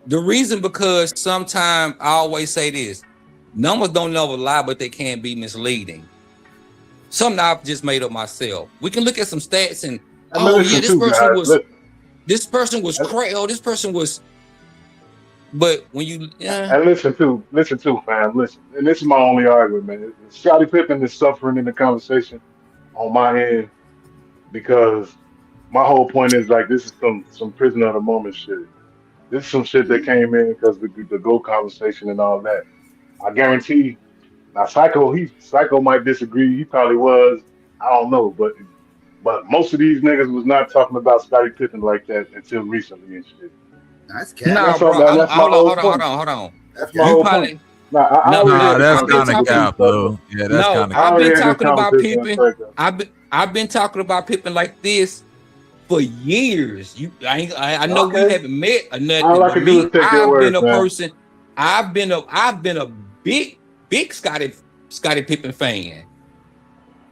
Speaker 13: the reason because sometimes I always say this: numbers don't never lie, but they can be misleading. Something I've just made up myself. We can look at some stats and this person was crazy. Oh, this person was. But when you
Speaker 15: and listen to fam, listen, and this is my only argument, man. Scottie Pippen is suffering in the conversation on my end because my whole point is like this is some prisoner of the moment shit. This is some shit that came in because the GOAT conversation and all that. I guarantee. Now, Psycho might disagree. He probably was. I don't know, but most of these niggas was not talking about Scottie Pippen like that until recently and shit.
Speaker 4: That's
Speaker 13: no, bro. Hold on.
Speaker 15: That's my whole point.
Speaker 12: That's kind of cap, though. Yeah, that's kind of.
Speaker 13: I've been talking about Pippen. I've been talking about Pippen like this for years. I know we haven't met or nothing. I've been a big Scottie Pippen fan.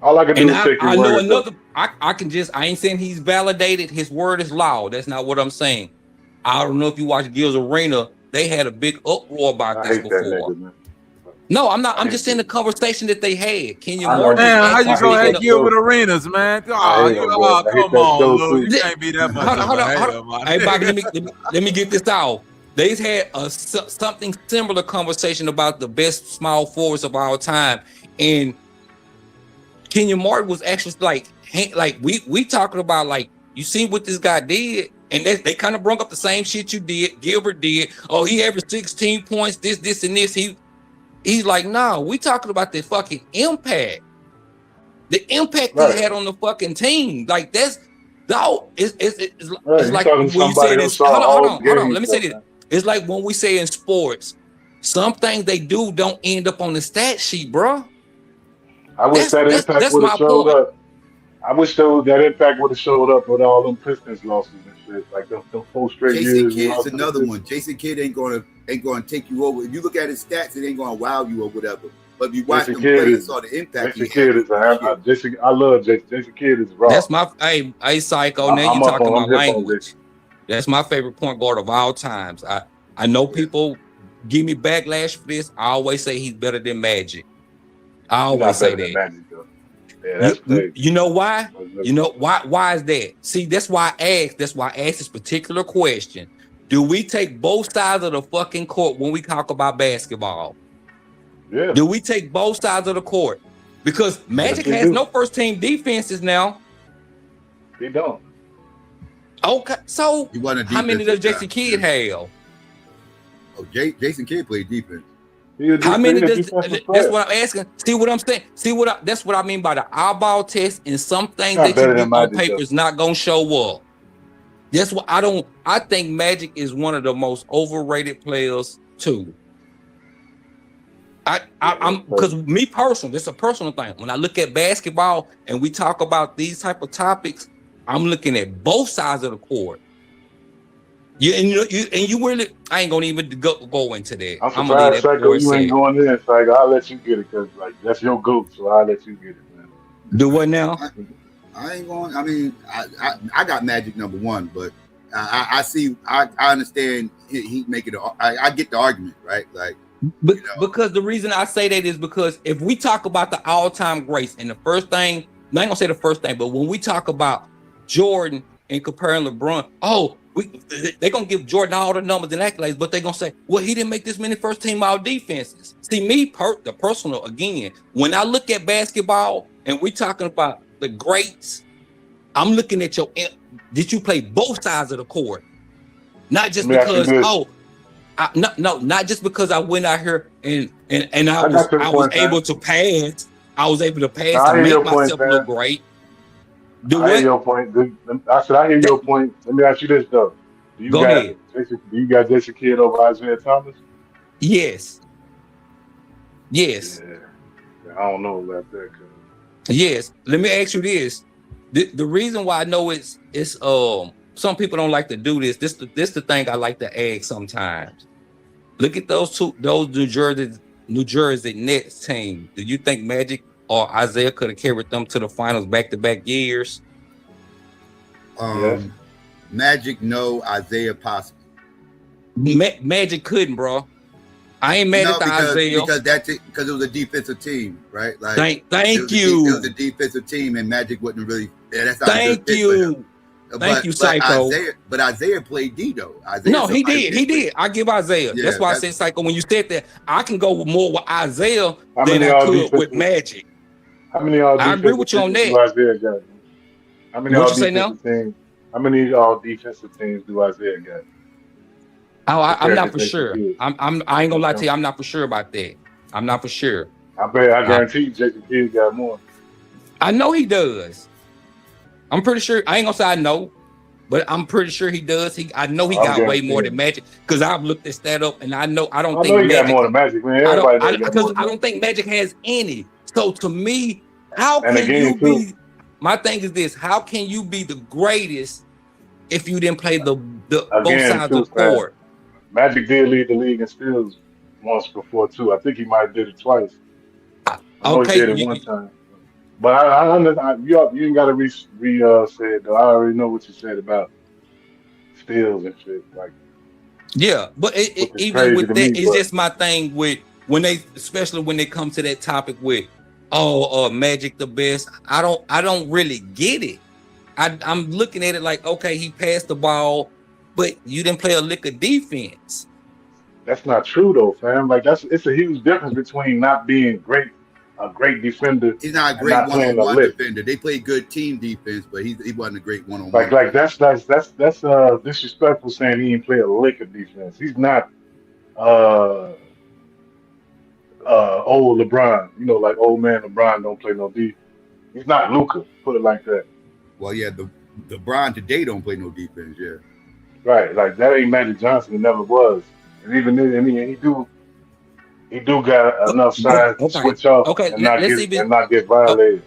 Speaker 15: All I can do is take your word.
Speaker 13: I know another. I ain't saying he's validated. His word is law. That's not what I'm saying. I don't know if you watch Gil's Arena. They had a big uproar about this before. No, I'm not. I'm just saying the conversation that they had. Kenya Moore.
Speaker 12: Man, how you gonna have Gilbert Arenas, man? Come on, Lou. You can't be that much.
Speaker 13: Hold on. Hey, Bobby, let me get this out. They had something similar conversation about the best small forwards of all time, and Kenya Martin was actually like we talking about like you see what this guy did, and they kind of brought up the same shit you did. Gilbert did. Oh, he averaged 16 points. This, and this. He's like, no, we talking about the fucking impact, the impact he had on the fucking team. Like that's no, it's like when you say this. Hold on. Let me say this. It's like when we say in sports, some things they do don't end up on the stat sheet, bro.
Speaker 15: I wish that impact would have showed up. I wish that impact would have showed up with all them Pistons losses and shit, like them 4 straight years.
Speaker 4: Jason Kidd's another one. Jason Kidd ain't gonna take you over. If you look at his stats, it ain't gonna wow you or whatever. But if you watch him play and saw the impact.
Speaker 15: Jason Kidd is I love Jason. Jason Kidd is raw.
Speaker 13: That's my hey Psycho. Now you talking about language. That's my favorite point guard of all times. I know people give me backlash for this. I always say he's better than Magic. I always say that.
Speaker 15: Magic, yeah,
Speaker 13: you know why? You know why? Why is that? See, that's why I asked. That's why I asked this particular question. Do we take both sides of the fucking court when we talk about basketball?
Speaker 15: Yeah.
Speaker 13: Do we take both sides of the court? Because Magic has no first team defenses now.
Speaker 15: He don't.
Speaker 13: Okay, so how many does Jason Kidd have?
Speaker 4: Oh, Jason Kidd played defense.
Speaker 13: How many does that's what I'm asking? See what I'm saying? That's what I mean by the eyeball test, and some things that you do on paper is not gonna show up. That's what I think Magic is one of the most overrated players too. I'm because me personally, this is a personal thing. When I look at basketball and we talk about these type of topics, I'm looking at both sides of the court. You really, I ain't gonna even go into that.
Speaker 15: I'm surprised, Psycho, you ain't going in, Psycho. I'll let you get it because like that's your GOAT, so I'll let you get it, man.
Speaker 13: Do what now?
Speaker 4: I ain't going. I mean, I got Magic #1, but I understand he making it. I get the argument, right? Like,
Speaker 13: because the reason I say that is because if we talk about the all-time greats, and the first thing, I ain't gonna say the first thing, but when we talk about Jordan and comparing LeBron, they're gonna give Jordan all the numbers and accolades, but they're gonna say, well, he didn't make this many first team all defenses. See, the personal again, when I look at basketball and we talking about the greats, I'm looking at did you play both sides of the court? Not just because, No, not just because I went out here and I was able to pass. I was able to pass and make myself look great.
Speaker 15: I hear your point. I said I hear your point. Let me ask you this though. Do you got Jason Kidd over Isaiah Thomas?
Speaker 13: Yes.
Speaker 15: Yeah, I don't know about that.
Speaker 13: Yes. Let me ask you this. The reason why I know it's some people don't like to do this. This the thing I like to ask sometimes. Look at those New Jersey Nets team. Do you think Magic or Isaiah could have carried them to the finals back-to-back years?
Speaker 4: Magic, no. Isaiah, possible.
Speaker 13: Magic couldn't, bro. I ain't mad at Isaiah
Speaker 4: because it was a defensive team, right? Like
Speaker 13: thank you.
Speaker 4: It was a defensive team, and Magic wasn't really. That's not
Speaker 13: thank you. Thank you, Psycho.
Speaker 4: But Isaiah played D though.
Speaker 13: He did. I give Isaiah. Yeah, that's why I said, Psycho, when you said that, I can go more with Isaiah than I could with Magic.
Speaker 15: How many all
Speaker 13: I agree with you on that.
Speaker 15: Isaiah got? How many
Speaker 13: what you say now?
Speaker 15: How many all defensive teams do Isaiah got?
Speaker 13: Oh, I'm not for sure. I ain't gonna lie to you. I'm not for sure about that. I'm not for sure.
Speaker 15: I guarantee you, Jason Kidd got more.
Speaker 13: I know he does. I'm pretty sure. I ain't gonna say I know, but I'm pretty sure he does. I know he got way more than Magic because I've looked this stat up, and I don't think
Speaker 15: he got more than Magic, man.
Speaker 13: Because I don't think Magic has any. So to me, how can you be? My thing is this: how can you be the greatest if you didn't play the both sides of the court?
Speaker 15: Magic did lead the league in steals once before too. I think he might have did it twice. I know he did it one time. But you ain't got to say it though. I already know what you said about steals and shit. Like,
Speaker 13: yeah, but even with that, it's just my thing with especially when they come to that topic with Magic the best. I don't really get it. I'm looking at it like, okay, he passed the ball, but you didn't play a lick of defense.
Speaker 15: That's not true though, fam. Like it's a huge difference between not being a great defender.
Speaker 4: He's not a great one-on-one defender. They play good team defense, but he wasn't a great one-on-one.
Speaker 15: Like that's disrespectful saying he didn't play a lick of defense. He's not old LeBron. You know, like old man LeBron don't play no defense. He's not Luka. Put it like that.
Speaker 4: Well, yeah, the LeBron today don't play no defense. Yeah.
Speaker 15: Right, like that ain't Magic Johnson. It never was, and even then, he do got enough size to switch off and not get violated.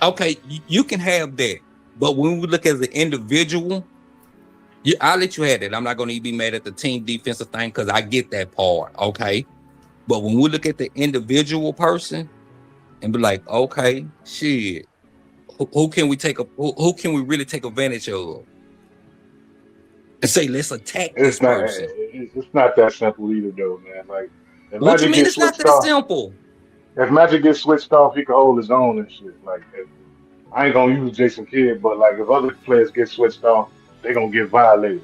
Speaker 13: Okay, you can have that, but when we look as an individual, I'll let you have that. I'm not going to be mad at the team defensive thing because I get that part. Okay, but when we look at the individual person and be like, okay, shit, who can we really take advantage of? And say, let's attack this person.
Speaker 15: It's not that simple either, though, man. Like,
Speaker 13: what do you mean it's not that simple?
Speaker 15: If Magic gets switched off, he can hold his own and shit. Like, I ain't gonna use Jason Kidd, but like, if other players get switched off, they gonna get violated.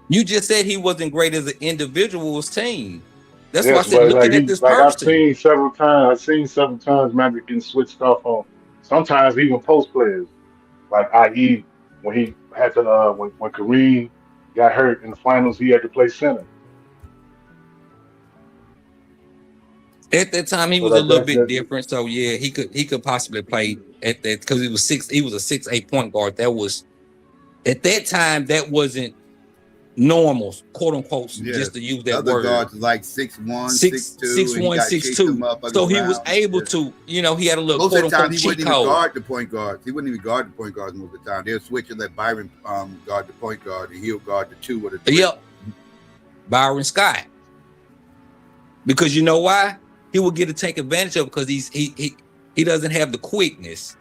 Speaker 13: You just said he wasn't great as an individual's team. That's why I said looking at this person.
Speaker 15: I've seen several times Magic getting switched off on. Sometimes even post players, like i.e. when he had to when Kareem got hurt in the finals, he had to play center.
Speaker 13: At that time, he was a little bit different. So yeah, he could possibly play at that because he was a 6'8" point guard. That was at that time that wasn't normal, quote unquote, just to use that
Speaker 4: other
Speaker 13: word.
Speaker 4: Guards like 6'1", 6'2",
Speaker 13: 6'1", 6'2". So he was able to, he had a little
Speaker 4: most
Speaker 13: quote
Speaker 4: of the time
Speaker 13: unquote
Speaker 4: he wouldn't even guard the point guards. He wouldn't even guard the point guards most of the time. They'll switch and let Byron guard the point guard, and he'll guard the 2 or the 3.
Speaker 13: Yep, Byron Scott. Because you know why? He will get to take advantage of it because he doesn't have the quickness.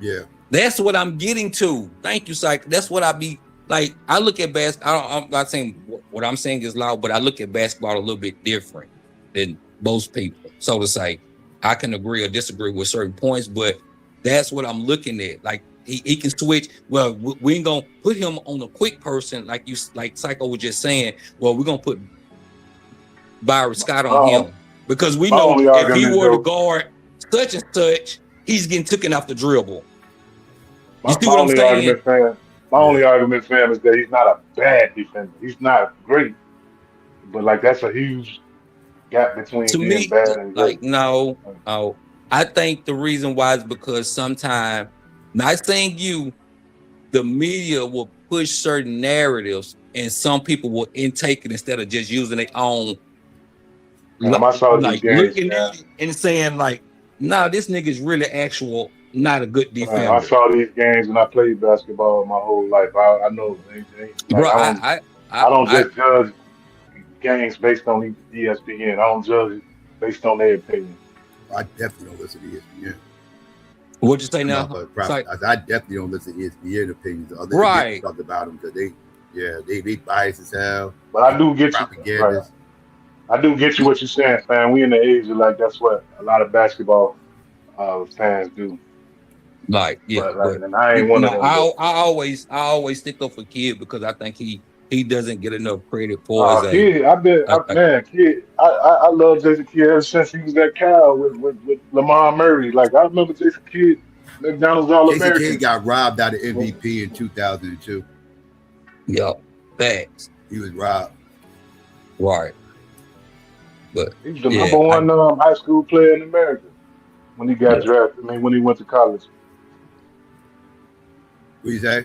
Speaker 4: Yeah,
Speaker 13: that's what I'm getting to. Thank you, Psych. That's what I be like. I look at basketball. I'm not saying what I'm saying is loud, but I look at basketball a little bit different than most people. So to say, I can agree or disagree with certain points, but that's what I'm looking at. Like he can switch. Well, we ain't gonna put him on a quick person like Psycho was just saying. Well, we're gonna put Byron Scott on him. Because we know if he were to guard such and such, he's getting taken off the dribble. You see what I'm saying?
Speaker 15: My My only argument for him is that he's not a bad defender. He's not great, but like that's a huge gap between
Speaker 13: To
Speaker 15: being
Speaker 13: me,
Speaker 15: bad and
Speaker 13: like,
Speaker 15: great.
Speaker 13: no. I think the reason why is because sometimes, not saying you, the media will push certain narratives and some people will intake it instead of just using their own.
Speaker 15: I saw these
Speaker 13: Like
Speaker 15: games,
Speaker 13: looking at it and saying like, nah, this nigga's really not a good defender.
Speaker 15: I saw these games and I played basketball my whole life. I know,
Speaker 13: Bro,
Speaker 15: I don't just judge games based on ESPN. I don't judge it based on their opinion.
Speaker 4: I definitely don't listen to ESPN.
Speaker 13: What'd you say now?
Speaker 4: No, I definitely don't listen to ESPN opinions.
Speaker 13: Right.
Speaker 4: Talk about them because they biased as hell.
Speaker 15: But I do get you. Right. I do get you what you're saying, fam. We in the age of like that's what a lot of basketball fans do.
Speaker 13: Like, yeah,
Speaker 15: but and I ain't one of them.
Speaker 13: I always stick up for Kid because I think he doesn't get enough credit for his
Speaker 15: Kid. Kid. I love Jason Kidd ever since he was at Cal with Lamar Murray. Like I remember Jason Kidd, McDonald's All-American.
Speaker 4: Jason Kidd got robbed out of MVP in 2002.
Speaker 13: Yo, thanks.
Speaker 4: He was robbed.
Speaker 13: Right. But
Speaker 15: he was the number one high school player in America when he got drafted. I mean, when he went to college.
Speaker 4: What you say?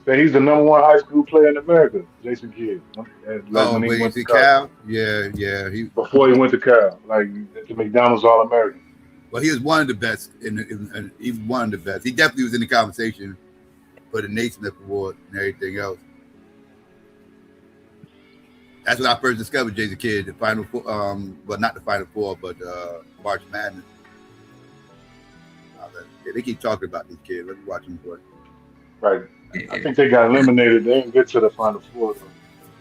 Speaker 15: Say he's the number one high school player in America, Jason Kidd.
Speaker 4: When he went to Cal? Yeah.
Speaker 15: Before he went to Cal, like the McDonald's All-American.
Speaker 4: Well, he was one of the best. He was one of the best. He definitely was in the conversation for the Naismith Award and everything else. That's when I first discovered Jason Kidd, the Final Four, well, not the Final Four, but March Madness. They keep talking about this kid. Let's watch him play.
Speaker 15: Right. I think they got eliminated. They didn't get to the Final Four. Though.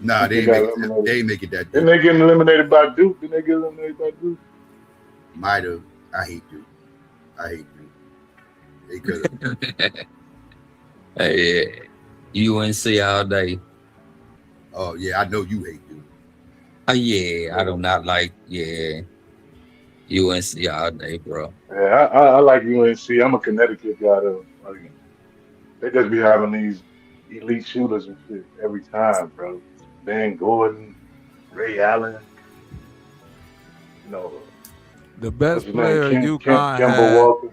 Speaker 4: Nah, they ain't make it that deep.
Speaker 15: Didn't they get eliminated by Duke? Didn't they get eliminated by Duke?
Speaker 4: Might have. I hate Duke. They could have.
Speaker 13: Hey, UNC all day.
Speaker 4: Oh, yeah, I know you hate Duke.
Speaker 13: Oh, yeah, I do not like, UNC all day, bro.
Speaker 15: Yeah, I like UNC. I'm a Connecticut guy, though. Like, they just be having these elite shooters and shit every time, bro. Ben Gordon, Ray Allen. You know,
Speaker 12: the best player UConn had.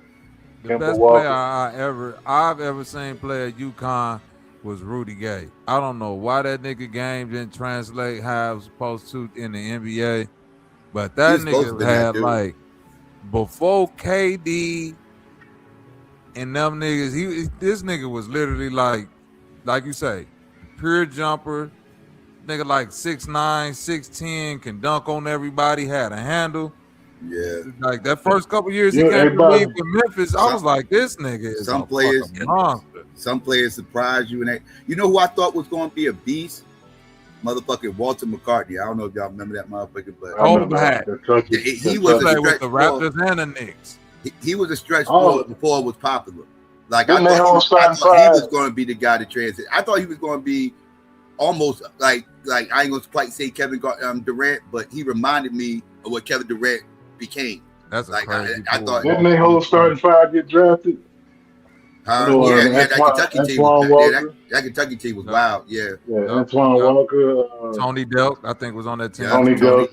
Speaker 12: The best player I've ever seen play at UConn was Rudy Gay. I don't know why that nigga game didn't translate how it was supposed to in the NBA, but that nigga had like before KD and them niggas. This nigga was literally like you say, pure jumper. Nigga like 6'9", 6'10", can dunk on everybody. Had a handle.
Speaker 4: Yeah,
Speaker 12: like that first couple years he came to the league with Memphis, I was like, this nigga is
Speaker 4: some players surprise you. And you know who I thought was going to be a beast? Motherfucking Walter McCartney. I don't know if y'all remember that motherfucker, but he was
Speaker 12: with the Raptors and the Knicks.
Speaker 4: He was a stretch forward before it was popular. Like I thought he was going to be the guy to transit. I thought he was going to be almost like I ain't going to quite say Kevin Durant, but he reminded me of what Kevin Durant became.
Speaker 12: That's
Speaker 4: like I thought.
Speaker 15: Didn't they whole starting five get drafted?
Speaker 4: That Kentucky team. That Kentucky team was wild. Yeah.
Speaker 15: Antoine Walker.
Speaker 12: Tony Delk, I think, was on that team.
Speaker 15: Tony Delk.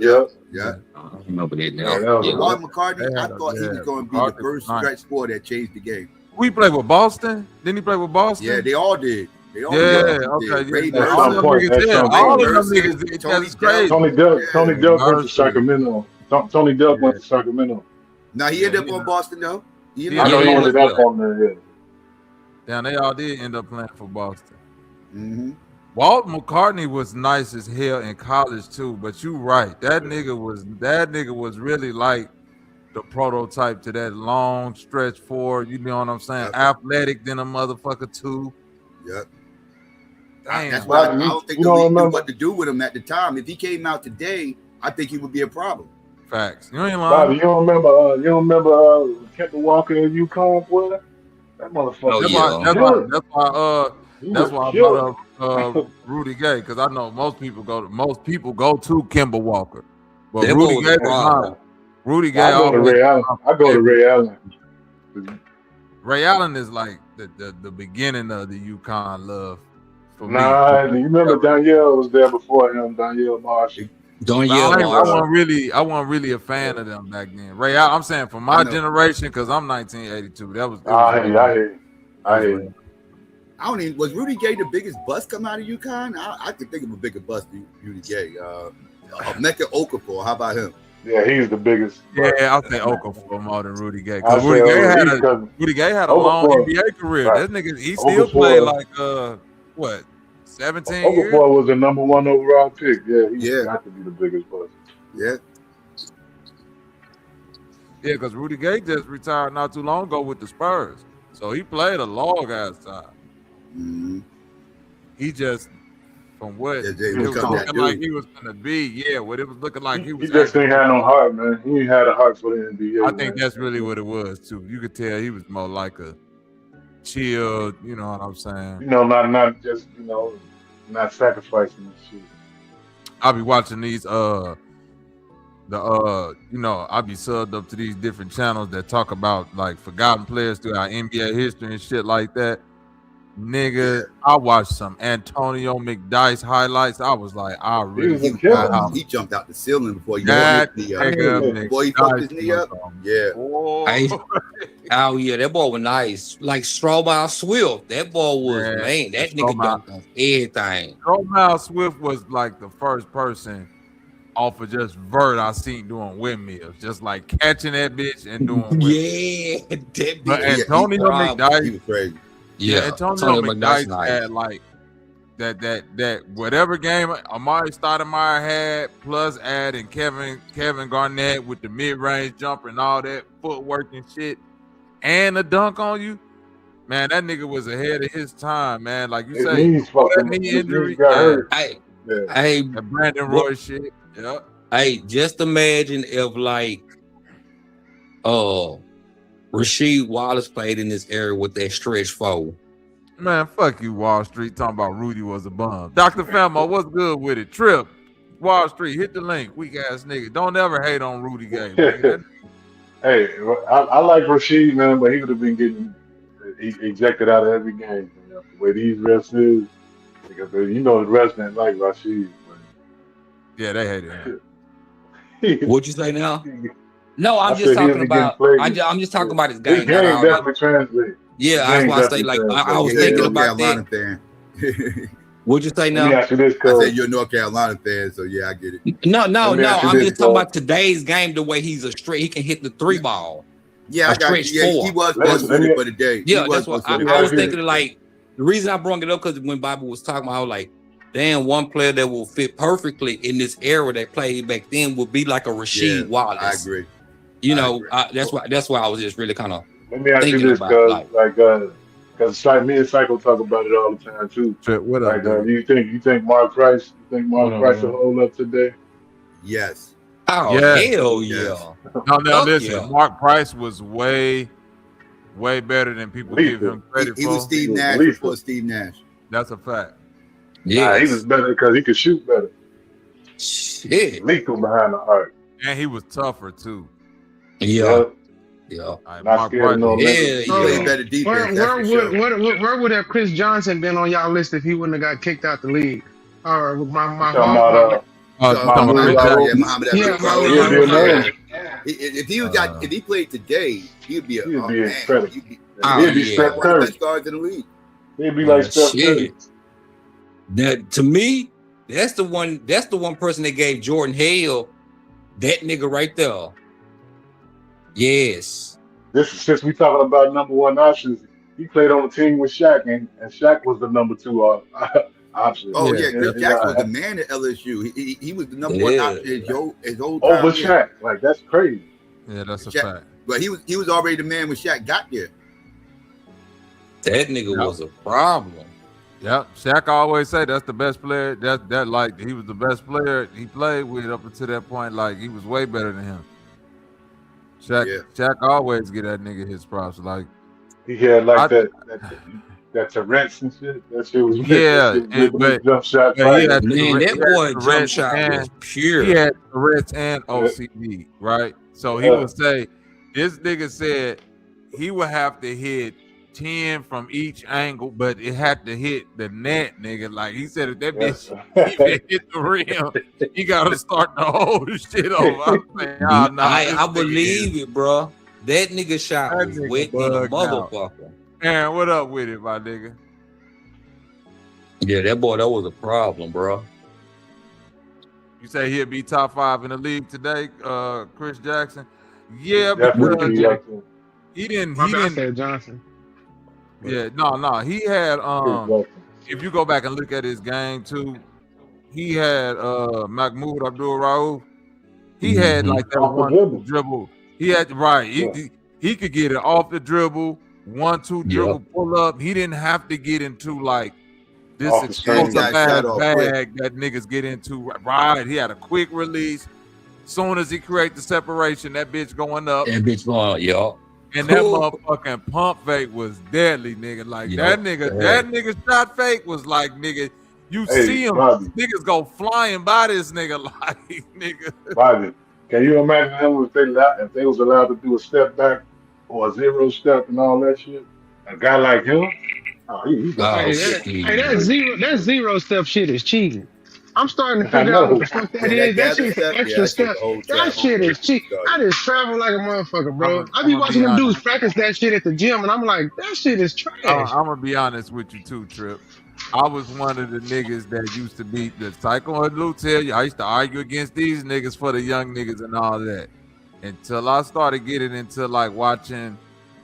Speaker 4: Yeah.
Speaker 13: I remember that now.
Speaker 4: Walter McCartney, I thought he was going to be the first stretch scorer that changed the game.
Speaker 12: We played with Boston. Didn't he play with Boston?
Speaker 4: Yeah, they all did.
Speaker 12: Okay. All of them niggas. That's crazy.
Speaker 15: Tony Delk went to Sacramento. Tony Delk went to Sacramento.
Speaker 4: Now he ended up on Boston though.
Speaker 15: I know he ended up on there. Yeah.
Speaker 12: Damn, they all did end up playing for Boston.
Speaker 4: Mm-hmm.
Speaker 12: Walt McCartney was nice as hell in college too, but you right. That nigga was really like the prototype to that long stretch forward. You know what I'm saying? Yep. Athletic than a motherfucker too.
Speaker 4: Yep.
Speaker 12: Damn.
Speaker 4: That's why I don't think the league knew what to do with him at the time. If he came out today, I think he would be a problem.
Speaker 12: Facts. You ain't lying.
Speaker 15: Bobby, you don't remember Kemba Walker in UConn, boy? That motherfucker.
Speaker 12: That's why I brought up Rudy Gay, because I know most people go to Kemba Walker, but Rudy Gay is not. Rudy Gay.
Speaker 15: I go to Ray Allen.
Speaker 12: Ray Allen is like the beginning of the UConn love for me.
Speaker 15: Nah, you remember Danielle was there before him, Danielle Marshall.
Speaker 12: I wasn't really a fan of them back then. Ray Allen, I'm saying for my generation, because I'm 1982.
Speaker 4: I don't even, was Rudy Gay the biggest bust come out of UConn? I could think of a bigger bust than Rudy Gay. Emeka Okafor, how about him?
Speaker 15: Yeah, he's the biggest.
Speaker 12: Yeah, I'll say Okafor more than Rudy Gay. Because Rudy Gay had a long NBA career. That nigga, he still played like what, 17 years?
Speaker 15: Okafor was the #1 overall pick. Yeah, he got to be the biggest bust.
Speaker 4: Yeah.
Speaker 12: Yeah, because Rudy Gay just retired not too long ago with the Spurs. So he played a long ass time.
Speaker 4: Mm-hmm.
Speaker 12: He just, from what it was looking like he was going to be, what it was looking like he was.
Speaker 15: He just ain't had no heart, man. He ain't had a heart for the NBA.
Speaker 12: I think that's really what it was, too. You could tell he was more like a chill, you know what I'm saying?
Speaker 15: You know, not just, not sacrificing and shit.
Speaker 12: I'll be watching these, I be subbed up to these different channels that talk about like forgotten players throughout NBA history and shit like that. Nigga, I watched some Antonio McDyess highlights. I was like,
Speaker 4: he jumped out the ceiling before he fucked his knee up. Yeah.
Speaker 13: Oh yeah, that boy was nice. Like Stromile Swift, that boy was that nigga dunked on everything.
Speaker 12: Stromile Swift was like the first person off of just vert I seen doing windmills, just like catching that bitch and doing windmills.
Speaker 13: That bitch.
Speaker 12: But Antonio McDyess,
Speaker 4: he was crazy.
Speaker 12: Yeah, Antonio McDyess had like that whatever game Amari Stoudemire had, plus adding Kevin Garnett with the mid-range jumper and all that footwork and shit, and a dunk on you. Man, that nigga was ahead of his time, man. Like you say, that knee injury.
Speaker 13: Hey,
Speaker 12: Brandon Roy shit. Yeah.
Speaker 13: Hey, just imagine if like Rasheed Wallace played in this area with that stretch four.
Speaker 12: Man, fuck you, Wall Street. Talking about Rudy was a bum. Dr. Famo, what's good with it? Trip, Wall Street, hit the link. Weak ass nigga. Don't ever hate on Rudy Gay.
Speaker 15: Hey, I like Rasheed, man, but he would have been getting ejected out of every game. The way these refs is, because the refs didn't like Rasheed.
Speaker 12: Yeah, they hated him.
Speaker 13: What'd you say now? No, I'm just talking about. I'm just talking about his game.
Speaker 15: His game definitely translates.
Speaker 13: Yeah, I was want to say like I was thinking about that.
Speaker 4: Fan.
Speaker 13: What'd you say now?
Speaker 4: I said you're a North Carolina fan, so yeah, I get it.
Speaker 13: No. I'm just talking about today's game. The way he's he can hit the three ball.
Speaker 4: Yeah, I got it. Yeah, he was suited for the day.
Speaker 13: Yeah, that's what I was thinking. Like the reason I brought it up because when Bobby was talking about, I was like, damn, one player that will fit perfectly in this era that played back then would be like a Rasheed Wallace.
Speaker 4: I agree.
Speaker 13: That's why I was just really kind of.
Speaker 15: Let me ask you this, because me and Psycho talk about it all the time too.
Speaker 12: What up?
Speaker 15: You think Mark Price? You think Mark Price will hold up today?
Speaker 4: Yes.
Speaker 13: Oh hell yeah!
Speaker 12: No, listen. Mark Price was way better than people give him credit for.
Speaker 4: He was Steve Nash before Steve Nash.
Speaker 12: That's a fact.
Speaker 15: Yeah, he was better because he could shoot better.
Speaker 13: Shit,
Speaker 15: lethal behind the arc,
Speaker 12: and he was tougher too.
Speaker 13: Yeah.
Speaker 15: Not scared no
Speaker 4: better defense.
Speaker 16: Where would have Chris Johnson been on y'all list if he wouldn't have got kicked out the league? Or
Speaker 4: if he played today, he'd be
Speaker 15: incredible.
Speaker 4: He'd be Steph Curry. One of the best guards in the league.
Speaker 15: He'd be like Steph Curry.
Speaker 13: That to me, that's the one person that gave Jordan Hale that nigga right there. Yes.
Speaker 15: This is since we talking about #1 options. He played on the team with Shaq, and Shaq was the #2 option.
Speaker 4: Oh yeah, Chris Jackson was the man at LSU. He was the #1 option his whole time.
Speaker 15: Over Shaq, like that's crazy.
Speaker 12: Yeah, that's a fact.
Speaker 4: But he was already the man when Shaq got there.
Speaker 13: That nigga was a problem.
Speaker 12: Yep, Shaq always say that's the best player. That like he was the best player he played with up until that point. Like he was way better than him. Shaq always get that nigga his props. Like
Speaker 15: he had like that Tourette's and shit. That shit was jump shot.
Speaker 13: That boy jump shot was pure.
Speaker 12: He had Tourette's and OCD, right? So he would say, this nigga said he would have to hit 10 from each angle, but it had to hit the net, nigga. Like he said, if that bitch even hit the rim, he got to start the whole shit over.
Speaker 13: I believe it, bro. That nigga shot was wet in a motherfucker.
Speaker 12: Aaron, what up with it, my nigga?
Speaker 13: Yeah, that was a problem, bro.
Speaker 12: You say he'll be top 5 in the league today, Chris Jackson? Yeah, because he didn't.
Speaker 16: Said Johnson.
Speaker 12: Yeah, no. He had if you go back and look at his game too, he had Mahmoud Abdul-Rauf. He had like that one dribble. He had he could get it off the dribble, 1-2 dribble pull up. He didn't have to get into like this explosive bag that niggas get into. Right, he had a quick release. Soon as he create the separation, that bitch going up.
Speaker 13: That bitch going, yo.
Speaker 12: And that motherfucking pump fake was deadly, nigga. Like that nigga shot fake was like, nigga, you see him, niggas go flying by this nigga like, nigga.
Speaker 15: Bobby, can you imagine him if they was allowed to do a step back or a 0 step and all that shit? A guy like him,
Speaker 16: that 0 step shit is cheating. I'm starting to figure out what the fuck that is. That shit's an extra step. That shit is cheap. I just travel like a motherfucker, bro. I be watching them dudes practice that shit at the gym, and I'm like, that shit is trash.
Speaker 12: I'm gonna be honest with you too, Trip. I was one of the niggas that used to be the Psycho and Lou tell you. I used to argue against these niggas for the young niggas and all that. Until I started getting into like watching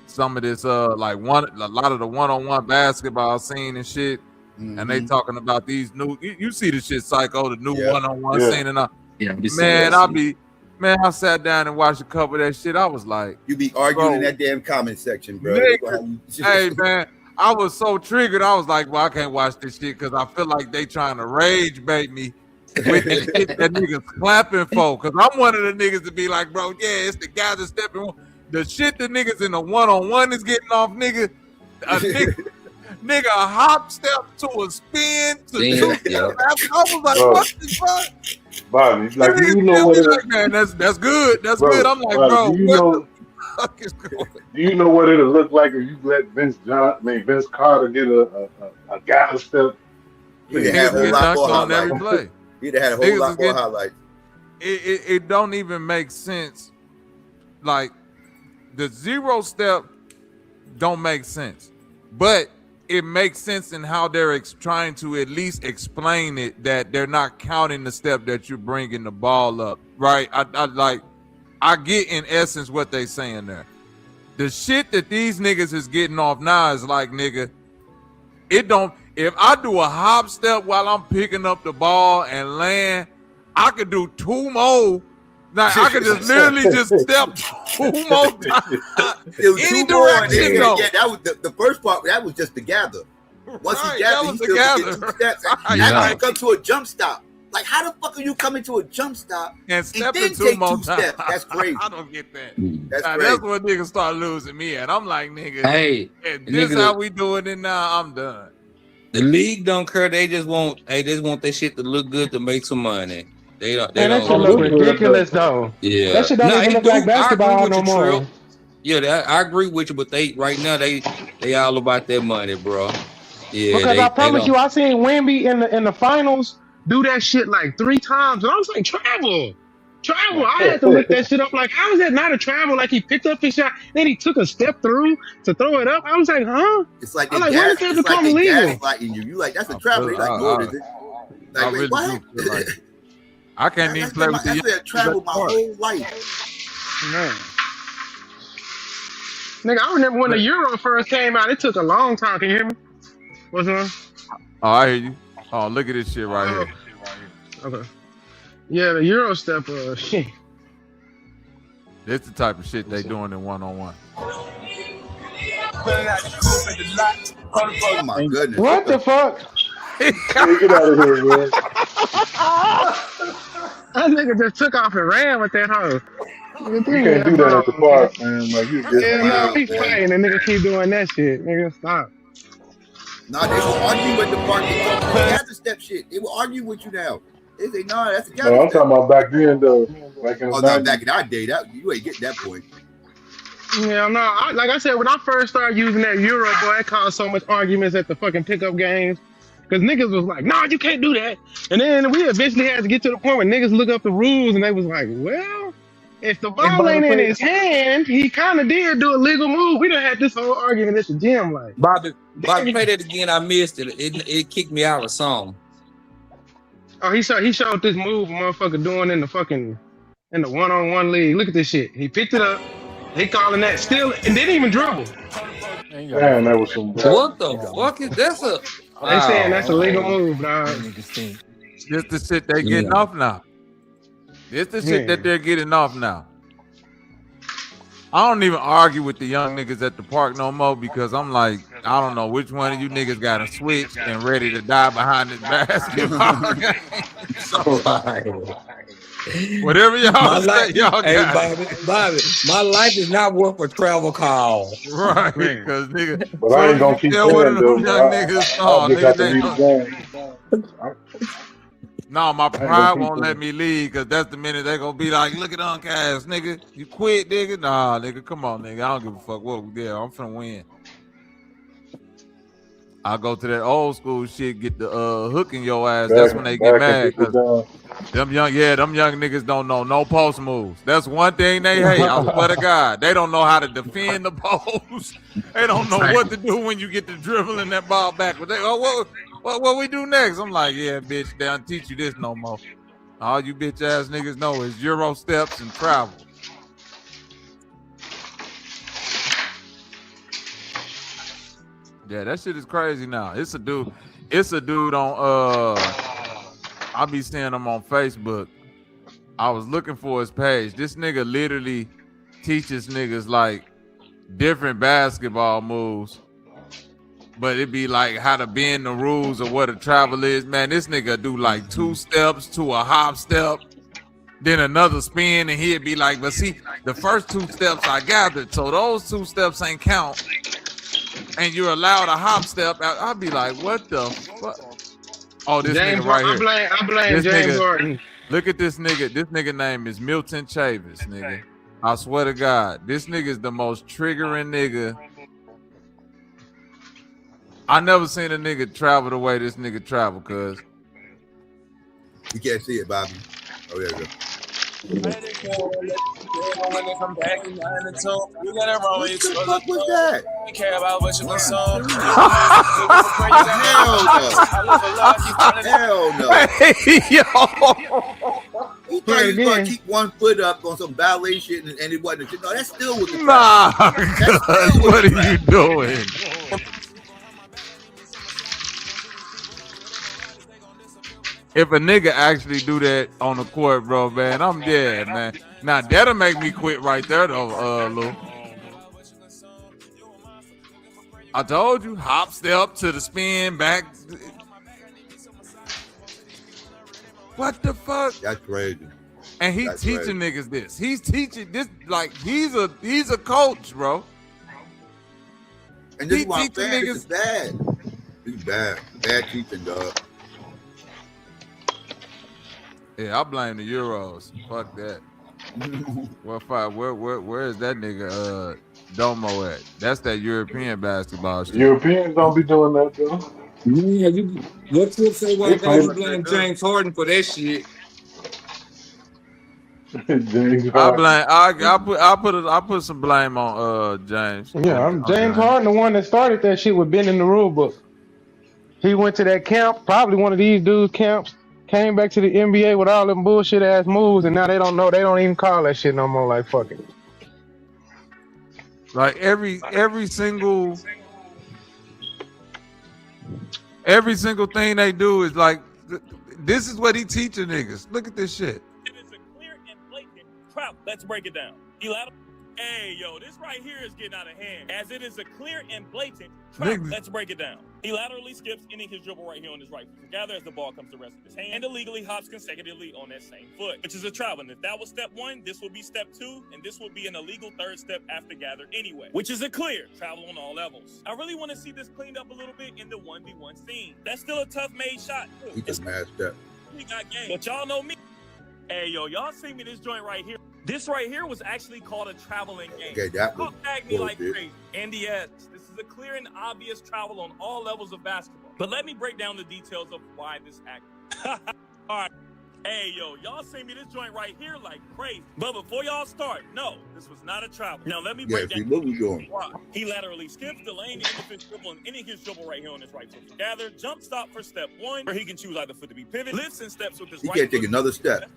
Speaker 12: some of this like a lot of the one-on-one basketball scene and shit. And they talking about these new, you see the shit, Psycho, the new one-on-one scene and all. Yeah, I sat down and watched a couple of that shit. I was like,
Speaker 4: you be arguing in that damn comment section, bro.
Speaker 12: Hey man, I was so triggered. I was like, well, I can't watch this shit because I feel like they trying to rage bait me with the shit that niggas clapping for. Because I'm one of the niggas to be like, bro, yeah, it's the guys that stepping. The shit the niggas in the one-on-one is getting off, nigga. Nigga hop step to a spin to I was like, what the fuck?
Speaker 15: Bobby, like, you know what it is?
Speaker 12: Man, that's good. That's good. I'm like, bro, what the fuck is going on?
Speaker 15: Do you know what it'll look like if you let Vince Carter get a guy step?
Speaker 12: He'd have had a whole lot more highlights.
Speaker 4: He'd have had a whole lot more highlights.
Speaker 12: It don't even make sense. Like, the 0 step don't make sense. But it makes sense in how they're trying to at least explain it, that they're not counting the step that you're bringing the ball up, right? I get in essence what they saying there. The shit that these niggas is getting off now is like, nigga, if I do a hop step while I'm picking up the ball and land, I could do 2 more. Now I could just literally just step 2 more times. Any direction,
Speaker 4: yeah, that was the first part. That was just the gather. Once he gathered, he still get 2 steps. After he come to a jump stop. Like, how the fuck are you coming to a jump stop
Speaker 12: and step
Speaker 4: then
Speaker 12: two
Speaker 4: take
Speaker 12: more
Speaker 4: 2 steps? That's crazy.
Speaker 12: I don't get that.
Speaker 4: That's
Speaker 12: now,
Speaker 4: crazy.
Speaker 12: That's when niggas start losing me at. I'm like, nigga,
Speaker 13: hey,
Speaker 12: if this how we doing it now, I'm done.
Speaker 13: The league don't care. They just want that shit to look good to make some money. They don't.
Speaker 16: That shit look ridiculous though.
Speaker 13: Yeah,
Speaker 16: that shit don't even look like basketball no more.
Speaker 13: Yeah, I agree with you, but right now they all about their money, bro. Yeah,
Speaker 16: because I promise you, I seen Wemby in the finals do that shit like 3 times, and I was like, travel. I had to look that shit up. Like, how is that not a travel? Like, he picked up his shot, then he took a step through to throw it up. I was like, huh?
Speaker 4: It's like
Speaker 16: when did that become legal?
Speaker 4: You like, that's a travel. They like, no, is it? Like, wait, what?
Speaker 12: I can't even play with the
Speaker 4: young. Travel my whole life.
Speaker 16: Man. Nigga, I remember when the Euro first came out. It took a long time. Can you hear me? What's on?
Speaker 12: Oh, I hear you. Oh, look at this shit right here.
Speaker 16: Okay. Yeah, the Euro step. Shit.
Speaker 12: This the type of shit they doing in one-on-one.
Speaker 4: Oh my goodness!
Speaker 16: What the fuck?
Speaker 15: Get out of here, man.
Speaker 16: That nigga just took off and ran with that hoe.
Speaker 15: You can't do that at the park, man. Like, you just
Speaker 16: no, he's fighting and nigga keep doing that shit. Nigga, stop.
Speaker 4: Nah, they will argue at the park. They talk about gather step shit. They will argue with you now. They say, nah, that's a gather step.
Speaker 15: I'm talking about back then, though. Back in
Speaker 4: back in our day, you ain't getting that point.
Speaker 16: Yeah, no. Like I said, when I first started using that Euro, boy, it caused so much arguments at the fucking pickup games. Because niggas was like, nah, you can't do that. And then we eventually had to get to the point where niggas look up the rules and they was like, well, if the ball ain't in his hand, he kind of did do a legal move. We done had this whole argument at the gym. Like,
Speaker 13: Bobby, play that again. I missed it. It kicked me out of song.
Speaker 16: Oh, he showed this move a motherfucker doing in the one-on-one league. Look at this shit. He picked it up. He calling that still and didn't even dribble.
Speaker 15: Man, that was some.
Speaker 13: What the fuck is that?
Speaker 16: They saying that's a legal move, dog.
Speaker 12: This the shit they getting off now. This the shit that they're getting off now. I don't even argue with the young niggas at the park no more because I'm like, I don't know which one of you niggas got a switch and ready to die behind this basketball game. So, whatever y'all say, y'all got.
Speaker 13: Hey, Bobby, my life is not worth a travel call.
Speaker 12: Right, because nigga.
Speaker 15: But I ain't gonna keep saying
Speaker 12: young niggas. Oh, nigga, no, my pride won't let me leave because that's the minute they gonna be like, look at Uncast, nigga. You quit, nigga. Nah, nigga, come on, nigga. I don't give a fuck what we did. I'm finna win. I go to that old school shit, get the hook in your ass. That's when they get mad. Them young niggas don't know no post moves. That's one thing they hate. I swear to God. They don't know how to defend the post. They don't know what to do when you get the dribbling that ball back. But they what we do next? I'm like, yeah, bitch, they don't teach you this no more. All you bitch ass niggas know is Euro steps and travel. Yeah, that shit is crazy now. It's a dude on I be seeing him on Facebook. I was looking for his page. This nigga literally teaches niggas like different basketball moves. But it be like how to bend the rules of what a travel is. Man, this nigga do like 2 steps to a hop step, then another spin, and he'd be like, but see, the first 2 steps I gathered, so those 2 steps ain't count. And you're allowed a hop step. I'll be like, what the fuck? Oh, this
Speaker 16: James,
Speaker 12: nigga right here.
Speaker 16: I blame James Harden.
Speaker 12: Look at this nigga. This nigga name is Milton Chavis, nigga. I swear to God, this nigga is the most triggering nigga. I never seen a nigga travel the way this nigga travel, cuz.
Speaker 4: You can't see it, Bobby. Oh, there you go. What the fuck was that? Hell no. Hey, yo. He thought he was gonna keep one foot up on some ballet shit and it wasn't. No, that's still with the
Speaker 12: nah, cuz, what are you doing? If a nigga actually do that on the court, bro, man, I'm dead, man. Now that'll make me quit right there, though, Lou. I told you, hop step to the spin back. What the fuck?
Speaker 4: That's crazy.
Speaker 12: And he's teaching niggas this. He's teaching this like he's a coach, bro.
Speaker 4: And this is why I'm saying this is bad. He's bad. Bad teaching, dog.
Speaker 12: Yeah, I blame the Euros. Fuck that. Where is that nigga Domo at? That's that European basketball shit.
Speaker 15: Europeans don't be doing that though.
Speaker 13: Yeah, what's the say why you blame James Harden for that shit?
Speaker 12: I put some blame on James.
Speaker 16: Yeah, James Harden, the one that started that shit with bending the rule book. He went to that camp, probably one of these dudes' camps. Came back to the NBA with all them bullshit ass moves, and now they don't know. They don't even call that shit no more. Like fuck it.
Speaker 12: Like every single thing they do is like, this is what he teaching niggas. Look at this shit.
Speaker 2: It is a clear and blatant trap. Let's break it down. Hey, yo, this right here is getting out of hand. As it is a clear and blatant trap. Let's break it down. He laterally skips, ending his dribble right here on his right foot. Gather as the ball comes to rest of his hand, and illegally hops consecutively on that same foot, which is a travel. And if that was step 1, this would be step 2, and this would be an illegal 3rd step after gather anyway, which is a clear travel on all levels. I really want to see this cleaned up a little bit in the 1v1 scene. That's still a tough made shot.
Speaker 4: He just mashed up.
Speaker 2: We got game, but y'all know me. Hey, yo, y'all see me this joint right here. This right here was actually called a traveling game.
Speaker 4: Okay, that was
Speaker 2: Tag me like crazy. NDS. This is a clear and obvious travel on all levels of basketball. But let me break down the details of why this act. All right. Hey, yo, y'all send me this joint right here like crazy. But before y'all start, no, this was not a travel. Now, let me break down
Speaker 4: what we doing?
Speaker 2: He laterally skips the lane, the his dribble, and ending his dribble right here on his right foot. Gather, jump stop for step 1, where he can choose either foot to be pivot, lifts and steps with his right foot.
Speaker 4: He can't take another step.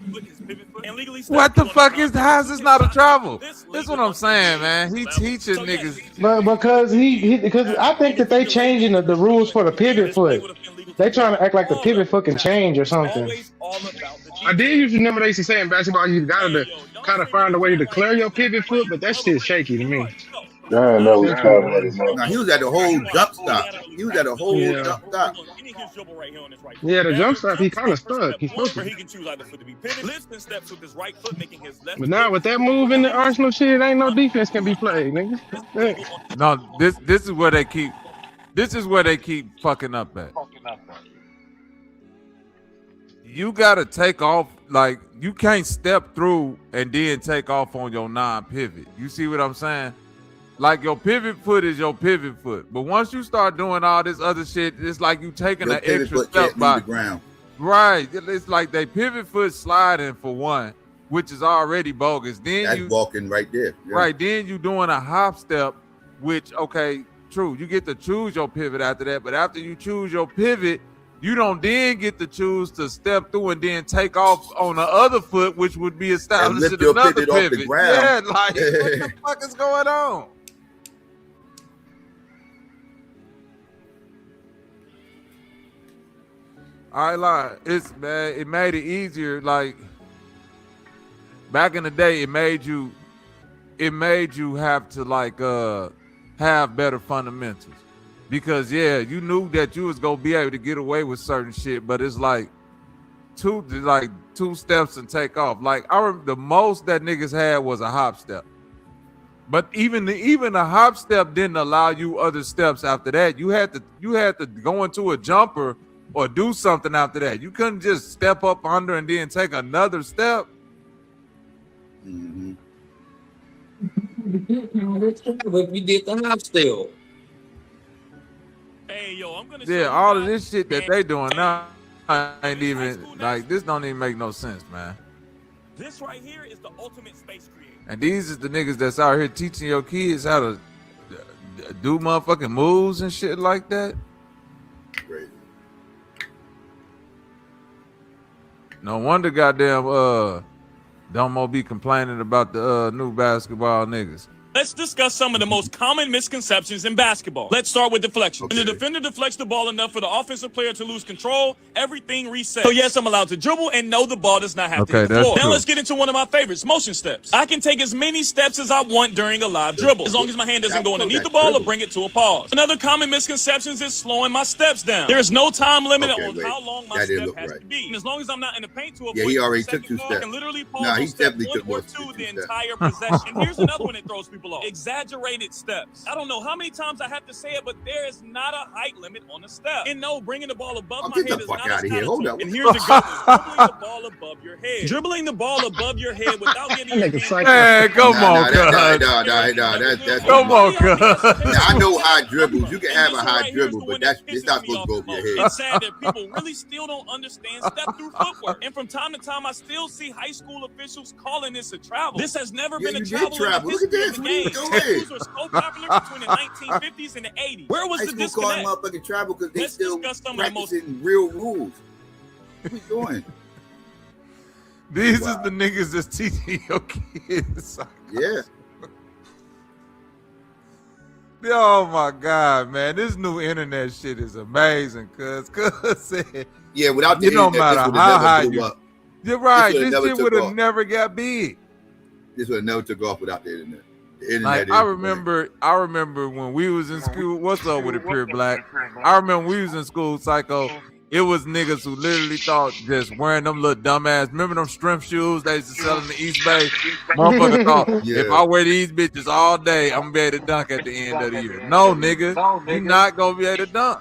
Speaker 2: And legally
Speaker 12: What the fuck is how's this not a travel? This is what I'm saying, man. He teaching niggas.
Speaker 16: But because because I think that they changing the rules for the pivot foot. They trying to act like the pivot foot can change or something. I did used to remember they used to say in basketball you gotta kind of find a way to declare your pivot foot, but that shit's shaky to me.
Speaker 15: Damn, no, we traveling.
Speaker 4: Now, he was at the whole jump stop. He was at the whole jump stop.
Speaker 16: Yeah, the jump stop, he kind of stuck. He's supposed to.
Speaker 2: He can choose either foot to be pivot, lifts and steps with his right foot, making his left.
Speaker 16: But now with that move in the Arsenal shit, ain't no defense can be played, nigga.
Speaker 12: No, this is where they keep. This is where they keep fucking up at. You gotta take off, like you can't step through and then take off on your non-pivot. You see what I'm saying? Like your pivot foot is your pivot foot, but once you start doing all this other shit, it's like you taking an extra step by the ground. Right? It's like they pivot foot sliding for one, which is already bogus. Then
Speaker 4: That's
Speaker 12: you
Speaker 4: walking right there. Yeah.
Speaker 12: Right? Then you doing a hop step, which okay, true. You get to choose your pivot after that, but after you choose your pivot, you don't then get to choose to step through and then take off on the other foot, which would be establishing another pivot.
Speaker 4: Off the ground.
Speaker 12: Yeah, like what the fuck is going on? I lie. It's man. It made it easier. Like back in the day, it made you have to like have better fundamentals. Because yeah, you knew that you was gonna be able to get away with certain shit, but it's like two steps and take off. Like I remember the most that niggas had was a hop step, but even a hop step didn't allow you other steps after that. You had to go into a jumper or do something after that. You couldn't just step up under and then take another step.
Speaker 4: Mm-hmm.
Speaker 13: We did the hop step.
Speaker 2: Hey, yo, I'm gonna
Speaker 12: yeah, all of this shit that they doing now ain't even like this. Don't even make no sense, man.
Speaker 2: This right here is the ultimate space creator.
Speaker 12: And these is the niggas that's out here teaching your kids how to do motherfucking moves and shit like that.
Speaker 4: Crazy.
Speaker 12: No wonder goddamn Domo be complaining about the new basketball niggas.
Speaker 2: Let's discuss some of the most common misconceptions in basketball. Let's start with deflection. When the defender deflects the ball enough for the offensive player to lose control, everything resets. So yes, I'm allowed to dribble and no, the ball does not have to hit the floor. Now let's get into one of my favorites, motion steps. I can take as many steps as I want during a live dribble, as long as my hand doesn't go underneath the ball or bring it to a pause. Another common misconception is slowing my steps down. There is no time limit on how long my step has to be. And as long as I'm not in the paint to avoid
Speaker 4: he already took 2 steps.
Speaker 2: I can literally pause
Speaker 4: he definitely took more
Speaker 2: to the entire possession. And here's another one that throws people off. Exaggerated steps. I don't know how many times I have to say it, but there is not a height limit on the step. And no, bringing the ball above my head is not a strategy. And here's the good one. Dribbling the ball above your head. Dribbling the ball above your head without getting your hand.
Speaker 12: Man, come on, cuz. Come on, cuz.
Speaker 4: I know high dribbles. You can have a high dribble, but it's not supposed to go over your head.
Speaker 2: It's sad that people really still don't understand step through footwork. And from time to time, I still see high school officials calling this a travel. This has never been a travel.
Speaker 4: Look at this.
Speaker 2: Tattoos were so popular between the 1950s and the 80s. Where was the disconnect?
Speaker 4: Motherfucking travel because they still practicing real rules. What are we doing?
Speaker 12: These is the niggas that's teaching your kids.
Speaker 4: Yeah.
Speaker 12: Oh my God, man! This new internet shit is amazing. Cuz said,
Speaker 4: yeah, without the
Speaker 12: internet,
Speaker 4: no matter how high
Speaker 12: you. You're right. This shit would have never got big.
Speaker 4: This would have never took off without the internet.
Speaker 12: Like, I remember when we was in school. What's up with it, Pure Black? I remember when we was in school, Psycho. It was niggas who literally thought just wearing them little dumbass. Remember them strength shoes they used to sell in the East Bay? Motherfucker thought if I wear these bitches all day, I'm gonna be able to dunk at the end of the year. No, nigga, you not gonna be able to dunk.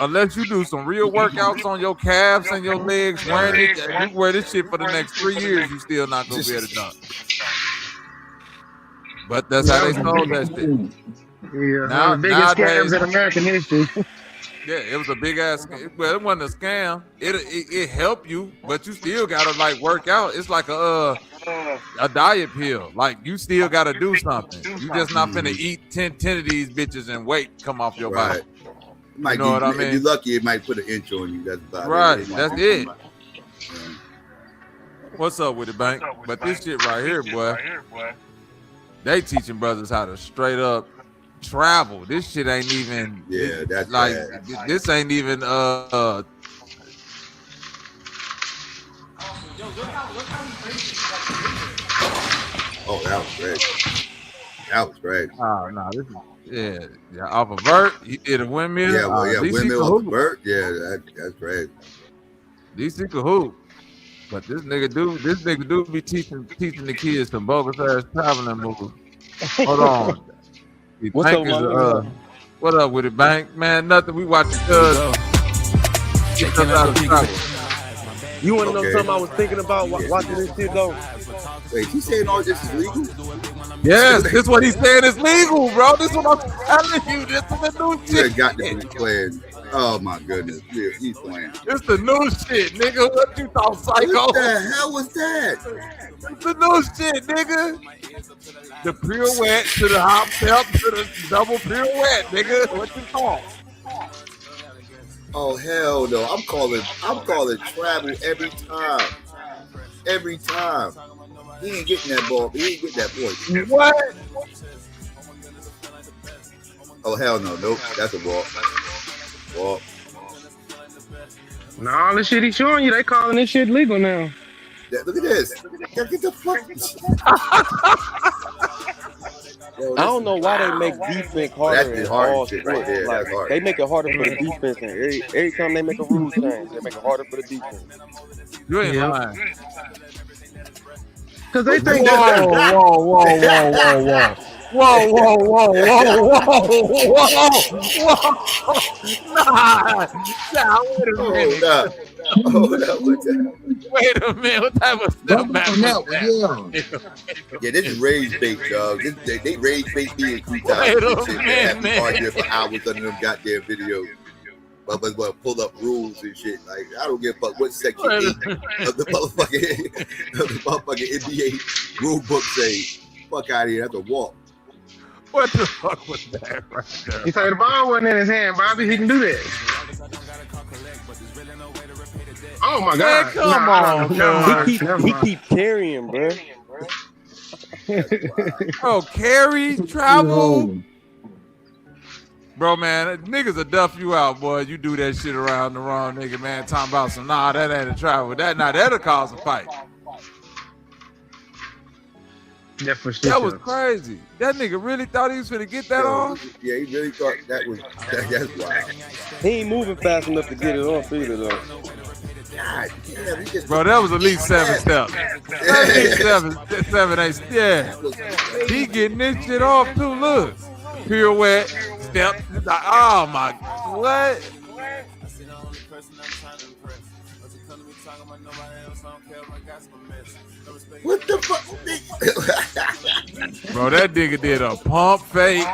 Speaker 12: Unless you do some real workouts on your calves and your legs, wearing it, you wear this shit for the next 3 years, you still not gonna be able to dunk. But that's how they sold that shit.
Speaker 16: Yeah, now, the biggest scams in American history.
Speaker 12: Yeah, it was a big ass. Well, it wasn't a scam. It helped you, but you still gotta like work out. It's like a diet pill. Like you still gotta do something. You just not finna eat 10 of these bitches and weight come off your body.
Speaker 4: You know what I mean? If you're lucky, it might put an inch on you. That's about
Speaker 12: right.
Speaker 4: it.
Speaker 12: That's it. What's up with it, Bank? But this shit right here, boy, they teaching brothers how to straight up travel. This shit ain't even.
Speaker 4: Yeah, that's
Speaker 12: like
Speaker 4: bad.
Speaker 12: this ain't even.
Speaker 4: Oh, that was great. That was great.
Speaker 12: Oh no, this is off a vert. He did a windmill.
Speaker 4: Yeah, well, windmill off a vert. Yeah, that's great.
Speaker 12: DC could hoop, but this nigga do be teaching the kids some bogus ass traveling moves. Hold on.
Speaker 17: What's up, man?
Speaker 12: What up with it, Bank? Man, nothing. We watching
Speaker 17: You want to know something I was thinking about watching this shit though?
Speaker 4: Wait, he saying all this is legal?
Speaker 12: Yes, this what he's saying is legal, bro. This is what I'm telling you. This is the new shit.
Speaker 4: You got to be playing. Oh my goodness, yeah, he's playing.
Speaker 12: It's the new shit, nigga. What you thought, psycho?
Speaker 4: What the hell was that?
Speaker 12: It's the new shit, nigga. The pirouette to the hop step to the double pirouette, nigga. What you thought?
Speaker 4: Oh hell no! I'm calling travel every time. Every time. He ain't getting that ball. He ain't getting that point.
Speaker 12: What?
Speaker 4: Oh hell no! Nope. That's a walk. Walk.
Speaker 16: Nah, all the shit he's showing you, they calling this shit legal now.
Speaker 4: Look at this. Get the fuck.
Speaker 17: I don't know why they make defense harder in all sports.
Speaker 4: Right there.
Speaker 17: Like, they make it harder for the defense, and every time they make a rule change, they make it harder for the defense.
Speaker 12: You ain't lying.
Speaker 16: Because they think
Speaker 12: whoa. Nah, wait a minute. Wait a minute. What type of step back was that?
Speaker 4: Yeah, this is rage bait, dog. They rage bait me and Crew Time.
Speaker 12: Wait a minute, man.
Speaker 4: Argue for hours under them goddamn videos. But pull up rules and shit. Like, I don't give a fuck what section 8 of the motherfucking NBA rule book say. Fuck out of here. That's a walk.
Speaker 12: What the fuck was that right there?
Speaker 16: He said the ball wasn't in his hand, Bobby. He can do that. Oh my God!
Speaker 12: Come on,
Speaker 17: he keep carrying, bro.
Speaker 12: Oh, carry, travel. Bro, man, niggas will duff you out, boy. You do that shit around the wrong nigga, man. Talking about some, that ain't a travel. That'll cause a fight.
Speaker 16: Yeah, for sure.
Speaker 12: That was crazy. That nigga really thought he was finna get that off?
Speaker 4: Yeah, he really thought that's wild.
Speaker 17: He ain't moving fast enough to get it off either, though.
Speaker 4: God damn,
Speaker 12: bro, that was at least 7 steps. At least 7, 8. Yeah. He getting this shit off too. Look. Pirouette, step. Oh my, what?
Speaker 4: What the fuck?
Speaker 12: Bro, that nigga did a pump fake,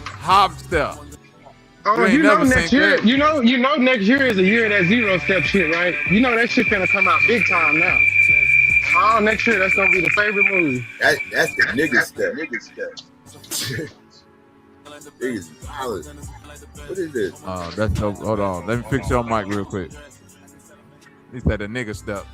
Speaker 12: hop step.
Speaker 16: Oh, you know next year, you know next year is a year of that 0 step shit, right? You know that shit gonna come out big time now. Oh, next year that's gonna be the favorite move.
Speaker 4: That's the nigga step. Niggas violent. What is this?
Speaker 12: Oh, that's so. Hold on, let me fix your mic real quick. He said the nigga step.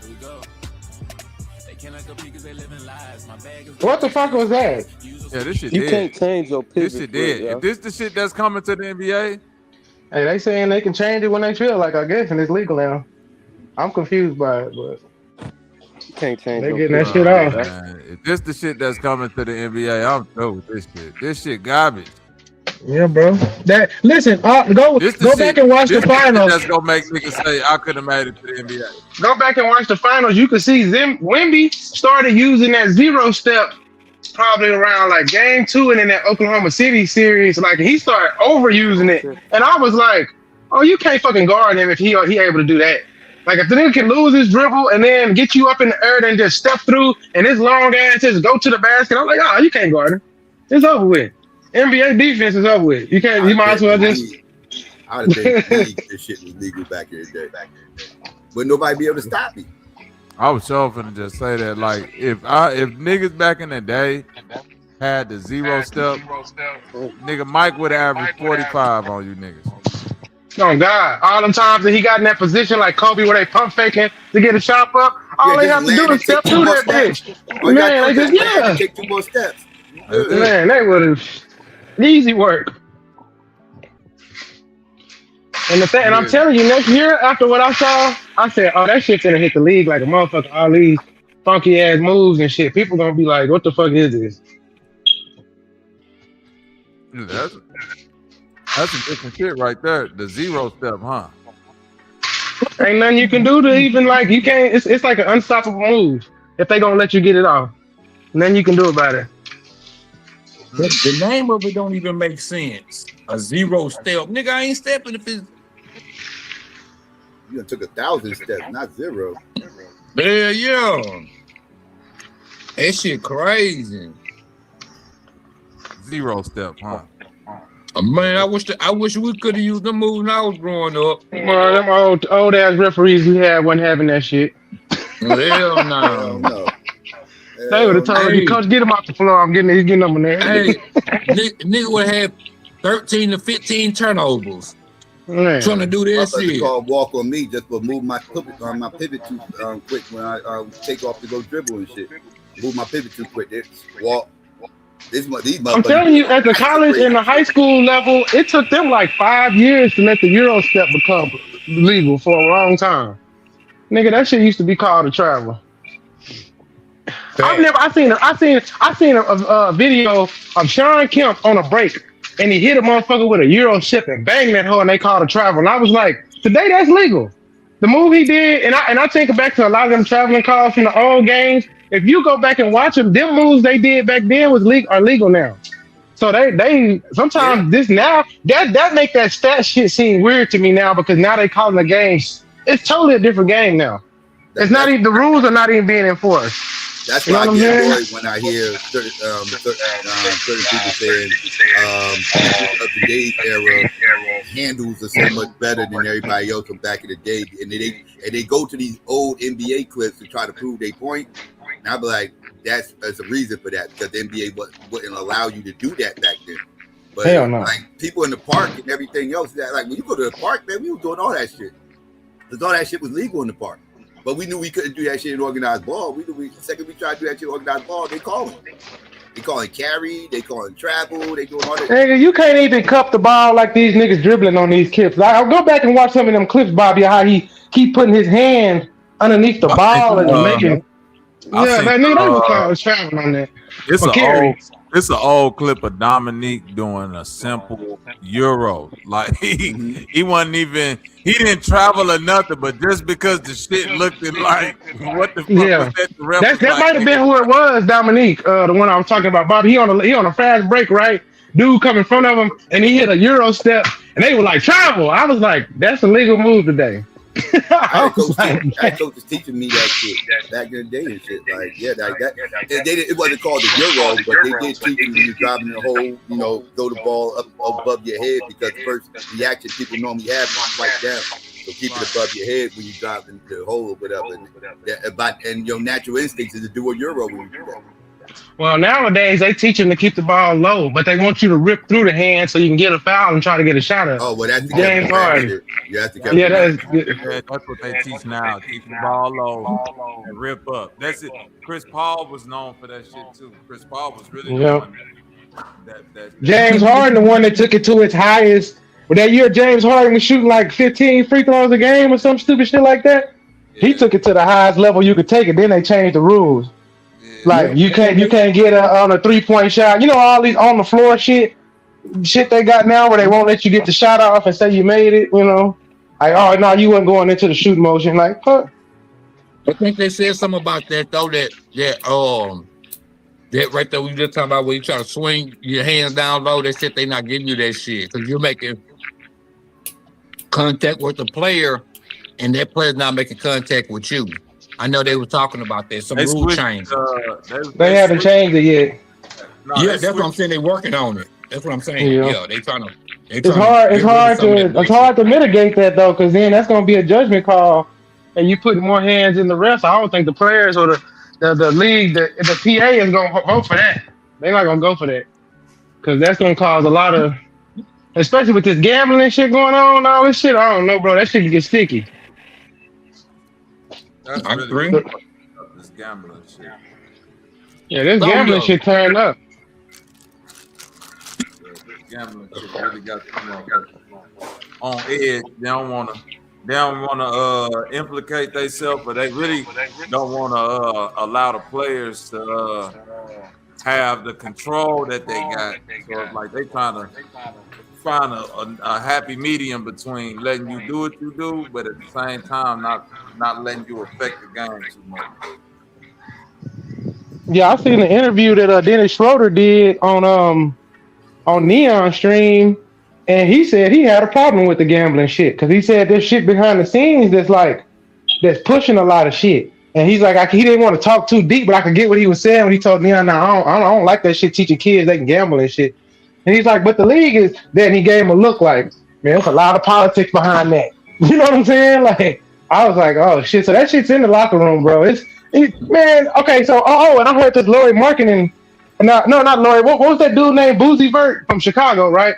Speaker 16: What the fuck was that?
Speaker 12: Yeah, this shit
Speaker 17: you
Speaker 12: dead.
Speaker 17: Can't change your pivot.
Speaker 12: This shit dead.
Speaker 17: Yeah.
Speaker 12: If this the shit that's coming to the NBA,
Speaker 16: hey, they saying they can change it when they feel like, I guess, and it's legal now. I'm confused by it, but
Speaker 17: you can't change.
Speaker 16: They getting that shit off.
Speaker 12: Man, if this the shit that's coming to the NBA, I'm through with this shit. This shit garbage.
Speaker 16: Yeah, bro. That listen, go back and watch the finals.
Speaker 12: That's gonna make niggas say I could have made it to the NBA.
Speaker 16: Go back and watch the finals. You can see Wemby started using that 0 step probably around like game 2 and in that Oklahoma City series. Like he started overusing it, and I was like, Oh, you can't fucking guard him if he able to do that. Like if the nigga can lose his dribble and then get you up in the air and just step through and his long ass just go to the basket, I'm like, oh, you can't guard him. It's over with. NBA defense is over with. You can't. You might as well just.
Speaker 4: I would have think this shit was legal back in the day. But nobody be able to stop me.
Speaker 12: I was sure finna just say that. Like if niggas back in the day had the zero step, nigga Mike would have averaged 45 on you niggas.
Speaker 16: Oh God! All them times that he got in that position like Kobe, where they pump faking to get a shot up, all they have to do is step through that bitch. Man, they just
Speaker 4: take 2 more steps.
Speaker 16: Man, they would have easy work. And and I'm telling you, next year after what I saw, I said, "Oh, that shit's gonna hit the league like a motherfucker." All these funky ass moves and shit. People gonna be like, "What the fuck is this?"
Speaker 12: That's some different shit right there. The zero step, huh?
Speaker 16: Ain't nothing you can do to even like you can't. It's like an unstoppable move if they gonna let you get it off. Nothing you can do about it.
Speaker 13: The name of it don't even make sense. A zero step, nigga. I ain't stepping if it's.
Speaker 4: You done took 1,000 steps, not 0.
Speaker 13: Yeah. That shit crazy.
Speaker 12: Zero step, huh?
Speaker 13: Man, I wish we could have used the moves when I was growing up.
Speaker 16: Well, them old ass referees we had wasn't having that shit.
Speaker 13: Hell no.
Speaker 16: They would have told you, Coach, get him off the floor. He's getting up in there.
Speaker 13: Hey, nigga would have 13 to 15 turnovers.
Speaker 16: Man.
Speaker 13: Trying to do this shit.
Speaker 4: Called walk on me just for move my pivot too quick when I take off to go dribble and shit. Move my pivot too quick. Walk.
Speaker 16: I'm telling you, at the college and the high school level, it took them like 5 years to let the Euro step become legal for a long time. Nigga, that shit used to be called a travel. I seen a video of Shawn Kemp on a break, and he hit a motherfucker with a Euro step and banged that hoe, and they called a travel. And I was like, today that's legal. The move he did, and I think back to a lot of them traveling calls from the old games. If you go back and watch them moves they did back then are legal now. So they sometimes this now that make that stat shit seem weird to me now because now they calling the games. It's totally a different game now. It's not even the rules are not even being enforced.
Speaker 4: That's why I get annoyed when I hear certain people saying today's era handles are so much better than everybody else from back in the day, and they go to these old NBA clips to try to prove their point. And I'll be like, there's a reason for that because the NBA wouldn't allow you to do that back then. But
Speaker 16: hell no.
Speaker 4: Like people in the park and everything else, that like when you go to the park, man, we were doing all that shit because all that shit was legal in the park. But we knew we couldn't do that shit in organized ball. The second we tried to do that shit in organized ball, they call it. They call it carry, they call it travel, they doing all that.
Speaker 16: Nigga, you can't even cup the ball like these niggas dribbling on these clips. I'll go back and watch some of them clips, Bobby, how he keep putting his hand underneath the ball and making. Yeah, that nigga, they was calling traveling on that.
Speaker 12: It's an old clip of Dominique doing a simple Euro. Like he wasn't even, he didn't travel or nothing, but just because the shit looked like what the fuck was that?
Speaker 16: That might have been who it was, Dominique, the one I was talking about. Bobby, he on a fast break, right? Dude come in front of him and he hit a Euro step and they were like, travel. I was like, that's a legal move today.
Speaker 4: I had coaches teaching me that shit back in the day and shit. Like, yeah, it wasn't called the Euro, but they did teach you when you're driving in the hole, throw the ball up above your head because the first reaction people normally have is right down. So keep it above your head when you drive into the hole or whatever. And your natural instinct is to do a Euro when you do that.
Speaker 16: Well, nowadays they teach them to keep the ball low, but they want you to rip through the hand so you can get a foul and try to get a shot at.
Speaker 4: Oh, well, that's
Speaker 16: James Harden.
Speaker 12: That's what they teach now. Keep the ball low and rip up. That's it. Chris Paul was known for that shit too. Chris Paul was really known that.
Speaker 16: James Harden, the one that took it to its highest. Well, that year James Harden was shooting like 15 free throws a game or some stupid shit like that. Yeah. He took it to the highest level you could take it. Then they changed the rules. Like you can't get on a 3-point shot. You know all these on the floor shit they got now where they won't let you get the shot off and say you made it. You know, like oh no, you weren't going into the shoot motion. Like huh?
Speaker 13: I think they said something about that though. That right there we just talking about when you try to swing your hands down low. They said they not giving you that shit because you're making.
Speaker 6: contact with the player, and that player's not making contact with you. I know they were talking about that. Some rule change.
Speaker 16: They haven't changed it yet.
Speaker 6: No, yeah, that's what I'm saying. They're working on it. That's what I'm saying. Yeah, they trying to.
Speaker 16: It's hard to mitigate that though, because then that's going to be a judgment call, and you put more hands in the refs. I don't think the players or the league, the PA is going to vote for that. They're not going to go for that, because that's going to cause a lot of, especially with this gambling shit going on, all this shit. I don't know, bro. That shit can get sticky.
Speaker 12: That's really this gambling shit.
Speaker 16: Yeah, this gambling shit turned up.
Speaker 12: Gambling shit really got on edge. They don't want to implicate themselves, but they really don't want to allow the players to have the control that they got. So it's like they trying to find a happy medium between letting you do what you do, but at the same time not letting you affect the game too much.
Speaker 16: Yeah, I seen the interview that Dennis Schroeder did on Neon Stream, and he said he had a problem with the gambling shit, because he said there's shit behind the scenes that's pushing a lot of shit. And he's like, he didn't want to talk too deep, but I could get what he was saying when he told Neon, I don't like that shit teaching kids they can gamble and shit. And he's like, but the league is that, and he gave him a look like, man, there's a lot of politics behind that. You know what I'm saying? Like, I was like, oh shit. So that shit's in the locker room, bro. Man, okay, so and I heard this Lori Marketing. No, not Lori. What was that dude named Boozy Vert from Chicago, right?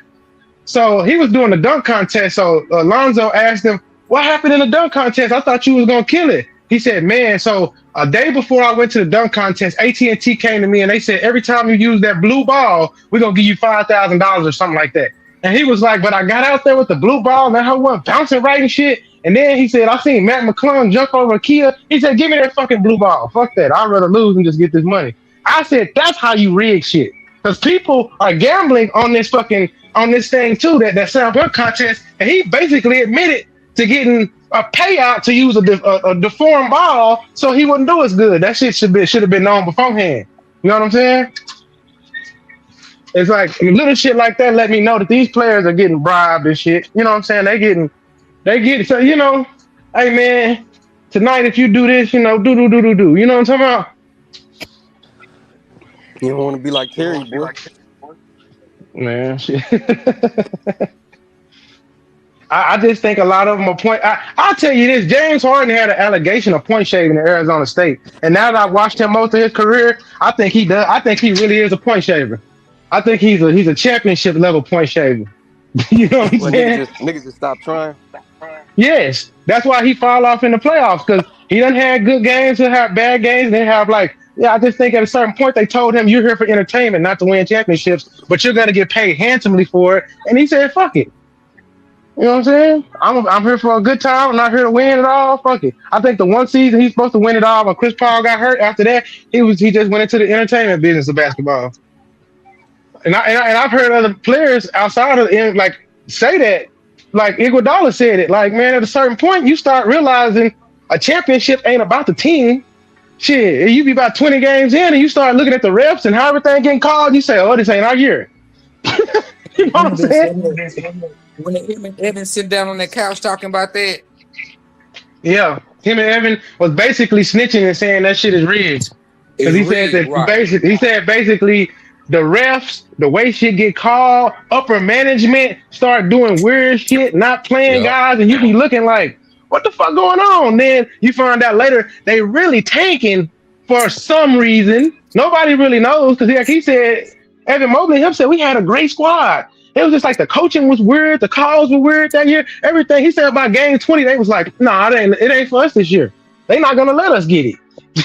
Speaker 16: So he was doing the dunk contest. So Alonzo asked him, what happened in the dunk contest? I thought you was going to kill it. He said, man, so a day before I went to the dunk contest, AT&T came to me and they said, every time you use that blue ball, we're going to give you $5,000 or something like that. And he was like, but I got out there with the blue ball and that whole one bouncing right and shit. And then he said, I seen Matt McClung jump over Kia. He said, give me that fucking blue ball. Fuck that. I'd rather lose and just get this money. I said, that's how you rig shit. Because people are gambling on this thing too, that slam dunk contest. And he basically admitted to getting a payout to use a deformed ball so he wouldn't do as good. That shit should have been known beforehand. You know what I'm saying? It's like little shit like that let me know that these players are getting bribed and shit. You know what I'm saying? They get so, you know, hey man, tonight if you do this, you know, do. You know what I'm talking about?
Speaker 17: You don't want to be like Terry, boy.
Speaker 16: Man, shit. I just think a lot of them are point. I'll tell you this: James Harden had an allegation of point shaving in Arizona State, and now that I've watched him most of his career, I think he does. I think he really is a point shaver. I think he's a championship level point shaver. You know what I'm saying?
Speaker 17: Niggas just stop trying.
Speaker 16: Yes, that's why he fall off in the playoffs, because he done had good games, he'll have bad games, and they have like. Yeah, I just think at a certain point they told him, you're here for entertainment, not to win championships, but you're gonna get paid handsomely for it. And he said, fuck it. You know what I'm saying? I'm here for a good time. I'm not here to win at all. Fuck it. I think the one season he's supposed to win it all when Chris Paul got hurt. After that, he just went into the entertainment business of basketball. And I've heard other players outside of the like say that, like Iguodala said it. Like, man, at a certain point you start realizing a championship ain't about the team. Shit, you be about 20 games in and you start looking at the refs and how everything getting called, you say, oh, this ain't our year. You know what I'm saying?
Speaker 13: When him and Evan sit down on that couch talking about that.
Speaker 16: Yeah, him and Evan was basically snitching and saying that shit is rigged. Because he said that basically the refs, the way shit get called, upper management start doing weird shit, not playing guys, and you be looking like, what the fuck going on? Then you find out later they really tanking for some reason. Nobody really knows, because like he said, Evan Mobley himself, we had a great squad. It was just like the coaching was weird, the calls were weird that year. Everything he said about game 20, they was like, nah, it ain't for us this year. They not gonna let us get it.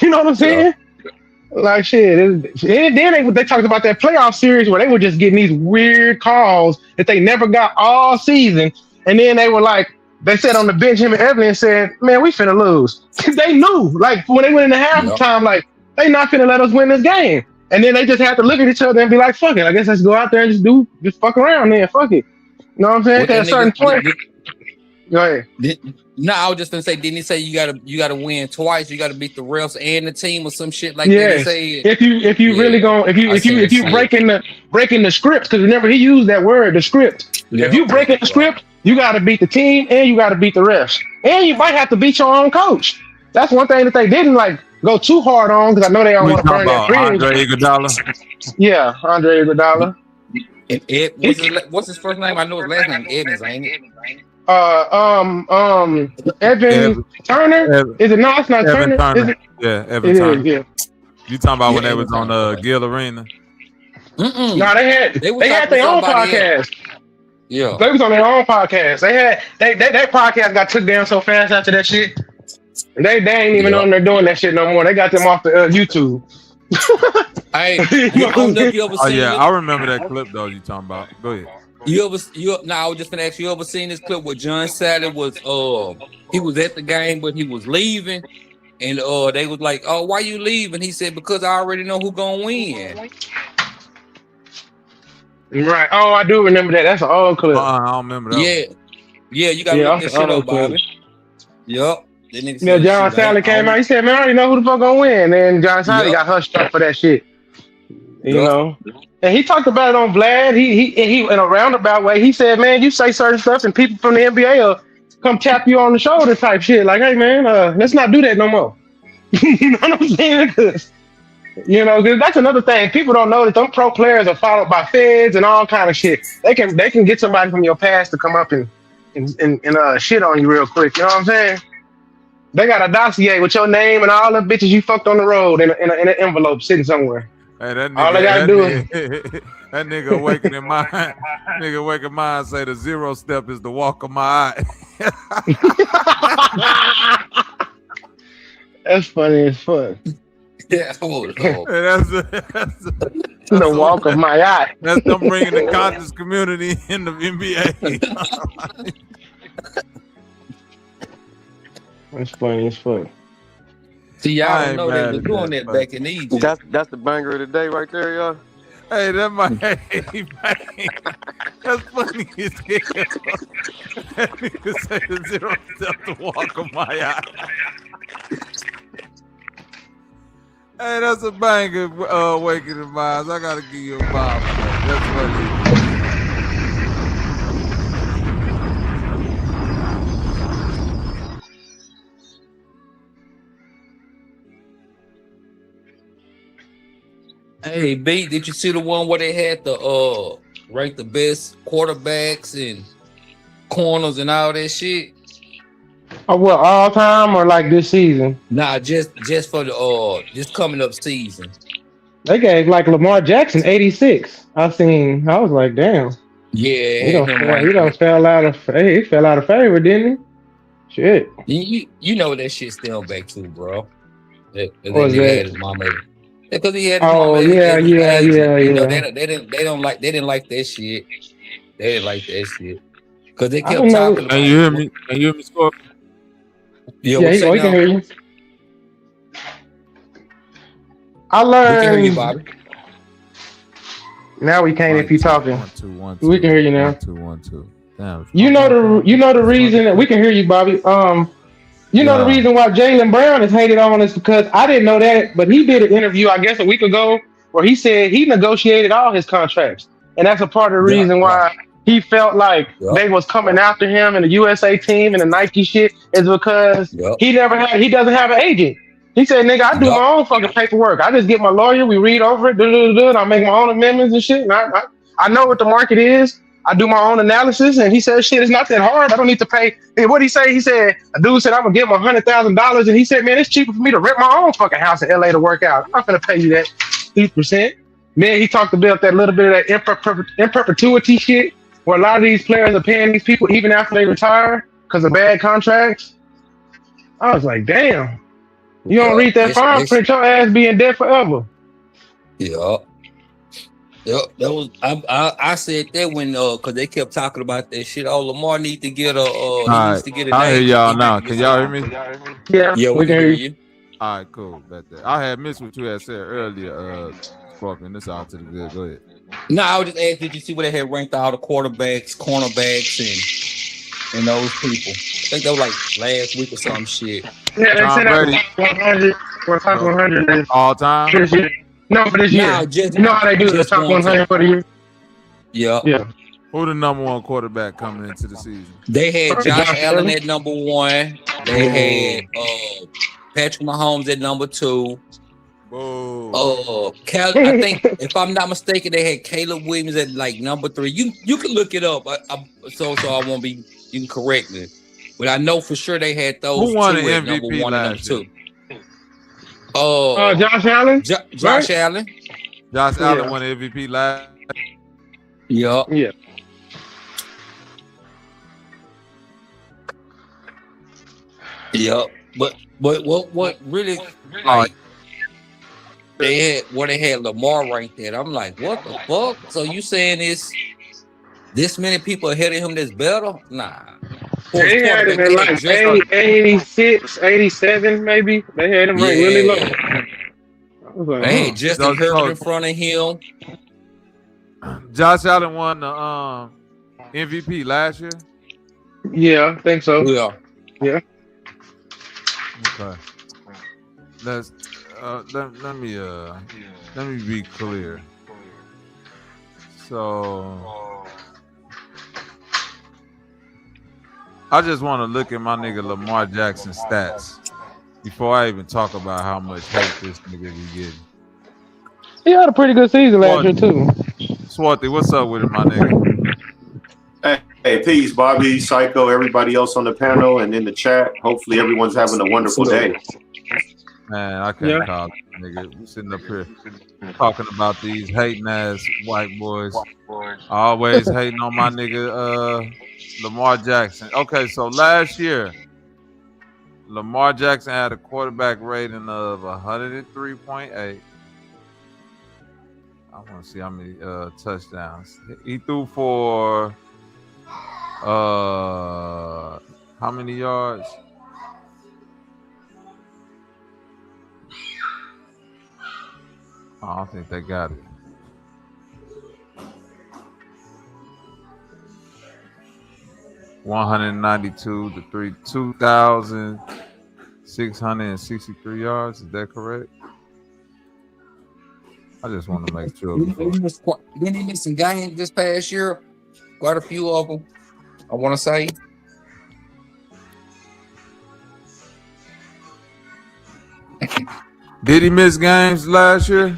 Speaker 16: You know what I'm saying? Like shit. And then they talked about that playoff series where they were just getting these weird calls that they never got all season. And then they were like, they sat on the bench, him and Evelyn, and said, man, we finna lose. They knew, like, when they went into halftime, like, they not finna let us win this game. And then they just had to look at each other and be like, fuck it. I guess let's go out there and just fuck around then. Fuck it. You know what I'm saying? At a certain point. Go ahead.
Speaker 13: No, I was just gonna say, didn't he say you gotta win twice? You gotta beat the refs and the team or some shit like that. Say
Speaker 16: if you really gonna if you breaking the script, because remember he used that word, the script. If you breaking the script, You got to beat the team and you got to beat the refs. And you might have to beat your own coach. That's one thing that they didn't like go too hard on because I know they don't want to burn their bridge.
Speaker 12: Andre Iguodala?
Speaker 16: Yeah, Andre Iguodala.
Speaker 13: And Ed, what's his first name? I know his last name Evans, ain't it?
Speaker 16: Evan Turner. Is it? No, it's not
Speaker 12: Evan
Speaker 16: Turner. Is it?
Speaker 12: Yeah, Evan Turner.
Speaker 16: Yeah.
Speaker 12: You talking about when they was on Gill Arena?
Speaker 16: No, they had their own podcast.
Speaker 13: Yeah,
Speaker 16: they was on their own podcast. They had that podcast got took down so fast after that shit. They ain't even on there doing that shit no more. They got them off the YouTube.
Speaker 13: Hey, I don't know if you ever seen
Speaker 12: I remember that clip though. You talking about? Go ahead.
Speaker 13: I was just gonna ask you ever seen this clip where John Sally was he was at the game but he was leaving and they was like, oh, why you leaving? He said, because I already know who gonna win.
Speaker 16: Right. Oh, I do remember that. That's an old clip.
Speaker 12: I don't remember that.
Speaker 13: Yeah, you gotta look that shit up, Bobby. Yup.
Speaker 16: John Sally came out. He said, man, I already know who the fuck gonna win. And John Sally got hushed up for that shit. You know? And he talked about it on Vlad. He in a roundabout way. He said, man, you say certain stuff and people from the NBA will come tap you on the shoulder type shit. Like, hey, man, let's not do that no more. You know what I'm saying? Cause that's another thing. People don't know that them pro players are followed by feds and all kind of shit. They can get somebody from your past to come up and shit on you real quick. You know what I'm saying? They got a dossier with your name and all the bitches you fucked on the road in an envelope sitting somewhere.
Speaker 12: Hey, that nigga,
Speaker 16: all they gotta do is
Speaker 12: that nigga awakening mind. Nigga awakening mind say the 0 step is the walk of my eye.
Speaker 16: That's funny as fuck.
Speaker 13: Yeah, hold on.
Speaker 12: That's
Speaker 16: the walk of my eye.
Speaker 12: That's them bringing the conscious community in the NBA.
Speaker 16: That's funny as fuck.
Speaker 13: See, y'all don't know they was doing that back in Egypt.
Speaker 17: That's the banger of the day right there, y'all.
Speaker 12: Hey, that might that's funny as hell. That nigga say the 0 step to walk of my eye. Hey, that's a banger, awakening minds. I gotta give you a bomb. That's funny.
Speaker 13: Hey, B, did you see the one where they had the rank the best quarterbacks and corners and all that shit?
Speaker 16: Oh, what, all time or like this season?
Speaker 13: Nah, just for the just coming up season.
Speaker 16: They gave like Lamar Jackson 86. I was like, damn.
Speaker 13: Yeah,
Speaker 16: he fell out of favor, didn't he? Shit.
Speaker 13: You know that shit still back too, bro.
Speaker 16: What was that?
Speaker 13: Because he had.
Speaker 16: Oh yeah.
Speaker 13: You know, they didn't like that shit. They didn't like that shit because they kept talking.
Speaker 12: About, can you hear me? Can you hear me, Scorp?
Speaker 16: Yeah, we can hear you. I learned.
Speaker 13: We can hear you, Bobby.
Speaker 16: Now we can't if you talking.
Speaker 12: 1 2 1 2.
Speaker 16: We can hear you now.
Speaker 12: 1 2 1 2. Damn.
Speaker 16: You know the reason that we can hear you, Bobby. You know the reason why Jaylen Brown is hated on is because I didn't know that, but he did an interview, I guess, a week ago where he said he negotiated all his contracts. And that's a part of the reason why he felt like they was coming after him and the USA team and the Nike shit is because he doesn't have an agent. He said, nigga, I do my own fucking paperwork. I just get my lawyer, we read over it, and I make my own amendments and shit. And I know what the market is. I do my own analysis, and he said, shit, it's not that hard. I don't need to pay. And what he say? He said, a dude said, I'm going to give him $100,000. And he said, man, it's cheaper for me to rent my own fucking house in LA to work out. I'm not going to pay you that 3%. Man, he talked about that little bit of that in perpetuity shit, where a lot of these players are paying these people even after they retire because of bad contracts. I was like, damn. You don't read that fine print, your ass be in debt forever.
Speaker 13: Yeah. Yep, that was I said that when because they kept talking about that shit. Oh, Lamar needs to get a needs to get a
Speaker 12: I hear y'all now. Can y'all hear me?
Speaker 16: Yeah,
Speaker 13: we can hear you.
Speaker 12: All right, cool. I had missed what you had said earlier. Fucking this out to the good. Go ahead.
Speaker 13: No, I was just asking, did you see where they had ranked all the quarterbacks, cornerbacks, and those people? I think that was like last week or some shit.
Speaker 16: Yeah, they said that was 100
Speaker 12: all time.
Speaker 16: No, for this year. You know how they do the top 100 for the year?
Speaker 13: Yeah.
Speaker 16: Yeah.
Speaker 12: Who the number one quarterback coming into the season?
Speaker 13: They had Josh Allen at number 1. They had Patrick Mahomes at number 2. I think if I'm not mistaken, they had Caleb Williams at like number 3. You can look it up. So I won't be. You can correct me, but I know for sure they had those.
Speaker 12: Who won the
Speaker 13: two at
Speaker 12: MVP
Speaker 13: number 1 and number 2.
Speaker 16: Josh Allen.
Speaker 13: Josh Allen.
Speaker 12: Josh Allen won the MVP last.
Speaker 13: Yeah. Yeah. But what really like they had Lamar right there. I'm like, what the fuck? So you saying this many people ahead of him that's better? Nah.
Speaker 16: They had him at like 86, 87 maybe. They had him ranked really low. Like,
Speaker 13: they had Justin Herbert in front of him.
Speaker 12: Josh Allen won the MVP last year.
Speaker 16: Yeah, I think so.
Speaker 12: Yeah. Okay. Let's let me be clear. So I just want to look at my nigga Lamar Jackson stats before I even talk about how much hate this nigga be getting.
Speaker 16: He had a pretty good season last year too.
Speaker 12: Swarthy, what's up with it, my nigga?
Speaker 7: Hey, peace, Bobby, Psycho, everybody else on the panel and in the chat. Hopefully everyone's having a wonderful day.
Speaker 12: Man, I can't call it, nigga. We sitting up here talking about these hating ass white boys. Always hating on my nigga Lamar Jackson. Okay, so last year, Lamar Jackson had a quarterback rating of 103.8. I want to see how many touchdowns. He threw for how many yards? I don't think they got it. (192 to 2,663 yards. Is that correct? I just want to make sure.
Speaker 13: Didn't he miss some games this past year? Quite a few of them, I want to say.
Speaker 12: Did he miss games last year?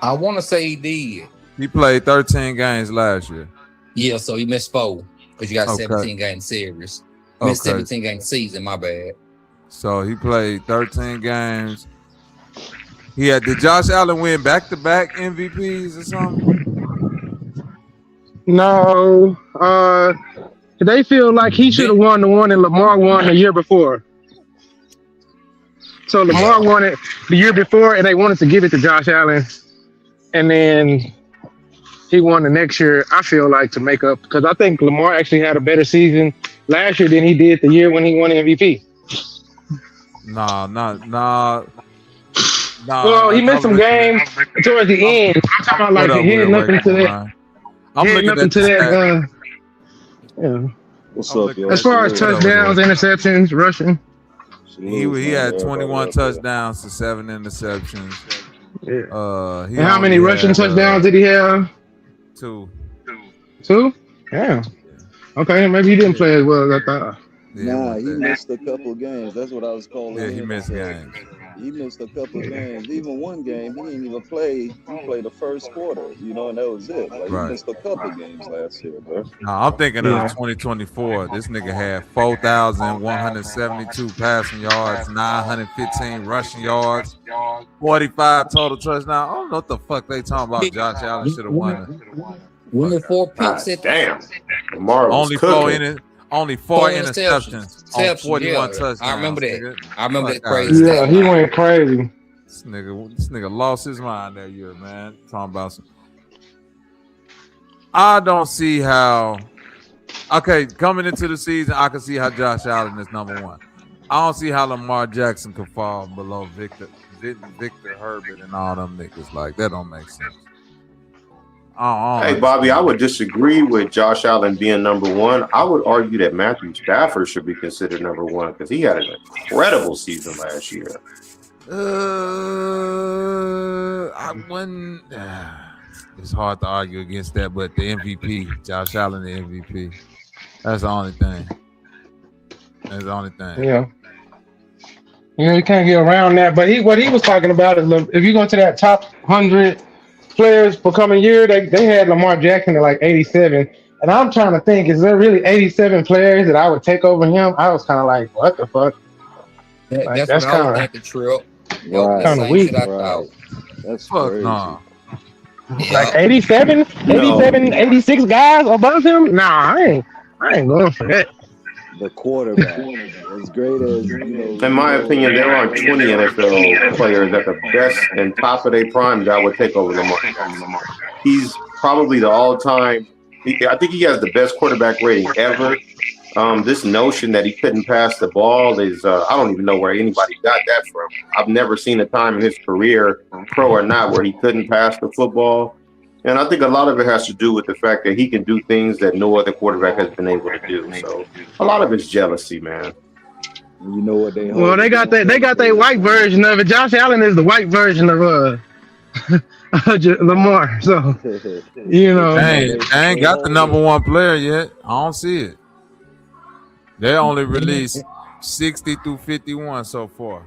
Speaker 13: I want to say he did.
Speaker 12: He played 13 games last year.
Speaker 13: Yeah, so he missed 4 because you got 17 game series. Missed 17 game season, my bad.
Speaker 12: So he played 13 games. Did Josh Allen win back-to-back MVPs or something?
Speaker 16: No. They feel like he should have won the one that Lamar won the year before. So Lamar won it the year before, and they wanted to give it to Josh Allen. And then he won the next year, I feel like, to make up. Because I think Lamar actually had a better season last year than he did the year when he won MVP.
Speaker 12: Nah.
Speaker 16: Well, he missed some games towards the end. I'm talking about like heading up into that. Yeah.
Speaker 18: What's up, y'all?
Speaker 16: As far as touchdowns, interceptions, rushing.
Speaker 12: He had 21 touchdowns to 7 interceptions.
Speaker 16: Yeah. And how many rushing touchdowns did he have?
Speaker 12: 2.
Speaker 16: 2? Yeah. Okay, maybe he didn't play as well as I thought.
Speaker 18: Nah, he missed a couple games. That's what I was calling.
Speaker 12: Yeah, he missed games.
Speaker 18: He missed a couple games. Even one game, he didn't even play. He played the first quarter, and that was it. Like, he missed a couple games last year, bro.
Speaker 12: No, I'm thinking of 2024. This nigga had 4,172 passing yards, 915 rushing yards, 45 total touchdowns. I don't know what the fuck they talking about. Josh Allen should have won it.
Speaker 13: Winning 4 picks at
Speaker 7: damn. Only
Speaker 12: 4 interceptions on 41 touchdowns.
Speaker 13: I remember that. I remember that crazy.
Speaker 16: Yeah, he went crazy.
Speaker 12: This nigga lost his mind that year, man. Talking about some. I don't see how. Okay, coming into the season, I can see how Josh Allen is number 1. I don't see how Lamar Jackson could fall below Victor Herbert and all them niggas. Like, that don't make sense.
Speaker 7: Hey, Bobby, I would disagree with Josh Allen being number 1. I would argue that Matthew Stafford should be considered number 1 because he had an incredible season last year.
Speaker 12: I wouldn't. it's hard to argue against that. But the MVP, Josh Allen, the MVP. That's the only thing. That's the only thing.
Speaker 16: Yeah. You can't get around that. But what he was talking about is, look, if you go to that top 100 players for coming year, they had Lamar Jackson at like 87. And I'm trying to think, is there really 87 players that I would take over him? I was kind of like, what the fuck?
Speaker 13: That's what I was thinking, Trill.
Speaker 16: Right. Kind of weak.
Speaker 18: Right. That's crazy.
Speaker 12: Nah.
Speaker 16: Like 87, 86 guys above him? Nah, I ain't going for that.
Speaker 18: The quarterback, as great as, you know.
Speaker 7: In my opinion, there are 20 NFL players at the best and top of their prime that would take over Lamar. He's probably the all-time. I think he has the best quarterback rating ever. This notion that he couldn't pass the ball is, I don't even know where anybody got that from. I've never seen a time in his career, pro or not, where he couldn't pass the football. And I think a lot of it has to do with the fact that he can do things that no other quarterback has been able to do. So a lot of it's jealousy, man.
Speaker 18: You know what they?
Speaker 16: Well, they got their white version of it. Josh Allen is the white version of Lamar. So you know,
Speaker 12: they ain't got the #1 player yet. I don't see it. They only released 60 through 51 so far.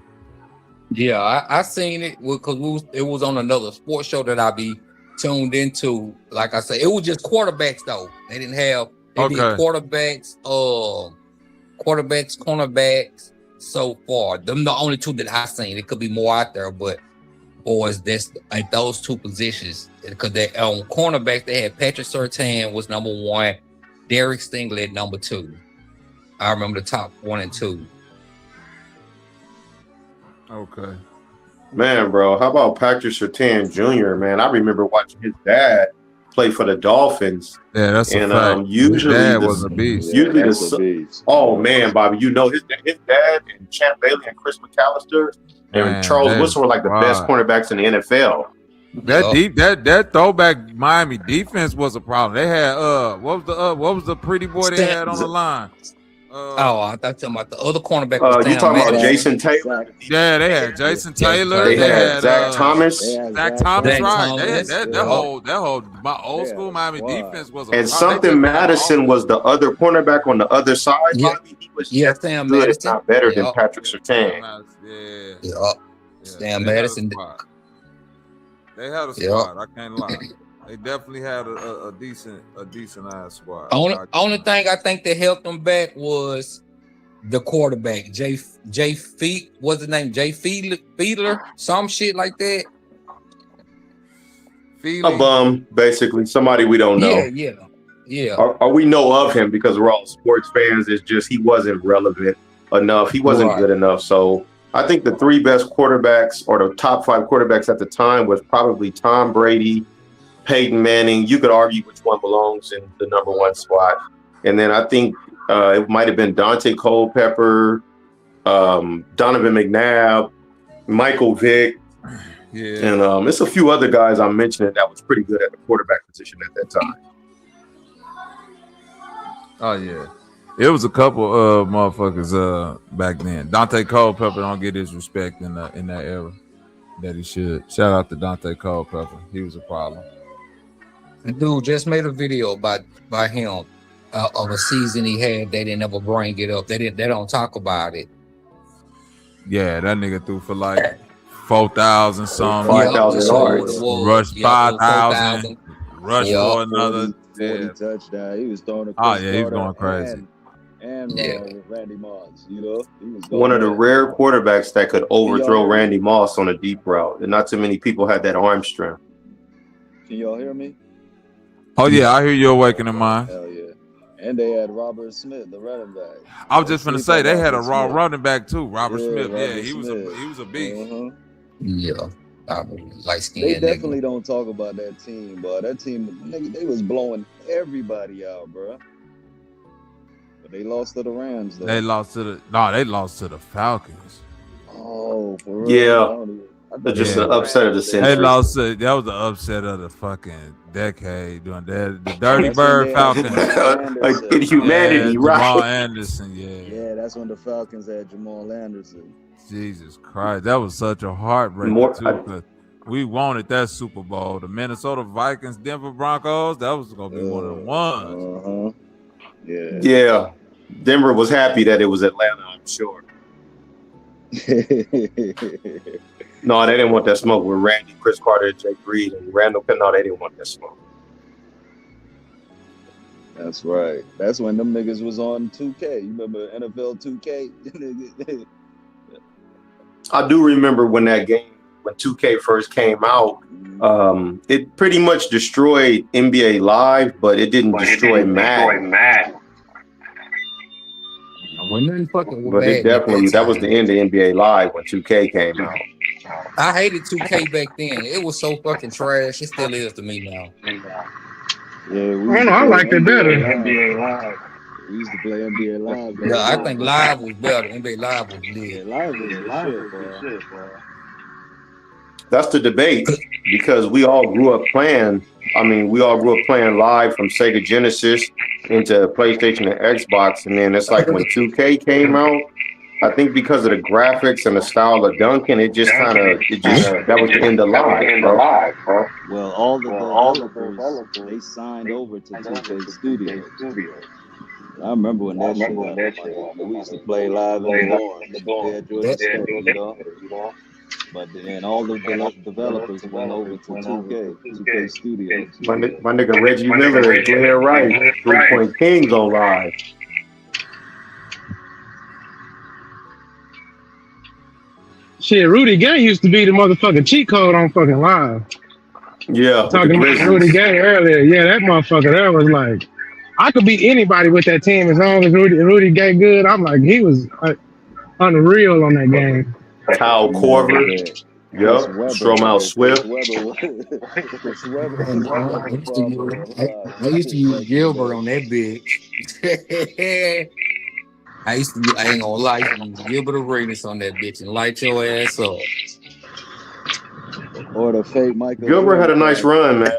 Speaker 13: Yeah, I seen it because it was on another sports show that I be tuned into. Like I said, it was just quarterbacks though. They did quarterbacks, cornerbacks so far. Them the only two that I seen. It could be more out there, but boys, that's like those two positions. Because they on cornerbacks they had Patrick Surtain was #1, Derek Stingley at #2. I remember the top 1 and 2.
Speaker 12: Okay.
Speaker 7: Man, bro, how about Patrick Surtain Jr., man? I remember watching his dad play for the Dolphins.
Speaker 12: Yeah, that's a fact.
Speaker 7: Usually
Speaker 12: his dad was a beast.
Speaker 7: Usually oh, man, Bobby, you know his dad and Champ Bailey and Chris McAllister and Charles Woodson were like the best cornerbacks in the NFL.
Speaker 12: That throwback Miami defense was a problem. They had what was the pretty boy they had on the line?
Speaker 13: I thought you were talking about the other cornerback.
Speaker 7: You talking about Jason Taylor?
Speaker 12: Yeah, they had Jason Taylor.
Speaker 7: They had Zach Thomas.
Speaker 12: Zach Thomas, right? That whole my old school Miami defense was.
Speaker 7: And something Madison was the other cornerback on the other side. Bobby. He was
Speaker 13: Sam
Speaker 7: good,
Speaker 13: Madison.
Speaker 7: not better than Patrick Surtain.
Speaker 13: Sam Madison.
Speaker 12: They had a squad. I can't lie. They definitely had a decent ass squad.
Speaker 13: Only thing I think that helped them back was the quarterback, Jay Feet. What's his name? Jay Fiedler, some shit like that.
Speaker 7: A bum, basically, somebody we don't know.
Speaker 13: Yeah.
Speaker 7: Or we know of him because we're all sports fans. It's just he wasn't relevant enough. He wasn't good enough. So I think the 3 best quarterbacks or the top 5 quarterbacks at the time was probably Tom Brady, Peyton Manning. You could argue which one belongs in the #1 spot. And then I think it might have been Dante Culpepper, Donovan McNabb, Michael Vick. Yeah. And it's a few other guys I'm mentioning that was pretty good at the quarterback position at that time.
Speaker 12: Oh, yeah. It was a couple of motherfuckers back then. Dante Culpepper don't get his respect in that era that he should. Shout out to Dante Culpepper. He was a problem.
Speaker 13: The dude just made a video by him of a season he had. They didn't ever bring it up. They don't talk about it.
Speaker 12: Yeah, that nigga threw for like 4,000 something.
Speaker 7: 5,000 yards.
Speaker 12: Rushed 5,000. Rushed for another
Speaker 18: 40 touchdown. He was throwing.
Speaker 12: He was going crazy.
Speaker 18: And Randy Moss, you know, he was
Speaker 7: one of the rare quarterbacks that could overthrow Randy Moss on a deep route, and not too many people had that arm strength.
Speaker 18: Can y'all hear me?
Speaker 12: Oh yeah, I hear you awakening mine.
Speaker 18: Hell yeah. And they had Robert Smith, the running back.
Speaker 12: I was just gonna say they had a raw running back too, Robert Smith. He was a beast.
Speaker 13: Yeah. Light skin.
Speaker 18: They definitely don't talk about that team, but that team, nigga, they was blowing everybody out, bro. But they lost to the Rams, though.
Speaker 12: They lost to the Falcons.
Speaker 18: Oh, for real?
Speaker 7: Yeah. Just an upset of the century.
Speaker 12: They lost. That was the upset of the fucking decade. Doing that, the Dirty Bird Falcons.
Speaker 7: Like in humanity, right?
Speaker 12: Jamal Anderson,
Speaker 18: Yeah, that's when the Falcons had Jamal Anderson.
Speaker 12: Jesus Christ, that was such a heartbreaker too. We wanted that Super Bowl. The Minnesota Vikings, Denver Broncos, that was going to be one of the ones.
Speaker 18: Yeah.
Speaker 7: Yeah. Denver was happy that it was Atlanta, I'm sure. No, they didn't want that smoke with Randy, Chris Carter, Jake Reed, and Randall. No, they didn't want that smoke.
Speaker 18: That's right. That's when them niggas was on 2K. You remember NFL 2K?
Speaker 7: I do remember when that game, when 2K first came out, it pretty much destroyed NBA Live, but it didn't destroy Madden. But it definitely, that was the end of NBA Live when 2K came out.
Speaker 13: I hated 2K back then. It was so fucking trash. It still is to me now.
Speaker 18: Yeah,
Speaker 16: I liked it better.
Speaker 18: NBA Live. We used to play NBA Live.
Speaker 13: Yeah, I think Live was better. NBA Live was lit.
Speaker 18: Yeah, Live was the shit, bro.
Speaker 7: That's the debate, because we all grew up playing. I mean, we all grew up playing Live from Sega Genesis into PlayStation and Xbox, and then it's like when 2K came out, I think because of the graphics and the style of dunking, that was the end of Live, bro.
Speaker 18: Well, all the developers, they signed over to 2K Studios. I remember when that shit happened. We used to play Live in the dorm. But then all the developers went over to 2K Studios.
Speaker 7: My nigga Reggie Miller is clear right. 3-Point Kings on Live.
Speaker 16: Shit, Rudy Gay used to be the motherfucking cheat code on fucking Live.
Speaker 7: Yeah.
Speaker 16: Talking about Rudy Gay earlier. Yeah, that motherfucker, that was like, I could beat anybody with that team as long as Rudy Gay good. I'm like, he was unreal on that game.
Speaker 7: Kyle Korver. Yep. Stromile Swift.
Speaker 13: I used to use Gilbert on that bitch. I ain't gonna lie, I used to use Gilbert Arenas on that bitch and light your ass up.
Speaker 18: Or the fake Michael
Speaker 7: Gilbert had a nice run, man.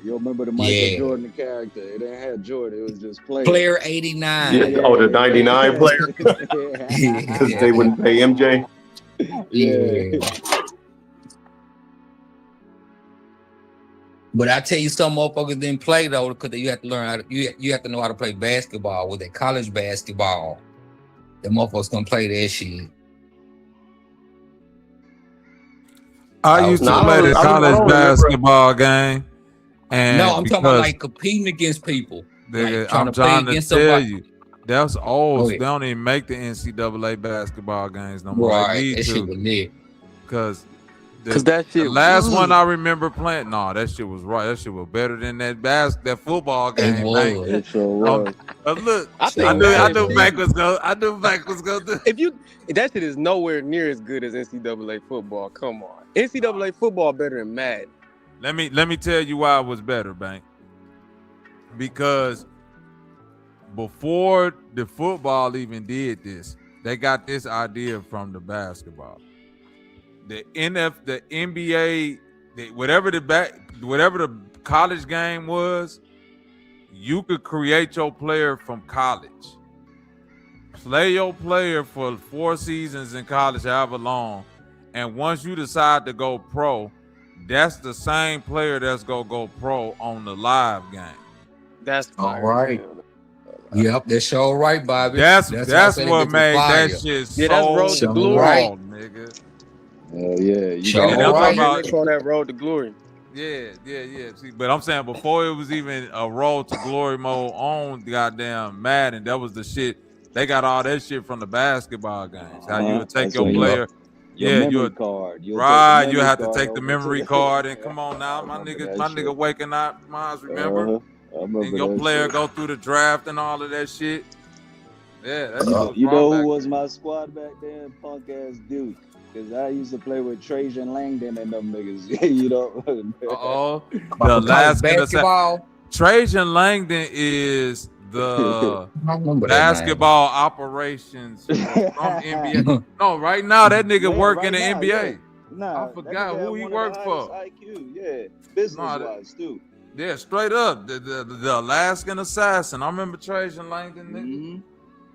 Speaker 18: You remember the Michael Jordan character? It didn't have Jordan, it was just
Speaker 13: Player 89.
Speaker 7: Yeah. Oh, the 99 player? Because they wouldn't pay MJ?
Speaker 13: Yeah. But I tell you, some motherfuckers didn't play though, because you have to learn how to, you have to know how to play basketball. With that college basketball, the motherfuckers gonna play that shit.
Speaker 12: I used to play the college basketball game. And
Speaker 13: no, I'm talking about like competing against people.
Speaker 12: Like I'm trying to tell you, that's old. They don't even make the NCAA basketball games no more.
Speaker 13: Right, that shit was lit.
Speaker 12: Because
Speaker 17: that shit.
Speaker 12: The last one I remember playing, that shit was right. That shit was better than that football game.
Speaker 18: It sure was.
Speaker 12: Look, I knew Bank was going.
Speaker 17: That shit is nowhere near as good as NCAA football. Come on, NCAA football better than Madden.
Speaker 12: Let me tell you why it was better, Bank. Because before the football even did this, they got this idea from the basketball. The NBA, whatever the college game was, you could create your player from college. Play your player for 4 seasons in college, however long, and once you decide to go pro, that's the same player that's gonna go pro on the live game.
Speaker 17: That's
Speaker 13: all right. Yep, that's all right, Bobby.
Speaker 12: That's what made that shit so
Speaker 17: that's Road to Glory,
Speaker 12: right, nigga.
Speaker 18: You
Speaker 17: got on that Road to Glory.
Speaker 12: Yeah. See, but I'm saying before it was even a Road to Glory mode on goddamn Madden, that was the shit. They got all that shit from the basketball games. How you would take your player. You have to take the memory card and come on now, my nigga waking up, Miles, remember? And your player go through the draft and all of that shit. Yeah, that's
Speaker 18: you know who was my squad back then? Punk ass Duke. Because I used to play with Trajan Langdon and them niggas. You know.
Speaker 12: The last basketball. Trajan Langdon is the basketball operations from NBA. No, right now that nigga work in the NBA.
Speaker 18: Nah,
Speaker 12: I forgot who he worked for.
Speaker 18: IQ, business-wise too.
Speaker 12: Yeah, straight up, the Alaskan assassin. I remember Trajan Langdon, nigga.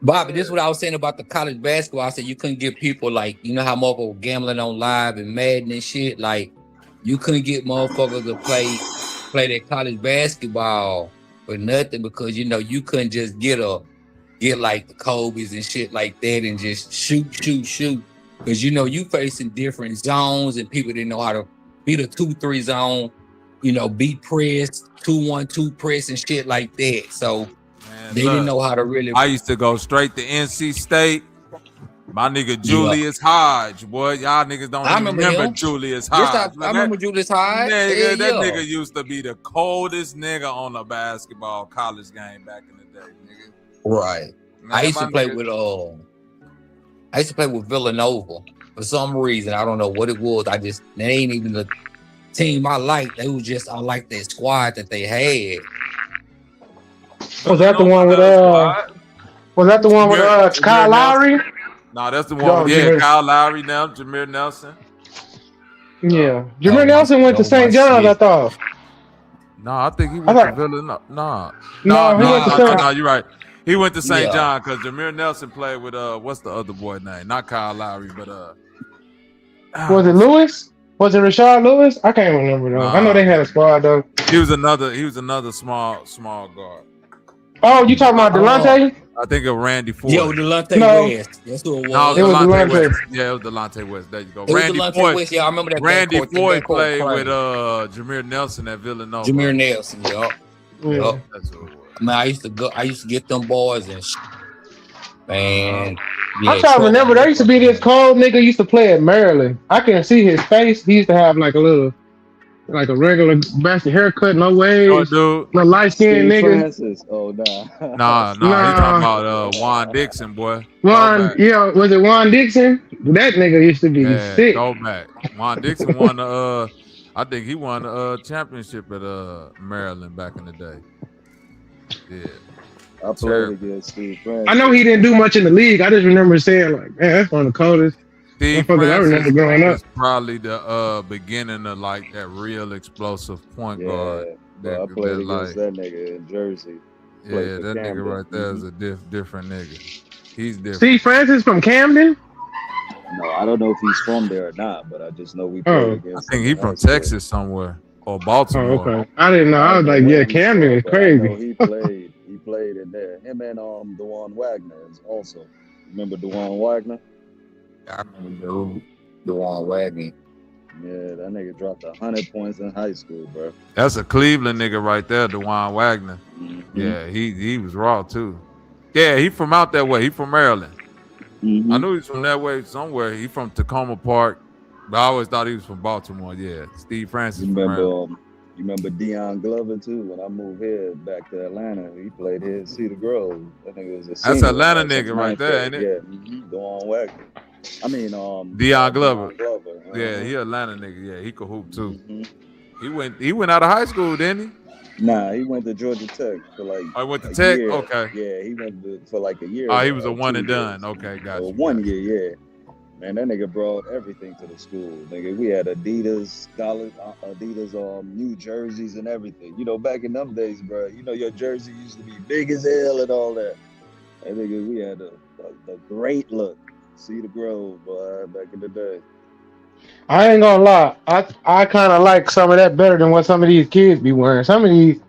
Speaker 13: Bobby, this is what I was saying about the college basketball. I said you couldn't get people like, you know how motherfuckers gambling on live and Madden and shit. Like you couldn't get motherfuckers to play that college basketball for nothing because you know you couldn't just get like the Kobe's and shit like that and just shoot. Because you know you facing different zones and people didn't know how to beat a 2-3 zone, you know, beat press, 2-1-2 press and shit like that. So they didn't know how to really.
Speaker 12: I used to go straight to NC State. My nigga Julius Hodge, boy, y'all niggas don't even remember Julius Hodge.
Speaker 13: I remember Julius Hodge.
Speaker 12: Nigga, that nigga used to be the coldest nigga on a basketball college game back in the day, nigga.
Speaker 13: Right.
Speaker 12: Man,
Speaker 13: I used to play with Villanova for some reason. I don't know what it was. They ain't even the team I liked. I liked that squad that they had.
Speaker 16: Was that the one with Kyle Lowry?
Speaker 12: No, that's the one. Kyle Lowry now, Jameer Nelson.
Speaker 16: Yeah, Jameer Nelson went to St. John's, I thought.
Speaker 12: No, I think he went to Villanova. No, you're right. He went to St. John because Jameer Nelson played with what's the other boy name? Not Kyle Lowry, but
Speaker 16: was it Lewis? Was it Rashard Lewis? I can't remember though. I know they had a squad though.
Speaker 12: He was another small guard.
Speaker 16: Oh, you talking about Delonte?
Speaker 12: I think it was Randy Ford.
Speaker 13: Yo, Delonte West. That's who it was.
Speaker 12: No, it was Delonte West. Yeah, it was Delonte West. There you go.
Speaker 13: Randy Ford. West. Yeah, I remember that.
Speaker 12: Randy Ford played with Jameer Nelson at Villanova.
Speaker 13: Jameer Nelson, yup.
Speaker 12: That's who it was.
Speaker 13: Man, I used to get them boys and man.
Speaker 16: Yeah, I'm trying to remember. There used to be this cold nigga used to play at Maryland. I can see his face. He used to have like a regular bastard haircut, no waves. No light skinned nigga.
Speaker 18: Francis. Oh nah.
Speaker 12: Nah. He talking about Juan Dixon, boy.
Speaker 16: Was it Juan Dixon? That nigga used to be sick.
Speaker 12: Go back. Juan Dixon won the I think he won the championship at Maryland back in the day. Yeah.
Speaker 18: I played against Steve Francis.
Speaker 16: I know he didn't do much in the league. I just remember saying like, man, that's one of the coldest.
Speaker 12: Steve Francis was probably the beginning of like that real explosive point guard.
Speaker 18: I played against that nigga in Jersey.
Speaker 12: Yeah, that nigga right there is a different nigga. He's different.
Speaker 16: Steve Francis from Camden?
Speaker 18: No, I don't know if he's from there or not, but I just know we played against
Speaker 12: I think he's from Texas somewhere or Baltimore.
Speaker 16: Oh, okay. I didn't know. I was like, yeah, Camden is crazy.
Speaker 18: He played in there. Him and DeJuan Wagner is also. Remember DeJuan Wagner?
Speaker 13: I remember DeJuan Wagner.
Speaker 18: Yeah, that nigga dropped 100 points in high school, bro.
Speaker 12: That's a Cleveland nigga right there, DeJuan Wagner. Mm-hmm. Yeah, he was raw too. Yeah, he from out that way. He from Maryland. Mm-hmm. I knew he was from that way somewhere. He from Tacoma Park, but I always thought he was from Baltimore. Yeah, Steve Francis.
Speaker 18: You remember Deion Glover too? When I moved here back to Atlanta, he played here at Cedar Grove. I think it was a
Speaker 12: that's Atlanta nigga right there, ain't it?
Speaker 18: Yeah, DeJuan Wagner. I mean,
Speaker 12: Deion Glover. Yeah, he Atlanta nigga. Yeah, he could hoop too. Mm-hmm. He went out of high school, didn't he?
Speaker 18: Nah, he went to Georgia Tech for like.
Speaker 12: I went to Tech.
Speaker 18: Year.
Speaker 12: Okay.
Speaker 18: Yeah, he went for like a year.
Speaker 12: Oh, he was a one and done. Okay, gotcha.
Speaker 18: 1 year, yeah. Man, that nigga brought everything to the school. Nigga, we had Adidas college, Adidas new jerseys and everything. You know, back in them days, bro. You know, your jersey used to be big as hell and all that. And nigga, we had a great look. Cedar Grove, boy, back in the day.
Speaker 16: I ain't gonna lie. I kind of like some of that better than what some of these kids be wearing. Some of these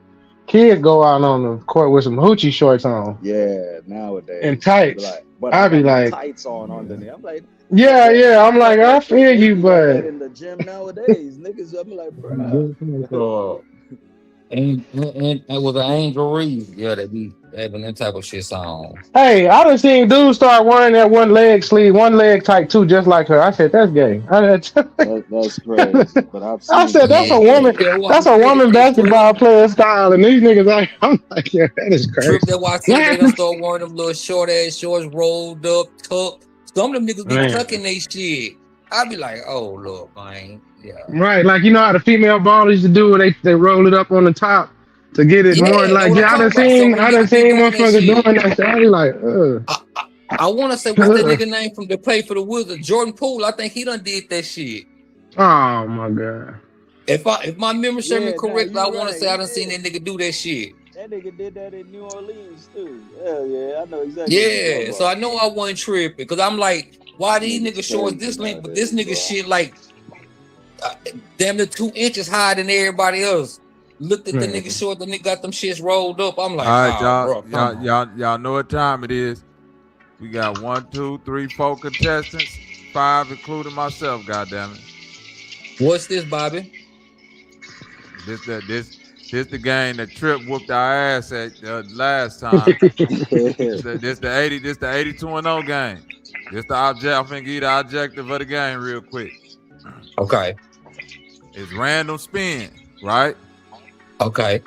Speaker 16: kids go out on the court with some hoochie shorts on.
Speaker 18: Yeah, nowadays.
Speaker 16: And tights.
Speaker 18: I be like tights on underneath. I'm like,
Speaker 16: yeah. I'm like, I feel you, but
Speaker 18: in the gym nowadays, niggas, I'm like, bro.
Speaker 13: And it was an Angel Reese. Yeah, they be having that type of shit on.
Speaker 16: Hey, I done seen dudes start wearing that one leg tight too, just like her. I said, that's gay.
Speaker 18: That's crazy. But
Speaker 16: I said, that's a woman. That's a woman basketball player style, and these niggas, I'm like, yeah, that is crazy.
Speaker 13: Trip that watch they gonna start wearing them little short ass shorts, rolled up, tucked. Some of them niggas be tucking they shit. I be like, oh look, man. Yeah.
Speaker 16: Right, like you know how the female ballers used to do when they roll it up on the top to get it more like I done seen motherfuckers doing that shit. I be like,
Speaker 13: I want to say what's that nigga name from the play for the Wizards? Jordan Poole. I think he done did that shit.
Speaker 16: Oh my god.
Speaker 13: If my memory serves me correctly, I want to say I done seen that nigga do that shit.
Speaker 18: That nigga did that in New Orleans too. Hell yeah, I know exactly.
Speaker 13: Yeah, so I know I wasn't tripping because I'm like, why these niggas shorts this length, but this nigga shit like damn near 2 inches higher than everybody else. Looked at the nigga short, the nigga got them shits rolled up. I'm like,
Speaker 12: all right,
Speaker 13: oh, bro,
Speaker 12: y'all know what time it is. We got 1, 2, 3, 4 contestants, 5 including myself. Goddamn it!
Speaker 13: What's this, Bobby?
Speaker 12: This the game that Trip whooped our ass at last time. This the 82-0 game. This the object. I'm finna give you the objective of the game real quick.
Speaker 13: Okay.
Speaker 12: It's random spin, right?
Speaker 13: Okay.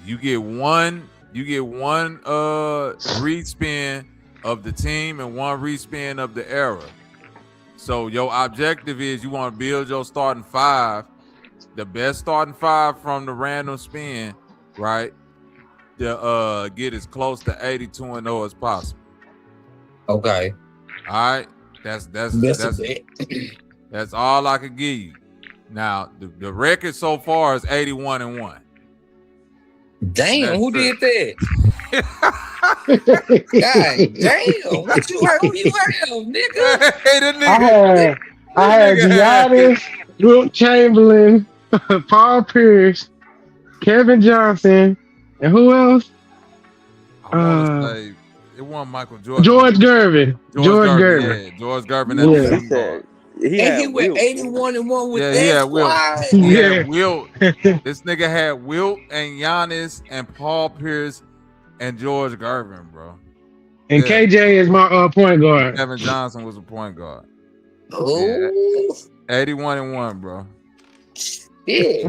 Speaker 12: You get one respin of the team and one respin of the era. So your objective is you want to build your starting 5, the best starting 5 from the random spin, right? To get as close to 82-0 as possible.
Speaker 13: Okay.
Speaker 12: All right. That's all I could give you. Now the record so far is 81-1.
Speaker 13: Damn, who did that? God damn, what you heard? Who you heard, nigga?
Speaker 12: Hey, the nigga.
Speaker 16: I had Giannis, Wilt Chamberlain, Paul Pierce, Kevin Johnson, and who else?
Speaker 12: I want to say it wasn't Michael Jordan.
Speaker 16: George Gervin. George Gervin.
Speaker 12: Yeah, George Gervin.
Speaker 16: Yeah.
Speaker 13: He went 81-1 with that
Speaker 12: he had
Speaker 13: squad.
Speaker 12: He had Wilt. This nigga had Wilt and Giannis and Paul Pierce and George Gervin, bro.
Speaker 16: And KJ is my point guard.
Speaker 12: Kevin Johnson was a point guard.
Speaker 13: Oh,
Speaker 12: 81-1, bro.
Speaker 13: Yeah.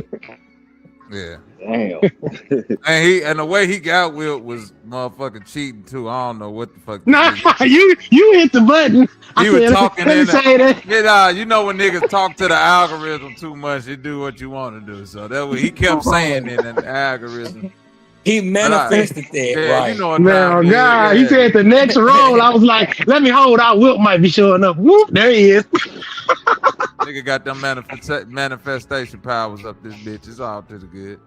Speaker 12: Yeah.
Speaker 18: Damn.
Speaker 12: and the way he got Wilt was motherfucking cheating too. I don't know what the fuck.
Speaker 16: Nah, you hit the button.
Speaker 12: He was talking
Speaker 16: in
Speaker 12: the, you know when niggas talk to the algorithm too much, you do what you want to do. So that was he kept saying it in the algorithm.
Speaker 13: He manifested that, right?
Speaker 12: You know what
Speaker 16: now, God, he said the next roll. I was like, let me hold out. Wilt might be showing up. Whoop, there he is.
Speaker 12: Nigga got them manifestation powers up this bitch. It's all to the good.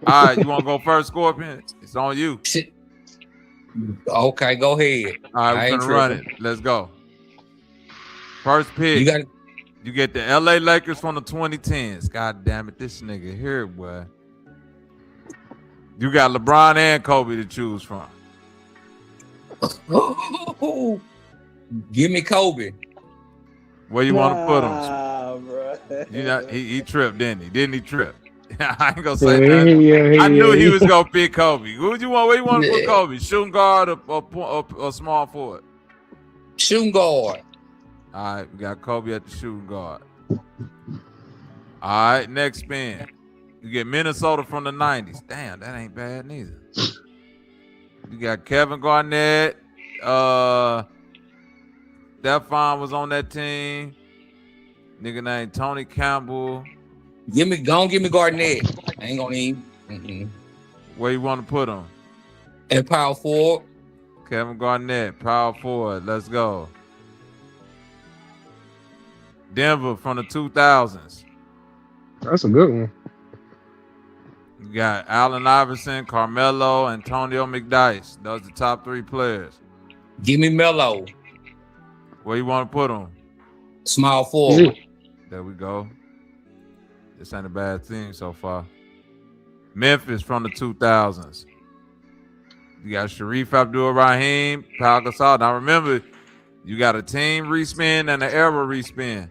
Speaker 12: All right, you want to go first, Scorpion? It's on you.
Speaker 13: Okay, go ahead.
Speaker 12: All right, we're gonna run it. Let's go. First pick. You get the LA Lakers from the 2010s. God damn it, this nigga here, boy. You got LeBron and Kobe to choose from.
Speaker 13: Give me Kobe.
Speaker 12: Where you want to put him?
Speaker 18: Bro.
Speaker 12: You know, he tripped, didn't he? Didn't he trip? I ain't gonna say that. I knew he was gonna pick Kobe. Where you want to put Kobe? Shooting guard or small forward?
Speaker 13: Shooting guard.
Speaker 12: All right, we got Kobe at the shooting guard. All right, next spin. You get Minnesota from the 90s. Damn, that ain't bad neither. You got Kevin Garnett. Stephon was on that team. Nigga named Tony Campbell.
Speaker 13: Give me Garnett. I ain't gonna even.
Speaker 12: Where you want to put him?
Speaker 13: At power forward.
Speaker 12: Kevin Garnett, power forward. Let's go. Denver from the 2000s.
Speaker 16: That's a good one.
Speaker 12: You got Allen Iverson, Carmelo, Antonio McDyess. Those are the top 3 players.
Speaker 13: Give me Melo.
Speaker 12: Where you want to put him?
Speaker 13: Small forward.
Speaker 12: There we go. This ain't a bad team so far. Memphis from the 2000s. You got Sharif Abdul-Rahim, Pau Gasol. Now remember, you got a team respin and an era respin.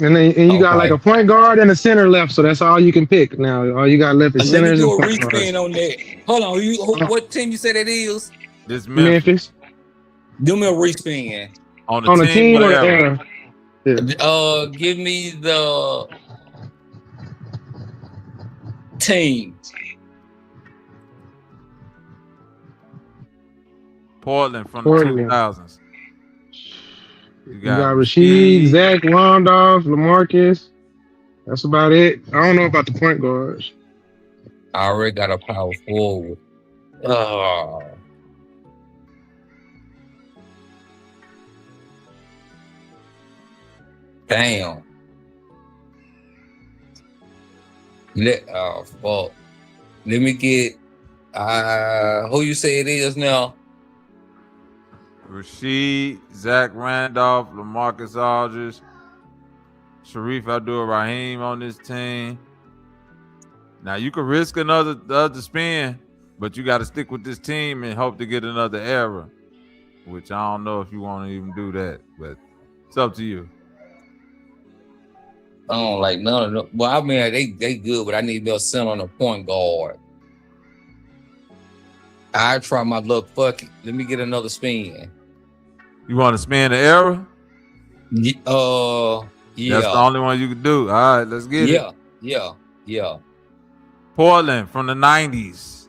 Speaker 16: And you got like a point guard and a center left, so that's all you can pick now. All you got left is centers.
Speaker 13: Let me do a respin on that. Hold on, what team you said that is?
Speaker 12: This Memphis.
Speaker 13: Do me a respin.
Speaker 12: On the team or the era?
Speaker 13: Yeah. Give me the team.
Speaker 12: Portland from the 2000s.
Speaker 16: You got Rasheed, Zach, Randolph, LaMarcus. That's about it. I don't know about the point guards.
Speaker 13: I already got a power forward. Damn. Fuck. Let me get who you say it is now?
Speaker 12: Rasheed, Zach Randolph, LaMarcus Aldridge, Sharif Abdul-Rahim on this team. Now you could risk another spin, but you got to stick with this team and hope to get another error, which I don't know if you want to even do that, but it's up to you.
Speaker 13: I don't like none of them. Well, I mean, they good, but I need to send on a point guard. I try my luck. Fuck it. Let me get another spin.
Speaker 12: You want to spin the error?
Speaker 13: Yeah.
Speaker 12: That's the only one you can do. All right, let's get it.
Speaker 13: Yeah.
Speaker 12: Portland from the 90s.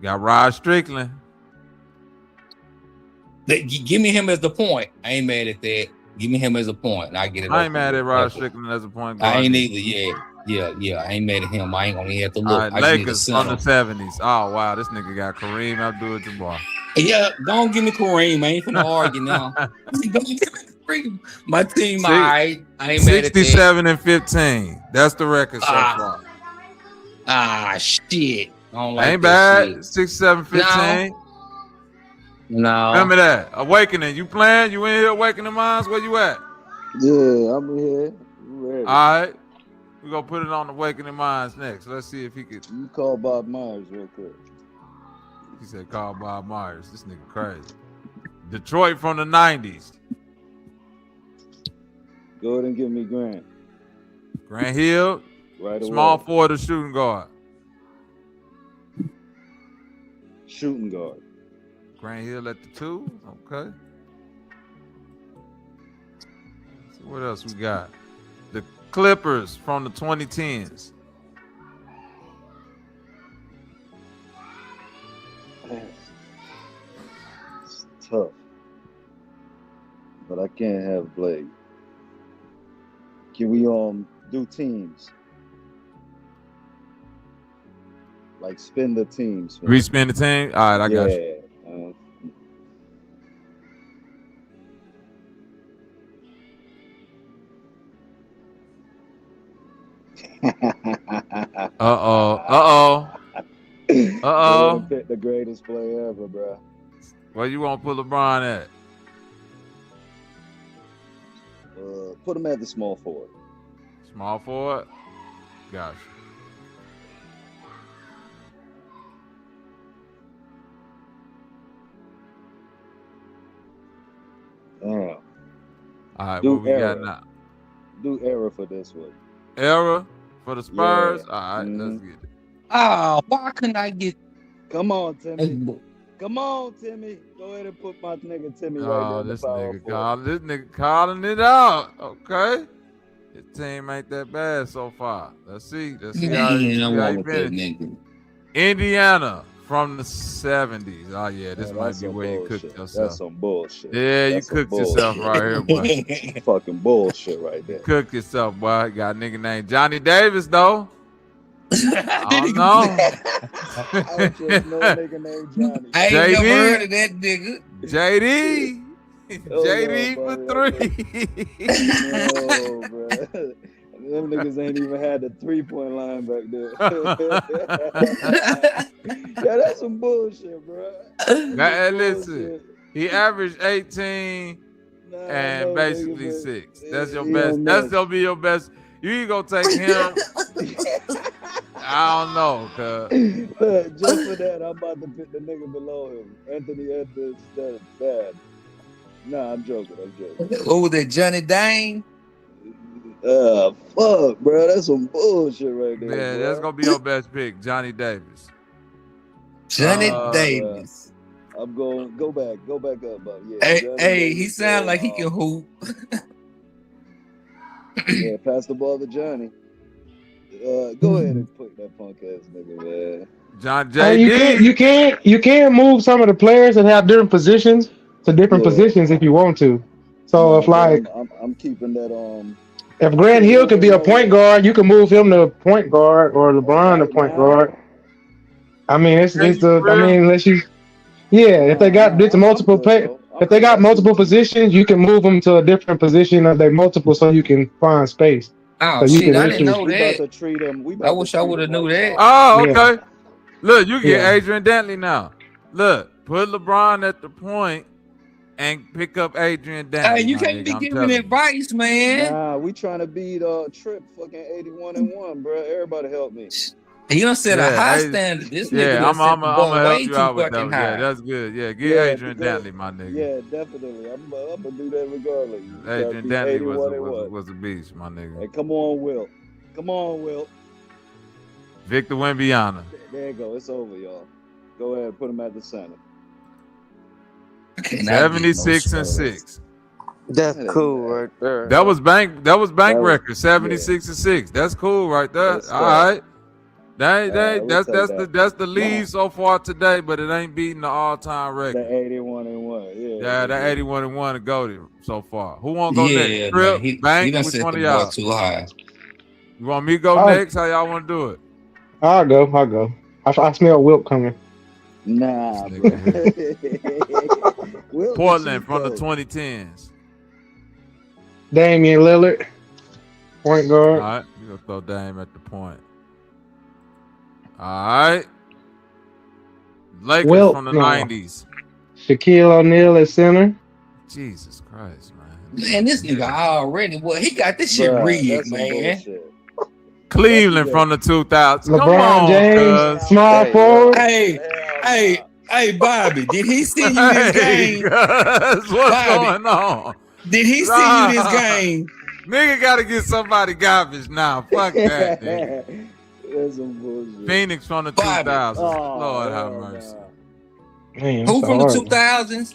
Speaker 12: Got Rod Strickland.
Speaker 13: Give me him as the point. I ain't mad at that. Give me him as a point, and I get it.
Speaker 12: I ain't mad at Rod Strickland as a point guard.
Speaker 13: I ain't either. Yeah. I ain't mad at him. I ain't gonna have to look.
Speaker 12: All right, Lakers from the 70s. Oh wow, this nigga got Kareem Abdul-Jabbar.
Speaker 13: Yeah, don't give me Kareem. I ain't finna argue now. Don't give me Kareem. My team, I ain't mad at that.
Speaker 12: 67-15. That's the record so far.
Speaker 13: Shit. I don't like
Speaker 12: ain't
Speaker 13: that
Speaker 12: bad. 67-15.
Speaker 13: No.
Speaker 12: Remember that. Awakening. You playing? You in here Awakening Minds? Where you at?
Speaker 18: Yeah, I'm here. Ready.
Speaker 12: All right. We're going to put it on Awakening Minds next. Let's see if he could.
Speaker 18: You call Bob Myers real quick.
Speaker 12: He said call Bob Myers. This nigga crazy. Detroit from the 90s.
Speaker 18: Go ahead and give me Grant.
Speaker 12: Grant Hill.
Speaker 18: Right away.
Speaker 12: Small forward or shooting guard?
Speaker 18: Shooting guard.
Speaker 12: Grant Hill at the 2. Okay. So what else we got? The Clippers from the 2010s.
Speaker 18: It's tough. But I can't have Blake. Can we do teams? Like spin the teams.
Speaker 12: Respin the team? All right, I got you. Uh-oh.
Speaker 18: Pick the greatest player ever, bro.
Speaker 12: Where you want to put LeBron at?
Speaker 18: Put him at the small forward.
Speaker 12: Small forward? Gotcha.
Speaker 18: Damn.
Speaker 12: All right, what we got now?
Speaker 18: Do error for this one.
Speaker 12: Error for the Spurs?
Speaker 18: Yeah.
Speaker 12: All right, let's get it.
Speaker 13: Oh, why couldn't I get...
Speaker 18: Come on, Timmy. Come on, Timmy. Go ahead and put my nigga Timmy right there.
Speaker 12: This nigga calling it out. Okay. His team ain't that bad so far. Let's see how he finished. Indiana from the 70s. Oh, yeah, this might be where you cooked yourself.
Speaker 18: That's some bullshit.
Speaker 12: Yeah, you cooked yourself right here, boy.
Speaker 18: Fucking bullshit right there.
Speaker 12: Cooked yourself, boy. Got a nigga named Johnny Davis, though. I don't know.
Speaker 18: I just know a nigga named Johnny.
Speaker 13: I ain't never heard of that nigga.
Speaker 12: JD. JD for 3.
Speaker 18: No, bro. Them niggas ain't even had the 3-point line back there. Yeah, that's some bullshit, bro.
Speaker 12: Now, listen, he averaged 18 and basically 6. That's your best. That's gonna be your best. You ain't gonna take him. I don't know, cuz.
Speaker 18: Look, just for that, I'm about to pick the nigga below him. Anthony Edwards, that's bad. Nah, I'm joking.
Speaker 13: What was that, Johnny Dane?
Speaker 18: Fuck, bro. That's some bullshit right there.
Speaker 12: Yeah,
Speaker 18: bro.
Speaker 12: that's gonna be your best pick, Johnny Davis.
Speaker 13: Johnny Davis.
Speaker 18: I'm going. Go back up. Yeah.
Speaker 13: Hey, he sound like he can hoop.
Speaker 18: Yeah, pass the ball to Johnny. Go ahead and put that punk ass nigga, man.
Speaker 12: John J.
Speaker 16: You can't move some of the players that have different positions to different positions if you want to. So if
Speaker 18: I'm keeping that
Speaker 16: if Grant Hill could be a point guard, you can move him to point guard or LeBron to point guard. I mean, unless you, if they got if they got multiple positions, you can move them to a different position of their multiple so you can find space.
Speaker 13: Oh,
Speaker 16: so
Speaker 13: shit, I didn't know that. I wish I would have knew that.
Speaker 12: Oh, okay. Look, you get Adrian Dantley now. Look, put LeBron at the point and pick up Adrian Dantley.
Speaker 13: Hey, you can't be giving advice, man.
Speaker 18: Nah, we trying to beat Trip fucking 81-1, bro. Everybody help me.
Speaker 13: He done set a high standard. This nigga done set the bar way too fucking high.
Speaker 12: Yeah, that's good. Yeah, get Adrian Dantley, my nigga.
Speaker 18: Yeah, definitely. I'm gonna do that regardless.
Speaker 12: Adrian Dantley was a beast, my nigga.
Speaker 18: Hey, come on, Will. Come on, Will.
Speaker 12: Victor Wembanyama.
Speaker 18: There you go. It's over, y'all. Go ahead and put him at the center.
Speaker 12: 76-6.
Speaker 17: That's cool right there.
Speaker 12: That was bank record. 76-6. That's cool right there. All right. That's the lead so far today, but it ain't beating the all-time record.
Speaker 18: The 81-1.
Speaker 12: Yeah, that 81-1 to go so far. Who want to go next? Trip, Bank, which one of y'all?
Speaker 13: Too high.
Speaker 12: You want me to go next? How y'all want to do it?
Speaker 16: I'll go. I smell Wilt coming.
Speaker 18: Nah.
Speaker 12: Portland from the 2010s.
Speaker 16: Damian Lillard, point guard.
Speaker 12: All right, you gonna throw Dame at the point. All right. Lakers from the 90s.
Speaker 16: Shaquille O'Neal at center.
Speaker 12: Jesus Christ, man.
Speaker 13: Man, this nigga already, he got this shit rigged, man.
Speaker 12: Cleveland from the 2000s.
Speaker 16: LeBron James, small forward.
Speaker 13: Hey, Bobby, did he send you this game?
Speaker 12: What's going on?
Speaker 13: Did he send you this game?
Speaker 12: Nigga gotta get somebody garbage now. Fuck that, nigga.
Speaker 18: That's some bullshit.
Speaker 12: Phoenix from the 2000s. Lord have mercy.
Speaker 16: Man,
Speaker 13: who from the 2000s?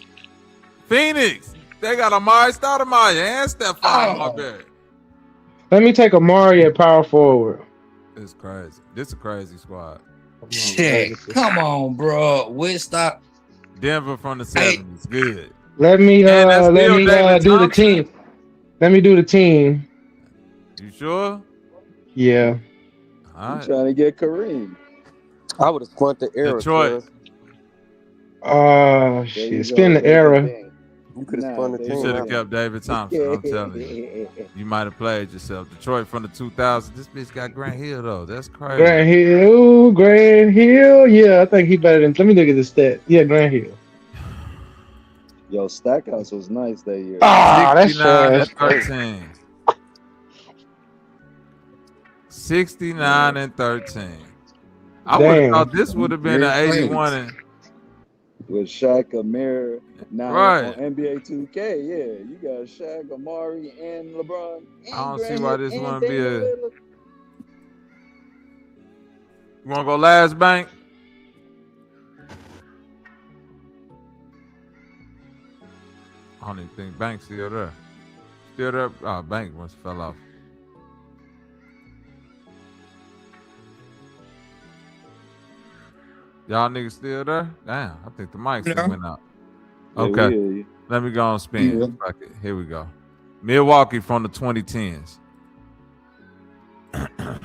Speaker 12: Phoenix. They got Amari Stoudemire and Stephon Marbury.
Speaker 16: Let me take Amari at power forward.
Speaker 12: It's crazy. This is a crazy squad.
Speaker 13: Shit. Come on, bro. Woodstock.
Speaker 12: Denver from the 70s. Good.
Speaker 16: Let me do the team. Let me do the team.
Speaker 12: You sure?
Speaker 16: Yeah.
Speaker 18: I'm trying to get Kareem.
Speaker 17: I would have spun the era.
Speaker 12: Detroit.
Speaker 16: Shit. Spin the era.
Speaker 17: You could have spun the team.
Speaker 12: You should have kept David Thompson. I'm telling you. You might have played yourself. Detroit from the 2000s. This bitch got Grant Hill, though. That's crazy.
Speaker 16: Grant Hill. Yeah, I think he better than. Let me look at the stat. Yeah, Grant Hill.
Speaker 18: Yo, Stackhouse was nice that year.
Speaker 16: That's
Speaker 12: 69-13. 69-13. I would have thought this would have been an 81.
Speaker 18: With Shaq, Amir, now
Speaker 12: right.
Speaker 18: on NBA 2K, yeah, you got Shaq, Amari, and LeBron. And
Speaker 12: I don't see why this wouldn't be a. You want to go last, Bank? I don't even think Bank's still there. Still there? Oh, Bank must have fell off. Y'all niggas still there? Damn, I think the mics went out. Okay, let me go on spin.
Speaker 13: Yeah.
Speaker 12: Fuck it. Here we go. Milwaukee from the 2010s. Okay,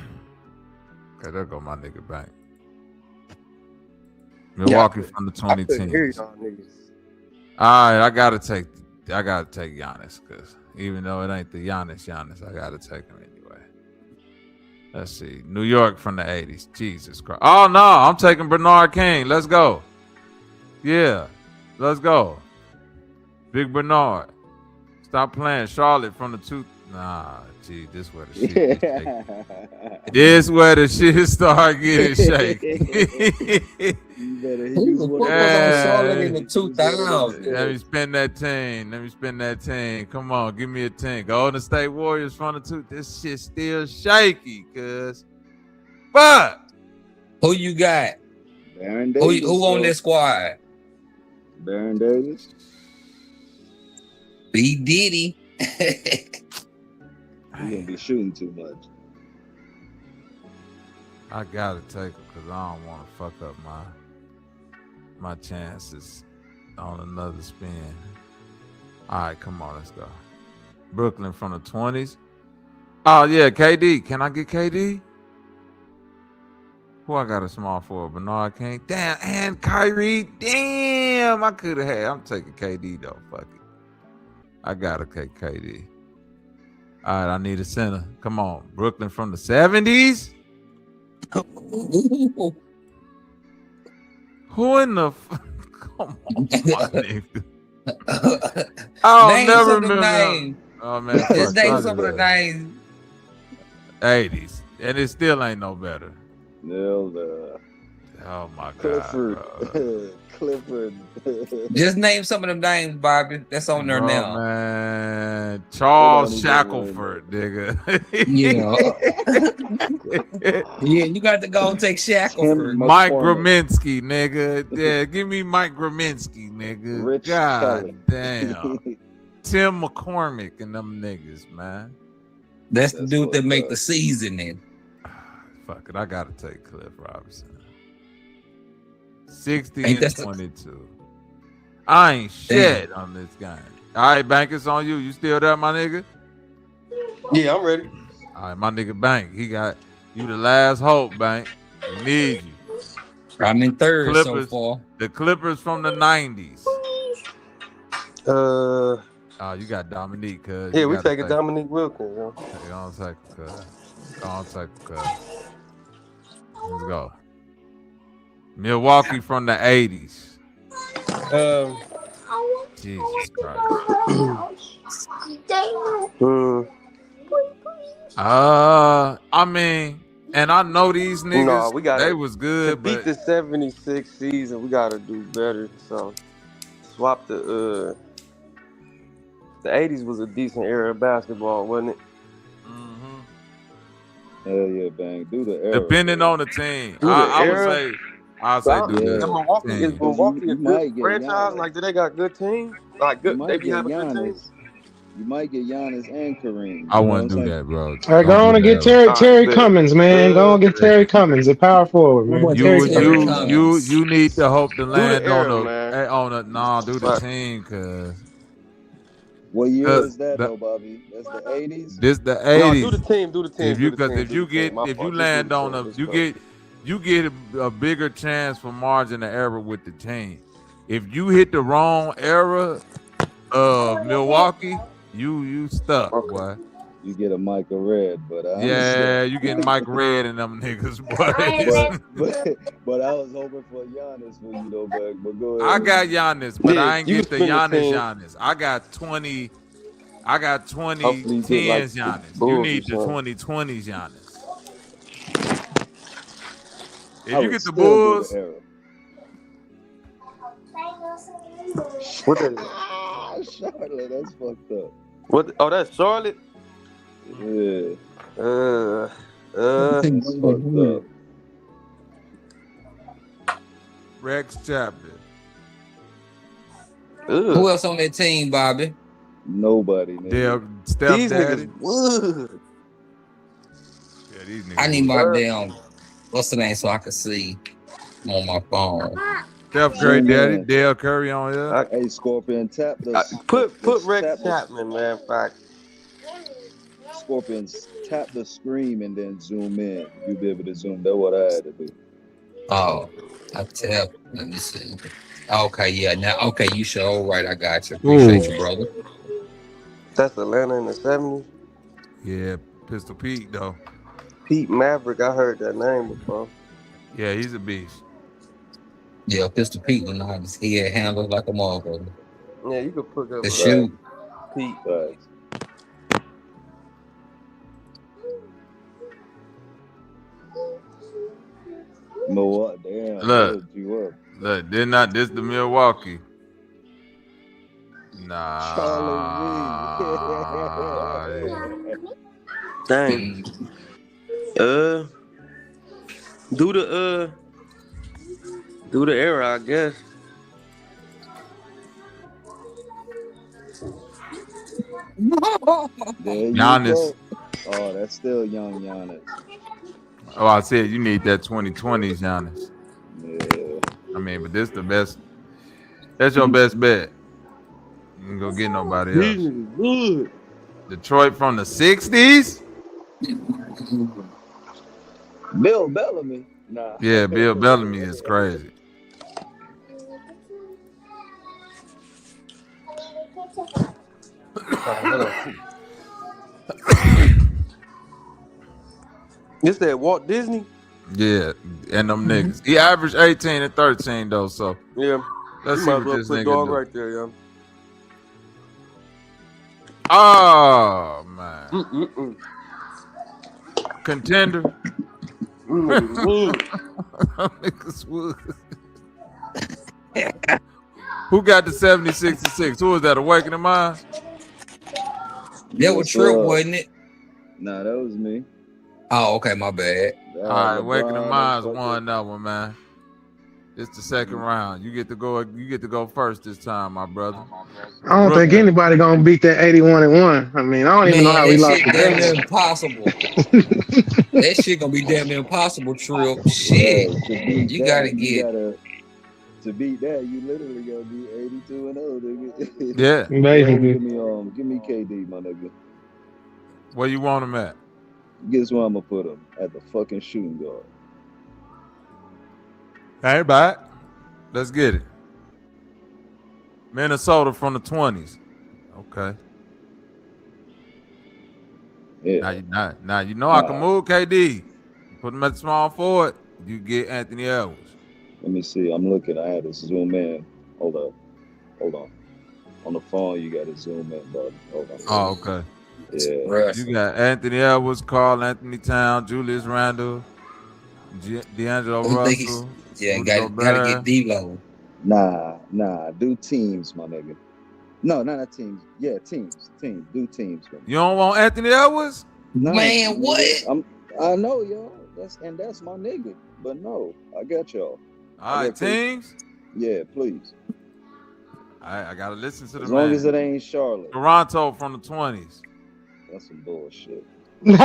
Speaker 12: there go my nigga Bank. Milwaukee from the 2010s. All right, I gotta take Giannis because even though it ain't the Giannis, I gotta take him anyway. Let's see. New York from the 80s. Jesus Christ. Oh no, I'm taking Bernard King. Let's go. Yeah, let's go. Big Bernard. Stop playing. Charlotte from the two. Nah, gee, this where the shit is shaky. This where the shit start getting shaky.
Speaker 13: Who the fuck was on Charlotte in the 2000s?
Speaker 12: Let me spin that team. Come on, give me a team. Golden State Warriors from the two. This shit still shaky, cuz. But
Speaker 13: who you got?
Speaker 18: Baron Davis.
Speaker 13: Who on that squad?
Speaker 18: Baron Davis.
Speaker 13: B. Diddy.
Speaker 18: You're gonna be shooting too much.
Speaker 12: I gotta take him because I don't want to fuck up my chances on another spin. All right, come on, let's go. Brooklyn from the 20s. Oh yeah, KD. Can I get KD? Who I got a small for? Bernard King. Damn, and Kyrie. Damn, I could have had. I'm taking KD though. Fuck it. I gotta take KD. All right, I need a center. Come on, Brooklyn from the 70s. Who in the? Come on, nigga. I'll
Speaker 13: Name
Speaker 12: never
Speaker 13: some of the
Speaker 12: remember.
Speaker 13: names.
Speaker 12: Oh man,
Speaker 13: Just
Speaker 12: fuck,
Speaker 13: name some of the names.
Speaker 12: 80s, and it still ain't no better.
Speaker 18: Zelda.
Speaker 12: Oh my god,
Speaker 18: Clifford.
Speaker 12: bro.
Speaker 18: Clifford.
Speaker 13: Just name some of them names, Bobby. That's on there
Speaker 12: Bro,
Speaker 13: now.
Speaker 12: man, Charles Shackelford, nigga.
Speaker 13: Yeah, you got to go and take Shackelford.
Speaker 12: Mike Graminsky, nigga. Yeah, give me Mike Graminsky, nigga.
Speaker 18: Rich
Speaker 12: God
Speaker 18: Kelly.
Speaker 12: damn. Tim McCormick and them niggas, man.
Speaker 13: That's the dude that make the seasoning.
Speaker 12: Fuck it, I gotta take Cliff Robinson. 60
Speaker 13: Ain't
Speaker 12: and
Speaker 13: that
Speaker 12: 22. I ain't shit on this game. All right, Bank, it's on you. You still there, my nigga?
Speaker 17: Yeah, I'm ready.
Speaker 12: All right, my nigga Bank. He got you the last hope, Bank. We need you.
Speaker 13: I'm in third
Speaker 12: Clippers,
Speaker 13: so far.
Speaker 12: The Clippers from the 90s. Oh, you got Dominique, cuz.
Speaker 17: Yeah, we taking Dominique Wilkins. Yo.
Speaker 12: Hey, on take cuz. On take cuz. Let's go. Milwaukee from the 80s. Jesus Christ. I mean, and I know these niggas,
Speaker 17: no, we gotta,
Speaker 12: they was good,
Speaker 17: to beat the 76 season, we gotta do better. So swap the 80s was a decent era of basketball, wasn't it?
Speaker 18: Hell yeah, Bang. Do the era.
Speaker 12: Depending on the team.
Speaker 17: Do the era?
Speaker 12: I'll say do
Speaker 17: Yeah.
Speaker 12: the
Speaker 17: Milwaukee,
Speaker 12: team.
Speaker 17: is Milwaukee a
Speaker 18: might
Speaker 17: good
Speaker 18: get
Speaker 17: franchise?
Speaker 18: Giannis.
Speaker 17: Like, do they got good teams? Like, good, they be having good teams?
Speaker 18: Giannis. You might get Giannis and Kareem.
Speaker 12: I wouldn't do that, bro.
Speaker 16: All right, go on and get Terry Cummins, man. Go on and get Terry Cummins, a power forward, man.
Speaker 12: You need to hope to land
Speaker 17: era,
Speaker 12: on do the team, cuz.
Speaker 18: What year is that, though, Bobby? That's the 80s?
Speaker 12: This the 80s.
Speaker 17: No, do the team.
Speaker 12: If you land on them, you get a bigger chance for margin of error with the team. If you hit the wrong era of Milwaukee, you stuck, boy.
Speaker 18: You get a Michael Red, but
Speaker 12: you get Mike Red and them niggas, boy.
Speaker 18: but I was hoping for Giannis for you, though, but go ahead.
Speaker 12: I got Giannis, but I ain't get the Giannis. I got 20 10s Giannis. You need the 2020s Giannis. If you get the Bulls,
Speaker 17: what that is?
Speaker 18: Charlotte, that's fucked up.
Speaker 17: What? Oh, that's Charlotte.
Speaker 18: Yeah.
Speaker 17: That's
Speaker 18: fucked up.
Speaker 12: Rex Chapman.
Speaker 13: Who else on that team, Bobby?
Speaker 18: Nobody.
Speaker 12: Steph
Speaker 17: these
Speaker 12: Daddy.
Speaker 17: niggas would.
Speaker 12: Yeah, these niggas.
Speaker 13: I need my damn, what's the name so I can see on my phone.
Speaker 12: Steph Curry Daddy, Dale Curry on here.
Speaker 18: Hey, Scorpion, tap the
Speaker 17: put Rex Chapman, man. Fact.
Speaker 18: Scorpions, tap the screen and then zoom in. You'll be able to zoom. That's what I had to do.
Speaker 13: Oh, I tap. Let me see. Okay, yeah. Now, okay, you show. All right, I got you. Appreciate you, brother.
Speaker 17: That's Atlanta in the 70s.
Speaker 12: Yeah, Pistol Pete though.
Speaker 17: Pete Maverick, I heard that name before.
Speaker 12: Yeah, he's a beast.
Speaker 13: Yeah, Pistol Pete was nice. He had handled like a motherfucker.
Speaker 17: Yeah, you could put up
Speaker 13: the shoot.
Speaker 17: Pete.
Speaker 18: No, what? Damn.
Speaker 12: Look, they're not this the Milwaukee. Nah.
Speaker 17: Dang. Do the era, I guess.
Speaker 12: Giannis.
Speaker 18: Oh, that's still young Giannis.
Speaker 12: Oh, I said you need that 2020s Giannis.
Speaker 18: Yeah.
Speaker 12: I mean, but this the best. That's your best bet. You ain't gonna get nobody else. Detroit from the 60s?
Speaker 18: Bill Bellamy. Nah.
Speaker 12: Yeah, Bill Bellamy is crazy.
Speaker 17: This that Walt Disney?
Speaker 12: Yeah, and them niggas. He averaged 18 and 13 though, so
Speaker 17: yeah.
Speaker 12: let's
Speaker 17: you
Speaker 12: see
Speaker 17: might
Speaker 12: what
Speaker 17: well
Speaker 12: this
Speaker 17: put
Speaker 12: nigga
Speaker 17: dog
Speaker 12: do.
Speaker 17: right there, yo.
Speaker 12: Oh man. Contender. Who got the 70-66? Who was that? Awakening Minds?
Speaker 13: That was Trip, wasn't it?
Speaker 18: Nah, that was me.
Speaker 13: Oh, okay, my bad.
Speaker 12: All right, Awakening Minds won that one, man. It's the second round. You get to go. You get to go first this time, my brother.
Speaker 16: I don't think anybody gonna beat that 81-1. I mean, I don't even know how we lost the
Speaker 13: Damn
Speaker 16: game.
Speaker 13: near impossible. That shit gonna be damn near impossible, Trip. Shit, you gotta get.
Speaker 18: To beat that, you literally gotta be 82-0, nigga.
Speaker 12: Yeah,
Speaker 16: basically.
Speaker 18: Give me KD, my nigga.
Speaker 12: Where you want him at?
Speaker 18: Guess where I'm gonna put him? At the fucking shooting guard.
Speaker 12: Hey, back. Let's get it. Minnesota from the 20s. Okay.
Speaker 18: Yeah.
Speaker 12: Now you know I can move KD. Put him at the small forward. You get Anthony Edwards.
Speaker 18: Let me see. I'm looking. I had to zoom in. Hold on. On the phone, you got to zoom in, bro. Hold on.
Speaker 12: Oh, okay.
Speaker 18: Yeah.
Speaker 12: You got Anthony Edwards, Karl Anthony Towns, Julius Randle, D'Angelo Russell.
Speaker 13: Yeah, gotta get D-Lo.
Speaker 18: Nah. Do teams, my nigga. No, not teams. Yeah, teams. Do teams. Man.
Speaker 12: You don't want Anthony Edwards?
Speaker 18: No,
Speaker 13: man, what?
Speaker 18: I know, y'all. That's my nigga. But no, I got y'all.
Speaker 12: All right, teams?
Speaker 18: Yeah, please.
Speaker 12: I gotta listen to the
Speaker 18: as long as it ain't Charlotte.
Speaker 12: Toronto from the 20s.
Speaker 18: That's some bullshit.
Speaker 13: You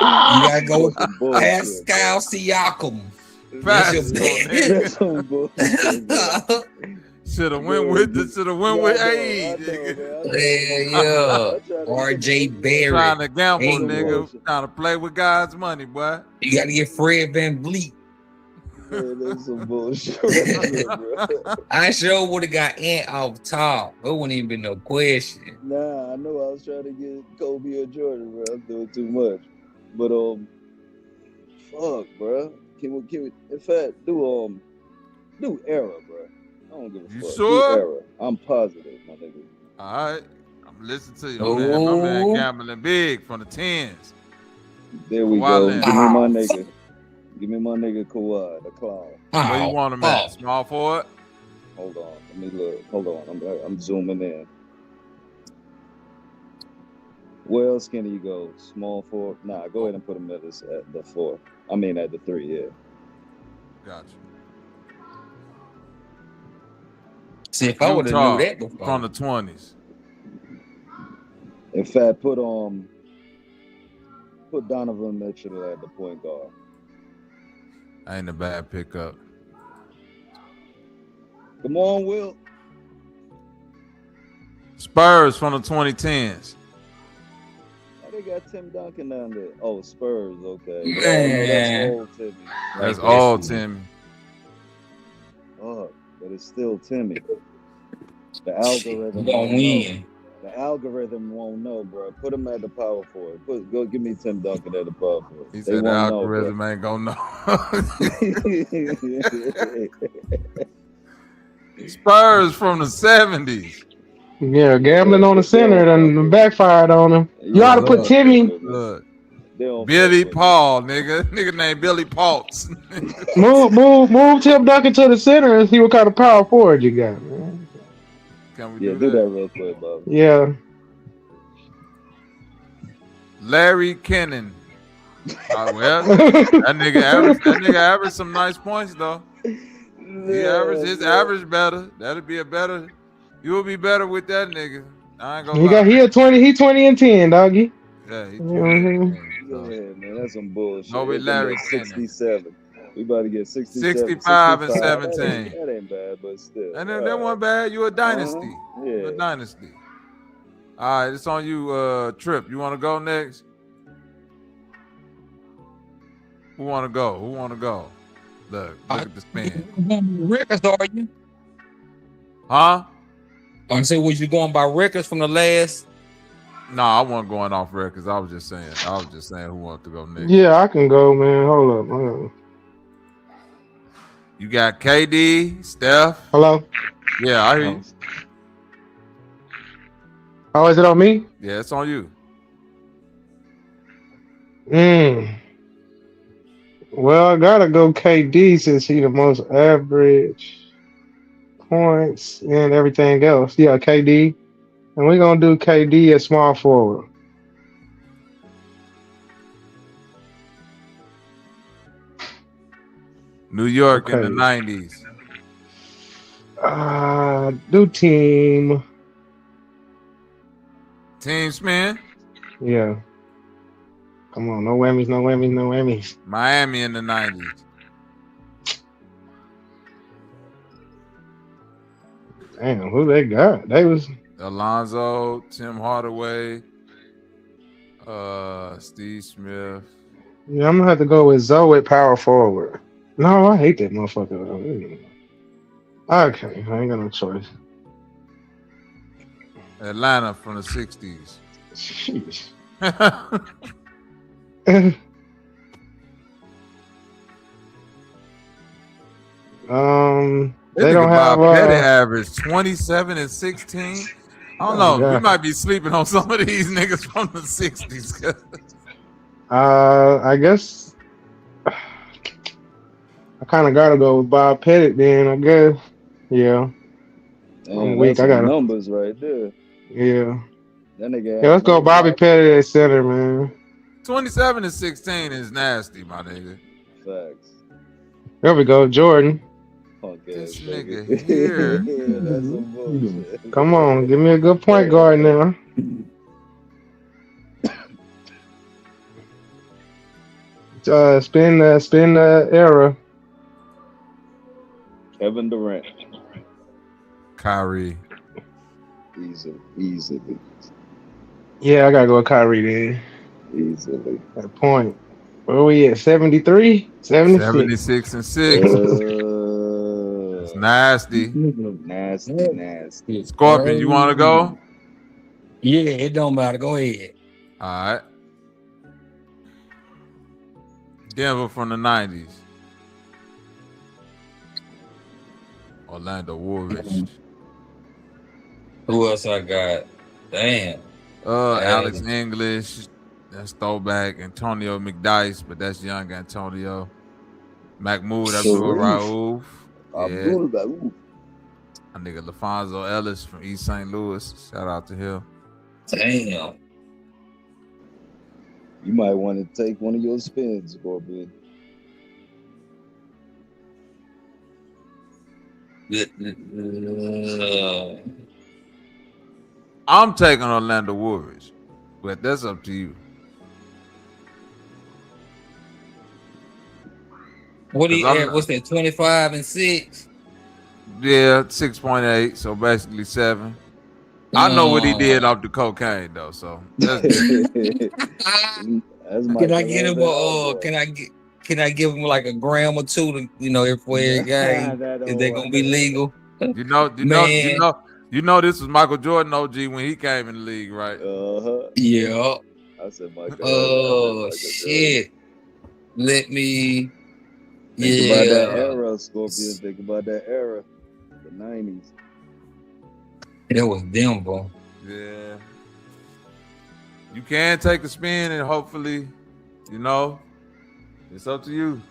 Speaker 13: gotta go with Pascal Siakam.
Speaker 18: That's some bullshit.
Speaker 12: Should have went with A.
Speaker 13: Yeah. RJ Barrett.
Speaker 12: Trying to gamble, nigga. Trying to play with God's money, boy.
Speaker 13: You got to get Fred VanVleet.
Speaker 18: Man, that's some bullshit.
Speaker 13: I sure would have got Ant off top. It wouldn't even been no question.
Speaker 18: Nah, I know I was trying to get Kobe or Jordan, bro. I'm doing too much. But fuck, bro. Can we in fact do era, bro? I don't give a fuck.
Speaker 12: You sure?
Speaker 18: Do era. I'm positive, my nigga.
Speaker 12: All right. I'm listening to you, man. My man gambling big from the 10s.
Speaker 18: There we go. Give me my nigga Kawhi, the clown.
Speaker 12: Where you want him at? Small forward?
Speaker 18: Hold on. Let me look. Hold on. I'm zooming in. Where else can he go? Small forward? Nah, go ahead and put him at the 4. I mean at the 3, yeah.
Speaker 12: Gotcha.
Speaker 13: See, if I would have knew that before.
Speaker 12: From the 20s.
Speaker 18: In fact, put Donovan Mitchell at the point guard.
Speaker 12: Ain't a bad pickup.
Speaker 18: Come on, Will.
Speaker 12: Spurs from the 2010s.
Speaker 18: Oh, they got Tim Duncan down there. Oh, Spurs, okay.
Speaker 13: Man.
Speaker 18: That's old Timmy.
Speaker 12: That's old Timmy.
Speaker 18: Oh, but it's still Timmy. The algorithm
Speaker 13: won't win.
Speaker 18: The algorithm won't know, bro. Put him at the power forward. Go give me Tim Duncan at the power forward.
Speaker 12: He said the algorithm ain't gonna know. Spurs from the 70s.
Speaker 16: Yeah, gambling on the center and backfired on him. You ought to put Timmy.
Speaker 12: Look. Billy Paul, nigga. Nigga named Billy Paults.
Speaker 16: move Tim Duncan to the center and see what kind of power forward you got, man.
Speaker 12: Can we
Speaker 18: do that real quick, Bob?
Speaker 16: Yeah.
Speaker 12: Larry Kennan. Well, that nigga averaged some nice points though. His average better. That'll be a better. You'll be better with that nigga. I ain't gonna lie.
Speaker 16: He 20 and 10, doggy.
Speaker 12: Yeah, he
Speaker 18: 20 and 10. Yeah, man, that's some bullshit.
Speaker 12: No, with Larry
Speaker 18: 67. We about to get 67.
Speaker 12: 65 and 17.
Speaker 18: That ain't bad, but still.
Speaker 12: And that one bad. You a dynasty. Yeah. You're a dynasty. All right, it's on you, Trip. You want to go next? Who want to go? Look at the spin.
Speaker 13: Records, are you?
Speaker 12: Huh?
Speaker 13: I say, was you going by records from the last?
Speaker 12: No, I wasn't going off records. I was just saying who wanted to go next.
Speaker 16: Yeah, I can go, man. Hold up.
Speaker 12: You got KD, Steph.
Speaker 16: Hello?
Speaker 12: Yeah, I hear you.
Speaker 16: Oh, is it on me?
Speaker 12: Yeah, it's on you.
Speaker 16: Well, I gotta go KD since he the most average points and everything else. Yeah, KD. And we're gonna do KD at small forward.
Speaker 12: New York in the 90s.
Speaker 16: Do team.
Speaker 12: Team spin?
Speaker 16: Yeah. Come on, no whammies, no whammies, no whammies.
Speaker 12: Miami in the 90s.
Speaker 16: Damn, who they got? They was
Speaker 12: Alonzo, Tim Hardaway, Steve Smith.
Speaker 16: Yeah, I'm gonna have to go with Zoe at power forward. No, I hate that motherfucker. Okay, I ain't got no choice.
Speaker 12: Atlanta from the 60s.
Speaker 16: Jeez. They don't have
Speaker 12: Petty average 27 and 16. I don't know. We might be sleeping on some of these niggas from the 60s.
Speaker 16: I guess I kind of gotta go with Bob Pettit then. I guess. Yeah. I'm weak. I got
Speaker 18: numbers right there.
Speaker 16: Yeah.
Speaker 18: That nigga.
Speaker 16: Yeah, let's go Bobby Pettit at center, man.
Speaker 12: 27 and 16 is nasty, my nigga.
Speaker 18: Facts.
Speaker 16: There we go, Jordan.
Speaker 12: This nigga here.
Speaker 18: That's some bullshit.
Speaker 16: Come on, give me a good point guard now. Spin the era.
Speaker 18: Kevin Durant.
Speaker 12: Kyrie.
Speaker 18: Easily.
Speaker 16: Yeah, I gotta go with Kyrie then.
Speaker 18: Easily.
Speaker 16: That point. Where we at? 73? 76.
Speaker 12: 76 and 6. It's nasty.
Speaker 18: Nasty.
Speaker 12: Scorpion, you want to go?
Speaker 6: Yeah, it don't matter. Go ahead.
Speaker 12: All right. Denver from the 90s. Orlando Warriors.
Speaker 13: Who else I got? Damn.
Speaker 12: Alex English. That's throwback. Antonio McDyess, but that's young Antonio. Mahmoud Abdul-Rauf.
Speaker 18: Abdul-Rauf.
Speaker 12: My nigga LaFonso Ellis from East St. Louis. Shout out to him.
Speaker 13: Damn.
Speaker 18: You might want to take one of your spins, Scorpion.
Speaker 12: I'm taking Orlando Warriors, but that's up to you.
Speaker 13: What do you add? What's that? 25 and 6?
Speaker 12: Yeah, 6.8. So basically 7. I know what he did off the cocaine though. So that's
Speaker 13: can I get him Can I give him like a gram or two to every game? Is they gonna be legal?
Speaker 12: You know this was Michael Jordan OG when he came in the league, right?
Speaker 13: Yeah.
Speaker 18: I said Michael.
Speaker 13: Oh shit! Let me.
Speaker 18: Think about that era, Scorpion. Think about that era, the 90s.
Speaker 13: It was Denver.
Speaker 12: Yeah. You can take a spin and hopefully, it's up to you.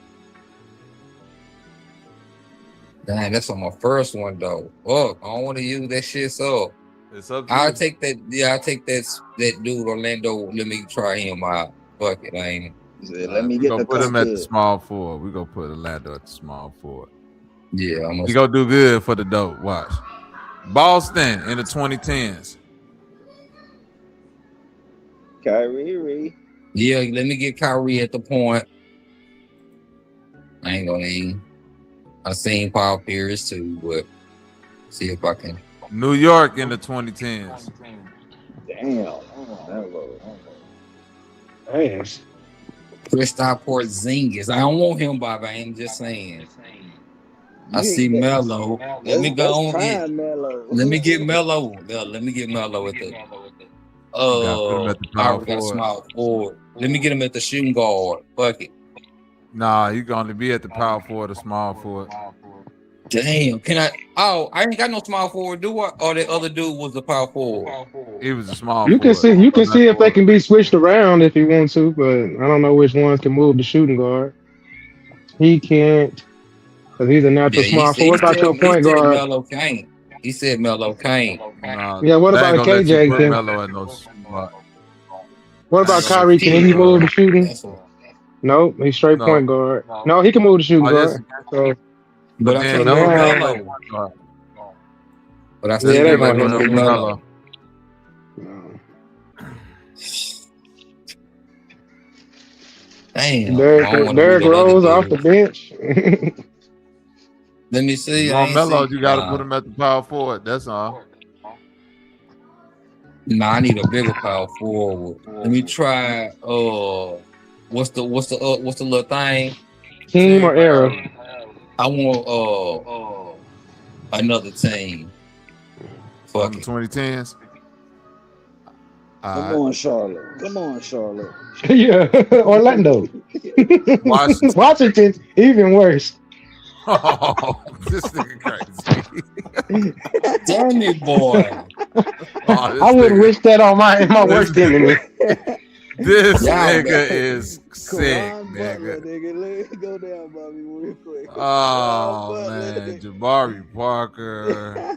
Speaker 13: Dang, that's on my first one though. Fuck, I don't want to use that shit. So
Speaker 12: it's up to
Speaker 13: I'll
Speaker 12: you.
Speaker 13: take that. Yeah, I'll take that dude Orlando. Let me try him out. Fuck it, ain't it?
Speaker 18: Let me get the
Speaker 12: put him at the small forward. We're gonna put Orlando at the small forward.
Speaker 13: Yeah,
Speaker 12: we gonna do good for the dope. Watch. Boston in the 2010s.
Speaker 18: Kyrie.
Speaker 13: Yeah, let me get Kyrie at the point. I ain't gonna even. I seen Paul Pierce too, but see if I can.
Speaker 12: New York in the 2010s.
Speaker 18: Damn.
Speaker 13: Kristaps Porzingis. I don't want him, Bob. I ain't just saying. I see Melo. Let me go on it. Let me get Melo. Let me get Melo at the small forward. Let me get him at the shooting guard. Fuck it.
Speaker 12: Nah, you gonna be at the power forward or small forward.
Speaker 13: Damn, can I? Oh, I ain't got no small forward, do I? Or the other dude was the power forward.
Speaker 12: He was a small
Speaker 16: You can
Speaker 12: forward.
Speaker 16: see if they can be switched around if you want to, but I don't know which ones can move the shooting guard. He can't, because he's a natural small forward. What about your point guard?
Speaker 13: Melo can't. He said Melo can't.
Speaker 12: Nah,
Speaker 16: Yeah, what
Speaker 12: they ain't
Speaker 16: about
Speaker 12: gonna let you
Speaker 16: KJ?
Speaker 12: put
Speaker 16: Can,
Speaker 12: Melo at no spot.
Speaker 16: what about Kyrie? Can he move the shooting? No, he's straight point guard. No, he can move the shooting guard. So,
Speaker 13: But I can't move Melo. But I still
Speaker 16: yeah,
Speaker 13: get
Speaker 16: they're
Speaker 13: Melo.
Speaker 16: gonna
Speaker 13: Melo. Damn.
Speaker 16: Derrick Rose off the bench.
Speaker 13: Let me see.
Speaker 12: You want Melo, you got to put him at the power forward. That's all.
Speaker 13: Nah, I need a bigger power forward. Let me try. What's the little thing?
Speaker 16: Team or era?
Speaker 13: I want another team.
Speaker 12: Fuck it. 2010s.
Speaker 18: Come on, Charlotte. Come on, Charlotte.
Speaker 16: Yeah, Orlando. Washington, even worse.
Speaker 12: Oh, this nigga crazy.
Speaker 13: Damn it, boy.
Speaker 16: I wouldn't wish that on my worst enemy.
Speaker 12: This nigga is sick, nigga.
Speaker 18: Let me go down, Bobby, real quick.
Speaker 12: Oh, man. Jabari Parker.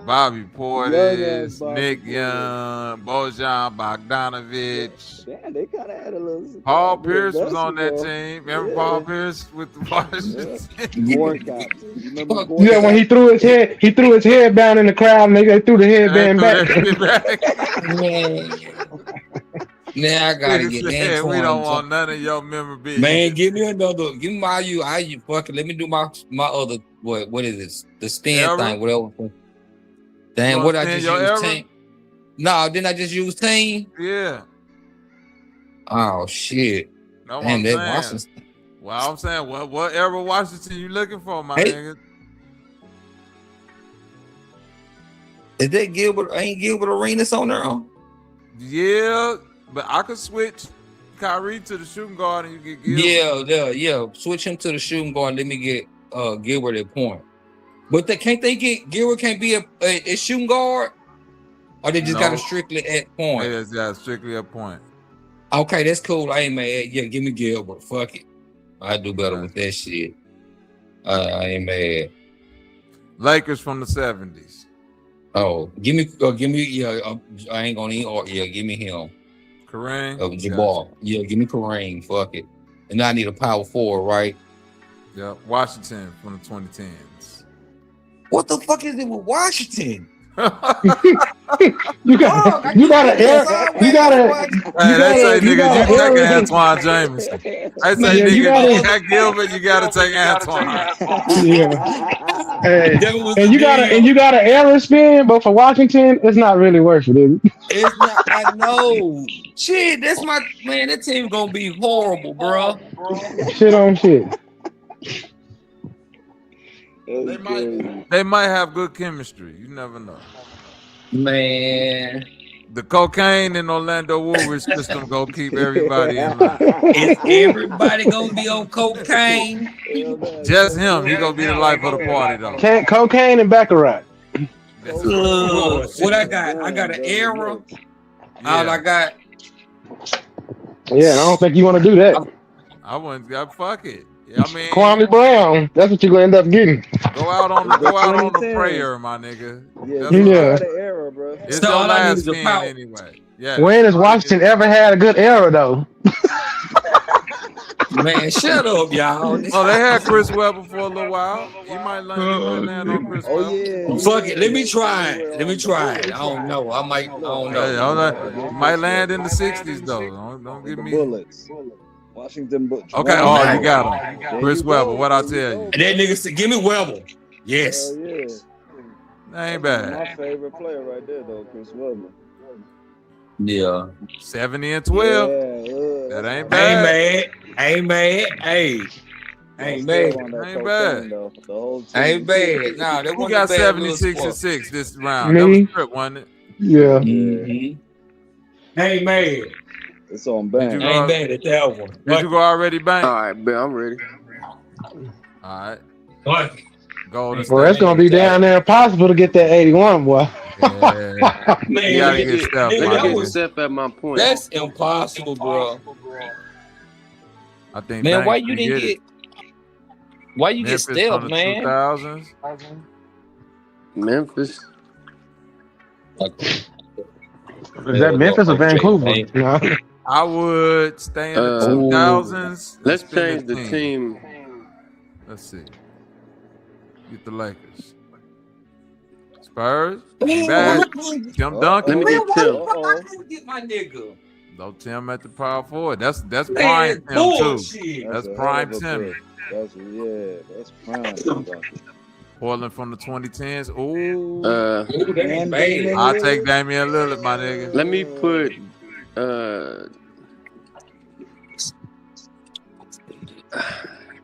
Speaker 12: Bobby Portis, Nick Young, Bojan Bogdanovic.
Speaker 18: Damn, they kind of had a little.
Speaker 12: Paul Pierce was on that team. Remember Paul Pierce with the Washington?
Speaker 16: Yeah, when he threw his head down in the crowd, and they threw the headband back.
Speaker 13: Now I gotta get Antoine.
Speaker 12: We don't want none of your memorabilia.
Speaker 13: Man, give me another. Give me my you fucking. Let me do my other. What is this? The stand thing. Whatever. Damn, what I just use team? No, didn't I just use team?
Speaker 12: Yeah.
Speaker 13: Oh shit.
Speaker 12: No,
Speaker 13: damn,
Speaker 12: that Washington. Well, I'm saying, what era Washington you looking for, my nigga?
Speaker 13: Is that Gilbert? Ain't Gilbert Arenas on there?
Speaker 12: Yeah, but I could switch Kyrie to the shooting guard and you get Gilbert.
Speaker 13: Yeah. Switch him to the shooting guard. Let me get Gilbert at point. But can't they get Gilbert can't be a shooting guard? Or they just got to strictly at point?
Speaker 12: Yeah, strictly at point.
Speaker 13: Okay, that's cool. I ain't mad. Yeah, give me Gilbert. Fuck it. I do better with that shit. I ain't mad.
Speaker 12: Lakers from the 70s.
Speaker 13: Oh, give me. I ain't gonna eat. Give me him.
Speaker 12: Kareem.
Speaker 13: Jabbar. Yeah, give me Kareem. Fuck it. And I need a power forward, right?
Speaker 12: Yeah, Washington from the 2010s.
Speaker 13: What the fuck is it with Washington?
Speaker 16: you got
Speaker 12: Antoine Jameson. I say nigga, you got Gilbert, you gotta take Antoine.
Speaker 16: Yeah. And you got an error spin, but for Washington, it's not really worth it.
Speaker 13: It's not. I know. Shit, that's my man. That team gonna be horrible, bro.
Speaker 16: Shit on shit.
Speaker 12: They might have good chemistry. You never know.
Speaker 13: Man.
Speaker 12: The cocaine in Orlando Woolridge system gonna keep everybody in line.
Speaker 13: Is everybody gonna be on cocaine?
Speaker 12: Just him. He gonna be the life of the party though.
Speaker 16: Cocaine and Baccarat.
Speaker 13: What I got? I got an era. All I got.
Speaker 16: Yeah, I don't think you want to do that.
Speaker 12: I wouldn't. Fuck it. I mean,
Speaker 16: Kwame Brown. That's what you're gonna end up getting.
Speaker 12: Go out on the prayer, my nigga.
Speaker 16: Yeah.
Speaker 18: Era, bro.
Speaker 12: It's your last spin anyway. Yeah.
Speaker 16: When has Washington ever had a good era though?
Speaker 13: Man, shut up, y'all.
Speaker 12: Oh, they had Chris Webber for a little while. You might land on Chris Webber.
Speaker 18: Yeah.
Speaker 13: Fuck it. Let me try it. I don't know. I don't know.
Speaker 12: You might land in the 60s though. Don't give me
Speaker 18: bullets. Washington Butch.
Speaker 12: Okay, you got him. Chris Webber, what I tell you.
Speaker 13: And that nigga said, give me Webber. Yes.
Speaker 18: Yeah.
Speaker 12: That ain't bad.
Speaker 18: My favorite player right there, though, Chris Webber.
Speaker 13: Yeah.
Speaker 12: 70 and 12.
Speaker 18: Yeah,
Speaker 12: that ain't bad.
Speaker 13: Ain't mad. Hey. Ain't bad.
Speaker 12: Ain't bad.
Speaker 13: Ain't bad. Nah, that
Speaker 12: Who got 76 and 6 this round?
Speaker 16: Me?
Speaker 12: That was Trip, wasn't it?
Speaker 16: Yeah.
Speaker 13: Mm-hmm. Ain't mad.
Speaker 18: It's on bang.
Speaker 13: Ain't bad at that one.
Speaker 12: Did you go already bang?
Speaker 17: All right, man, I'm ready.
Speaker 12: All right.
Speaker 13: What?
Speaker 12: Golden
Speaker 16: Boy, it's
Speaker 12: State.
Speaker 16: gonna be down there impossible to get that 81, boy.
Speaker 12: Yeah.
Speaker 17: Man,
Speaker 12: You gotta get Steph,
Speaker 17: let
Speaker 12: my
Speaker 17: me get
Speaker 12: nigga.
Speaker 17: Steph at my point.
Speaker 13: That's impossible, bro.
Speaker 12: I think
Speaker 13: Man, why
Speaker 12: Banks
Speaker 13: you
Speaker 12: can
Speaker 13: didn't
Speaker 12: get
Speaker 13: get?
Speaker 12: it.
Speaker 13: Why you
Speaker 12: Memphis
Speaker 13: get Steph,
Speaker 12: from the
Speaker 13: man?
Speaker 12: 2000s.
Speaker 17: Memphis.
Speaker 16: Is that Memphis or Vancouver? No.
Speaker 12: I would stay in the 2000s.
Speaker 17: Let's
Speaker 12: spin
Speaker 17: change the team.
Speaker 12: Let's see. Get the Lakers. Spurs.
Speaker 13: Ooh.
Speaker 12: Back. Tim Duncan.
Speaker 17: Let me get Tim.
Speaker 13: I couldn't get my nigga.
Speaker 12: No Tim at the power forward. That's
Speaker 13: Man,
Speaker 12: prime Tim
Speaker 13: bullshit.
Speaker 12: too. That's
Speaker 18: a
Speaker 12: prime
Speaker 18: hell of a
Speaker 12: Tim.
Speaker 18: pick. That's prime. Tim Duncan.
Speaker 12: Portland from the 2010s. Ooh.
Speaker 18: And Damian
Speaker 12: I'll
Speaker 18: Lillard.
Speaker 12: take Damian Lillard, my nigga.
Speaker 17: Let me put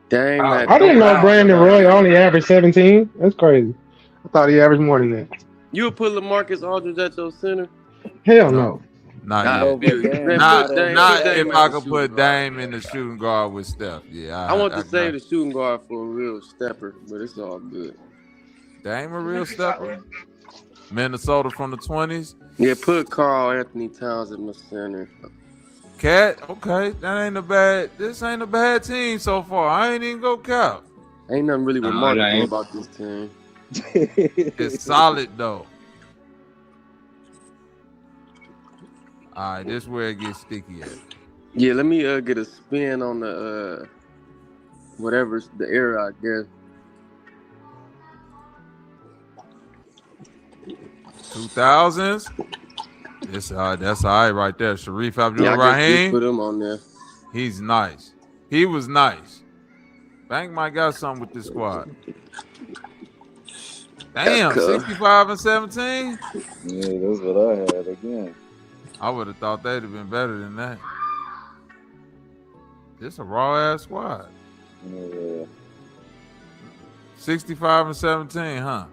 Speaker 17: dang that.
Speaker 16: I didn't know Brandon Roy only averaged 17. That's crazy. I thought he averaged more than that.
Speaker 17: You would put LaMarcus Aldridge at your center?
Speaker 16: Hell no.
Speaker 12: Not yet. Not if I could put Dame in the shooting guard with Steph. Yeah.
Speaker 17: I want to save the shooting guard for a real stepper, but it's all good.
Speaker 12: Dame a real stepper. Minnesota from the 20s.
Speaker 17: Yeah, put Karl Anthony Towns at my center.
Speaker 12: Cat, okay, this ain't a bad team so far. I ain't even go Cap.
Speaker 17: Ain't nothing really remarkable about this team.
Speaker 12: It's solid though. All right, this is where it gets sticky at.
Speaker 17: Yeah, let me get a spin on the whatever's the era, I guess.
Speaker 12: 2000s. That's all right right there. Sharif Abdul-Rahim.
Speaker 17: Put him on there.
Speaker 12: He's nice. He was nice. Bank might got something with this squad. Damn, 65 and 17.
Speaker 18: Yeah, that's what I had again.
Speaker 12: I would have thought they'd have been better than that. This a raw ass squad.
Speaker 18: Yeah.
Speaker 12: 65 and 17, huh?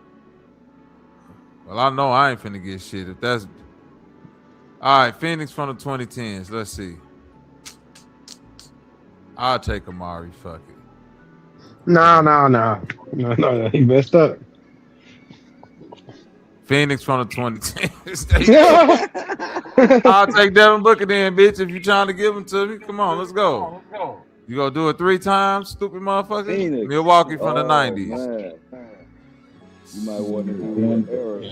Speaker 12: Well, I know I ain't finna get shit if that's. All right, Phoenix from the 2010s. Let's see. I'll take Amari. Fuck it.
Speaker 16: No. He messed up.
Speaker 12: Phoenix from the 2010s. I'll take Devin Booker then, bitch. If you're trying to give him to me, come on, let's go. You gonna do it 3 times, stupid motherfucker?
Speaker 18: Phoenix.
Speaker 12: Milwaukee from the 90s.
Speaker 18: Man. You might want to do that era.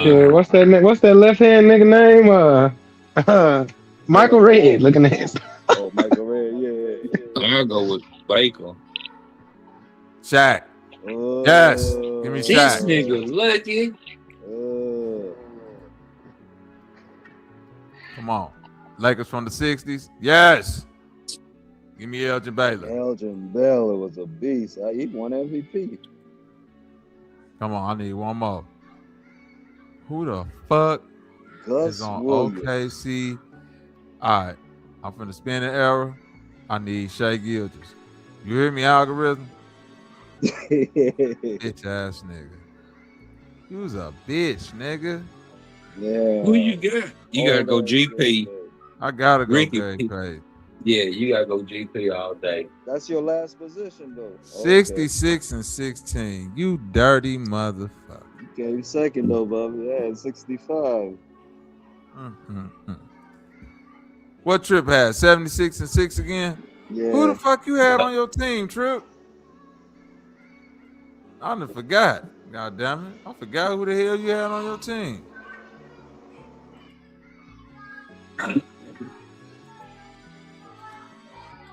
Speaker 16: Shit, what's that left hand nigga name? Michael Redd. Looking at his.
Speaker 18: Oh, Michael Redd. Yeah.
Speaker 13: I'll go with Baker.
Speaker 12: Shaq. Yes. Give me
Speaker 13: This
Speaker 12: Shaq.
Speaker 13: nigga lucky.
Speaker 12: Come on. Lakers from the 60s. Yes. Give me Elgin Baylor.
Speaker 18: Elgin Baylor was a beast. He won MVP.
Speaker 12: Come on, I need one more. Who the fuck is on OKC? All right, I'm finna spin the era. I need Shea Gilgeous. You hear me, algorithm? Bitch ass nigga. You was a bitch, nigga.
Speaker 18: Yeah.
Speaker 13: Who you got? You gotta go GP.
Speaker 12: I gotta go
Speaker 13: Ricky.
Speaker 12: Greg Craig.
Speaker 13: Yeah, you gotta go GP all day.
Speaker 18: That's your last position, though.
Speaker 12: 66 and 16. You dirty motherfucker.
Speaker 18: You came second, though, Bobby. Yeah, 65.
Speaker 12: What Trip had? 76 and 6 again?
Speaker 18: Yeah.
Speaker 12: Who the fuck you had on your team, Trip? I done forgot. God damn it. I forgot who the hell you had on your team.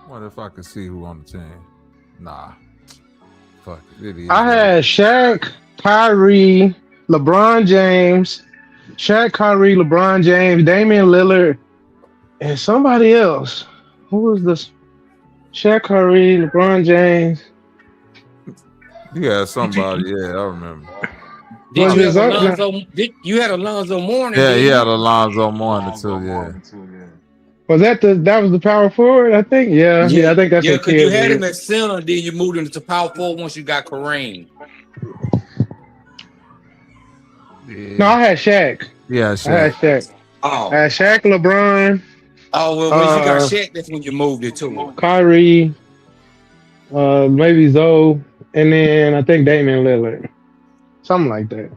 Speaker 12: What if I could see who on the team? Nah. Fuck it. It is.
Speaker 16: I had Shaq, Kyrie, LeBron James, LeBron James, Damian Lillard, and somebody else. Who was this? Shaq, Kyrie, LeBron James.
Speaker 12: You had somebody, yeah, I remember.
Speaker 13: Did you had Alonzo Mourning?
Speaker 12: Yeah, he had Alonzo Mourning too, yeah.
Speaker 16: Was that was the power forward? I think. Yeah, I think that's
Speaker 13: because you had him at center, then you moved him to power forward once you got Kareem.
Speaker 12: Yeah.
Speaker 16: No, I had Shaq.
Speaker 12: Yeah, Shaq.
Speaker 16: I had Shaq.
Speaker 13: Oh.
Speaker 16: I had Shaq, LeBron.
Speaker 13: Oh, well, when you got Shaq, that's when you moved it to him.
Speaker 16: Kyrie. Maybe Zoe. and then I think Damian Lillard. Something like that.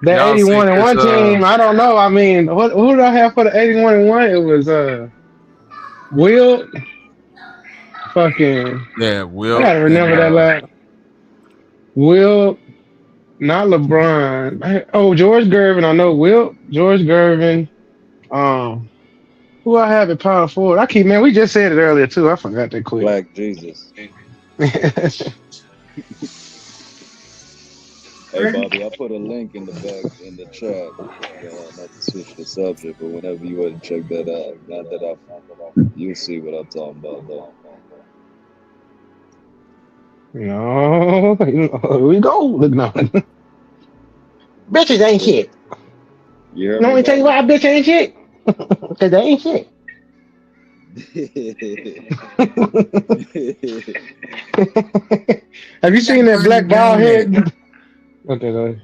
Speaker 16: That
Speaker 12: Y'all see
Speaker 16: 81-1
Speaker 12: this?
Speaker 16: team, I don't know. I mean, who did I have for the 81-1? It was Will. Fucking.
Speaker 12: Yeah,
Speaker 16: I
Speaker 12: Will.
Speaker 16: gotta remember that last. Will, not LeBron. Oh, George Gervin. I know Will. George Gervin. Who I have at power forward? Man, we just said it earlier too. I forgot that quick.
Speaker 18: Black Jesus. Hey Bobby, I put a link in the back in the chat. Not to switch the subject, but whenever you want to check that out, you'll see what I'm talking about though.
Speaker 16: No, here we go. Look now. Bitches ain't shit.
Speaker 18: You
Speaker 16: know me tell you why a bitch ain't shit? Because they ain't shit. Have you seen that black bald head? Okay, go ahead.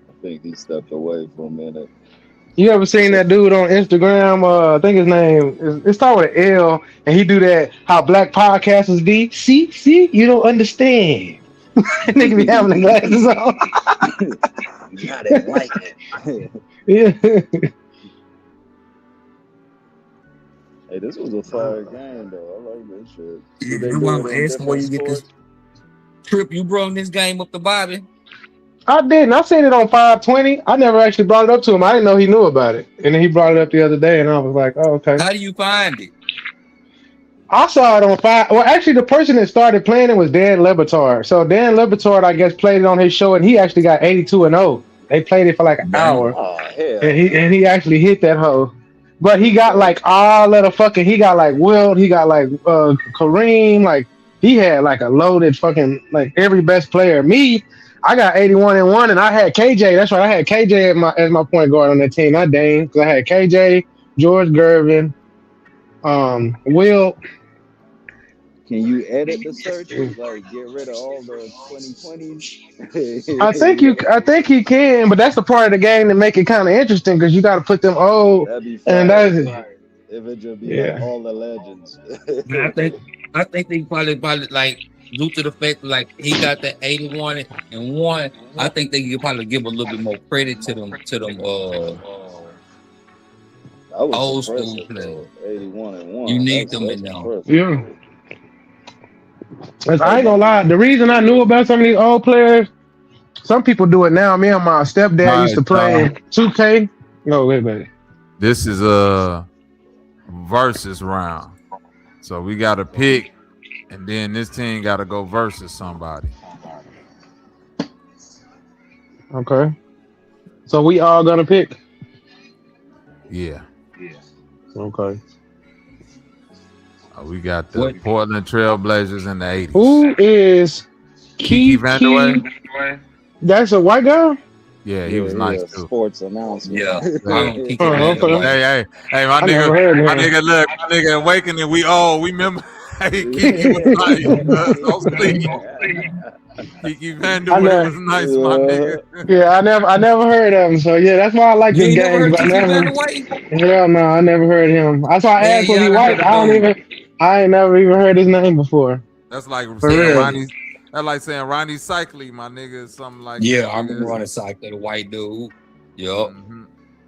Speaker 18: I think he stepped away for a minute.
Speaker 16: You ever seen that dude on Instagram? I think his name it starts with an L, and he do that. How black podcasters be? See, you don't understand. Nigga be having the glasses on.
Speaker 18: You gotta enlighten it.
Speaker 16: Yeah.
Speaker 18: Hey, this was a fire game though. I like this shit.
Speaker 13: You want to ask where you get this trip you brought this game up to Bobby?
Speaker 16: I didn't. I seen it on 520. I never actually brought it up to him. I didn't know he knew about it. And then he brought it up the other day, and I was like, oh, okay.
Speaker 13: How do you find it?
Speaker 16: I saw it on 5. Well, actually, the person that started playing it was Dan 𝘃𝐵𝐺. So Dan 𝘃𝐵𝐺, I guess, played it on his show, and he actually got 82-0. They played it for like an hour.
Speaker 18: Oh, hell.
Speaker 16: And he actually hit that hoe. But he got like all of the fucking, he got like Wilt, he got like Kareem, like he had like a loaded fucking, like every best player. Me, I got 81-1, and I had KJ. That's right, I had KJ as my point guard on that team, not Dame, because I had KJ, George Gervin, Wilt.
Speaker 18: Can you edit the searches? Like get rid of all the 2020s?
Speaker 16: I think you can, but that's the part of the game that make it kind of interesting because you got to put them old.
Speaker 18: That'd be
Speaker 16: and that's
Speaker 18: if it just be like all the legends.
Speaker 13: I think they probably like due to the fact like he got that 81-1. I think they could probably give a little bit more credit to them old school players.
Speaker 18: 81-1.
Speaker 13: You need them in there.
Speaker 16: Yeah. I ain't gonna lie. The reason I knew about some of these old players, some people do it now. Me and my stepdad used to play 2K. No, wait a minute.
Speaker 12: This is a versus round. So we got to pick, and then this team got to go versus somebody.
Speaker 16: Okay. So we all gonna pick?
Speaker 12: Yeah.
Speaker 16: Okay.
Speaker 12: We got the Portland Trailblazers in the 80s.
Speaker 16: Who is
Speaker 12: Kiki Vandeweghe?
Speaker 16: That's a white girl?
Speaker 12: Yeah, he was nice too.
Speaker 18: Sports announcement.
Speaker 13: Yeah.
Speaker 12: Hey, my nigga, Awakening, we remember. Hey, Kiki was nice. Kiki Vandeweghe was nice, my nigga.
Speaker 16: Yeah, I never heard of him. So yeah, that's why I like this game. Hell no, I never heard of him. That's why I asked was he white. I ain't never even heard his name before.
Speaker 12: That's like saying Ronnie. That's like saying Ronnie Cycli, my nigga, something like that.
Speaker 13: Yeah, I remember Ronnie Cycli, the white dude. Yup. Mm-hmm.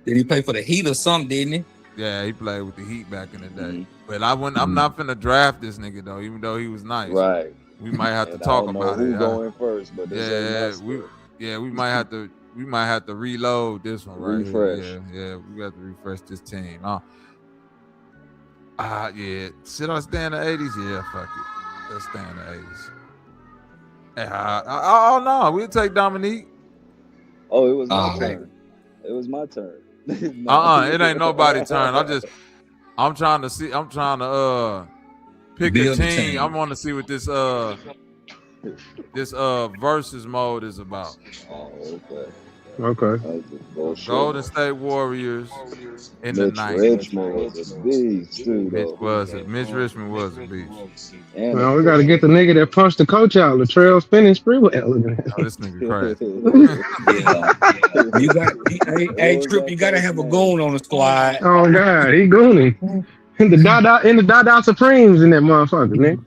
Speaker 13: Did he play for the Heat or something, didn't he?
Speaker 12: Yeah, he played with the Heat back in the day. But I'm not finna draft this nigga though, even though he was nice.
Speaker 18: Right.
Speaker 12: We might have to talk about it.
Speaker 18: Going first, but
Speaker 12: we might have to reload this one right here. Yeah, we got to refresh this team. Yeah. Should I stay in the 80s? Yeah, fuck it. Let's stay in the 80s. Oh no, we'll take Dominique.
Speaker 18: Oh, it was my turn. It was my turn.
Speaker 12: It ain't nobody's turn. I'm trying to pick a team. I want to see what this versus mode is about.
Speaker 18: Oh, okay.
Speaker 16: Okay.
Speaker 12: Golden State Warriors in the 90s.
Speaker 18: Richmond was a beast, too.
Speaker 12: Mitch Richmond was a beast.
Speaker 16: Well, we got to get the nigga that punched the coach out. Latrell spinning spree.
Speaker 12: Oh, this nigga crazy.
Speaker 13: You got, hey, Trip, you got to have a goon on the squad.
Speaker 16: Oh, God. He gooning. the Dada Supremes in that motherfucker, man.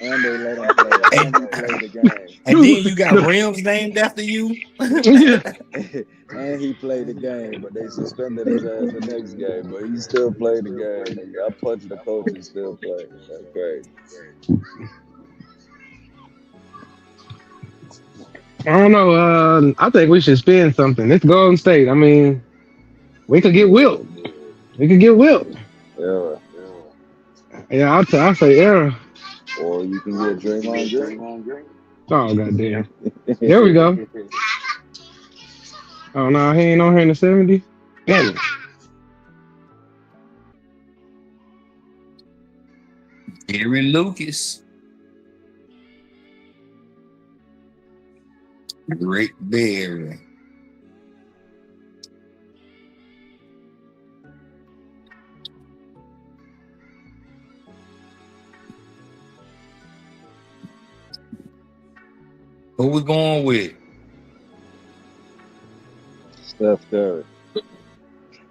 Speaker 18: And they let him play. And he played the game.
Speaker 13: And then you got rims named after you.
Speaker 16: Yeah.
Speaker 18: And he played the game, but they suspended his ass the next game. But he still played the game. Nigga. I punched the coach and still played. That's crazy.
Speaker 16: I don't know. I think we should spend something. It's Golden State. I mean, we could get Wilt. Yeah, I'll say Era.
Speaker 18: Or you can get Draymond Green.
Speaker 16: Oh, goddamn. There we go. Oh, no, he ain't on here in the 70s. Damn it.
Speaker 13: Aaron Lucas. Rick Barry. Who we going with?
Speaker 18: Steph Curry.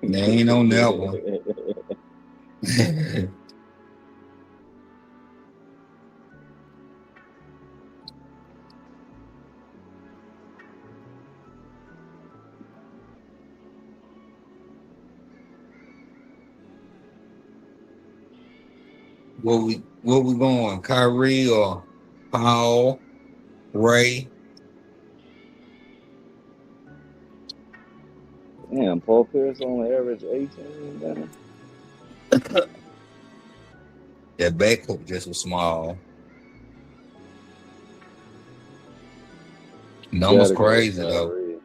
Speaker 13: They ain't on that one. Where we going? Kyrie or Paul? Ray?
Speaker 18: Damn, Paul Pierce only averaged 18. Man.
Speaker 13: That backcourt just was small. Numbers crazy though.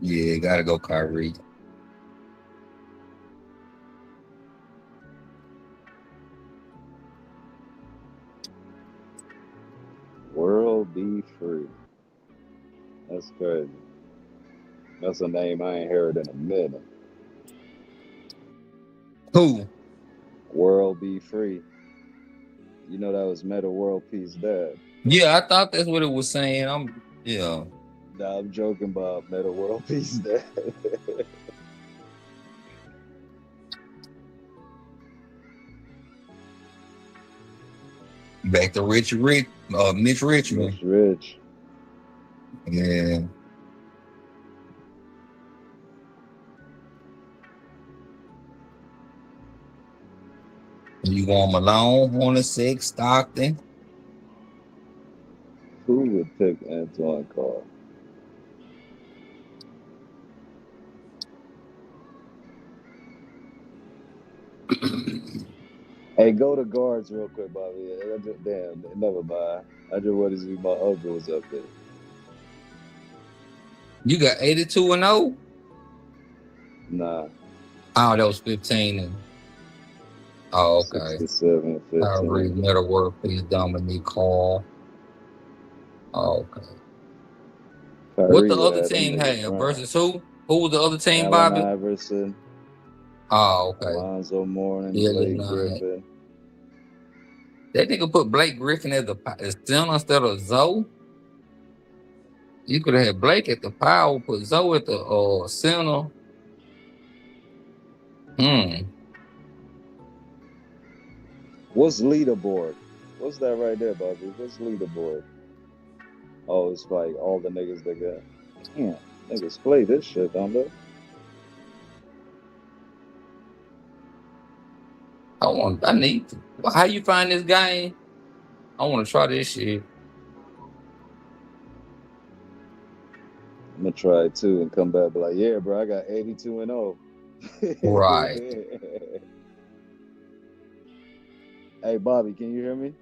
Speaker 13: Yeah, gotta go Kyrie.
Speaker 18: World Be Free. That's crazy. That's a name I ain't heard in a minute.
Speaker 13: Who?
Speaker 18: World Be Free. You know that was Meta World Peace Dad.
Speaker 13: Yeah, I thought that's what it was saying. I'm
Speaker 18: joking about Meta World Peace Dad.
Speaker 13: Back to Mitch Richmond.
Speaker 18: Mitch Rich.
Speaker 13: Yeah. You want Malone on the 6, Stockton?
Speaker 18: Who would pick Antoine Carr? Hey, go to guards real quick, Bobby. Damn, never mind. I just wanted to see my uncle was up there.
Speaker 13: You got 82-0?
Speaker 18: Nah.
Speaker 13: Oh, that was 15. Oh, okay.
Speaker 18: 67, 15.
Speaker 13: Kyrie, Metal World Peace, Dominique Hall. Oh, okay.
Speaker 18: Kyrie,
Speaker 13: what the other team had versus who? Who was the other team, Bobby?
Speaker 18: Allen Iverson.
Speaker 13: Oh, okay.
Speaker 18: Alonzo Mourning,
Speaker 13: Yeah,
Speaker 18: Blake Griffin.
Speaker 13: That nigga put Blake Griffin as the center instead of Zoe. You could have had Blake at the power, put Zoe at the center.
Speaker 18: What's leaderboard? What's that right there, Bobby? What's leaderboard? Oh, it's like all the niggas that got. Damn, niggas play this shit, don't they?
Speaker 13: I need to. How you find this game? I want to try this shit.
Speaker 18: I'm gonna try it too and come back, be like, yeah, bro, I got 82-0.
Speaker 13: Right.
Speaker 18: Hey, Bobby, can you hear me?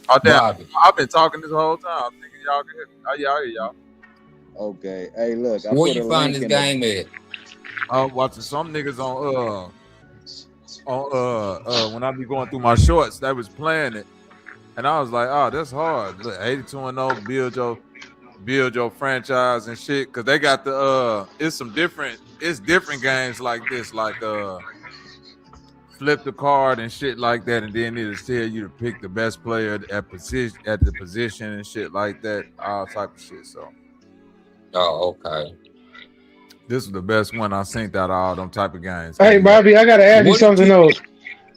Speaker 12: Oh, damn. I've been talking this whole time. I'm thinking y'all can hear me. Oh, yeah, I hear y'all.
Speaker 18: Okay. Hey, look.
Speaker 13: Where you find this game at?
Speaker 12: I'm watching some niggas when I be going through my shorts, they was playing it. And I was like, oh, that's hard. Look, 82-0, build your franchise and shit. Cause they got it's different games like this, like flip the card and shit like that, and then it'll tell you to pick the best player at the position and shit like that, all type of shit. So
Speaker 13: oh, okay.
Speaker 12: This was the best one I seen out of all them type of games.
Speaker 16: Hey, Bobby, I gotta ask you something else.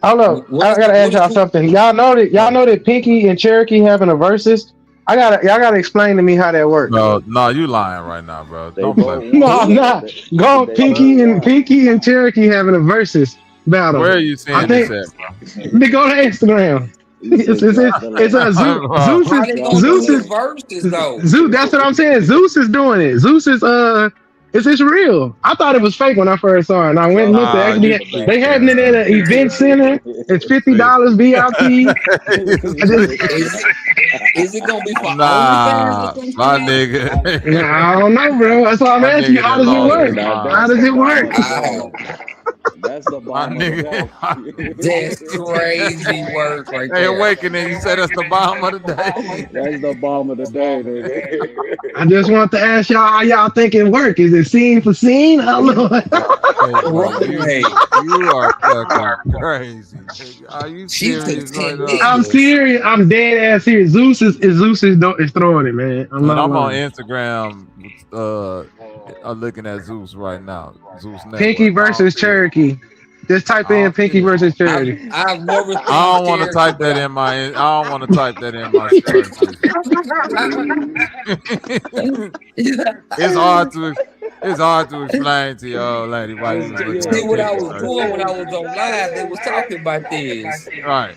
Speaker 16: Hold up, I gotta ask y'all something. Y'all know that Pinky and Cherokee having a versus. Y'all gotta explain to me how that works.
Speaker 12: No, you lying right now, bro. Don't play.
Speaker 16: No, I'm not. Go Pinky and Cherokee having a versus battle.
Speaker 12: Where are you seeing this at, bro?
Speaker 16: They go to Instagram. It's a Zeus is
Speaker 13: versus though.
Speaker 16: Zeus. That's what I'm saying. Zeus is doing it. Zeus is it's real. I thought it was fake when I first saw it. And I went and looked at it. They having it at an event center. It's $50 VIP.
Speaker 13: Is it gonna be for
Speaker 12: my nigga?
Speaker 16: I don't know, bro. That's why I'm asking you. How does it work? How does it work?
Speaker 18: That's the bomb.
Speaker 13: That's crazy work right there.
Speaker 12: Hey, Awakening, you said that's the bomb of the day.
Speaker 18: That's the bomb of the day, nigga.
Speaker 16: I just want to ask y'all how y'all think it work. Is it scene for scene? I don't know.
Speaker 12: You are fucking crazy. Are you serious?
Speaker 16: I'm serious. I'm dead ass serious. Zeus is throwing it, man. I'm
Speaker 12: on Instagram. I'm looking at Zeus right now. Zeus
Speaker 16: Pinky versus Cherokee. Just type in Pinky versus Cherokee.
Speaker 13: I've never.
Speaker 12: I don't want to type that in my. It's hard to explain to y'all, lady. Why you
Speaker 13: see what I was doing when I was on live? They was talking about this.
Speaker 12: Right.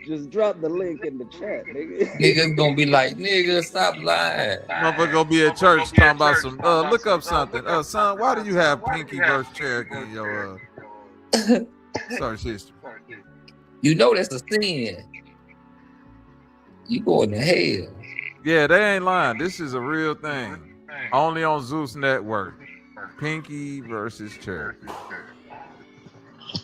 Speaker 18: Just drop the link in the chat, nigga.
Speaker 13: Niggas gonna be like, nigga, stop lying.
Speaker 12: Motherfucker gonna be at church talking about some. Look up something. Son, why do you have Pinky versus Cherokee in your search history?
Speaker 13: You know that's a sin. You going to hell.
Speaker 12: Yeah, they ain't lying. This is a real thing. Only on Zeus Network. Pinky versus Cherokee.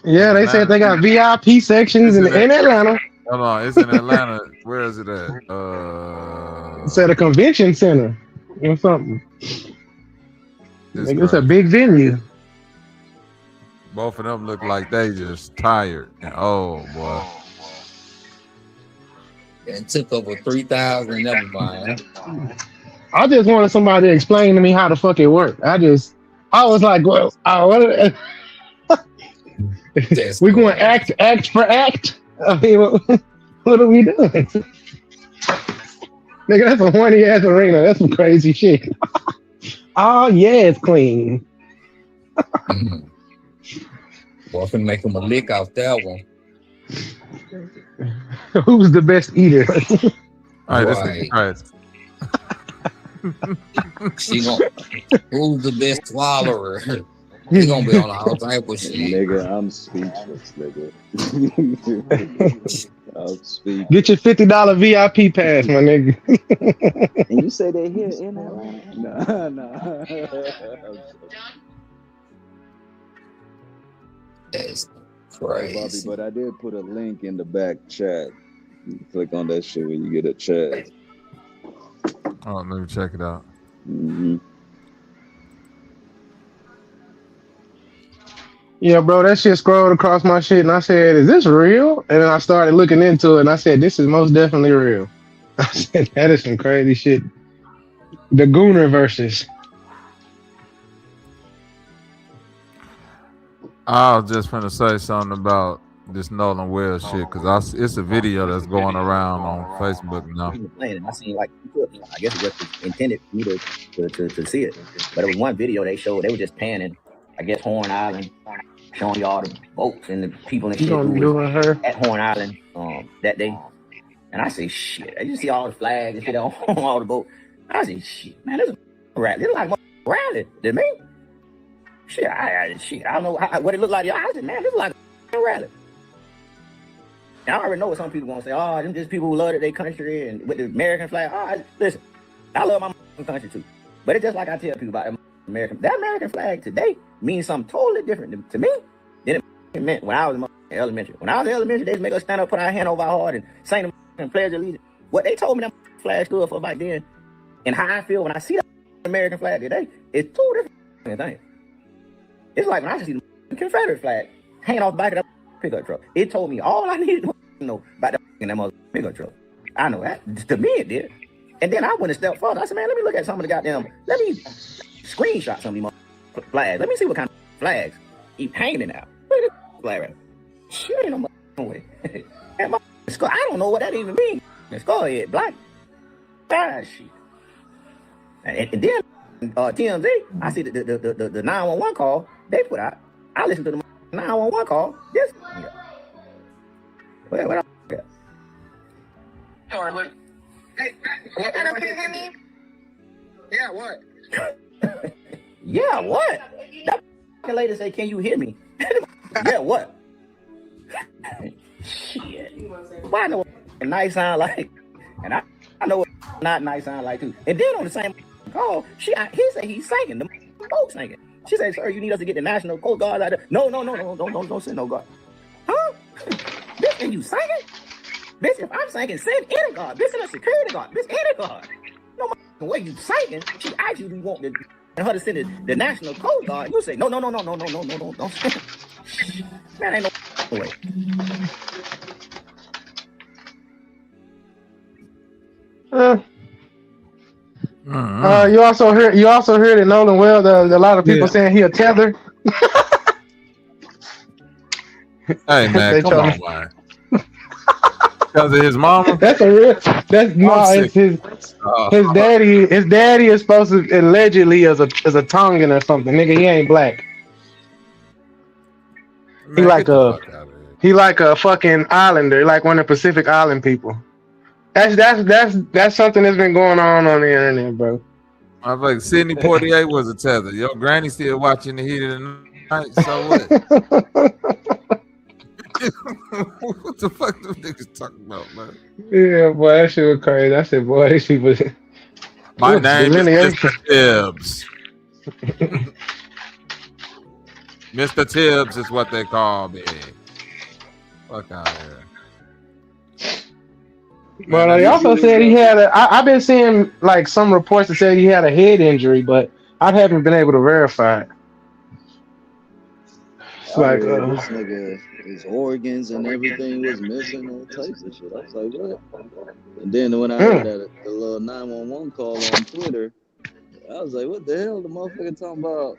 Speaker 16: Yeah, they said they got VIP sections in Atlanta.
Speaker 12: Hold on, it's in Atlanta. Where is it at?
Speaker 16: It's at a convention center or something. It's a big venue.
Speaker 12: Both of them look like they just tired. Oh boy.
Speaker 13: And took over 3,000. Never mind.
Speaker 16: I just wanted somebody to explain to me how the fuck it worked. I was like, well, we going act for act. I mean, what are we doing? Nigga, that's a horny ass arena. That's some crazy shit. Oh yeah, it's clean.
Speaker 13: Well, I can make him a lick off that one.
Speaker 16: Who's the best eater?
Speaker 12: All right, this is
Speaker 13: who's the best swallower? He's gonna be on all type of shit.
Speaker 18: Nigga, I'm speechless, nigga. I'm speechless.
Speaker 16: Get your $50 VIP pass, my nigga.
Speaker 18: And you say they're here in Atlanta? Nah.
Speaker 13: That's crazy.
Speaker 18: Bobby, but I did put a link in the back chat. You click on that shit when you get a chat.
Speaker 12: Oh, let me check it out.
Speaker 18: Mm-hmm.
Speaker 16: Yeah, bro, that shit scrolled across my shit, and I said, "Is this real?" And then I started looking into it, and I said, "This is most definitely real." I said, "That is some crazy shit." The Gooner versus.
Speaker 12: I was just gonna say something about this Nolan Wells shit because it's a video that's going around on Facebook now.
Speaker 3: I seen like I guess it was intended for me to see it, but it was one video they showed. They were just panning, I guess, Horn Island, showing y'all the boats and the people and shit who was at Horn Island that day. And I say, shit, you see all the flags and shit on all the boats. I say, shit, man, this is a rally. This is like a rally to me. Shit, I don't know what it looked like. I said, man, this is like a rally. And I already know what some people gonna say. Oh, them just people who love their country and with the American flag. Oh, listen, I love my country too. But it's just like I tell people about that American flag today means something totally different to me than it meant when I was in elementary. When I was in elementary, they just make us stand up, put our hand over our heart, and sing the pledge of allegiance. What they told me that flag stood for back then, and how I feel when I see the American flag today, is two different things. It's like when I see the Confederate flag hanging off the back of that pickup truck. It told me all I needed to know about that mother pickup truck. I know that. To me, it did. And then I went a step further. I said, man, let me look at some of the goddamn. Let me screenshot some of these flags. Let me see what kind of flags he hanging out. Look at this flag right. Shit, ain't no way. And my skull, I don't know what that even means. 𝘾𝐤𝙎𝙃 black. Ah, shit. And then TMZ, I see the 911 call they put out. I listen to the 911 call. This. What else?
Speaker 6: Sorry, look. Hey, can you hear me? Yeah, what?
Speaker 3: Yeah, what? That lady say, "Can you hear me?" Yeah, what? Shit. Why I know what nice sound like, and I know what not nice sound like too. And then on the same call, he said he's singing. The folks singing. She said, "Sir, you need us to get the National Coast Guard out there." No, don't send no guard. Huh? Bitch, and you singing? Bitch, if I'm singing, send any guard. Bitch, send a security guard. Bitch, any guard. No matter way you singing, she actually want her to send the National Coast Guard. You say, no, don't send it. That ain't no way.
Speaker 16: You also heard that Nolan Well. A lot of people saying he a tether.
Speaker 12: Hey man, come on, man. Because of his mama.
Speaker 16: It's his daddy. His daddy is supposed to allegedly as a Tongan or something. Nigga, he ain't black. Man, he like a fucking islander, like one of the Pacific Island people. That's something that's been going on the internet, bro.
Speaker 12: I think Sidney Poitier was a tether. Your granny still watching the heat of the night. So what? What the fuck them niggas talking about, man?
Speaker 16: Yeah, boy, that shit was crazy. I said, boy, these people.
Speaker 12: My name is Mr. Tibbs. Mr. Tibbs is what they call me. Fuck out of here.
Speaker 16: But he also said he had I've been seeing like some reports that said he had a head injury, but I haven't been able to verify it. It's like
Speaker 18: this nigga, his organs and everything was missing, all types of shit. I was like, what? And then when I heard that the little 911 call on Twitter, I was like, what the hell? The motherfucker talking about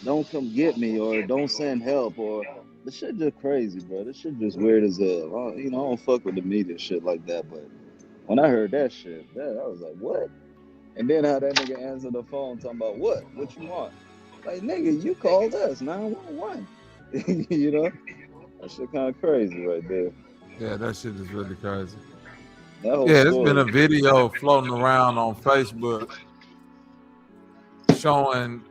Speaker 18: don't come get me or don't send help or the shit just crazy, bro. This shit just weird as hell. I don't fuck with the media shit like that, but when I heard that shit, I was like, what? And then how that nigga answered the phone talking about what you want? Like, nigga, you called us 911. You know? That shit kind of crazy right there.
Speaker 12: Yeah, that shit is really crazy.
Speaker 18: Yeah,
Speaker 12: there's been a video floating around on Facebook showing,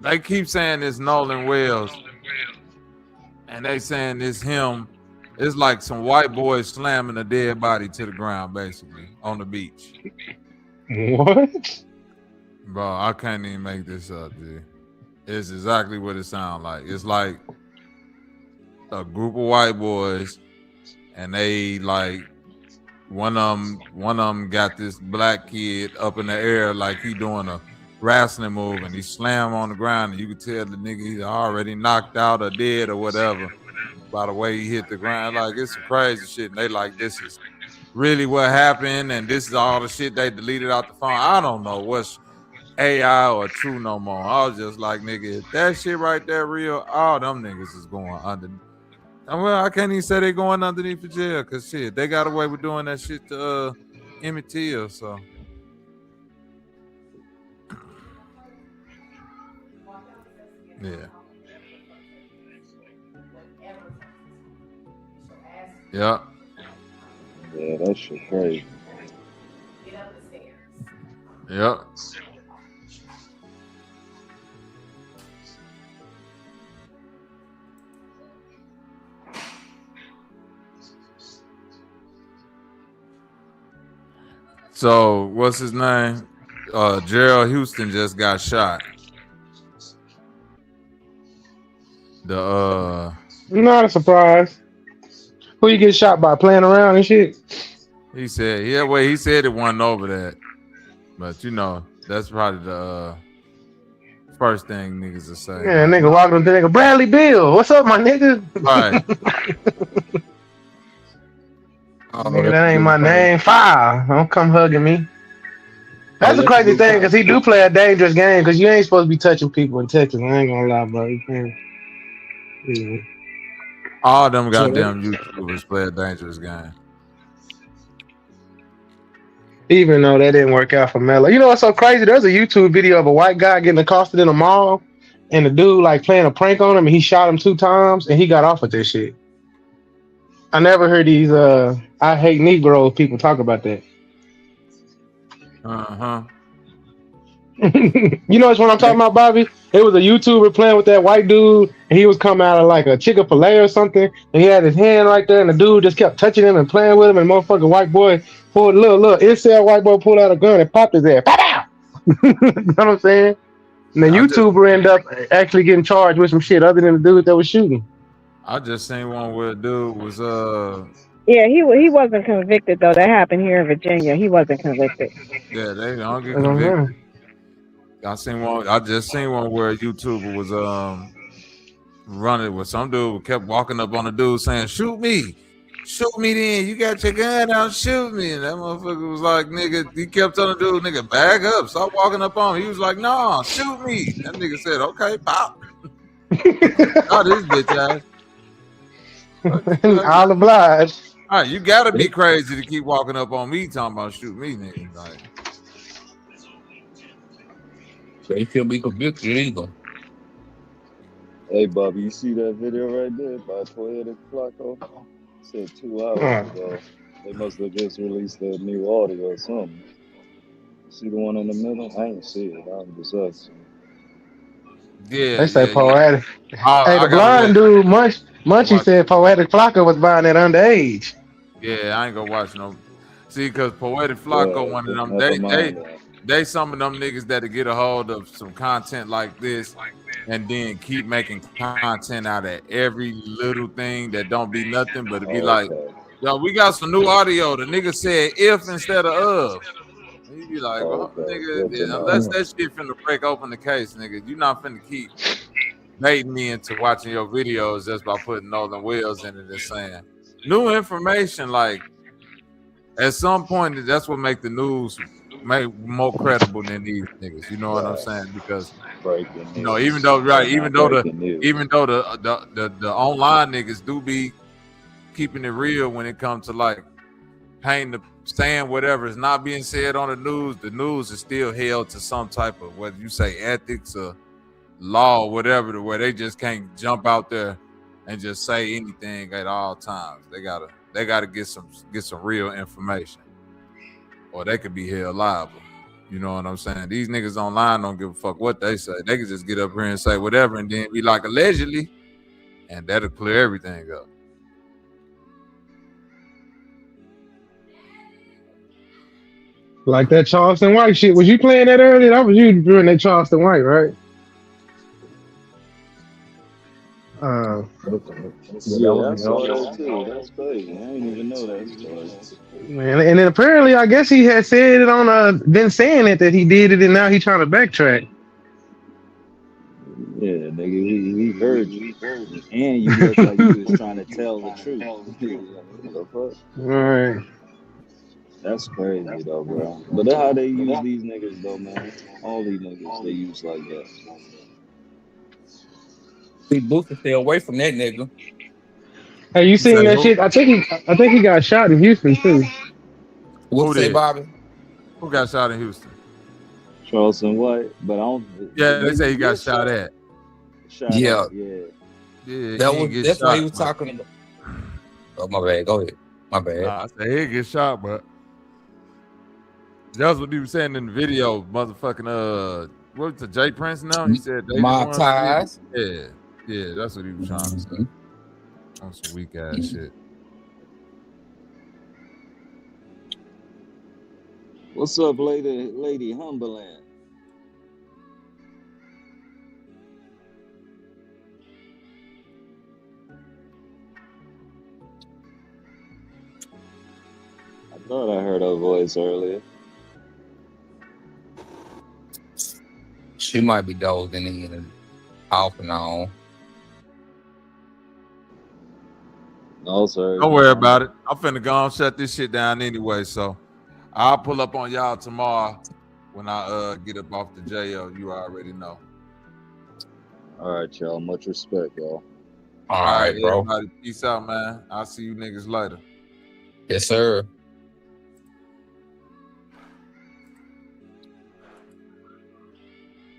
Speaker 12: they keep saying it's Nolan Wells, and they saying it's him. It's like some white boys slamming a dead body to the ground, basically, on the beach.
Speaker 16: What?
Speaker 12: Bro, I can't even make this up, dude. It's exactly what it sounds like. It's like a group of white boys, and they like one of them got this black kid up in the air like he doing a wrestling move, and he slammed on the ground, and you could tell the nigga he's already knocked out or dead or whatever by the way he hit the ground. Like, it's some crazy shit, and they like, this is really what happened, and this is all the shit they deleted out the phone. I don't know what's AI or true no more. I was just like, nigga, if that shit right there real, all them niggas is going under. Well, I can't even say they going underneath the jail, because shit, they got away with doing that shit to Emmett Till, so. Yeah. Yeah.
Speaker 18: Yeah, that shit crazy.
Speaker 12: Yeah. So what's his name? Gerald Houston just got shot.
Speaker 16: Not a surprise. Who you get shot by? Playing around and shit?
Speaker 12: He said, yeah, well, he said it wasn't over that. But you know, that's probably the first thing niggas will say.
Speaker 16: Yeah, nigga walking up to nigga, Bradley Bill, what's up, my nigga?
Speaker 12: Right.
Speaker 16: Nigga, that ain't my name. Fire. Don't come hugging me. That's a crazy thing because he do play a dangerous game because you ain't supposed to be touching people in Texas. I ain't gonna lie, bro. You can't. Yeah.
Speaker 12: All them
Speaker 16: So
Speaker 12: goddamn YouTubers play a dangerous game.
Speaker 16: even though that didn't work out for Melo. You know what's so crazy? There's a YouTube video of a white guy getting accosted in a mall and the dude like playing a prank on him and he shot him 2 times and he got off with this shit. I never heard these I hate Negro people talk about that.
Speaker 12: Uh-huh.
Speaker 16: You know what I'm talking about, Bobby? It was a YouTuber playing with that white dude, and he was coming out of like a Chick-fil-A or something, and he had his hand right there, and the dude just kept touching him and playing with him, and the motherfucking white boy pulled incel white boy pulled out a gun and popped his ass. Pow! You know what I'm saying? And the YouTuber ended up actually getting charged with some shit other than the dude that was shooting.
Speaker 12: I just seen one where a dude was
Speaker 8: Yeah, he wasn't convicted though. That happened here in Virginia. He wasn't convicted.
Speaker 12: yeah, they don't get convicted. I just seen one where a YouTuber was running with some dude kept walking up on the dude saying, "Shoot me then. You got your gun out, shoot me." And that motherfucker was like, nigga, he kept telling the dude, nigga, back up, stop walking up on him. He was like, "Nah, shoot me." That nigga said, "Okay, pop." Oh, this bitch ass.
Speaker 16: All obliged.
Speaker 12: All right, you gotta be crazy to keep walking up on me talking about shoot me, nigga. Like,
Speaker 6: they should be convicted either.
Speaker 18: Hey, Bobby, you see that video right there by 𝘾𝐼𝙎𝙃? Said 2 hours ago. They must have just released the new audio or something. See the one in the middle? I ain't see it. I'm just asking.
Speaker 12: yeah,
Speaker 16: They say
Speaker 12: yeah,
Speaker 16: poetic. Hey, the blind dude, Munchie said 𝘾𝐼𝙎𝙃 was buying it underage.
Speaker 12: Yeah, I ain't gonna watch no. See, because 𝘾𝐼𝙎𝙃, one of them, they some of them niggas that'll get a hold of some content like this and then keep making content out of every little thing that don't be nothing, but it be like, yo, we got some new audio. The nigga said if instead of. And you be like, well, nigga, unless that shit finna break open the case, nigga, you not finna keep baiting me into watching your videos just by putting Nolan Wheels in it and saying new information. Like, at some point, that's what make the news more credible than these niggas. You know what I'm saying? Because you know, even though the online niggas do be keeping it real when it comes to like saying whatever is not being said on the news is still held to some type of, whether you say ethics or law or whatever, to where they just can't jump out there and just say anything at all times. They gotta get some real information, or they could be held liable. You know what I'm saying? These niggas online don't give a fuck what they say. They can just get up here and say whatever and then be like, allegedly, and that'll clear everything up.
Speaker 16: Like that Charleston White shit. Was you playing that earlier? That was you doing that Charleston White, right?
Speaker 18: Yeah, I saw that too. That's crazy. I didn't even know that story.
Speaker 16: Man, and then apparently, I guess he had said it on been saying it that he did it, and now he's trying to backtrack.
Speaker 18: Yeah, nigga, we heard you, and you look like you was trying to tell the truth. What the fuck?
Speaker 16: All right.
Speaker 18: That's crazy though, bro. But that's how they use these niggas though, man. All these niggas they use like that.
Speaker 6: See, Booster stay away from that nigga.
Speaker 16: Hey, you seen that shit? I think he got shot in Houston too.
Speaker 6: What say, Bobby?
Speaker 12: Who got shot in Houston?
Speaker 18: Charleston White, but I don't.
Speaker 12: Yeah, they say he got shot at.
Speaker 6: Yeah.
Speaker 12: Yeah.
Speaker 6: That's why he was talking about. Oh, my bad. Go ahead. My bad.
Speaker 12: I said he'd get shot, but that's what he was saying in the video. Motherfucking what was the J Prince now? He said
Speaker 6: my ties.
Speaker 12: Yeah, that's what he was trying to say. On some weak ass shit.
Speaker 18: What's up, lady Humberland? I thought I heard her voice earlier.
Speaker 6: She might be dozing in off and on.
Speaker 18: No, sir.
Speaker 12: Don't worry about it. I'm finna go and shut this shit down anyway, so I'll pull up on y'all tomorrow when I get up off the jail. You already know.
Speaker 18: All right, y'all. Much respect, y'all.
Speaker 6: All right, bro.
Speaker 12: Everybody, peace out, man. I'll see you niggas later.
Speaker 6: Yes, sir.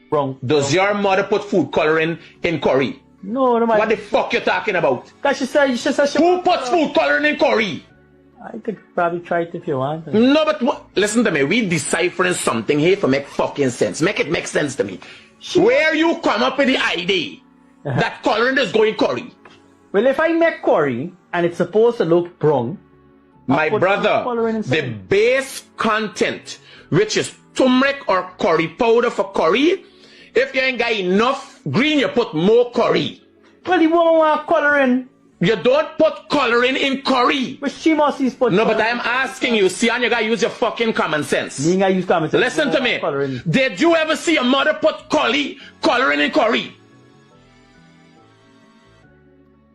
Speaker 19: Wrong. Does your mother put food coloring in curry?
Speaker 20: No, no,
Speaker 19: what the fuck you talking about?
Speaker 20: Cause she said
Speaker 19: who puts food coloring in curry?
Speaker 20: I could probably try it if you want.
Speaker 19: No, but listen to me. We deciphering something here for make fucking sense. Make it make sense to me. Where you come up with the idea that coloring is going curry?
Speaker 20: Well, if I make curry and it's supposed to look brown,
Speaker 19: my brother, the base content, which is turmeric or curry powder for curry, if you ain't got enough green, you put more curry.
Speaker 20: Well, you won't want coloring.
Speaker 19: You don't put coloring in curry.
Speaker 20: But she must use put.
Speaker 19: No, but I am asking you, see, and you gotta use your fucking common sense.
Speaker 20: You gotta use common sense.
Speaker 19: Listen to me. Did you ever see a mother put coloring in curry?